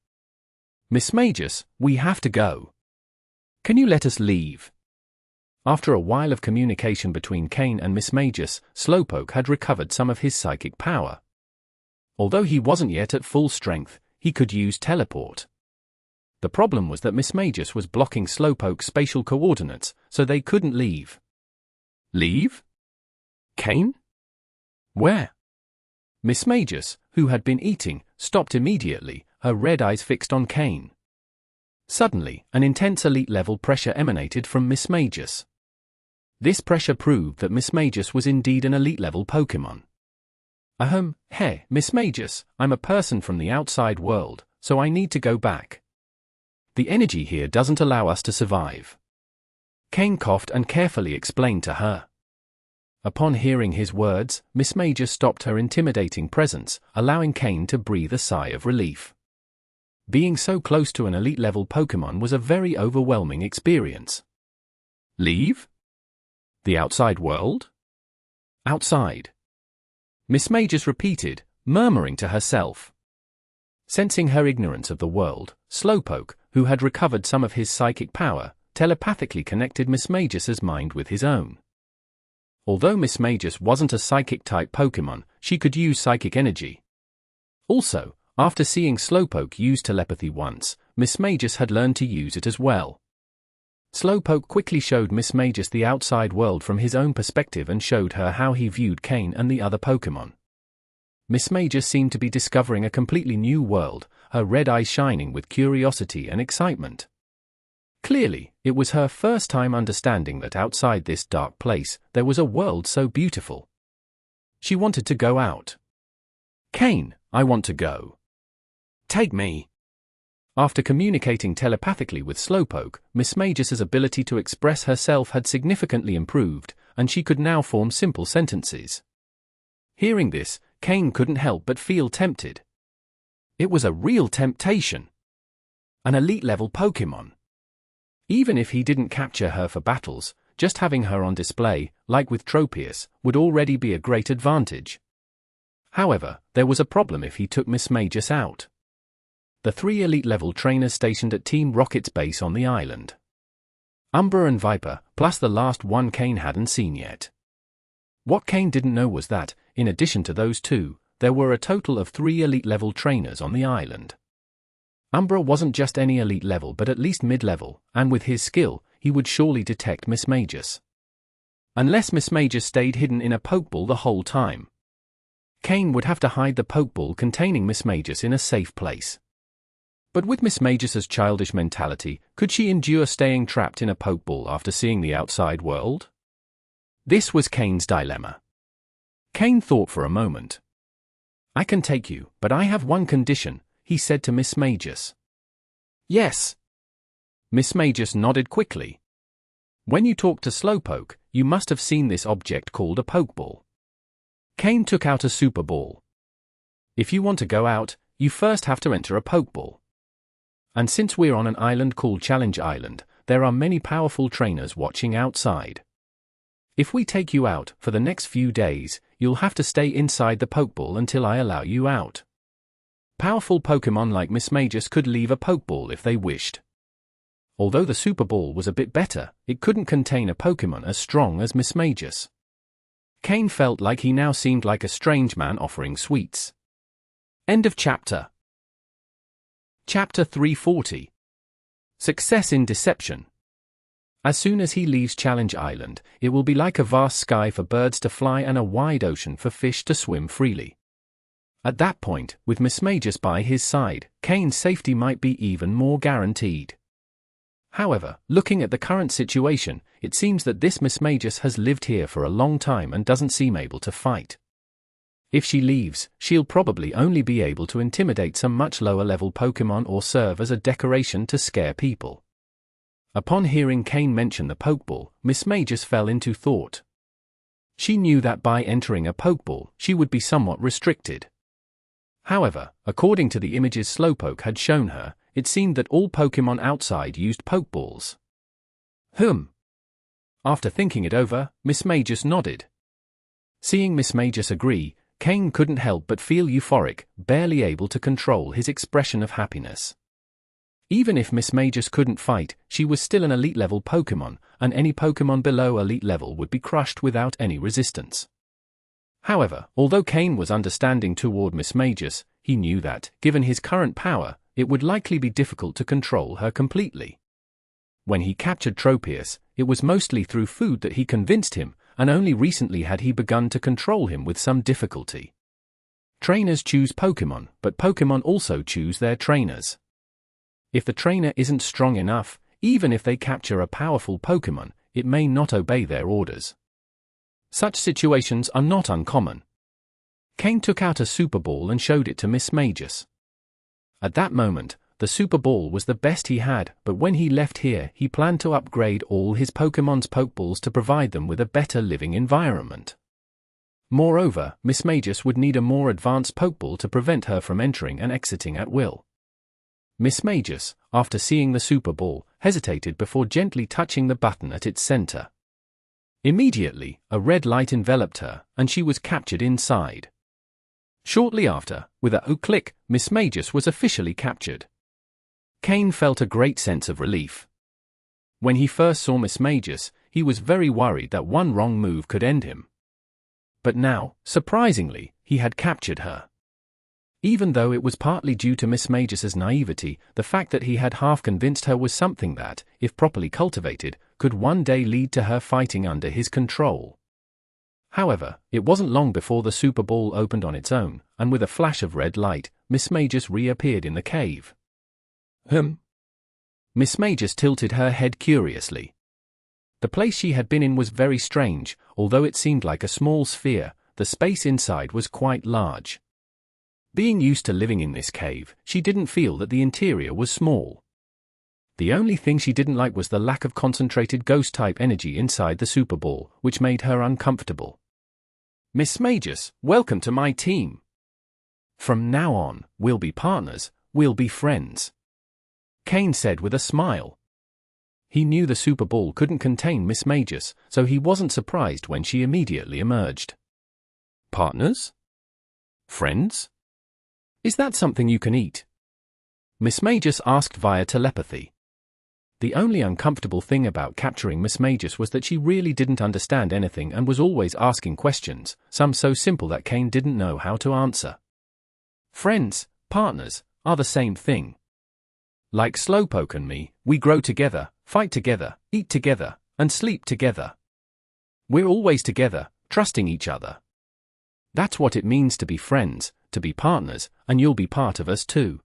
Mismagius, we have to go. Can you let us leave? After a while of communication between Cain and Mismagius, Slowpoke had recovered some of his psychic power. Although he wasn't yet at full strength, he could use teleport. The problem was that Mismagius was blocking Slowpoke's spatial coordinates, so they couldn't leave. Leave? Cain? Where? Mismagius, who had been eating, stopped immediately, her red eyes fixed on Cain. Suddenly, an intense elite-level pressure emanated from Mismagius. This pressure proved that Mismagius was indeed an elite-level Pokémon. Hey, Mismagius, I'm a person from the outside world, so I need to go back. The energy here doesn't allow us to survive. Cain coughed and carefully explained to her. Upon hearing his words, Mismagius stopped her intimidating presence, allowing Cain to breathe a sigh of relief. Being so close to an elite-level Pokémon was a very overwhelming experience. Leave? The outside world? Outside. Mismagius repeated, murmuring to herself. Sensing her ignorance of the world, Slowpoke, who had recovered some of his psychic power, telepathically connected Mismagius's mind with his own. Although Mismagius wasn't a psychic-type Pokémon, she could use psychic energy. Also, after seeing Slowpoke use telepathy once, Mismagius had learned to use it as well. Slowpoke quickly showed Mismagius the outside world from his own perspective and showed her how he viewed Cain and the other Pokémon. Mismagius seemed to be discovering a completely new world, her red eyes shining with curiosity and excitement. Clearly, it was her first time understanding that outside this dark place, there was a world so beautiful. She wanted to go out. Cain, I want to go. Take me. After communicating telepathically with Slowpoke, Mismagius's ability to express herself had significantly improved, and she could now form simple sentences. Hearing this, Cain couldn't help but feel tempted. It was a real temptation. An elite-level Pokémon. Even if he didn't capture her for battles, just having her on display, like with Tropius, would already be a great advantage. However, there was a problem if he took Mismagius out. The 3 elite-level trainers stationed at Team Rocket's base on the island. Umbra and Viper, plus the last one Cain hadn't seen yet. What Cain didn't know was that, in addition to those 2, there were a total of 3 elite-level trainers on the island. Umbra wasn't just any elite level but at least mid-level, and with his skill, he would surely detect Mismagius. Unless Mismagius stayed hidden in a Pokeball the whole time. Cain would have to hide the Pokeball containing Mismagius in a safe place. But with Mismagius's childish mentality, could she endure staying trapped in a Pokeball after seeing the outside world? This was Cain's dilemma. Cain thought for a moment. I can take you, but I have one condition, he said to Mismagius. Yes. Mismagius nodded quickly. When you talked to Slowpoke, you must have seen this object called a Pokeball. Cain took out a Super Ball. If you want to go out, you first have to enter a Pokeball. And since we're on an island called Challenge Island, there are many powerful trainers watching outside. If we take you out, for the next few days, you'll have to stay inside the Pokeball until I allow you out. Powerful Pokémon like Mismagius could leave a Pokeball if they wished. Although the Super Ball was a bit better, it couldn't contain a Pokémon as strong as Mismagius. Cain felt like he now seemed like a strange man offering sweets. End of chapter. Chapter 340. Success in Deception. As soon as he leaves Challenge Island, it will be like a vast sky for birds to fly and a wide ocean for fish to swim freely. At that point, with Mismagius by his side, Cain's safety might be even more guaranteed. However, looking at the current situation, it seems that this Mismagius has lived here for a long time and doesn't seem able to fight. If she leaves, she'll probably only be able to intimidate some much lower level Pokémon or serve as a decoration to scare people. Upon hearing Cain mention the Pokeball, Mismagius fell into thought. She knew that by entering a Pokeball, she would be somewhat restricted. However, according to the images Slowpoke had shown her, it seemed that all Pokémon outside used Pokeballs. After thinking it over, Mismagius nodded. Seeing Mismagius agree, Cain couldn't help but feel euphoric, barely able to control his expression of happiness. Even if Mismagius couldn't fight, she was still an elite-level Pokémon, and any Pokémon below elite level would be crushed without any resistance. However, although Cain was understanding toward Mismagius, he knew that, given his current power, it would likely be difficult to control her completely. When he captured Tropius, it was mostly through food that he convinced him, and only recently had he begun to control him with some difficulty. Trainers choose Pokémon, but Pokémon also choose their trainers. If the trainer isn't strong enough, even if they capture a powerful Pokémon, it may not obey their orders. Such situations are not uncommon. Cain took out a Super Ball and showed it to Mismagius. At that moment, the Super Ball was the best he had, but when he left here, he planned to upgrade all his Pokémon's Pokeballs to provide them with a better living environment. Moreover, Mismagius would need a more advanced Pokeball to prevent her from entering and exiting at will. Mismagius, after seeing the Super Ball, hesitated before gently touching the button at its center. Immediately, a red light enveloped her, and she was captured inside. Shortly after, with a click, Mismagius was officially captured. Cain felt a great sense of relief. When he first saw Mismagius, he was very worried that one wrong move could end him. But now, surprisingly, he had captured her. Even though it was partly due to Mismagius's naivety, the fact that he had half convinced her was something that, if properly cultivated, could one day lead to her fighting under his control. However, it wasn't long before the Super Ball opened on its own, and with a flash of red light, Mismagius reappeared in the cave. Mismagius tilted her head curiously. The place she had been in was very strange. Although it seemed like a small sphere, the space inside was quite large. Being used to living in this cave, she didn't feel that the interior was small. The only thing she didn't like was the lack of concentrated ghost-type energy inside the Super Ball, which made her uncomfortable. Mismagius, welcome to my team. From now on, we'll be partners, we'll be friends. Cain said with a smile. He knew the Super Ball couldn't contain Mismagius, so he wasn't surprised when she immediately emerged. Partners? Friends? Is that something you can eat? Mismagius asked via telepathy. The only uncomfortable thing about capturing Mismagius was that she really didn't understand anything and was always asking questions, some so simple that Cain didn't know how to answer. Friends, partners, are the same thing. Like Slowpoke and me, we grow together, fight together, eat together, and sleep together. We're always together, trusting each other. That's what it means to be friends, to be partners, and you'll be part of us too.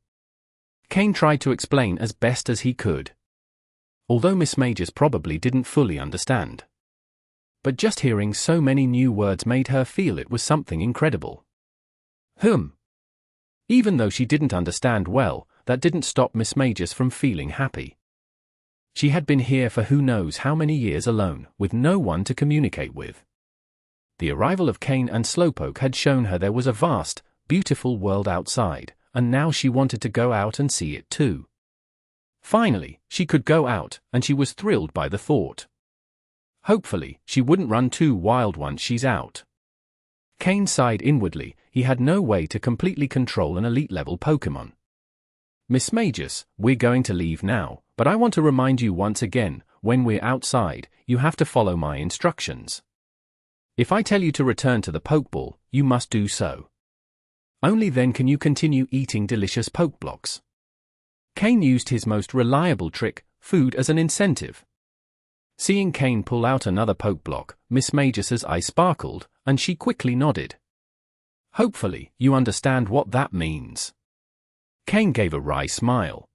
Cain tried to explain as best as he could. Although Mismagius probably didn't fully understand. But just hearing so many new words made her feel it was something incredible. Even though she didn't understand well, that didn't stop Mismagius from feeling happy. She had been here for who knows how many years alone, with no one to communicate with. The arrival of Cain and Slowpoke had shown her there was a vast, beautiful world outside, and now she wanted to go out and see it too. Finally, she could go out, and she was thrilled by the thought. Hopefully, she wouldn't run too wild once she's out. Cain sighed inwardly. He had no way to completely control an elite-level Pokémon. Mismagius, we're going to leave now, but I want to remind you once again, when we're outside, you have to follow my instructions. If I tell you to return to the Pokeball, you must do so. Only then can you continue eating delicious Pokeblocks. Cain used his most reliable trick, food, as an incentive. Seeing Cain pull out another Pokeblock, Mismagius's eye sparkled, and she quickly nodded. Hopefully, you understand what that means. Cain gave a wry smile.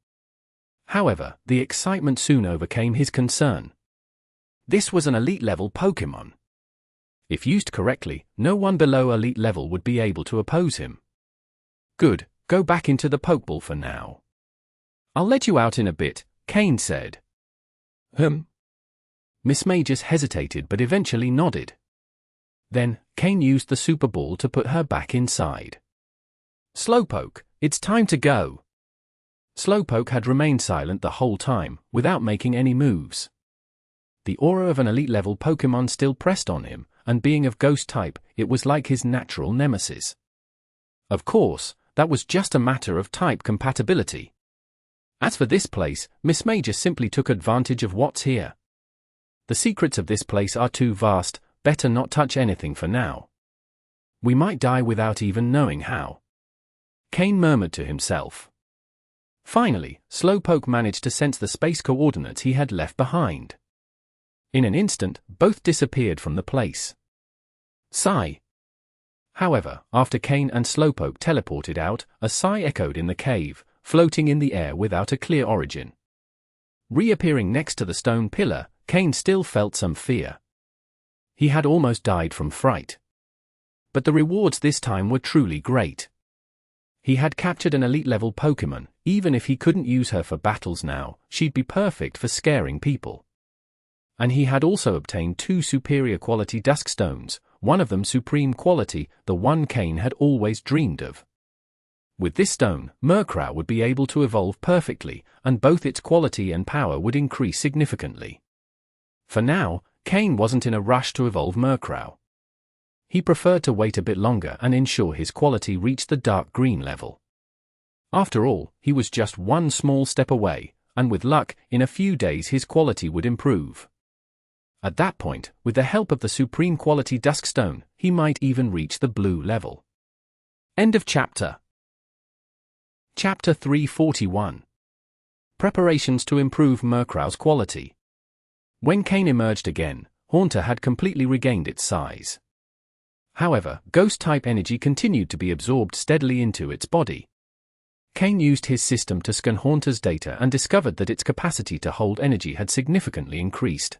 However, the excitement soon overcame his concern. This was an elite-level Pokémon. If used correctly, no one below elite level would be able to oppose him. Good, go back into the Pokeball for now. I'll let you out in a bit, Cain said. Mismagius hesitated but eventually nodded. Then, Cain used the Super Ball to put her back inside. Slowpoke, it's time to go. Slowpoke had remained silent the whole time, without making any moves. The aura of an elite-level Pokémon still pressed on him, and being of ghost type, it was like his natural nemesis. Of course, that was just a matter of type compatibility. As for this place, Mismagius simply took advantage of what's here. The secrets of this place are too vast, better not touch anything for now. We might die without even knowing how. Cain murmured to himself. Finally, Slowpoke managed to sense the space coordinates he had left behind. In an instant, both disappeared from the place. Sigh. However, after Cain and Slowpoke teleported out, a sigh echoed in the cave, floating in the air without a clear origin. Reappearing next to the stone pillar, Cain still felt some fear. He had almost died from fright. But the rewards this time were truly great. He had captured an elite-level Pokémon. Even if he couldn't use her for battles now, she'd be perfect for scaring people. And he had also obtained 2 superior quality Dusk Stones, one of them supreme quality, the one Cain had always dreamed of. With this stone, Murkrow would be able to evolve perfectly, and both its quality and power would increase significantly. For now, Cain wasn't in a rush to evolve Murkrow. He preferred to wait a bit longer and ensure his quality reached the dark green level. After all, he was just one small step away, and with luck, in a few days his quality would improve. At that point, with the help of the supreme quality Dusk Stone, he might even reach the blue level. End of chapter. Chapter 341. Preparations to improve Murkrow's quality. When Cain emerged again, Haunter had completely regained its size. However, ghost-type energy continued to be absorbed steadily into its body. Cain used his system to scan Haunter's data and discovered that its capacity to hold energy had significantly increased.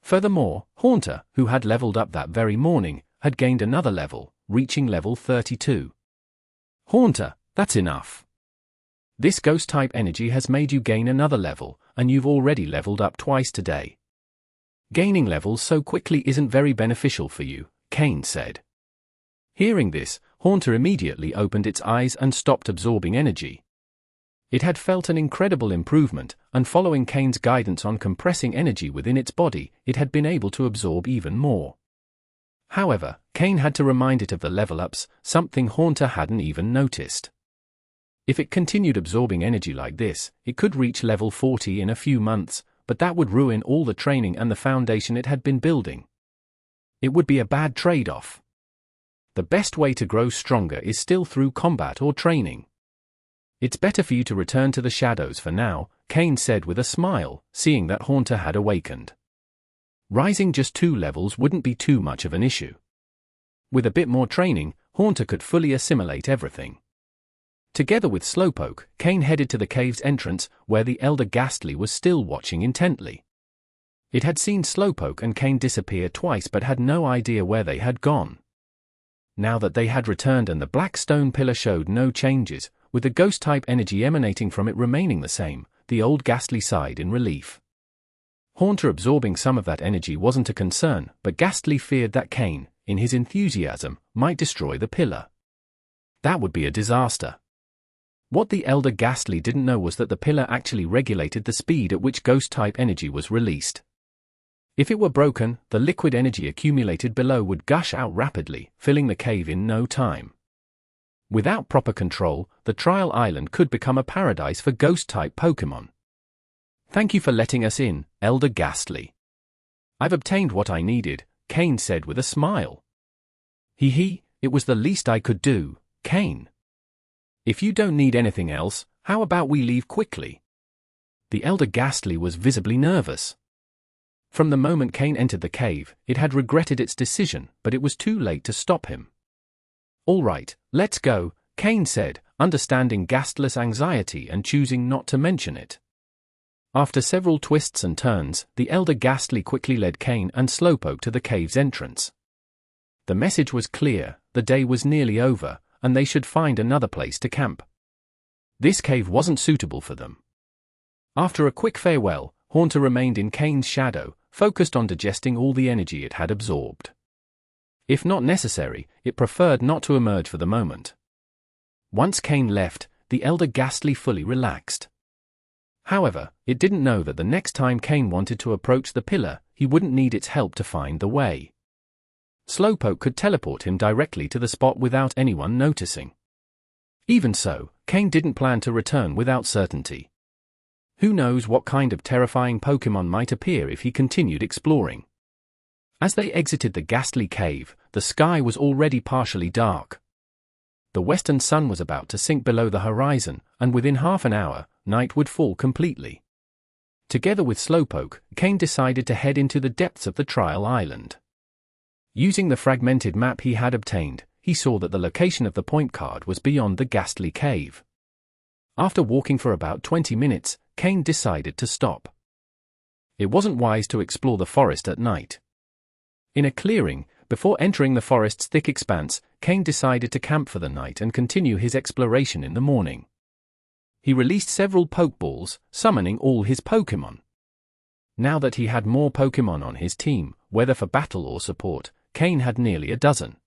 Furthermore, Haunter, who had leveled up that very morning, had gained another level, reaching level 32. Haunter, that's enough. This ghost-type energy has made you gain another level, and you've already leveled up twice today. Gaining levels so quickly isn't very beneficial for you, Cain said. Hearing this, Haunter immediately opened its eyes and stopped absorbing energy. It had felt an incredible improvement, and following Cain's guidance on compressing energy within its body, it had been able to absorb even more. However, Cain had to remind it of the level-ups, something Haunter hadn't even noticed. If it continued absorbing energy like this, it could reach level 40 in a few months, but that would ruin all the training and the foundation it had been building. It would be a bad trade-off. The best way to grow stronger is still through combat or training. It's better for you to return to the shadows for now, Cain said with a smile, seeing that Haunter had awakened. Rising just 2 levels wouldn't be too much of an issue. With a bit more training, Haunter could fully assimilate everything. Together with Slowpoke, Cain headed to the cave's entrance, where the elder Gastly was still watching intently. It had seen Slowpoke and Cain disappear twice but had no idea where they had gone. Now that they had returned and the black stone pillar showed no changes, with the ghost-type energy emanating from it remaining the same, the old Gastly sighed in relief. Haunter absorbing some of that energy wasn't a concern, but Gastly feared that Cain, in his enthusiasm, might destroy the pillar. That would be a disaster. What the elder Gastly didn't know was that the pillar actually regulated the speed at which ghost-type energy was released. If it were broken, the liquid energy accumulated below would gush out rapidly, filling the cave in no time. Without proper control, the trial island could become a paradise for ghost-type Pokémon. Thank you for letting us in, Elder Gastly. I've obtained what I needed, Cain said with a smile. It was the least I could do, Cain. If you don't need anything else, how about we leave quickly? The elder Gastly was visibly nervous. From the moment Cain entered the cave, it had regretted its decision, but it was too late to stop him. All right, let's go, Cain said, understanding Gastly's anxiety and choosing not to mention it. After several twists and turns, the elder Gastly quickly led Cain and Slowpoke to the cave's entrance. The message was clear: the day was nearly over, and they should find another place to camp. This cave wasn't suitable for them. After a quick farewell, Haunter remained in Cain's shadow, focused on digesting all the energy it had absorbed. If not necessary, it preferred not to emerge for the moment. Once Cain left, the elder Gastly fully relaxed. However, it didn't know that the next time Cain wanted to approach the pillar, he wouldn't need its help to find the way. Slowpoke could teleport him directly to the spot without anyone noticing. Even so, Cain didn't plan to return without certainty. Who knows what kind of terrifying Pokémon might appear if he continued exploring. As they exited the Gastly cave, the sky was already partially dark. The western sun was about to sink below the horizon, and within half an hour, night would fall completely. Together with Slowpoke, Cain decided to head into the depths of the Trial Island. Using the fragmented map he had obtained, he saw that the location of the point card was beyond the Gastly cave. After walking for about 20 minutes, Cain decided to stop. It wasn't wise to explore the forest at night. In a clearing, before entering the forest's thick expanse, Cain decided to camp for the night and continue his exploration in the morning. He released several Pokeballs, summoning all his Pokémon. Now that he had more Pokémon on his team, whether for battle or support, Cain had nearly a dozen.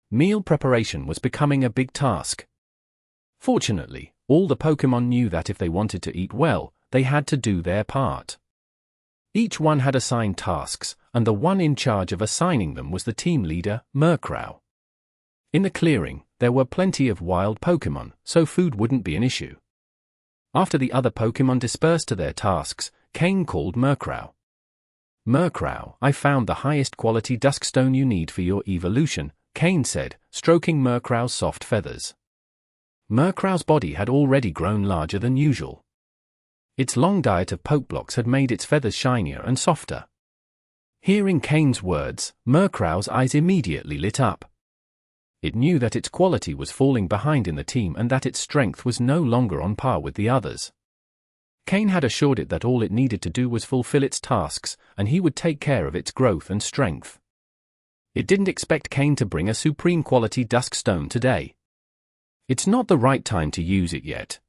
Meal preparation was becoming a big task. Fortunately, all the Pokémon knew that if they wanted to eat well, they had to do their part. Each one had assigned tasks, and the one in charge of assigning them was the team leader, Murkrow. In the clearing, there were plenty of wild Pokémon, so food wouldn't be an issue. After the other Pokémon dispersed to their tasks, Cain called Murkrow. "Murkrow, I found the highest quality Duskstone you need for your evolution," Cain said, stroking Murkrow's soft feathers. Murkrow's body had already grown larger than usual. Its long diet of Pokeblocks had made its feathers shinier and softer. Hearing Cain's words, Murkrow's eyes immediately lit up. It knew that its quality was falling behind in the team and that its strength was no longer on par with the others. Cain had assured it that all it needed to do was fulfill its tasks, and he would take care of its growth and strength. It didn't expect Cain to bring a supreme quality Duskstone today. It's not the right time to use it yet.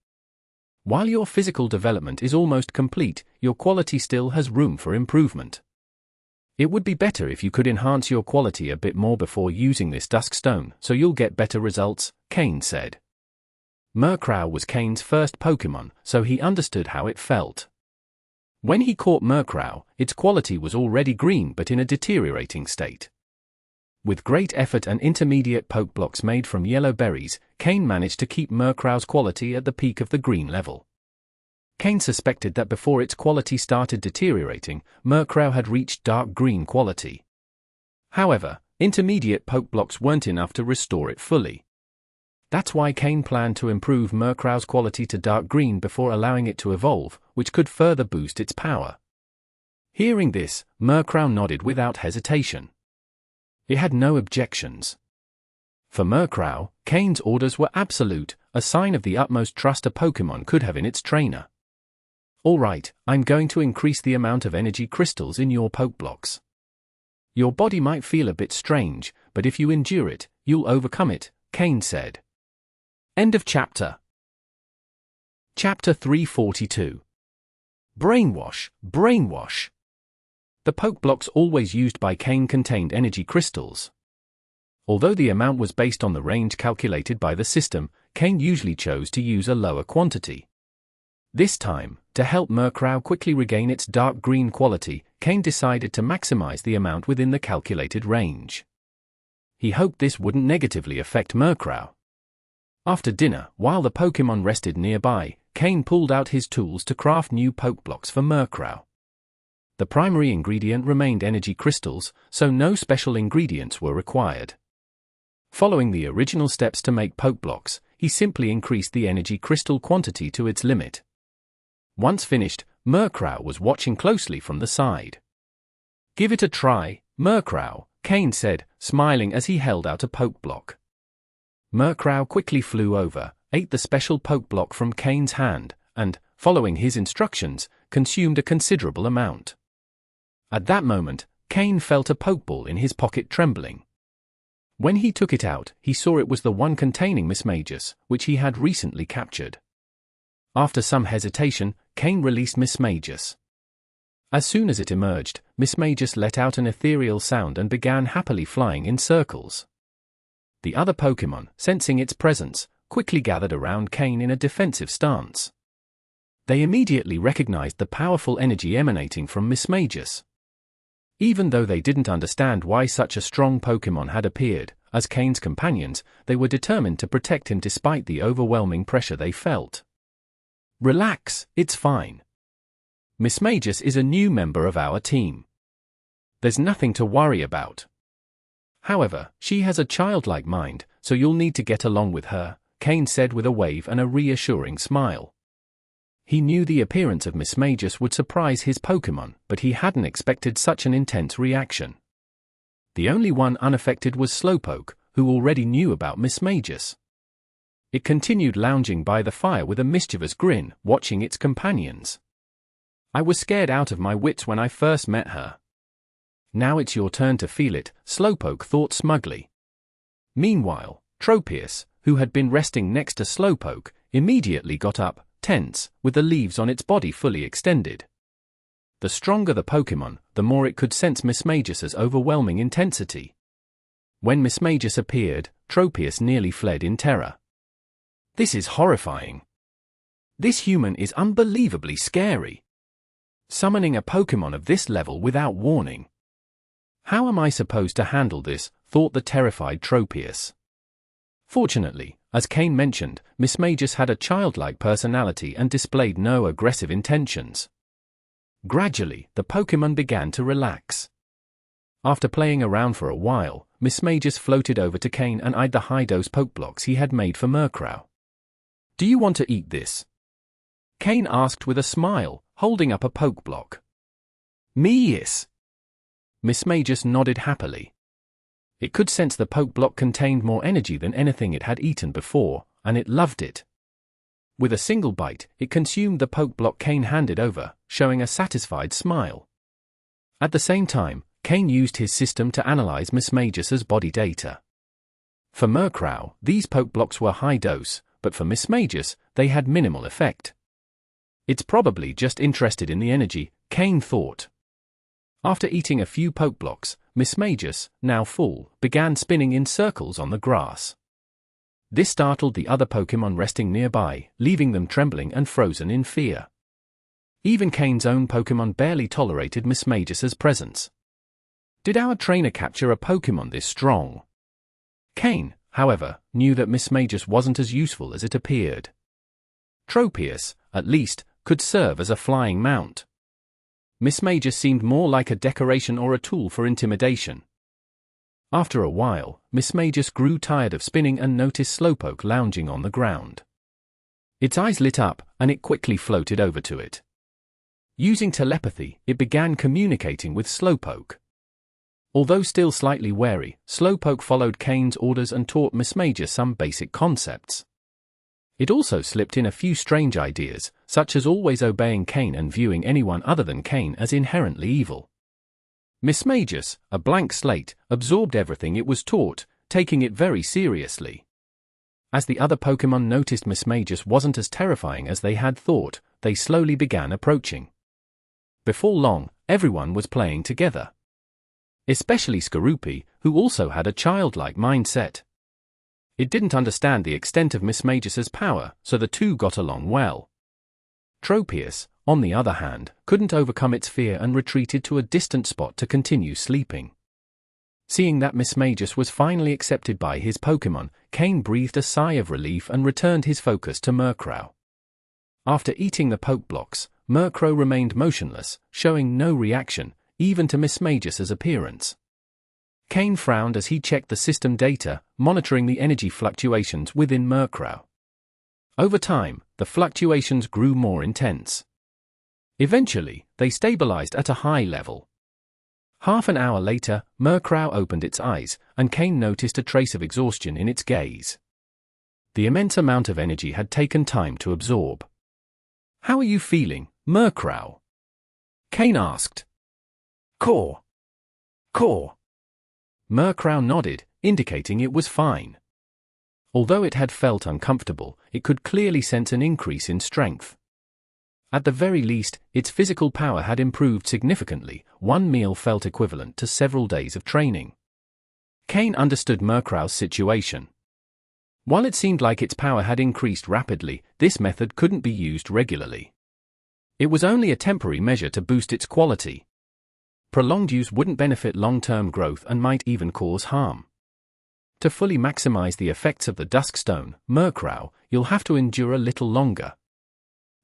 While your physical development is almost complete, your quality still has room for improvement. It would be better if you could enhance your quality a bit more before using this Duskstone, so you'll get better results, Cain said. Murkrow was Cain's first Pokémon, so he understood how it felt. When he caught Murkrow, its quality was already green but in a deteriorating state. With great effort and intermediate Pokeblocks made from yellow berries, Cain managed to keep Murkrow's quality at the peak of the green level. Cain suspected that before its quality started deteriorating, Murkrow had reached dark green quality. However, intermediate Pokeblocks weren't enough to restore it fully. That's why Cain planned to improve Murkrow's quality to dark green before allowing it to evolve, which could further boost its power. Hearing this, Murkrow nodded without hesitation. It had no objections. For Murkrow, Cain's orders were absolute, a sign of the utmost trust a Pokémon could have in its trainer. "All right, I'm going to increase the amount of energy crystals in your Pokeblocks. Your body might feel a bit strange, but if you endure it, you'll overcome it," Cain said. End of chapter. Chapter 342. Brainwash, Brainwash. The Pokeblocks always used by Cain contained energy crystals. Although the amount was based on the range calculated by the system, Cain usually chose to use a lower quantity. This time, to help Murkrow quickly regain its dark green quality, Cain decided to maximize the amount within the calculated range. He hoped this wouldn't negatively affect Murkrow. After dinner, while the Pokémon rested nearby, Cain pulled out his tools to craft new Pokeblocks for Murkrow. The primary ingredient remained energy crystals, so no special ingredients were required. Following the original steps to make Pokeblocks, he simply increased the energy crystal quantity to its limit. Once finished, Murkrow was watching closely from the side. "Give it a try, Murkrow," Cain said, smiling as he held out a Pokeblock. Murkrow quickly flew over, ate the special Pokeblock from Cain's hand, and, following his instructions, consumed a considerable amount. At that moment, Cain felt a Pokeball in his pocket trembling. When he took it out, he saw it was the one containing Mismagius, which he had recently captured. After some hesitation, Cain released Mismagius. As soon as it emerged, Mismagius let out an ethereal sound and began happily flying in circles. The other Pokémon, sensing its presence, quickly gathered around Cain in a defensive stance. They immediately recognized the powerful energy emanating from Mismagius. Even though they didn't understand why such a strong Pokémon had appeared, as Cain's companions, they were determined to protect him despite the overwhelming pressure they felt. "Relax, it's fine. Mismagius is a new member of our team. There's nothing to worry about. However, she has a childlike mind, so you'll need to get along with her," Cain said with a wave and a reassuring smile. He knew the appearance of Mismagius would surprise his Pokémon, but he hadn't expected such an intense reaction. The only one unaffected was Slowpoke, who already knew about Mismagius. It continued lounging by the fire with a mischievous grin, watching its companions. "I was scared out of my wits when I first met her. Now it's your turn to feel it," Slowpoke thought smugly. Meanwhile, Tropius, who had been resting next to Slowpoke, immediately got up, tense, with the leaves on its body fully extended. The stronger the Pokémon, the more it could sense Mismagius's overwhelming intensity. When Mismagius appeared, Tropius nearly fled in terror. "This is horrifying. This human is unbelievably scary. Summoning a Pokémon of this level without warning. How am I supposed to handle this?" thought the terrified Tropius. Fortunately, as Cain mentioned, Mismagius had a childlike personality and displayed no aggressive intentions. Gradually, the Pokémon began to relax. After playing around for a while, Mismagius floated over to Cain and eyed the high-dose Pokeblocks he had made for Murkrow. "Do you want to eat this?" Cain asked with a smile, holding up a Pokeblock. "Me yes." Mismagius nodded happily. It could sense the Pokeblock contained more energy than anything it had eaten before, and it loved it. With a single bite, it consumed the Pokeblock Cain handed over, showing a satisfied smile. At the same time, Cain used his system to analyze Mismagius's body data. For Murkrow, these Pokeblocks were high dose, but for Mismagius, they had minimal effect. "It's probably just interested in the energy," Cain thought. After eating a few Pokeblocks, Mismagius, now full, began spinning in circles on the grass. This startled the other Pokémon resting nearby, leaving them trembling and frozen in fear. Even Cain's own Pokémon barely tolerated Mismagius's presence. Did our trainer capture a Pokémon this strong? Cain, however, knew that Mismagius wasn't as useful as it appeared. Tropius, at least, could serve as a flying mount. Mismagius seemed more like a decoration or a tool for intimidation. After a while, Mismagius grew tired of spinning and noticed Slowpoke lounging on the ground. Its eyes lit up, and it quickly floated over to it. Using telepathy, it began communicating with Slowpoke. Although still slightly wary, Slowpoke followed Cain's orders and taught Mismagius some basic concepts. It also slipped in a few strange ideas, such as always obeying Cain and viewing anyone other than Cain as inherently evil. Mismagius, a blank slate, absorbed everything it was taught, taking it very seriously. As the other Pokémon noticed Mismagius wasn't as terrifying as they had thought, they slowly began approaching. Before long, everyone was playing together. Especially Skorupi, who also had a childlike mindset. It didn't understand the extent of Mismagius's power, so the two got along well. Tropius, on the other hand, couldn't overcome its fear and retreated to a distant spot to continue sleeping. Seeing that Mismagius was finally accepted by his Pokémon, Cain breathed a sigh of relief and returned his focus to Murkrow. After eating the Pokeblocks, Murkrow remained motionless, showing no reaction, even to Mismagius's appearance. Cain frowned as he checked the system data, monitoring the energy fluctuations within Murkrow. Over time, the fluctuations grew more intense. Eventually, they stabilized at a high level. Half an hour later, Murkrow opened its eyes, and Cain noticed a trace of exhaustion in its gaze. The immense amount of energy had taken time to absorb. "How are you feeling, Murkrow?" Cain asked. Core. Core. Murkrow nodded, indicating it was fine. Although it had felt uncomfortable, it could clearly sense an increase in strength. At the very least, its physical power had improved significantly. One meal felt equivalent to several days of training. Cain understood Murkrow's situation. While it seemed like its power had increased rapidly, this method couldn't be used regularly. It was only a temporary measure to boost its quality. Prolonged use wouldn't benefit long-term growth and might even cause harm. To fully maximize the effects of the Duskstone, Murkrow, you'll have to endure a little longer.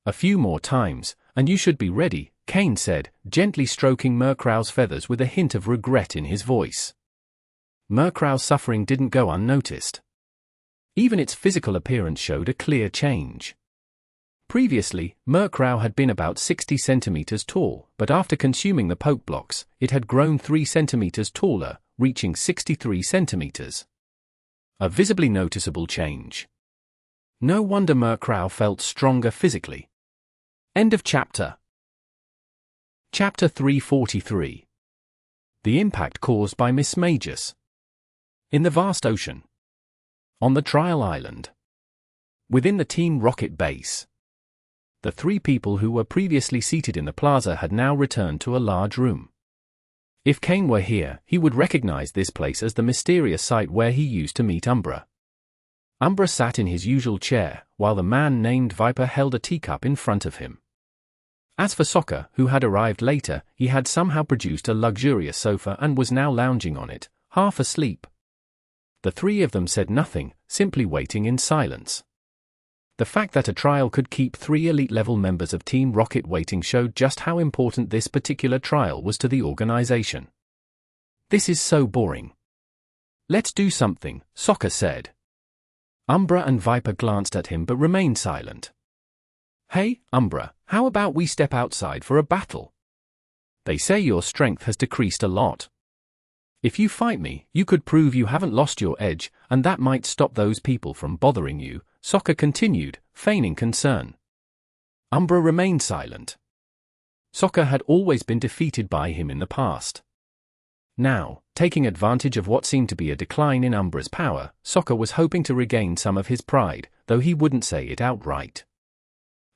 A few more times, and you should be ready, Cain said, gently stroking Murkrow's feathers with a hint of regret in his voice. Murkrow's suffering didn't go unnoticed. Even its physical appearance showed a clear change. Previously, Murkrow had been about 60 centimeters tall, but after consuming the poke blocks, it had grown 3 centimeters taller, reaching 63 centimeters. A visibly noticeable change. No wonder Murkrow felt stronger physically. End of chapter. Chapter 343. The impact caused by Mismagius. In the vast ocean. On the trial island. Within the Team Rocket base. The 3 people who were previously seated in the plaza had now returned to a large room. If Cain were here, he would recognize this place as the mysterious site where he used to meet Umbra. Umbra sat in his usual chair, while the man named Viper held a teacup in front of him. As for Soccer, who had arrived later, he had somehow produced a luxurious sofa and was now lounging on it, half asleep. The 3 of them said nothing, simply waiting in silence. The fact that a trial could keep 3 elite-level members of Team Rocket waiting showed just how important this particular trial was to the organization. This is so boring. Let's do something, Soccer said. Umbra and Viper glanced at him but remained silent. Hey, Umbra, how about we step outside for a battle? They say your strength has decreased a lot. If you fight me, you could prove you haven't lost your edge, and that might stop those people from bothering you, Soccer continued, feigning concern. Umbra remained silent. Soccer had always been defeated by him in the past. Now, taking advantage of what seemed to be a decline in Umbra's power, Soccer was hoping to regain some of his pride, though he wouldn't say it outright.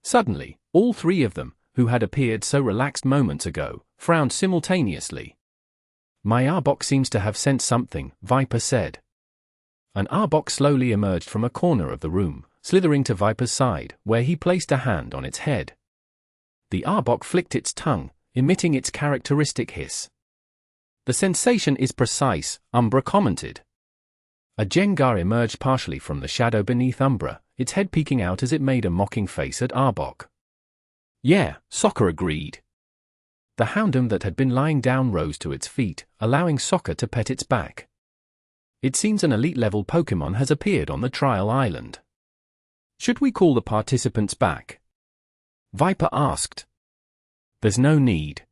Suddenly, all 3 of them, who had appeared so relaxed moments ago, frowned simultaneously. My Arbok seems to have sensed something, Viper said. An Arbok slowly emerged from a corner of the room, slithering to Viper's side, where he placed a hand on its head. The Arbok flicked its tongue, emitting its characteristic hiss. The sensation is precise, Umbra commented. A Jengar emerged partially from the shadow beneath Umbra, its head peeking out as it made a mocking face at Arbok. Yeah, Soccer agreed. The Houndoom that had been lying down rose to its feet, allowing Soccer to pet its back. It seems an elite-level Pokémon has appeared on the trial island. Should we call the participants back? Viper asked. There's no need.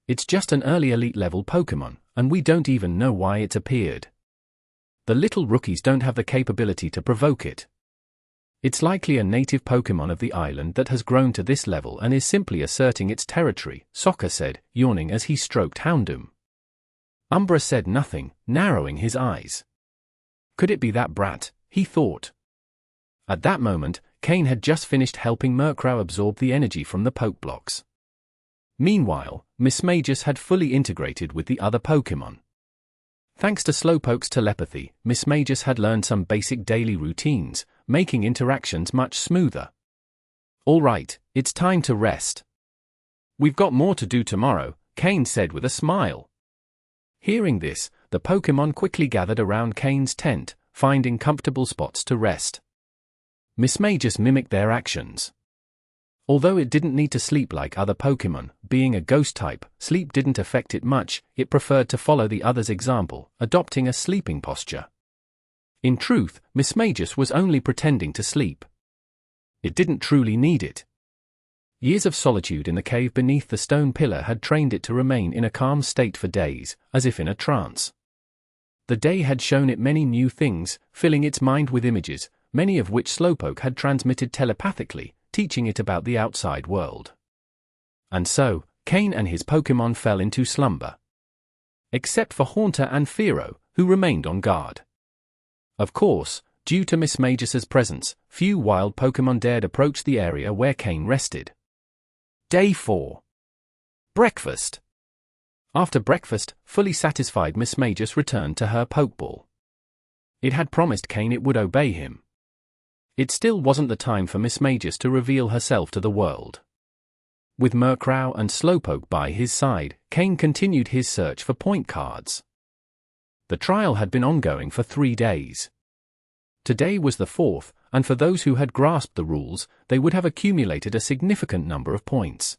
It's just an early elite-level Pokémon, and we don't even know why it's appeared. The little rookies don't have the capability to provoke it. It's likely a native Pokémon of the island that has grown to this level and is simply asserting its territory, Soccer said, yawning as he stroked Houndoom. Umbra said nothing, narrowing his eyes. Could it be that brat, he thought. At that moment, Cain had just finished helping Murkrow absorb the energy from the poke blocks. Meanwhile, Mismagius had fully integrated with the other Pokémon. Thanks to Slowpoke's telepathy, Mismagius had learned some basic daily routines, making interactions much smoother. All right, it's time to rest. We've got more to do tomorrow, Cain said with a smile. Hearing this, the Pokémon quickly gathered around Cain's tent, finding comfortable spots to rest. Mismagius mimicked their actions. Although it didn't need to sleep like other Pokémon, being a ghost type, sleep didn't affect it much. It preferred to follow the other's example, adopting a sleeping posture. In truth, Mismagius was only pretending to sleep. It didn't truly need it. Years of solitude in the cave beneath the stone pillar had trained it to remain in a calm state for days, as if in a trance. The day had shown it many new things, filling its mind with images, many of which Slowpoke had transmitted telepathically, teaching it about the outside world. And so, Cain and his Pokémon fell into slumber. Except for Haunter and Fearow, who remained on guard. Of course, due to Mismagius's presence, few wild Pokémon dared approach the area where Cain rested. Day 4. Breakfast. After breakfast, fully satisfied, Mismagius returned to her Pokeball. It had promised Cain it would obey him. It still wasn't the time for Mismagius to reveal herself to the world. With Murkrow and Slowpoke by his side, Cain continued his search for point cards. The trial had been ongoing for 3 days. Today was the 4th, and for those who had grasped the rules, they would have accumulated a significant number of points.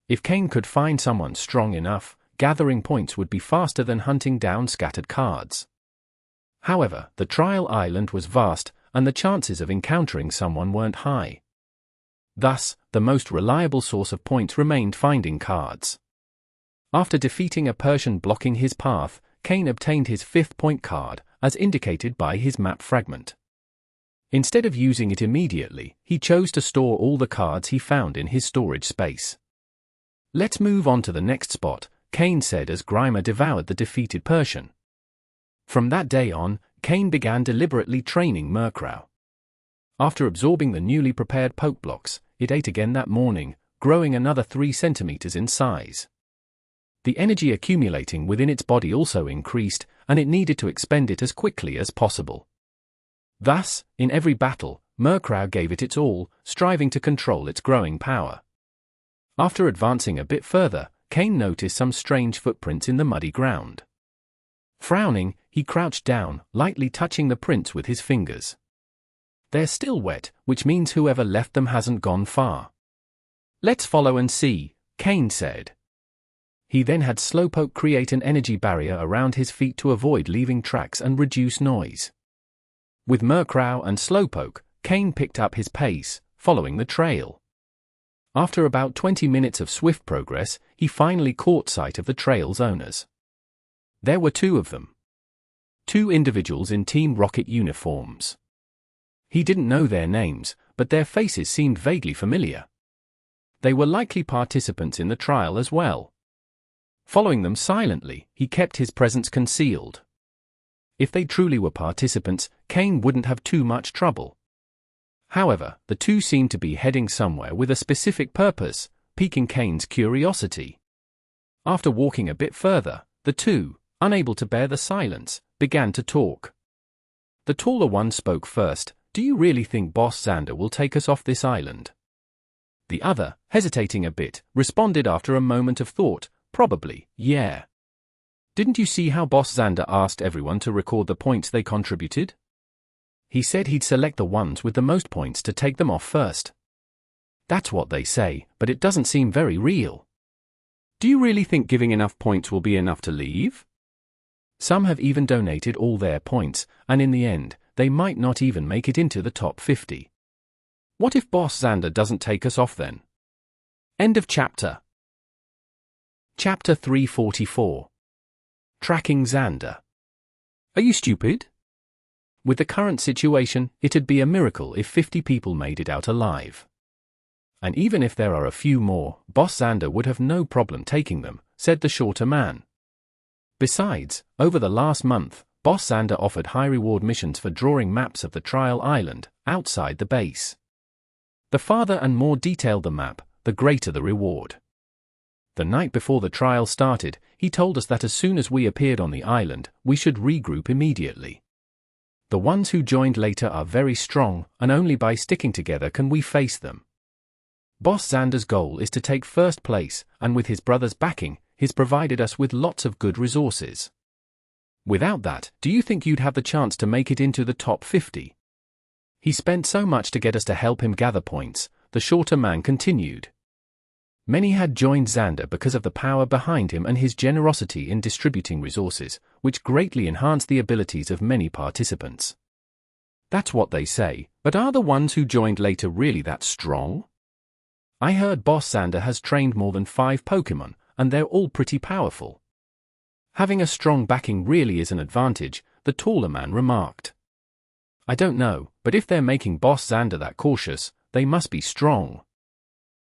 If Cain could find someone strong enough, gathering points would be faster than hunting down scattered cards. However, the trial island was vast, and the chances of encountering someone weren't high. Thus, the most reliable source of points remained finding cards. After defeating a Persian blocking his path, Cain obtained his 5th point card, as indicated by his map fragment. Instead of using it immediately, he chose to store all the cards he found in his storage space. Let's move on to the next spot, Cain said as Grimer devoured the defeated Persian. From that day on, Cain began deliberately training Murkrow. After absorbing the newly prepared Pokeblocks, it ate again that morning, growing another 3 centimeters in size. The energy accumulating within its body also increased, and it needed to expend it as quickly as possible. Thus, in every battle, Murkrow gave it its all, striving to control its growing power. After advancing a bit further, Cain noticed some strange footprints in the muddy ground. Frowning, he crouched down, lightly touching the prints with his fingers. They're still wet, which means whoever left them hasn't gone far. Let's follow and see, Cain said. He then had Slowpoke create an energy barrier around his feet to avoid leaving tracks and reduce noise. With Murkrow and Slowpoke, Cain picked up his pace, following the trail. After about 20 minutes of swift progress, he finally caught sight of the trail's owners. There were 2 of them. 2 individuals in Team Rocket uniforms. He didn't know their names, but their faces seemed vaguely familiar. They were likely participants in the trial as well. Following them silently, he kept his presence concealed. If they truly were participants, Cain wouldn't have too much trouble. However, the 2 seemed to be heading somewhere with a specific purpose, piquing Cain's curiosity. After walking a bit further, the 2, unable to bear the silence, began to talk. The taller one spoke first. "Do you really think Boss Xander will take us off this island?" The other, hesitating a bit, responded after a moment of thought, "Probably, yeah. Didn't you see how Boss Xander asked everyone to record the points they contributed? He said he'd select the ones with the most points to take them off first. That's what they say, but it doesn't seem very real. Do you really think giving enough points will be enough to leave? Some have even donated all their points, and in the end, they might not even make it into the top 50. What if Boss Xander doesn't take us off then?" End of chapter. Chapter 344. Tracking Xander. Are you stupid? With the current situation, it'd be a miracle if 50 people made it out alive. And even if there are a few more, Boss Xander would have no problem taking them, said the shorter man. Besides, over the last month, Boss Xander offered high-reward missions for drawing maps of the trial island, outside the base. The farther and more detailed the map, the greater the reward. The night before the trial started, he told us that as soon as we appeared on the island, we should regroup immediately. The ones who joined later are very strong, and only by sticking together can we face them. Boss Xander's goal is to take first place, and with his brother's backing, he's provided us with lots of good resources. Without that, do you think you'd have the chance to make it into the top 50? He spent so much to get us to help him gather points, the shorter man continued. Many had joined Xander because of the power behind him and his generosity in distributing resources, which greatly enhanced the abilities of many participants. That's what they say, but are the ones who joined later really that strong? I heard Boss Xander has trained more than 5 Pokémon, and they're all pretty powerful. Having a strong backing really is an advantage, the taller man remarked. I don't know, but if they're making Boss Xander that cautious, they must be strong.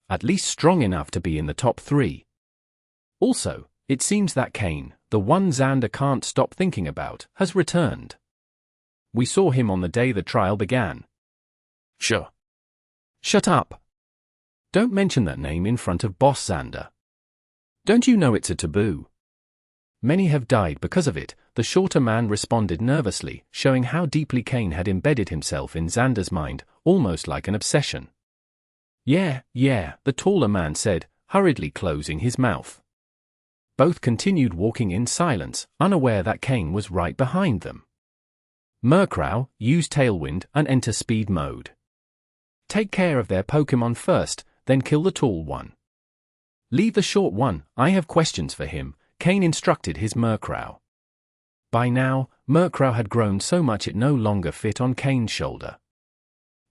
At least strong enough to be in the top 3. Also, it seems that Cain, the one Xander can't stop thinking about, has returned. We saw him on the day the trial began. Sure. Shut up. Don't mention that name in front of Boss Xander. Don't you know it's a taboo? Many have died because of it, the shorter man responded nervously, showing how deeply Cain had embedded himself in Xander's mind, almost like an obsession. Yeah, the taller man said, hurriedly closing his mouth. Both continued walking in silence, unaware that Cain was right behind them. Murkrow, use Tailwind and enter speed mode. Take care of their Pokémon first, then kill the tall one. Leave the short one, I have questions for him, Cain instructed his Murkrow. By now, Murkrow had grown so much it no longer fit on Cain's shoulder.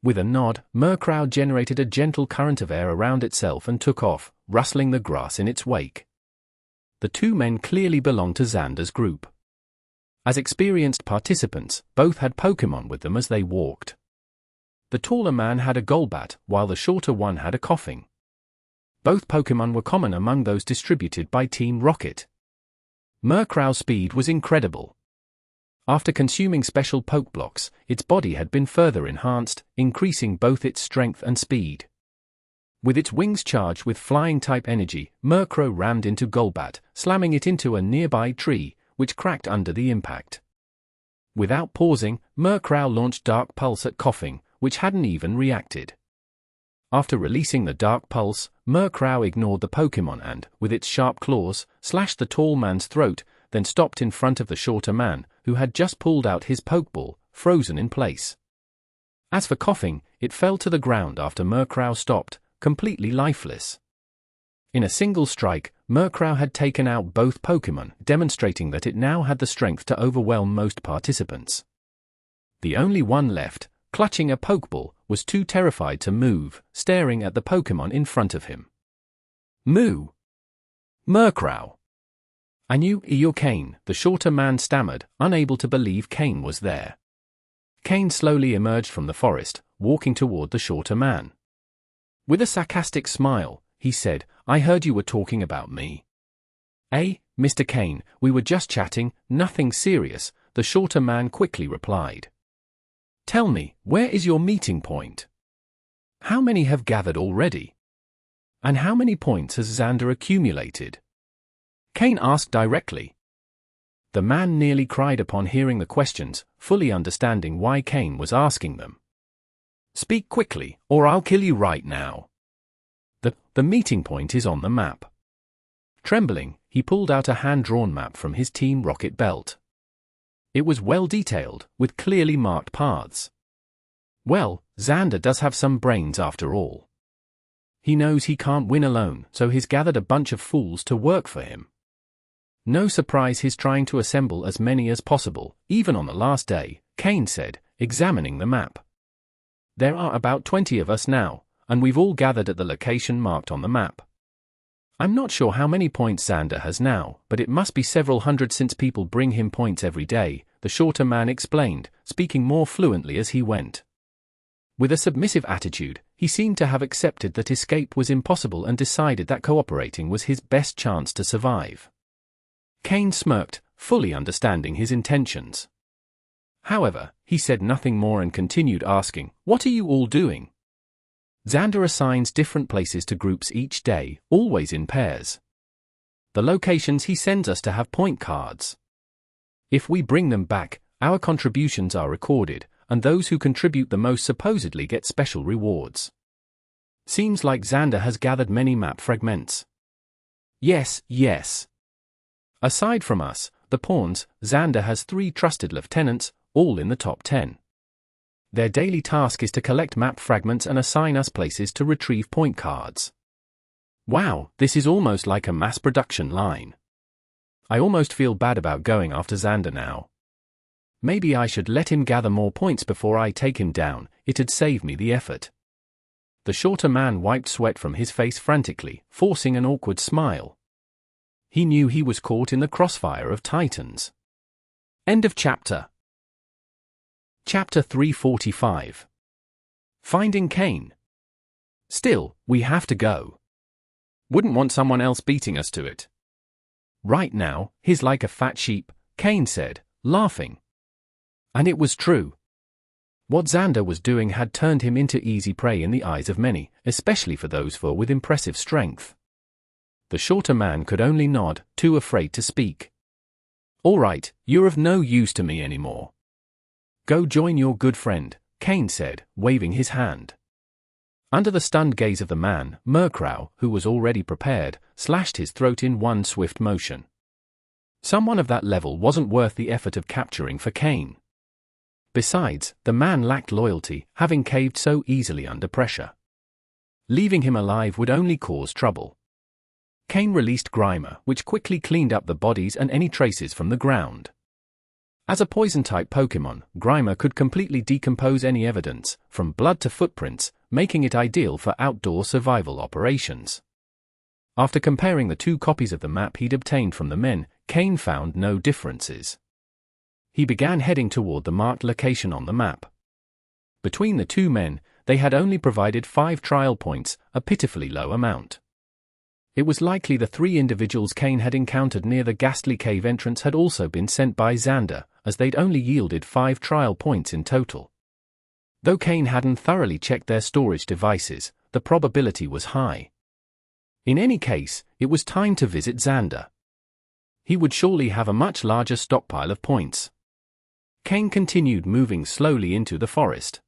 With a nod, Murkrow generated a gentle current of air around itself and took off, rustling the grass in its wake. The two men clearly belonged to Xander's group. As experienced participants, both had Pokémon with them as they walked. The taller man had a Golbat, while the shorter one had a Coughing. Both Pokémon were common among those distributed by Team Rocket. Murkrow's speed was incredible. After consuming special poke blocks, its body had been further enhanced, increasing both its strength and speed. With its wings charged with flying-type energy, Murkrow rammed into Golbat, slamming it into a nearby tree, which cracked under the impact. Without pausing, Murkrow launched Dark Pulse at Coughing, which hadn't even reacted. After releasing the Dark Pulse, Murkrow ignored the Pokémon and, with its sharp claws, slashed the tall man's throat, then stopped in front of the shorter man, who had just pulled out his Pokeball, frozen in place. As for Coughing, it fell to the ground after Murkrow stopped, completely lifeless. In a single strike, Murkrow had taken out both Pokémon, demonstrating that it now had the strength to overwhelm most participants. The only one left, clutching a Pokeball, was too terrified to move, staring at the Pokémon in front of him. Moo! Murkrow! I knew you're Cain, the shorter man stammered, unable to believe Cain was there. Cain slowly emerged from the forest, walking toward the shorter man. With a sarcastic smile, he said, I heard you were talking about me. Mr. Cain, we were just chatting, nothing serious, the shorter man quickly replied. Tell me, where is your meeting point? How many have gathered already? And how many points has Xander accumulated? Cain asked directly. The man nearly cried upon hearing the questions, fully understanding why Cain was asking them. Speak quickly, or I'll kill you right now. The meeting point is on the map. Trembling, he pulled out a hand-drawn map from his Team Rocket belt. It was well detailed, with clearly marked paths. Well, Xander does have some brains after all. He knows he can't win alone, so he's gathered a bunch of fools to work for him. No surprise he's trying to assemble as many as possible, even on the last day, Cain said, examining the map. There are about 20 of us now, and we've all gathered at the location marked on the map. I'm not sure how many points Xander has now, but it must be several hundred since people bring him points every day, the shorter man explained, speaking more fluently as he went. With a submissive attitude, he seemed to have accepted that escape was impossible and decided that cooperating was his best chance to survive. Cain smirked, fully understanding his intentions. However, he said nothing more and continued asking, "What are you all doing?" Xander assigns different places to groups each day, always in pairs. The locations he sends us to have point cards. If we bring them back, our contributions are recorded, and those who contribute the most supposedly get special rewards. Seems like Xander has gathered many map fragments. Yes. Aside from us, the pawns, Xander has 3 trusted lieutenants, all in the top 10. Their daily task is to collect map fragments and assign us places to retrieve point cards. Wow, this is almost like a mass production line. I almost feel bad about going after Xander now. Maybe I should let him gather more points before I take him down, it'd save me the effort. The shorter man wiped sweat from his face frantically, forcing an awkward smile. He knew he was caught in the crossfire of Titans. End of chapter. Chapter 345. Finding Cain. Still, we have to go. Wouldn't want someone else beating us to it. Right now, he's like a fat sheep, Cain said, laughing. And it was true. What Xander was doing had turned him into easy prey in the eyes of many, especially for those with impressive strength. The shorter man could only nod, too afraid to speak. All right, you're of no use to me anymore. Go join your good friend, Cain said, waving his hand. Under the stunned gaze of the man, Murkrow, who was already prepared, slashed his throat in one swift motion. Someone of that level wasn't worth the effort of capturing for Cain. Besides, the man lacked loyalty, having caved so easily under pressure. Leaving him alive would only cause trouble. Cain released Grimer, which quickly cleaned up the bodies and any traces from the ground. As a poison-type Pokémon, Grimer could completely decompose any evidence, from blood to footprints, making it ideal for outdoor survival operations. After comparing the two copies of the map he'd obtained from the men, Cain found no differences. He began heading toward the marked location on the map. Between the two men, they had only provided 5 trial points, a pitifully low amount. It was likely the 3 individuals Cain had encountered near the Gastly cave entrance had also been sent by Xander, as they'd only yielded 5 trial points in total. Though Cain hadn't thoroughly checked their storage devices, the probability was high. In any case, it was time to visit Xander. He would surely have a much larger stockpile of points. Cain continued moving slowly into the forest.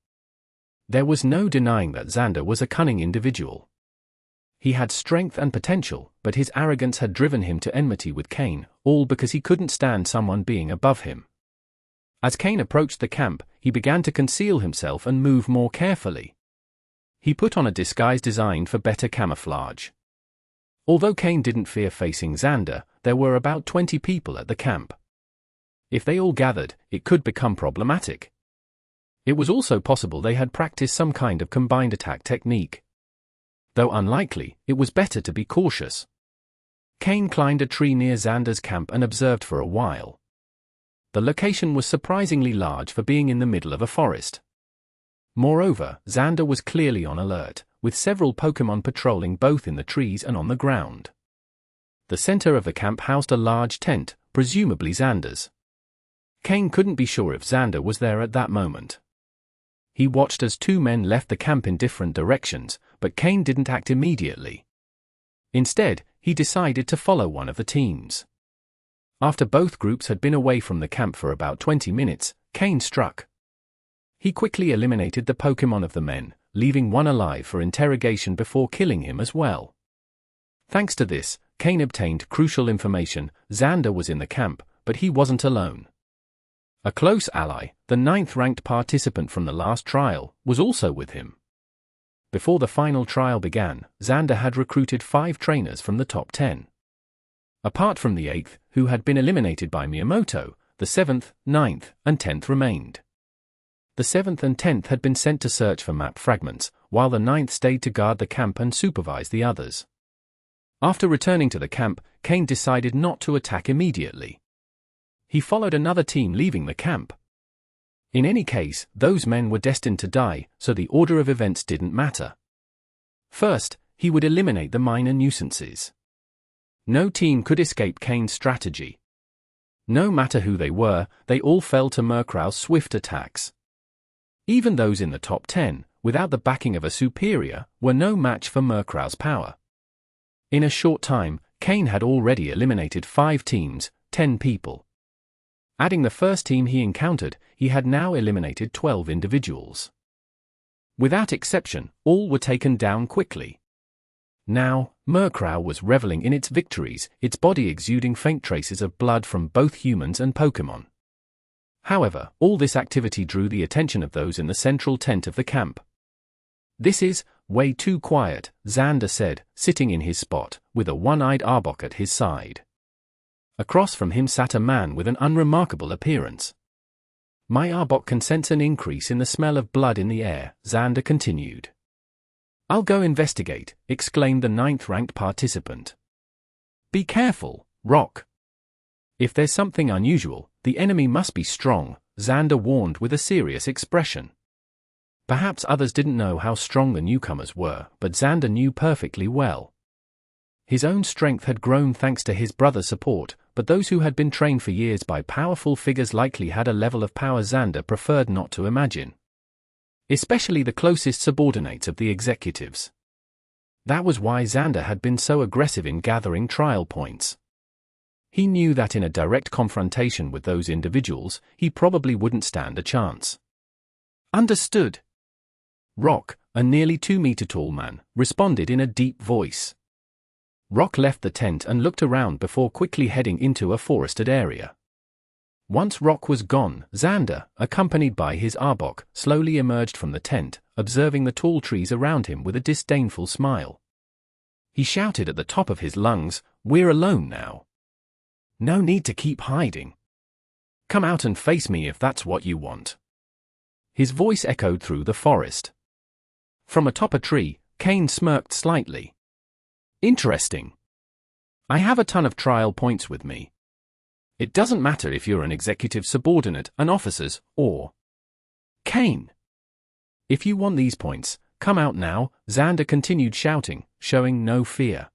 There was no denying that Xander was a cunning individual. He had strength and potential, but his arrogance had driven him to enmity with Cain, all because he couldn't stand someone being above him. As Cain approached the camp, he began to conceal himself and move more carefully. He put on a disguise designed for better camouflage. Although Cain didn't fear facing Xander, there were about 20 people at the camp. If they all gathered, it could become problematic. It was also possible they had practiced some kind of combined attack technique. Though unlikely, it was better to be cautious. Cain climbed a tree near Xander's camp and observed for a while. The location was surprisingly large for being in the middle of a forest. Moreover, Xander was clearly on alert, with several Pokémon patrolling both in the trees and on the ground. The center of the camp housed a large tent, presumably Xander's. Cain couldn't be sure if Xander was there at that moment. He watched as 2 men left the camp in different directions, but Cain didn't act immediately. Instead, he decided to follow one of the teams. After both groups had been away from the camp for about 20 minutes, Cain struck. He quickly eliminated the Pokémon of the men, leaving one alive for interrogation before killing him as well. Thanks to this, Cain obtained crucial information. Xander was in the camp, but he wasn't alone. A close ally, the 9th-ranked participant from the last trial, was also with him. Before the final trial began, Xander had recruited 5 trainers from the top 10. Apart from the 8th, who had been eliminated by Miyamoto, the 7th, 9th, and 10th remained. The 7th and 10th had been sent to search for map fragments, while the 9th stayed to guard the camp and supervise the others. After returning to the camp, Cain decided not to attack immediately. He followed another team leaving the camp. In any case, those men were destined to die, so the order of events didn't matter. First, he would eliminate the minor nuisances. No team could escape Cain's strategy. No matter who they were, they all fell to Murkrow's swift attacks. Even those in the top 10, without the backing of a superior, were no match for Murkrow's power. In a short time, Cain had already eliminated 5 teams, 10 people. Adding the first team he encountered, he had now eliminated 12 individuals. Without exception, all were taken down quickly. Now, Murkrow was reveling in its victories, its body exuding faint traces of blood from both humans and Pokémon. However, all this activity drew the attention of those in the central tent of the camp. "This is way too quiet," Xander said, sitting in his spot, with a one-eyed Arbok at his side. Across from him sat a man with an unremarkable appearance. "My Arbok can sense an increase in the smell of blood in the air," Xander continued. "I'll go investigate," exclaimed the 9th-ranked participant. "Be careful, Rock. If there's something unusual, the enemy must be strong," Xander warned with a serious expression. Perhaps others didn't know how strong the newcomers were, but Xander knew perfectly well. His own strength had grown thanks to his brother's support, but those who had been trained for years by powerful figures likely had a level of power Xander preferred not to imagine. Especially the closest subordinates of the executives. That was why Xander had been so aggressive in gathering trial points. He knew that in a direct confrontation with those individuals, he probably wouldn't stand a chance. Understood. Rock, a nearly 2-meter-tall man, responded in a deep voice. Rock left the tent and looked around before quickly heading into a forested area. Once Rock was gone, Xander, accompanied by his Arbok, slowly emerged from the tent, observing the tall trees around him with a disdainful smile. He shouted at the top of his lungs, "We're alone now. No need to keep hiding. Come out and face me if that's what you want." His voice echoed through the forest. From atop a tree, Cain smirked slightly. "Interesting. I have a ton of trial points with me. It doesn't matter if you're an executive subordinate, an officer's, or Cain. If you want these points, come out now," Xander continued shouting, showing no fear.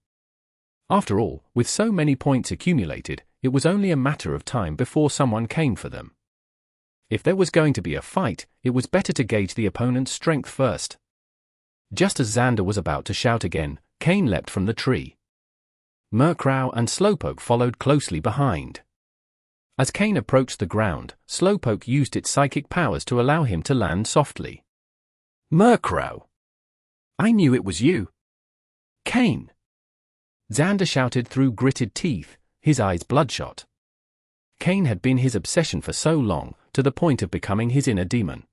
After all, with so many points accumulated, it was only a matter of time before someone came for them. If there was going to be a fight, it was better to gauge the opponent's strength first. Just as Xander was about to shout again, Cain leapt from the tree. Murkrow and Slowpoke followed closely behind. As Cain approached the ground, Slowpoke used its psychic powers to allow him to land softly. "Murkrow! I knew it was you! Cain!" Xander shouted through gritted teeth, his eyes bloodshot. Cain had been his obsession for so long, to the point of becoming his inner demon.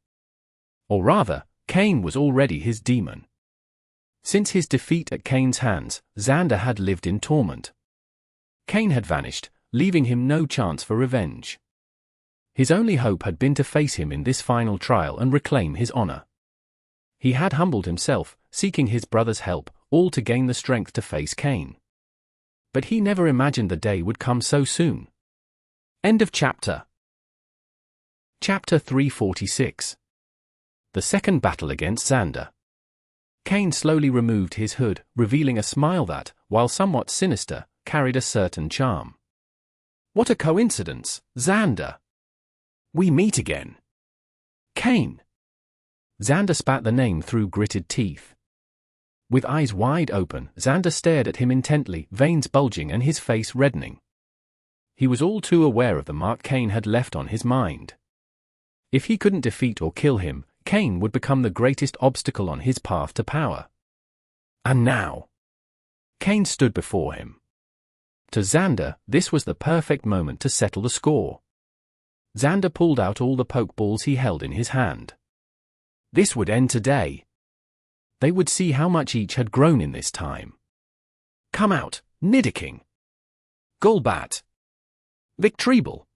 Or rather, Cain was already his demon. Since his defeat at Cain's hands, Xander had lived in torment. Cain had vanished, leaving him no chance for revenge. His only hope had been to face him in this final trial and reclaim his honor. He had humbled himself, seeking his brother's help, all to gain the strength to face Cain. But he never imagined the day would come so soon. End of chapter. Chapter 346. The second battle against Xander. Cain slowly removed his hood, revealing a smile that, while somewhat sinister, carried a certain charm. "What a coincidence, Xander! We meet again. Cain!" Xander spat the name through gritted teeth. With eyes wide open, Xander stared at him intently, veins bulging and his face reddening. He was all too aware of the mark Cain had left on his mind. If he couldn't defeat or kill him, Cain would become the greatest obstacle on his path to power. And now, Cain stood before him. To Xander, this was the perfect moment to settle the score. Xander pulled out all the Pokeballs he held in his hand. This would end today. They would see how much each had grown in this time. "Come out, Nidoking! Golbat! Victreebel!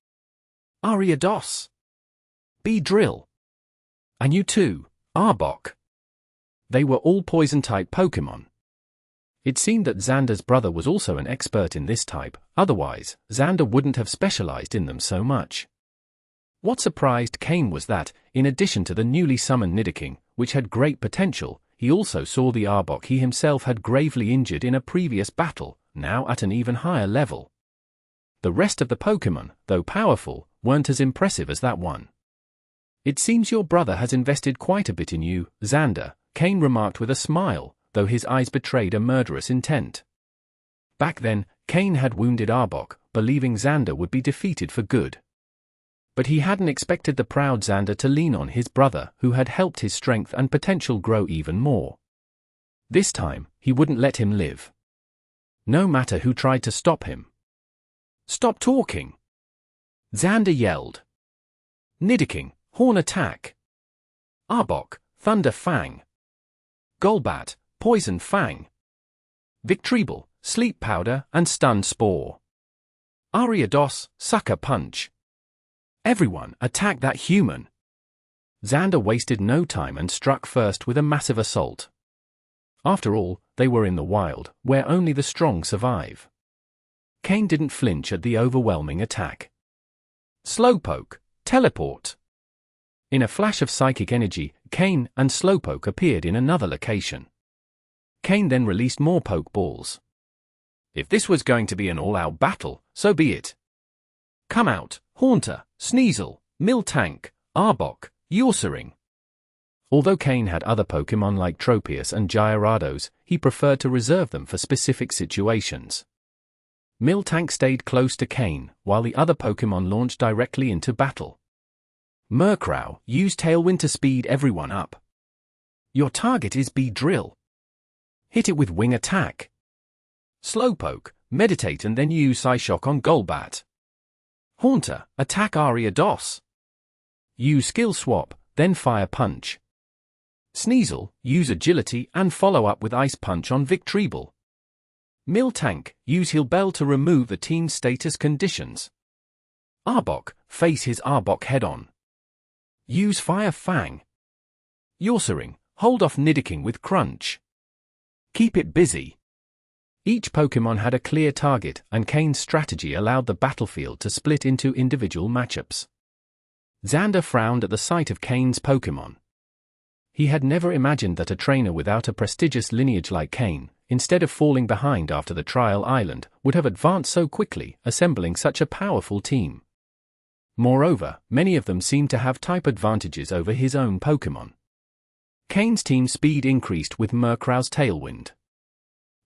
Ariados! Beedrill! And you too, Arbok!" They were all poison-type Pokémon. It seemed that Xander's brother was also an expert in this type, otherwise, Xander wouldn't have specialized in them so much. What surprised Cain was that, in addition to the newly summoned Nidoking, which had great potential, he also saw the Arbok he himself had gravely injured in a previous battle, now at an even higher level. The rest of the Pokémon, though powerful, weren't as impressive as that one. "It seems your brother has invested quite a bit in you, Xander," Cain remarked with a smile, though his eyes betrayed a murderous intent. Back then, Cain had wounded Arbok, believing Xander would be defeated for good. But he hadn't expected the proud Xander to lean on his brother, who had helped his strength and potential grow even more. This time, he wouldn't let him live. No matter who tried to stop him. "Stop talking!" Xander yelled. "Nidoking, Horn Attack! Arbok, Thunder Fang! Golbat, Poison Fang! Victreebel, Sleep Powder and Stun Spore! Ariados, Sucker Punch! Everyone, attack that human!" Xander wasted no time and struck first with a massive assault. After all, they were in the wild, where only the strong survive. Cain didn't flinch at the overwhelming attack. "Slowpoke, Teleport!" In a flash of psychic energy, Cain and Slowpoke appeared in another location. Cain then released more Pokeballs. If this was going to be an all-out battle, so be it. Come out, Haunter, Sneasel, Miltank, Arbok, Ursaring. Although Cain had other Pokémon like Tropius and Gyarados, he preferred to reserve them for specific situations. Miltank stayed close to Cain, while the other Pokémon launched directly into battle. Murkrow used Tailwind to speed everyone up. Your target is Beedrill. Hit it with Wing Attack. Slowpoke, meditate and then use Psyshock on Golbat. Haunter, attack Ariados. Use Skill Swap, then Fire Punch. Sneasel, use Agility and follow up with Ice Punch on Victreebel. Miltank, use Heal Bell to remove the team's status conditions. Arbok, face his Arbok head-on. Use Fire Fang. Ursaring, hold off Nidoking with Crunch. Keep it busy. Each Pokémon had a clear target, and Cain's strategy allowed the battlefield to split into individual matchups. Xander frowned at the sight of Cain's Pokémon. He had never imagined that a trainer without a prestigious lineage like Cain, instead of falling behind after the trial island, would have advanced so quickly, assembling such a powerful team. Moreover, many of them seemed to have type advantages over his own Pokémon. Cain's team speed increased with Murkrow's Tailwind.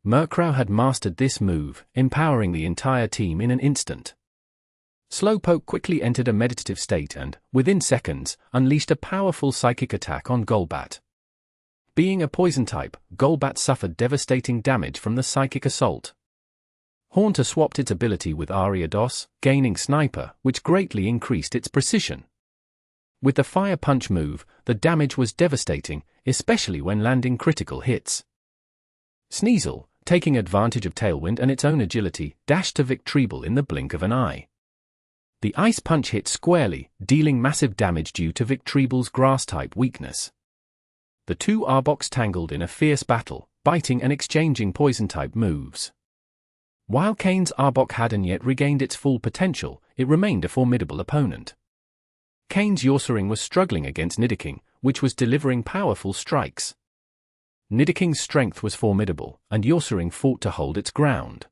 Murkrow had mastered this move, empowering the entire team in an instant. Slowpoke quickly entered a meditative state and, within seconds, unleashed a powerful psychic attack on Golbat. Being a poison type, Golbat suffered devastating damage from the psychic assault. Haunter swapped its ability with Ariados, gaining Sniper, which greatly increased its precision. With the Fire Punch move, the damage was devastating, especially when landing critical hits. Sneasel, taking advantage of Tailwind and its own agility, dashed to Victreebel in the blink of an eye. The Ice Punch hit squarely, dealing massive damage due to Victreebel's Grass-type weakness. The two Arboks tangled in a fierce battle, biting and exchanging Poison-type moves. While Cain's Arbok hadn't yet regained its full potential, it remained a formidable opponent. Cain's Ursaring was struggling against Nidoking, which was delivering powerful strikes. Nidoking's strength was formidable, and Ursaring fought to hold its ground.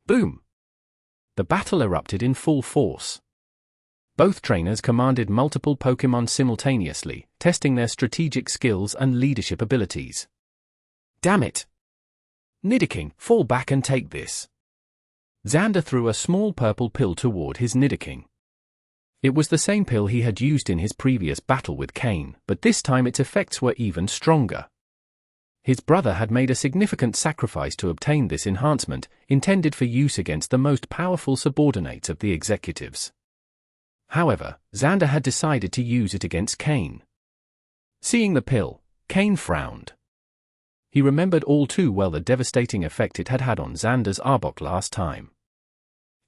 Boom! The battle erupted in full force. Both trainers commanded multiple Pokémon simultaneously, testing their strategic skills and leadership abilities. Damn it! Nidoking, fall back and take this. Xander threw a small purple pill toward his Nidoking. It was the same pill he had used in his previous battle with Cain, but this time its effects were even stronger. His brother had made a significant sacrifice to obtain this enhancement, intended for use against the most powerful subordinates of the executives. However, Xander had decided to use it against Cain. Seeing the pill, Cain frowned. He remembered all too well the devastating effect it had had on Xander's Arbok last time.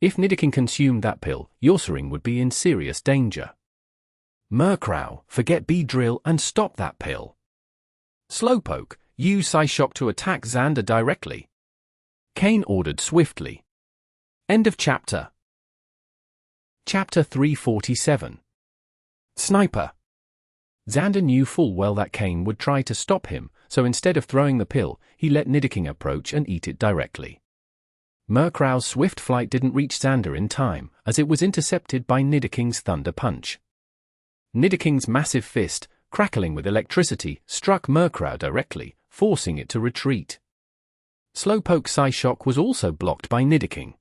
If Nidoking consumed that pill, Ursaring would be in serious danger. Murkrow, forget Beedrill and stop that pill. Slowpoke, use Psyshock to attack Xander directly. Cain ordered swiftly. End of chapter. Chapter 347. Sniper. Xander knew full well that Cain would try to stop him, so instead of throwing the pill, he let Nidoking approach and eat it directly. Murkrow's swift flight didn't reach Xander in time, as it was intercepted by Nidoking's Thunder Punch. Nidoking's massive fist, crackling with electricity, struck Murkrow directly, forcing it to retreat. Slowpoke's Psyshock was also blocked by Nidoking.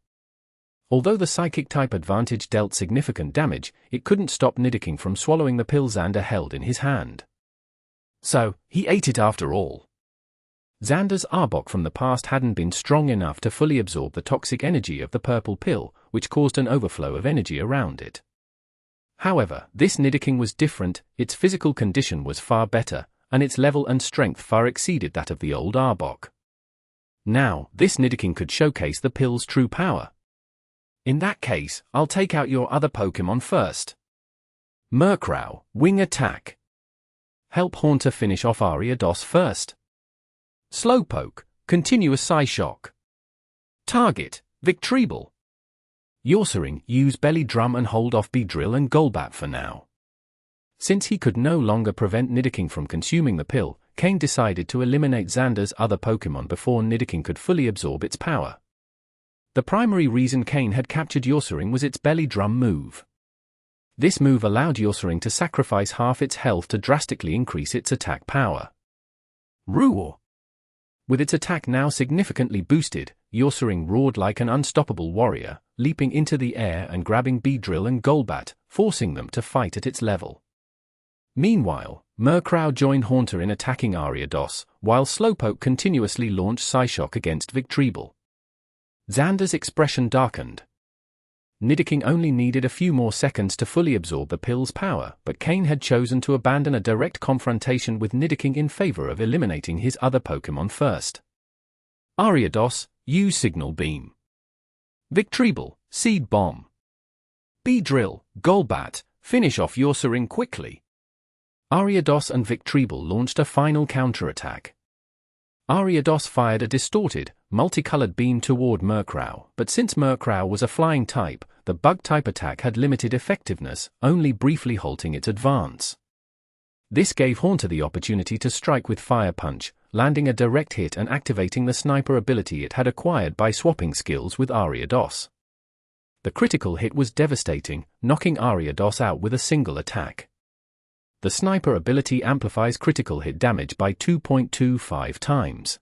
Although the Psychic-type advantage dealt significant damage, it couldn't stop Nidoking from swallowing the pill Xander held in his hand. So, he ate it after all. Xander's Arbok from the past hadn't been strong enough to fully absorb the toxic energy of the purple pill, which caused an overflow of energy around it. However, this Nidoking was different, its physical condition was far better, and its level and strength far exceeded that of the old Arbok. Now, this Nidoking could showcase the pill's true power. In that case, I'll take out your other Pokémon first. Murkrow, Wing Attack. Help Haunter finish off Ariados first. Slowpoke, Continuous Psyshock. Target, Victreebel. Ursaring, use Belly Drum and hold off Beedrill and Golbat for now. Since he could no longer prevent Nidoking from consuming the pill, Cain decided to eliminate Xander's other Pokémon before Nidoking could fully absorb its power. The primary reason Cain had captured Yorsering was its belly drum move. This move allowed Yorsering to sacrifice half its health to drastically increase its attack power. Roar! With its attack now significantly boosted, Yorsering roared like an unstoppable warrior, leaping into the air and grabbing Beedrill and Golbat, forcing them to fight at its level. Meanwhile, Murkrow joined Haunter in attacking Ariados, while Slowpoke continuously launched Psyshock against Victreebel. Xander's expression darkened. Nidoking only needed a few more seconds to fully absorb the pill's power, but Cain had chosen to abandon a direct confrontation with Nidoking in favor of eliminating his other Pokémon first. Ariados, use Signal Beam. Victreebel, Seed Bomb. Beedrill, Golbat, finish off Yorsering quickly. Ariados and Victreebel launched a final counterattack. Ariados fired a distorted, multicolored beam toward Murkrow, but since Murkrow was a flying type, the bug-type attack had limited effectiveness, only briefly halting its advance. This gave Haunter the opportunity to strike with Fire Punch, landing a direct hit and activating the sniper ability it had acquired by swapping skills with Ariados. The critical hit was devastating, knocking Ariados out with a single attack. The sniper ability amplifies critical hit damage by 2.25 times.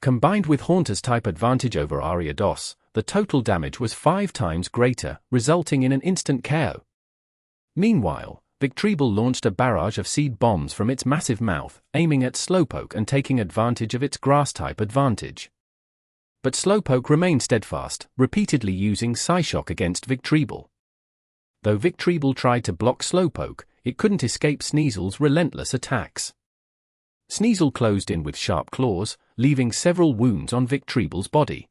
Combined with Haunter's type advantage over Ariados, the total damage was 5 times greater, resulting in an instant KO. Meanwhile, Victreebel launched a barrage of seed bombs from its massive mouth, aiming at Slowpoke and taking advantage of its grass-type advantage. But Slowpoke remained steadfast, repeatedly using Psyshock against Victreebel. Though Victreebel tried to block Slowpoke, it couldn't escape Sneasel's relentless attacks. Sneasel closed in with sharp claws, leaving several wounds on Victreebel's body.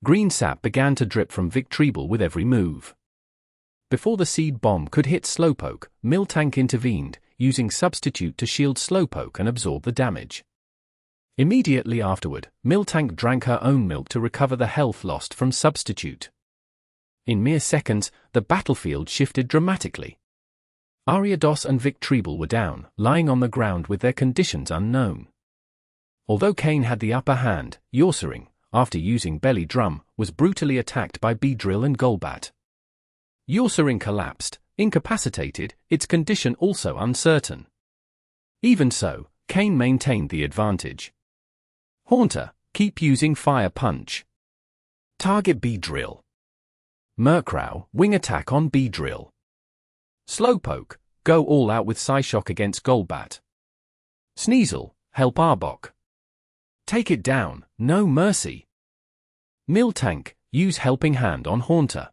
Green sap began to drip from Victreebel with every move. Before the seed bomb could hit Slowpoke, Miltank intervened, using Substitute to shield Slowpoke and absorb the damage. Immediately afterward, Miltank drank her own milk to recover the health lost from Substitute. In mere seconds, the battlefield shifted dramatically. Ariados and Victreebel were down, lying on the ground with their conditions unknown. Although Cain had the upper hand, Yorsering, after using Belly Drum, was brutally attacked by Beedrill and Golbat. Yorsering collapsed, incapacitated, its condition also uncertain. Even so, Cain maintained the advantage. Haunter, keep using Fire Punch. Target Beedrill. Murkrow, wing attack on Beedrill. Slowpoke, go all out with Psyshock against Golbat. Sneasel, help Arbok. Take it down, no mercy. Miltank, use Helping Hand on Haunter.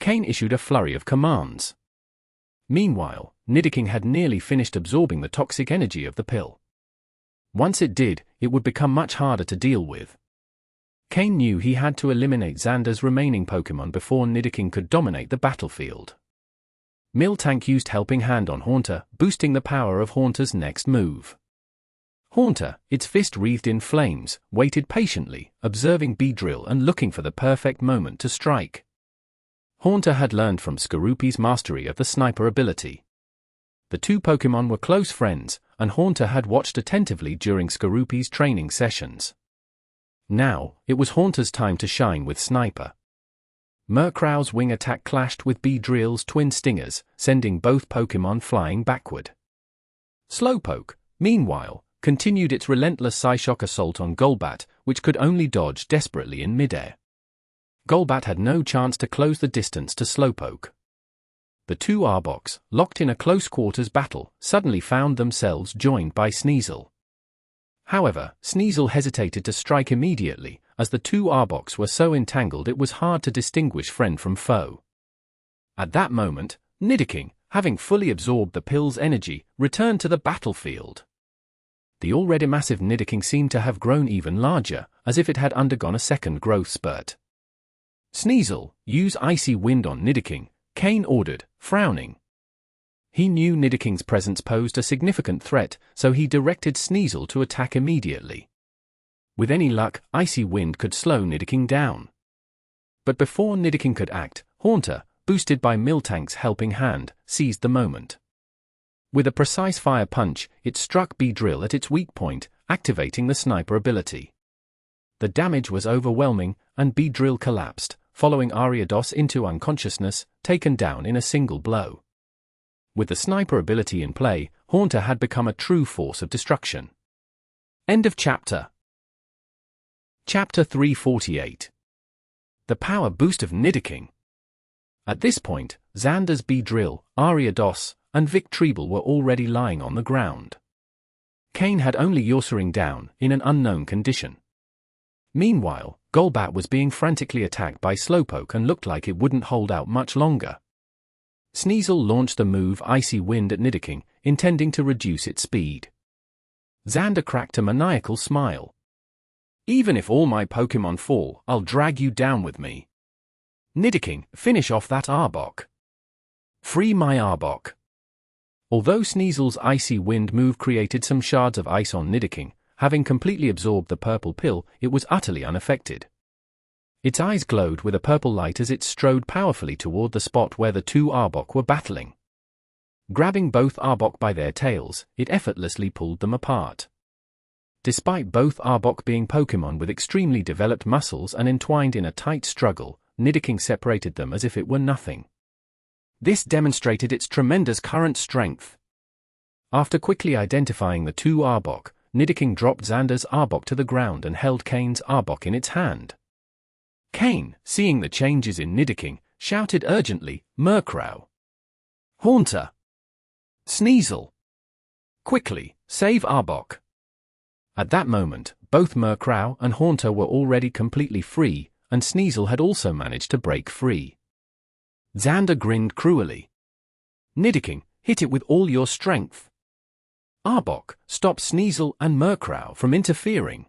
Cain issued a flurry of commands. Meanwhile, Nidoking had nearly finished absorbing the toxic energy of the pill. Once it did, it would become much harder to deal with. Cain knew he had to eliminate Xander's remaining Pokémon before Nidoking could dominate the battlefield. Miltank used Helping Hand on Haunter, boosting the power of Haunter's next move. Haunter, its fist wreathed in flames, waited patiently, observing Beedrill and looking for the perfect moment to strike. Haunter had learned from Skorupi's mastery of the sniper ability. The two Pokémon were close friends, and Haunter had watched attentively during Skorupi's training sessions. Now, it was Haunter's time to shine with Sniper. Murkrow's wing attack clashed with Beedrill's twin stingers, sending both Pokémon flying backward. Slowpoke, meanwhile, continued its relentless Psyshock assault on Golbat, which could only dodge desperately in midair. Golbat had no chance to close the distance to Slowpoke. The two Arboks, locked in a close-quarters battle, suddenly found themselves joined by Sneasel. However, Sneasel hesitated to strike immediately, as the two Arboks were so entangled it was hard to distinguish friend from foe. At that moment, Nidoking, having fully absorbed the pill's energy, returned to the battlefield. The already massive Nidoking seemed to have grown even larger, as if it had undergone a second growth spurt. Sneasel, use Icy Wind on Nidoking, Cain ordered, frowning. He knew Nidoking's presence posed a significant threat, so he directed Sneasel to attack immediately. With any luck, Icy Wind could slow Nidoking down. But before Nidoking could act, Haunter, boosted by Miltank's Helping Hand, seized the moment. With a precise fire punch, it struck Beedrill at its weak point, activating the sniper ability. The damage was overwhelming, and Beedrill collapsed, following Ariados into unconsciousness, taken down in a single blow. With the sniper ability in play, Haunter had become a true force of destruction. End of chapter. Chapter 348. The Power Boost of Nidoking. At this point, Xander's Beedrill, Ariados, and Victreebel were already lying on the ground. Cain had only Yorsering down, in an unknown condition. Meanwhile, Golbat was being frantically attacked by Slowpoke and looked like it wouldn't hold out much longer. Sneasel launched the move Icy Wind at Nidoking, intending to reduce its speed. Xander cracked a maniacal smile. "Even if all my Pokémon fall, I'll drag you down with me. Nidoking, finish off that Arbok. Free my Arbok." Although Sneasel's Icy Wind move created some shards of ice on Nidoking, having completely absorbed the purple pill, it was utterly unaffected. Its eyes glowed with a purple light as it strode powerfully toward the spot where the two Arbok were battling. Grabbing both Arbok by their tails, it effortlessly pulled them apart. Despite both Arbok being Pokémon with extremely developed muscles and entwined in a tight struggle, Nidoking separated them as if it were nothing. This demonstrated its tremendous current strength. After quickly identifying the two Arbok, Nidoking dropped Xander's Arbok to the ground and held Cain's Arbok in its hand. Cain, seeing the changes in Nidoking, shouted urgently, "Murkrow! Haunter! Sneasel! Quickly, save Arbok!" At that moment, both Murkrow and Haunter were already completely free, and Sneasel had also managed to break free. Xander grinned cruelly. "Nidoking, hit it with all your strength. Arbok, stop Sneasel and Murkrow from interfering."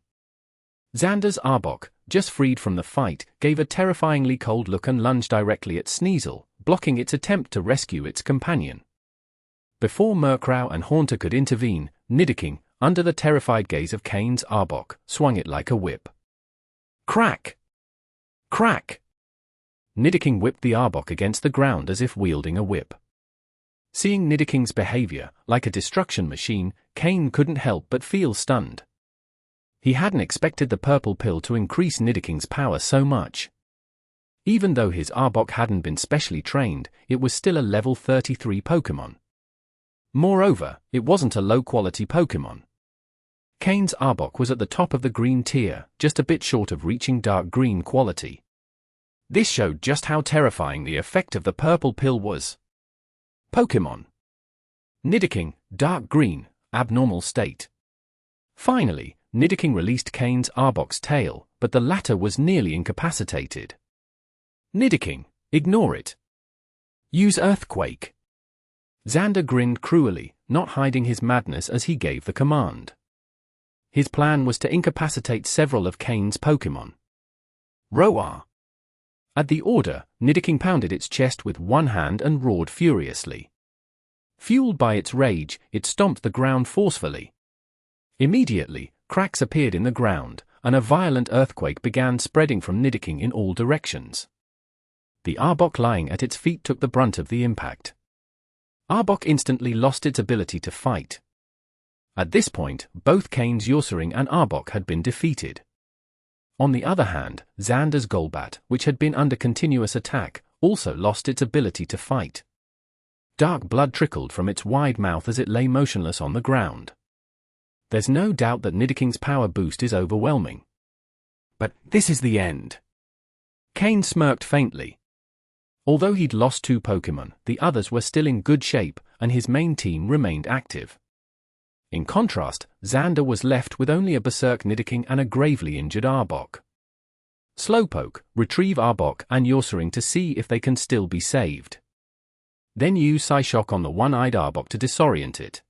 Xander's Arbok, just freed from the fight, gave a terrifyingly cold look and lunged directly at Sneasel, blocking its attempt to rescue its companion. Before Murkrow and Haunter could intervene, Nidoking, under the terrified gaze of Cain's Arbok, swung it like a whip. Crack! Crack! Nidoking whipped the Arbok against the ground as if wielding a whip. Seeing Nidoking's behavior, like a destruction machine, Cain couldn't help but feel stunned. He hadn't expected the purple pill to increase Nidoking's power so much. Even though his Arbok hadn't been specially trained, it was still a level 33 Pokémon. Moreover, it wasn't a low-quality Pokémon. Cain's Arbok was at the top of the green tier, just a bit short of reaching dark green quality. This showed just how terrifying the effect of the purple pill was. Pokémon. Nidoking, dark green, abnormal state. Finally, Nidoking released Cain's Arbok's tail, but the latter was nearly incapacitated. Nidoking, ignore it. Use Earthquake. Xander grinned cruelly, not hiding his madness as he gave the command. His plan was to incapacitate several of Cain's Pokémon. Roar! At the order, Nidoking pounded its chest with one hand and roared furiously. Fueled by its rage, it stomped the ground forcefully. Immediately, cracks appeared in the ground, and a violent earthquake began spreading from Nidoking in all directions. The Arbok lying at its feet took the brunt of the impact. Arbok instantly lost its ability to fight. At this point, both Cain's Yorsering and Arbok had been defeated. On the other hand, Xander's Golbat, which had been under continuous attack, also lost its ability to fight. Dark blood trickled from its wide mouth as it lay motionless on the ground. There's no doubt that Nidoking's power boost is overwhelming. But this is the end. Cain smirked faintly. Although he'd lost two Pokémon, the others were still in good shape, and his main team remained active. In contrast, Xander was left with only a berserk Nidoking and a gravely injured Arbok. Slowpoke, retrieve Arbok and Yorsering to see if they can still be saved. Then use Psyshock on the one-eyed Arbok to disorient it.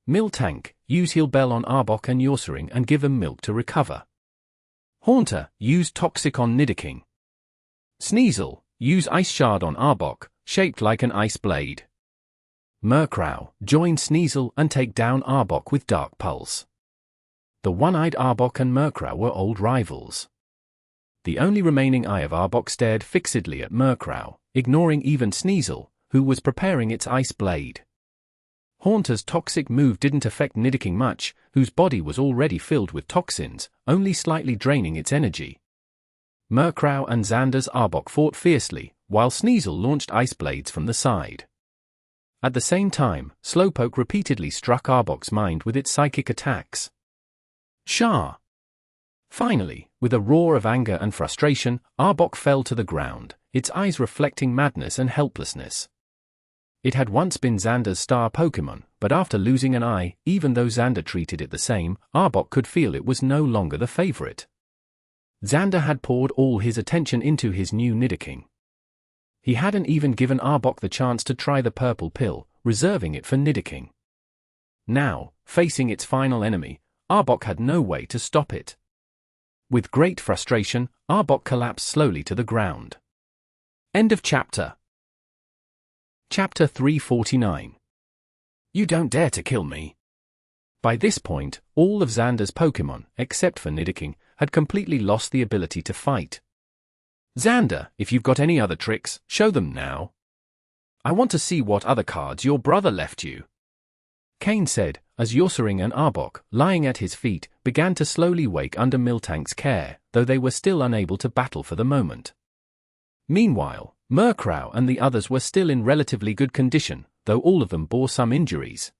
Miltank, use Heal Bell on Arbok and Yorsering and give them milk to recover. Haunter, use Toxic on Nidoking. Sneasel, use Ice Shard on Arbok, shaped like an ice blade. Murkrow, join Sneasel and take down Arbok with Dark Pulse. The one-eyed Arbok and Murkrow were old rivals. The only remaining eye of Arbok stared fixedly at Murkrow, ignoring even Sneasel, who was preparing its ice blade. Haunter's toxic move didn't affect Nidoking much, whose body was already filled with toxins, only slightly draining its energy. Murkrow and Xander's Arbok fought fiercely, while Sneasel launched ice blades from the side. At the same time, Slowpoke repeatedly struck Arbok's mind with its psychic attacks. Shah! Finally, with a roar of anger and frustration, Arbok fell to the ground, its eyes reflecting madness and helplessness. It had once been Xander's star Pokémon, but after losing an eye, even though Xander treated it the same, Arbok could feel it was no longer the favorite. Xander had poured all his attention into his new Nidoking. He hadn't even given Arbok the chance to try the purple pill, reserving it for Nidoking. Now, facing its final enemy, Arbok had no way to stop it. With great frustration, Arbok collapsed slowly to the ground. End of chapter. Chapter 349. You don't dare to kill me. By this point, all of Xander's Pokémon, except for Nidoking, had completely lost the ability to fight. Xander, if you've got any other tricks, show them now. I want to see what other cards your brother left you. Cain said, as Yorsering and Arbok, lying at his feet, began to slowly wake under Miltank's care, though they were still unable to battle for the moment. Meanwhile, Murkrow and the others were still in relatively good condition, though all of them bore some injuries.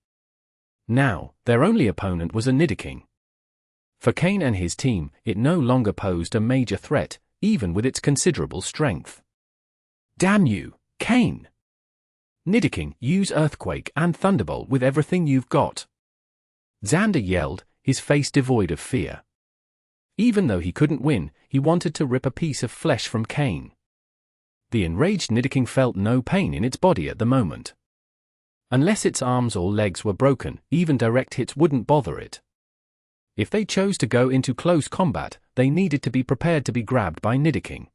Now, their only opponent was a Nidoking. For Cain and his team, it no longer posed a major threat, even with its considerable strength. Damn you, Cain! Nidoking, use Earthquake and Thunderbolt with everything you've got. Xander yelled, his face devoid of fear. Even though he couldn't win, he wanted to rip a piece of flesh from Cain. The enraged Nidoking felt no pain in its body at the moment. Unless its arms or legs were broken, even direct hits wouldn't bother it. If they chose to go into close combat, they needed to be prepared to be grabbed by Nidoking.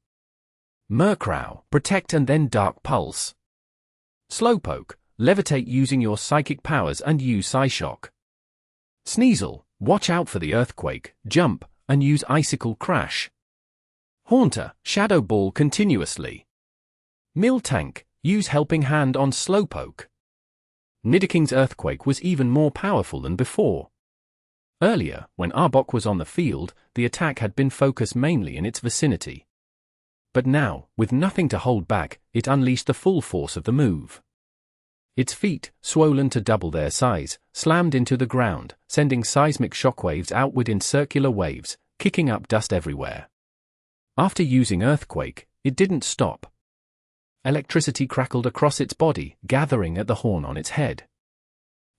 Murkrow, protect and then Dark Pulse. Slowpoke, levitate using your psychic powers and use Psyshock. Sneasel, watch out for the Earthquake, jump, and use Icicle Crash. Haunter, Shadow Ball continuously. Miltank, use Helping Hand on Slowpoke. Nidoking's Earthquake was even more powerful than before. Earlier, when Arbok was on the field, the attack had been focused mainly in its vicinity. But now, with nothing to hold back, it unleashed the full force of the move. Its feet, swollen to double their size, slammed into the ground, sending seismic shockwaves outward in circular waves, kicking up dust everywhere. After using Earthquake, it didn't stop. Electricity crackled across its body, gathering at the horn on its head.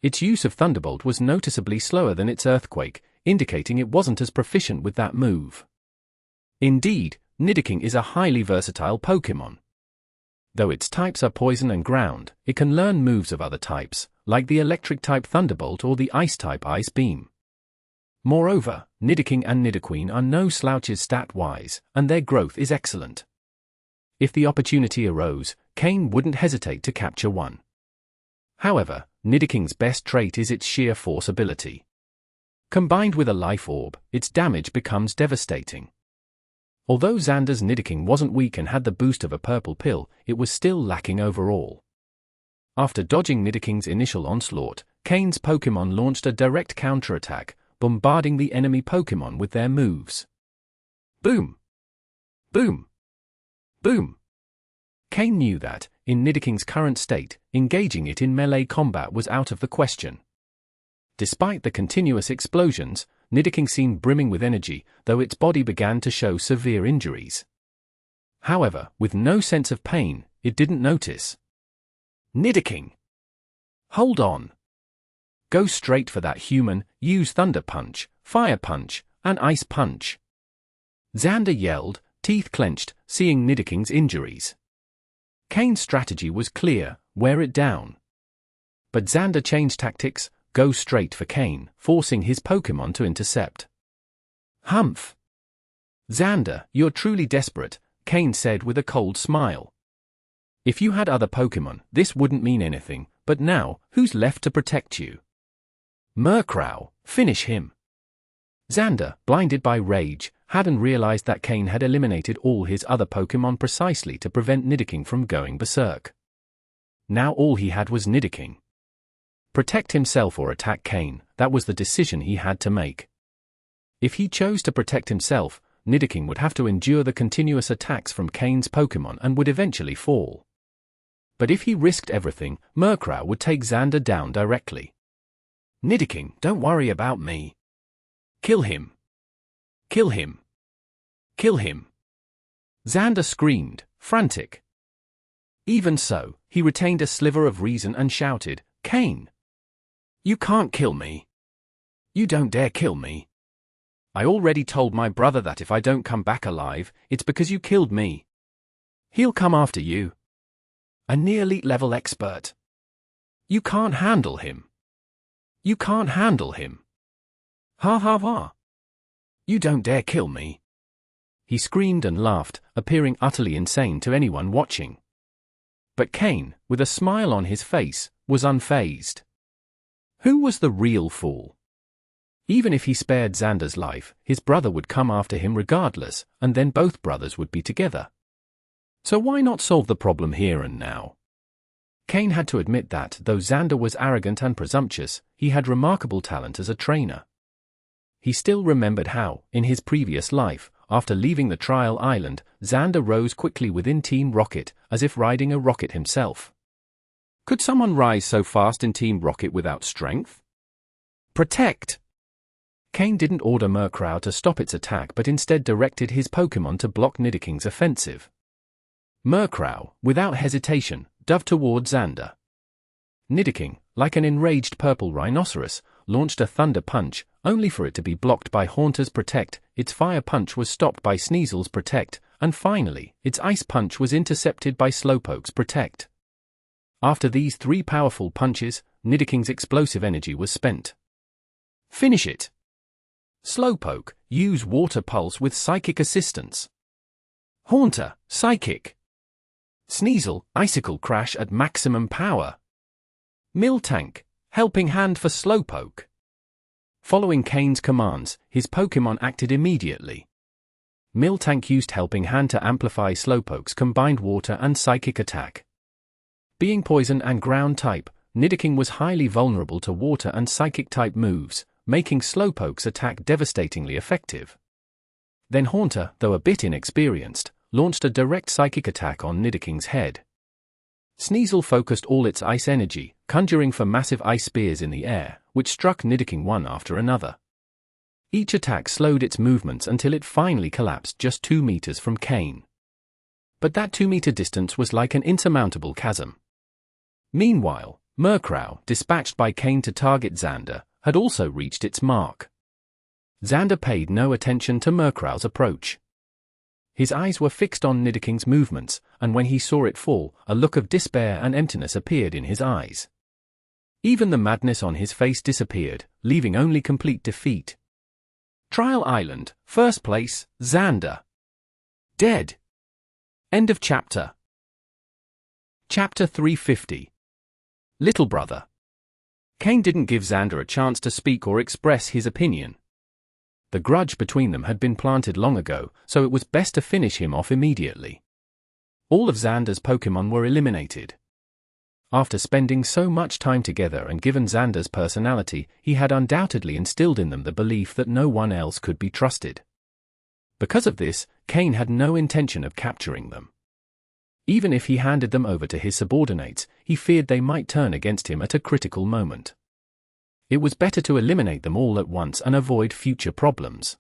Its use of Thunderbolt was noticeably slower than its Earthquake, indicating it wasn't as proficient with that move. Indeed, Nidoking is a highly versatile Pokémon. Though its types are Poison and Ground, it can learn moves of other types, like the Electric-type Thunderbolt or the Ice-type Ice Beam. Moreover, Nidoking and Nidoqueen are no slouches stat-wise, and their growth is excellent. If the opportunity arose, Cain wouldn't hesitate to capture one. However, Nidoking's best trait is its sheer force ability. Combined with a life orb, its damage becomes devastating. Although Xander's Nidoking wasn't weak and had the boost of a purple pill, it was still lacking overall. After dodging Nidoking's initial onslaught, Cain's Pokémon launched a direct counterattack, bombarding the enemy Pokémon with their moves. Boom! Boom! Boom! Cain knew that, in Nidoking's current state, engaging it in melee combat was out of the question. Despite the continuous explosions, Nidoking seemed brimming with energy, though its body began to show severe injuries. However, with no sense of pain, it didn't notice. Nidoking! Hold on! Go straight for that human, use Thunder Punch, Fire Punch, and Ice Punch. Xander yelled, teeth clenched, seeing Nidoking's injuries. Cain's strategy was clear, wear it down. But Xander changed tactics, go straight for Cain, forcing his Pokémon to intercept. Humph! Xander, you're truly desperate, Cain said with a cold smile. If you had other Pokémon, this wouldn't mean anything, but now, who's left to protect you? Murkrow, finish him. Xander, blinded by rage, hadn't realized that Cain had eliminated all his other Pokémon precisely to prevent Nidoking from going berserk. Now all he had was Nidoking. Protect himself or attack Cain, that was the decision he had to make. If he chose to protect himself, Nidoking would have to endure the continuous attacks from Cain's Pokémon and would eventually fall. But if he risked everything, Murkrow would take Xander down directly. Nidoking, don't worry about me. Kill him. Kill him. Kill him. Xander screamed, frantic. Even so, he retained a sliver of reason and shouted, Cain! You can't kill me. You don't dare kill me. I already told my brother that if I don't come back alive, it's because you killed me. He'll come after you. A near-elite level expert. You can't handle him. You can't handle him. Ha ha ha. You don't dare kill me. He screamed and laughed, appearing utterly insane to anyone watching. But Cain, with a smile on his face, was unfazed. Who was the real fool? Even if he spared Xander's life, his brother would come after him regardless, and then both brothers would be together. So why not solve the problem here and now? Cain had to admit that, though Xander was arrogant and presumptuous, he had remarkable talent as a trainer. He still remembered how, in his previous life, after leaving the trial island, Xander rose quickly within Team Rocket, as if riding a rocket himself. Could someone rise so fast in Team Rocket without strength? Protect! Cain didn't order Murkrow to stop its attack but instead directed his Pokémon to block Nidoking's offensive. Murkrow, without hesitation, dove toward Xander. Nidoking, like an enraged purple rhinoceros, launched a thunder punch, only for it to be blocked by Haunter's Protect, its fire punch was stopped by Sneasel's Protect, and finally, its ice punch was intercepted by Slowpoke's Protect. After these three powerful punches, Nidoking's explosive energy was spent. Finish it! Slowpoke, use Water Pulse with Psychic Assistance. Haunter, Psychic. Sneasel, Icicle Crash at maximum power. Miltank, Helping Hand for Slowpoke. Following Cain's commands, his Pokémon acted immediately. Miltank used Helping Hand to amplify Slowpoke's combined water and psychic attack. Being poison and ground type, Nidoking was highly vulnerable to water and psychic type moves, making Slowpoke's attack devastatingly effective. Then Haunter, though a bit inexperienced, launched a direct psychic attack on Nidoking's head. Sneasel focused all its ice energy, conjuring for massive ice spears in the air, which struck Nidoking one after another. Each attack slowed its movements until it finally collapsed just 2 meters from Cain. But that 2-meter distance was like an insurmountable chasm. Meanwhile, Murkrow, dispatched by Cain to target Xander, had also reached its mark. Xander paid no attention to Murkrow's approach. His eyes were fixed on Nidoking's movements, and when he saw it fall, a look of despair and emptiness appeared in his eyes. Even the madness on his face disappeared, leaving only complete defeat. Trial Island, first place, Xander. Dead. End of chapter. Chapter 350. Little Brother. Cain didn't give Xander a chance to speak or express his opinion. The grudge between them had been planted long ago, so it was best to finish him off immediately. All of Xander's Pokémon were eliminated. After spending so much time together and given Xander's personality, he had undoubtedly instilled in them the belief that no one else could be trusted. Because of this, Cain had no intention of capturing them. Even if he handed them over to his subordinates, he feared they might turn against him at a critical moment. It was better to eliminate them all at once and avoid future problems.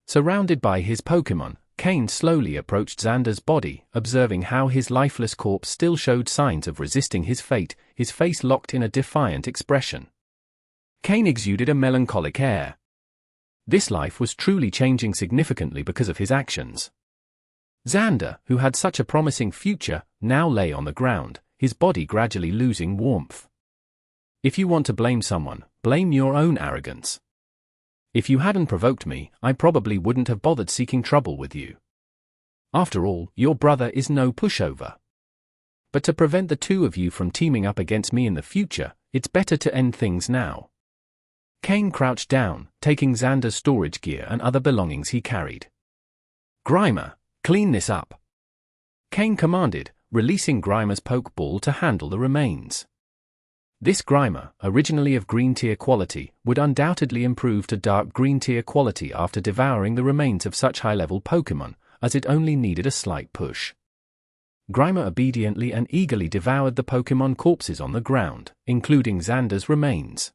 Surrounded by his Pokémon, Cain slowly approached Xander's body, observing how his lifeless corpse still showed signs of resisting his fate, his face locked in a defiant expression. Cain exuded a melancholic air. This life was truly changing significantly because of his actions. Xander, who had such a promising future, now lay on the ground, his body gradually losing warmth. If you want to blame someone, blame your own arrogance. If you hadn't provoked me, I probably wouldn't have bothered seeking trouble with you. After all, your brother is no pushover. But to prevent the two of you from teaming up against me in the future, it's better to end things now. Cain crouched down, taking Xander's storage gear and other belongings he carried. Grimer, clean this up. Cain commanded, releasing Grimer's Pokeball to handle the remains. This Grimer, originally of green tier quality, would undoubtedly improve to dark green tier quality after devouring the remains of such high-level Pokémon, as it only needed a slight push. Grimer obediently and eagerly devoured the Pokémon corpses on the ground, including Xander's remains.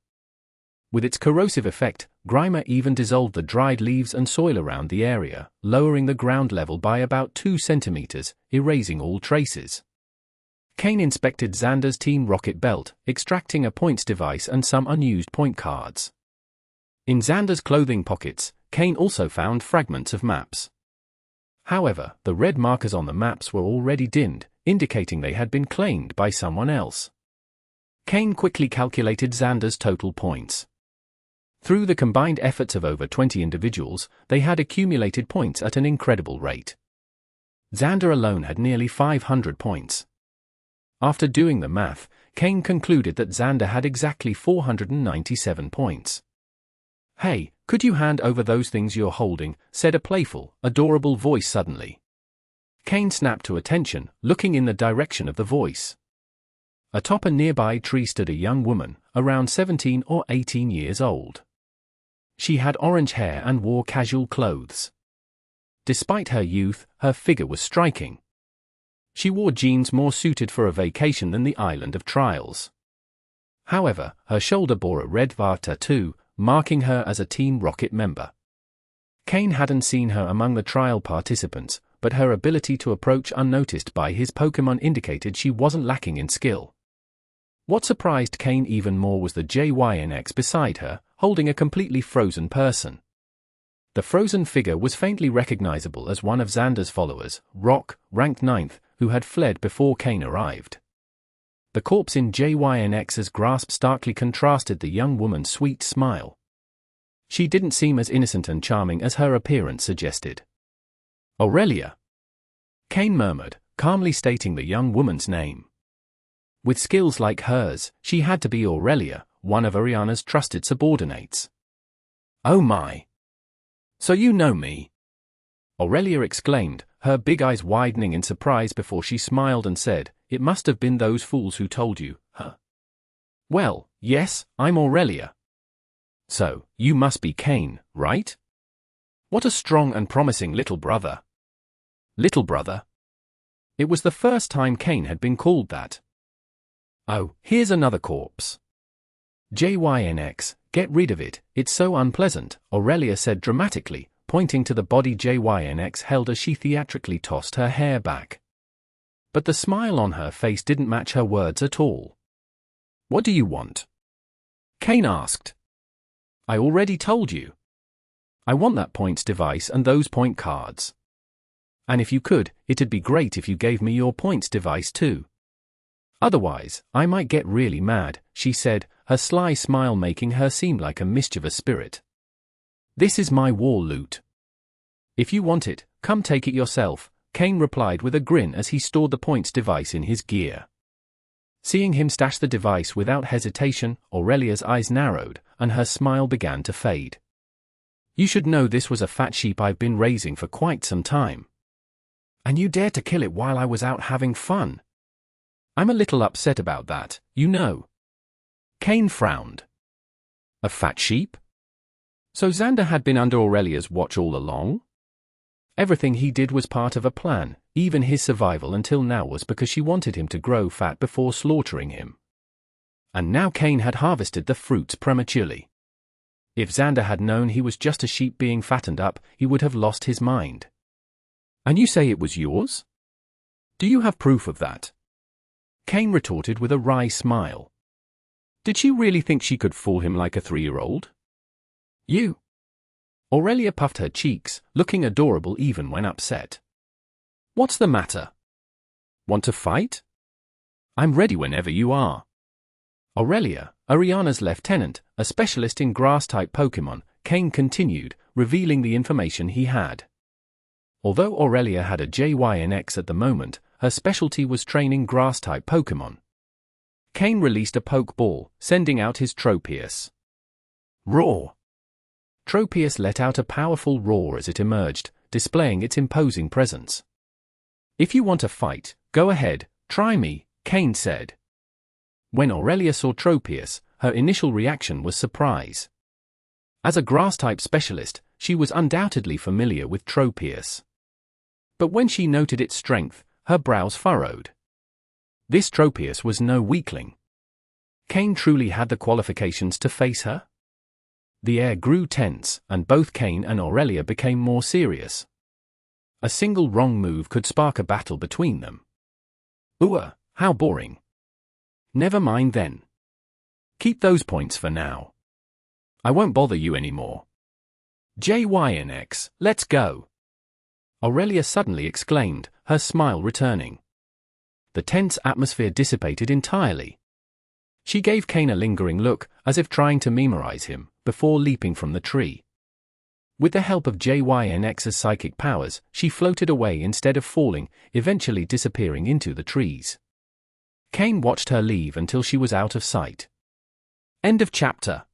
With its corrosive effect, Grimer even dissolved the dried leaves and soil around the area, lowering the ground level by about 2 centimeters, erasing all traces. Cain inspected Xander's Team Rocket belt, extracting a points device and some unused point cards. In Xander's clothing pockets, Cain also found fragments of maps. However, the red markers on the maps were already dimmed, indicating they had been claimed by someone else. Cain quickly calculated Xander's total points. Through the combined efforts of over 20 individuals, they had accumulated points at an incredible rate. Xander alone had nearly 500 points. After doing the math, Cain concluded that Xander had exactly 497 points. "Hey, could you hand over those things you're holding?" said a playful, adorable voice suddenly. Cain snapped to attention, looking in the direction of the voice. Atop a nearby tree stood a young woman, around 17 or 18 years old. She had orange hair and wore casual clothes. Despite her youth, her figure was striking. She wore jeans more suited for a vacation than the Island of Trials. However, her shoulder bore a red VAR tattoo, marking her as a Team Rocket member. Cain hadn't seen her among the trial participants, but her ability to approach unnoticed by his Pokémon indicated she wasn't lacking in skill. What surprised Cain even more was the JYNX beside her, holding a completely frozen person. The frozen figure was faintly recognizable as one of Xander's followers, Rock, ranked 9th, who had fled before Cain arrived. The corpse in JYNX's grasp starkly contrasted the young woman's sweet smile. She didn't seem as innocent and charming as her appearance suggested. "Aurelia," Cain murmured, calmly stating the young woman's name. With skills like hers, she had to be Aurelia, one of Ariana's trusted subordinates. "Oh my! So you know me?" Aurelia exclaimed, her big eyes widening in surprise before she smiled and said, "It must have been those fools who told you, huh?" "Well, yes, I'm Aurelia." "So, you must be Cain, right? What a strong and promising little brother." Little brother? It was the first time Cain had been called that. "Oh, here's another corpse." "JYNX, get rid of it, it's so unpleasant," Aurelia said dramatically, pointing to the body JYNX held as she theatrically tossed her hair back. But the smile on her face didn't match her words at all. "What do you want?" Cain asked. "I already told you. I want that points device and those point cards. And if you could, it'd be great if you gave me your points device too. Otherwise, I might get really mad," she said, her sly smile making her seem like a mischievous spirit. "This is my war loot. If you want it, come take it yourself," Cain replied with a grin as he stored the points device in his gear. Seeing him stash the device without hesitation, Aurelia's eyes narrowed, and her smile began to fade. "You should know this was a fat sheep I've been raising for quite some time. And you dare to kill it while I was out having fun. I'm a little upset about that, you know." Cain frowned. A fat sheep? So Xander had been under Aurelia's watch all along? Everything he did was part of a plan, even his survival until now was because she wanted him to grow fat before slaughtering him. And now Cain had harvested the fruits prematurely. If Xander had known he was just a sheep being fattened up, he would have lost his mind. "And you say it was yours? Do you have proof of that?" Cain retorted with a wry smile. Did she really think she could fool him like a 3-year-old? "You." Aurelia puffed her cheeks, looking adorable even when upset. "What's the matter? Want to fight? I'm ready whenever you are." Aurelia, Ariana's lieutenant, a specialist in grass-type Pokémon, Cain continued, revealing the information he had. Although Aurelia had a JYNX at the moment, her specialty was training grass-type Pokémon. Cain released a Pokeball, sending out his Tropius. Roar! Tropius let out a powerful roar as it emerged, displaying its imposing presence. "If you want a fight, go ahead, try me," Cain said. When Aurelia saw Tropius, her initial reaction was surprise. As a grass-type specialist, she was undoubtedly familiar with Tropius. But when she noted its strength, her brows furrowed. This Tropius was no weakling. Cain truly had the qualifications to face her? The air grew tense, and both Cain and Aurelia became more serious. A single wrong move could spark a battle between them. How boring. Never mind then. Keep those points for now. I won't bother you anymore. JYNX, let's go. Aurelia suddenly exclaimed, her smile returning. The tense atmosphere dissipated entirely. She gave Cain a lingering look, as if trying to memorize him, before leaping from the tree. With the help of JYNX's psychic powers, she floated away instead of falling, eventually disappearing into the trees. Cain watched her leave until she was out of sight. End of chapter.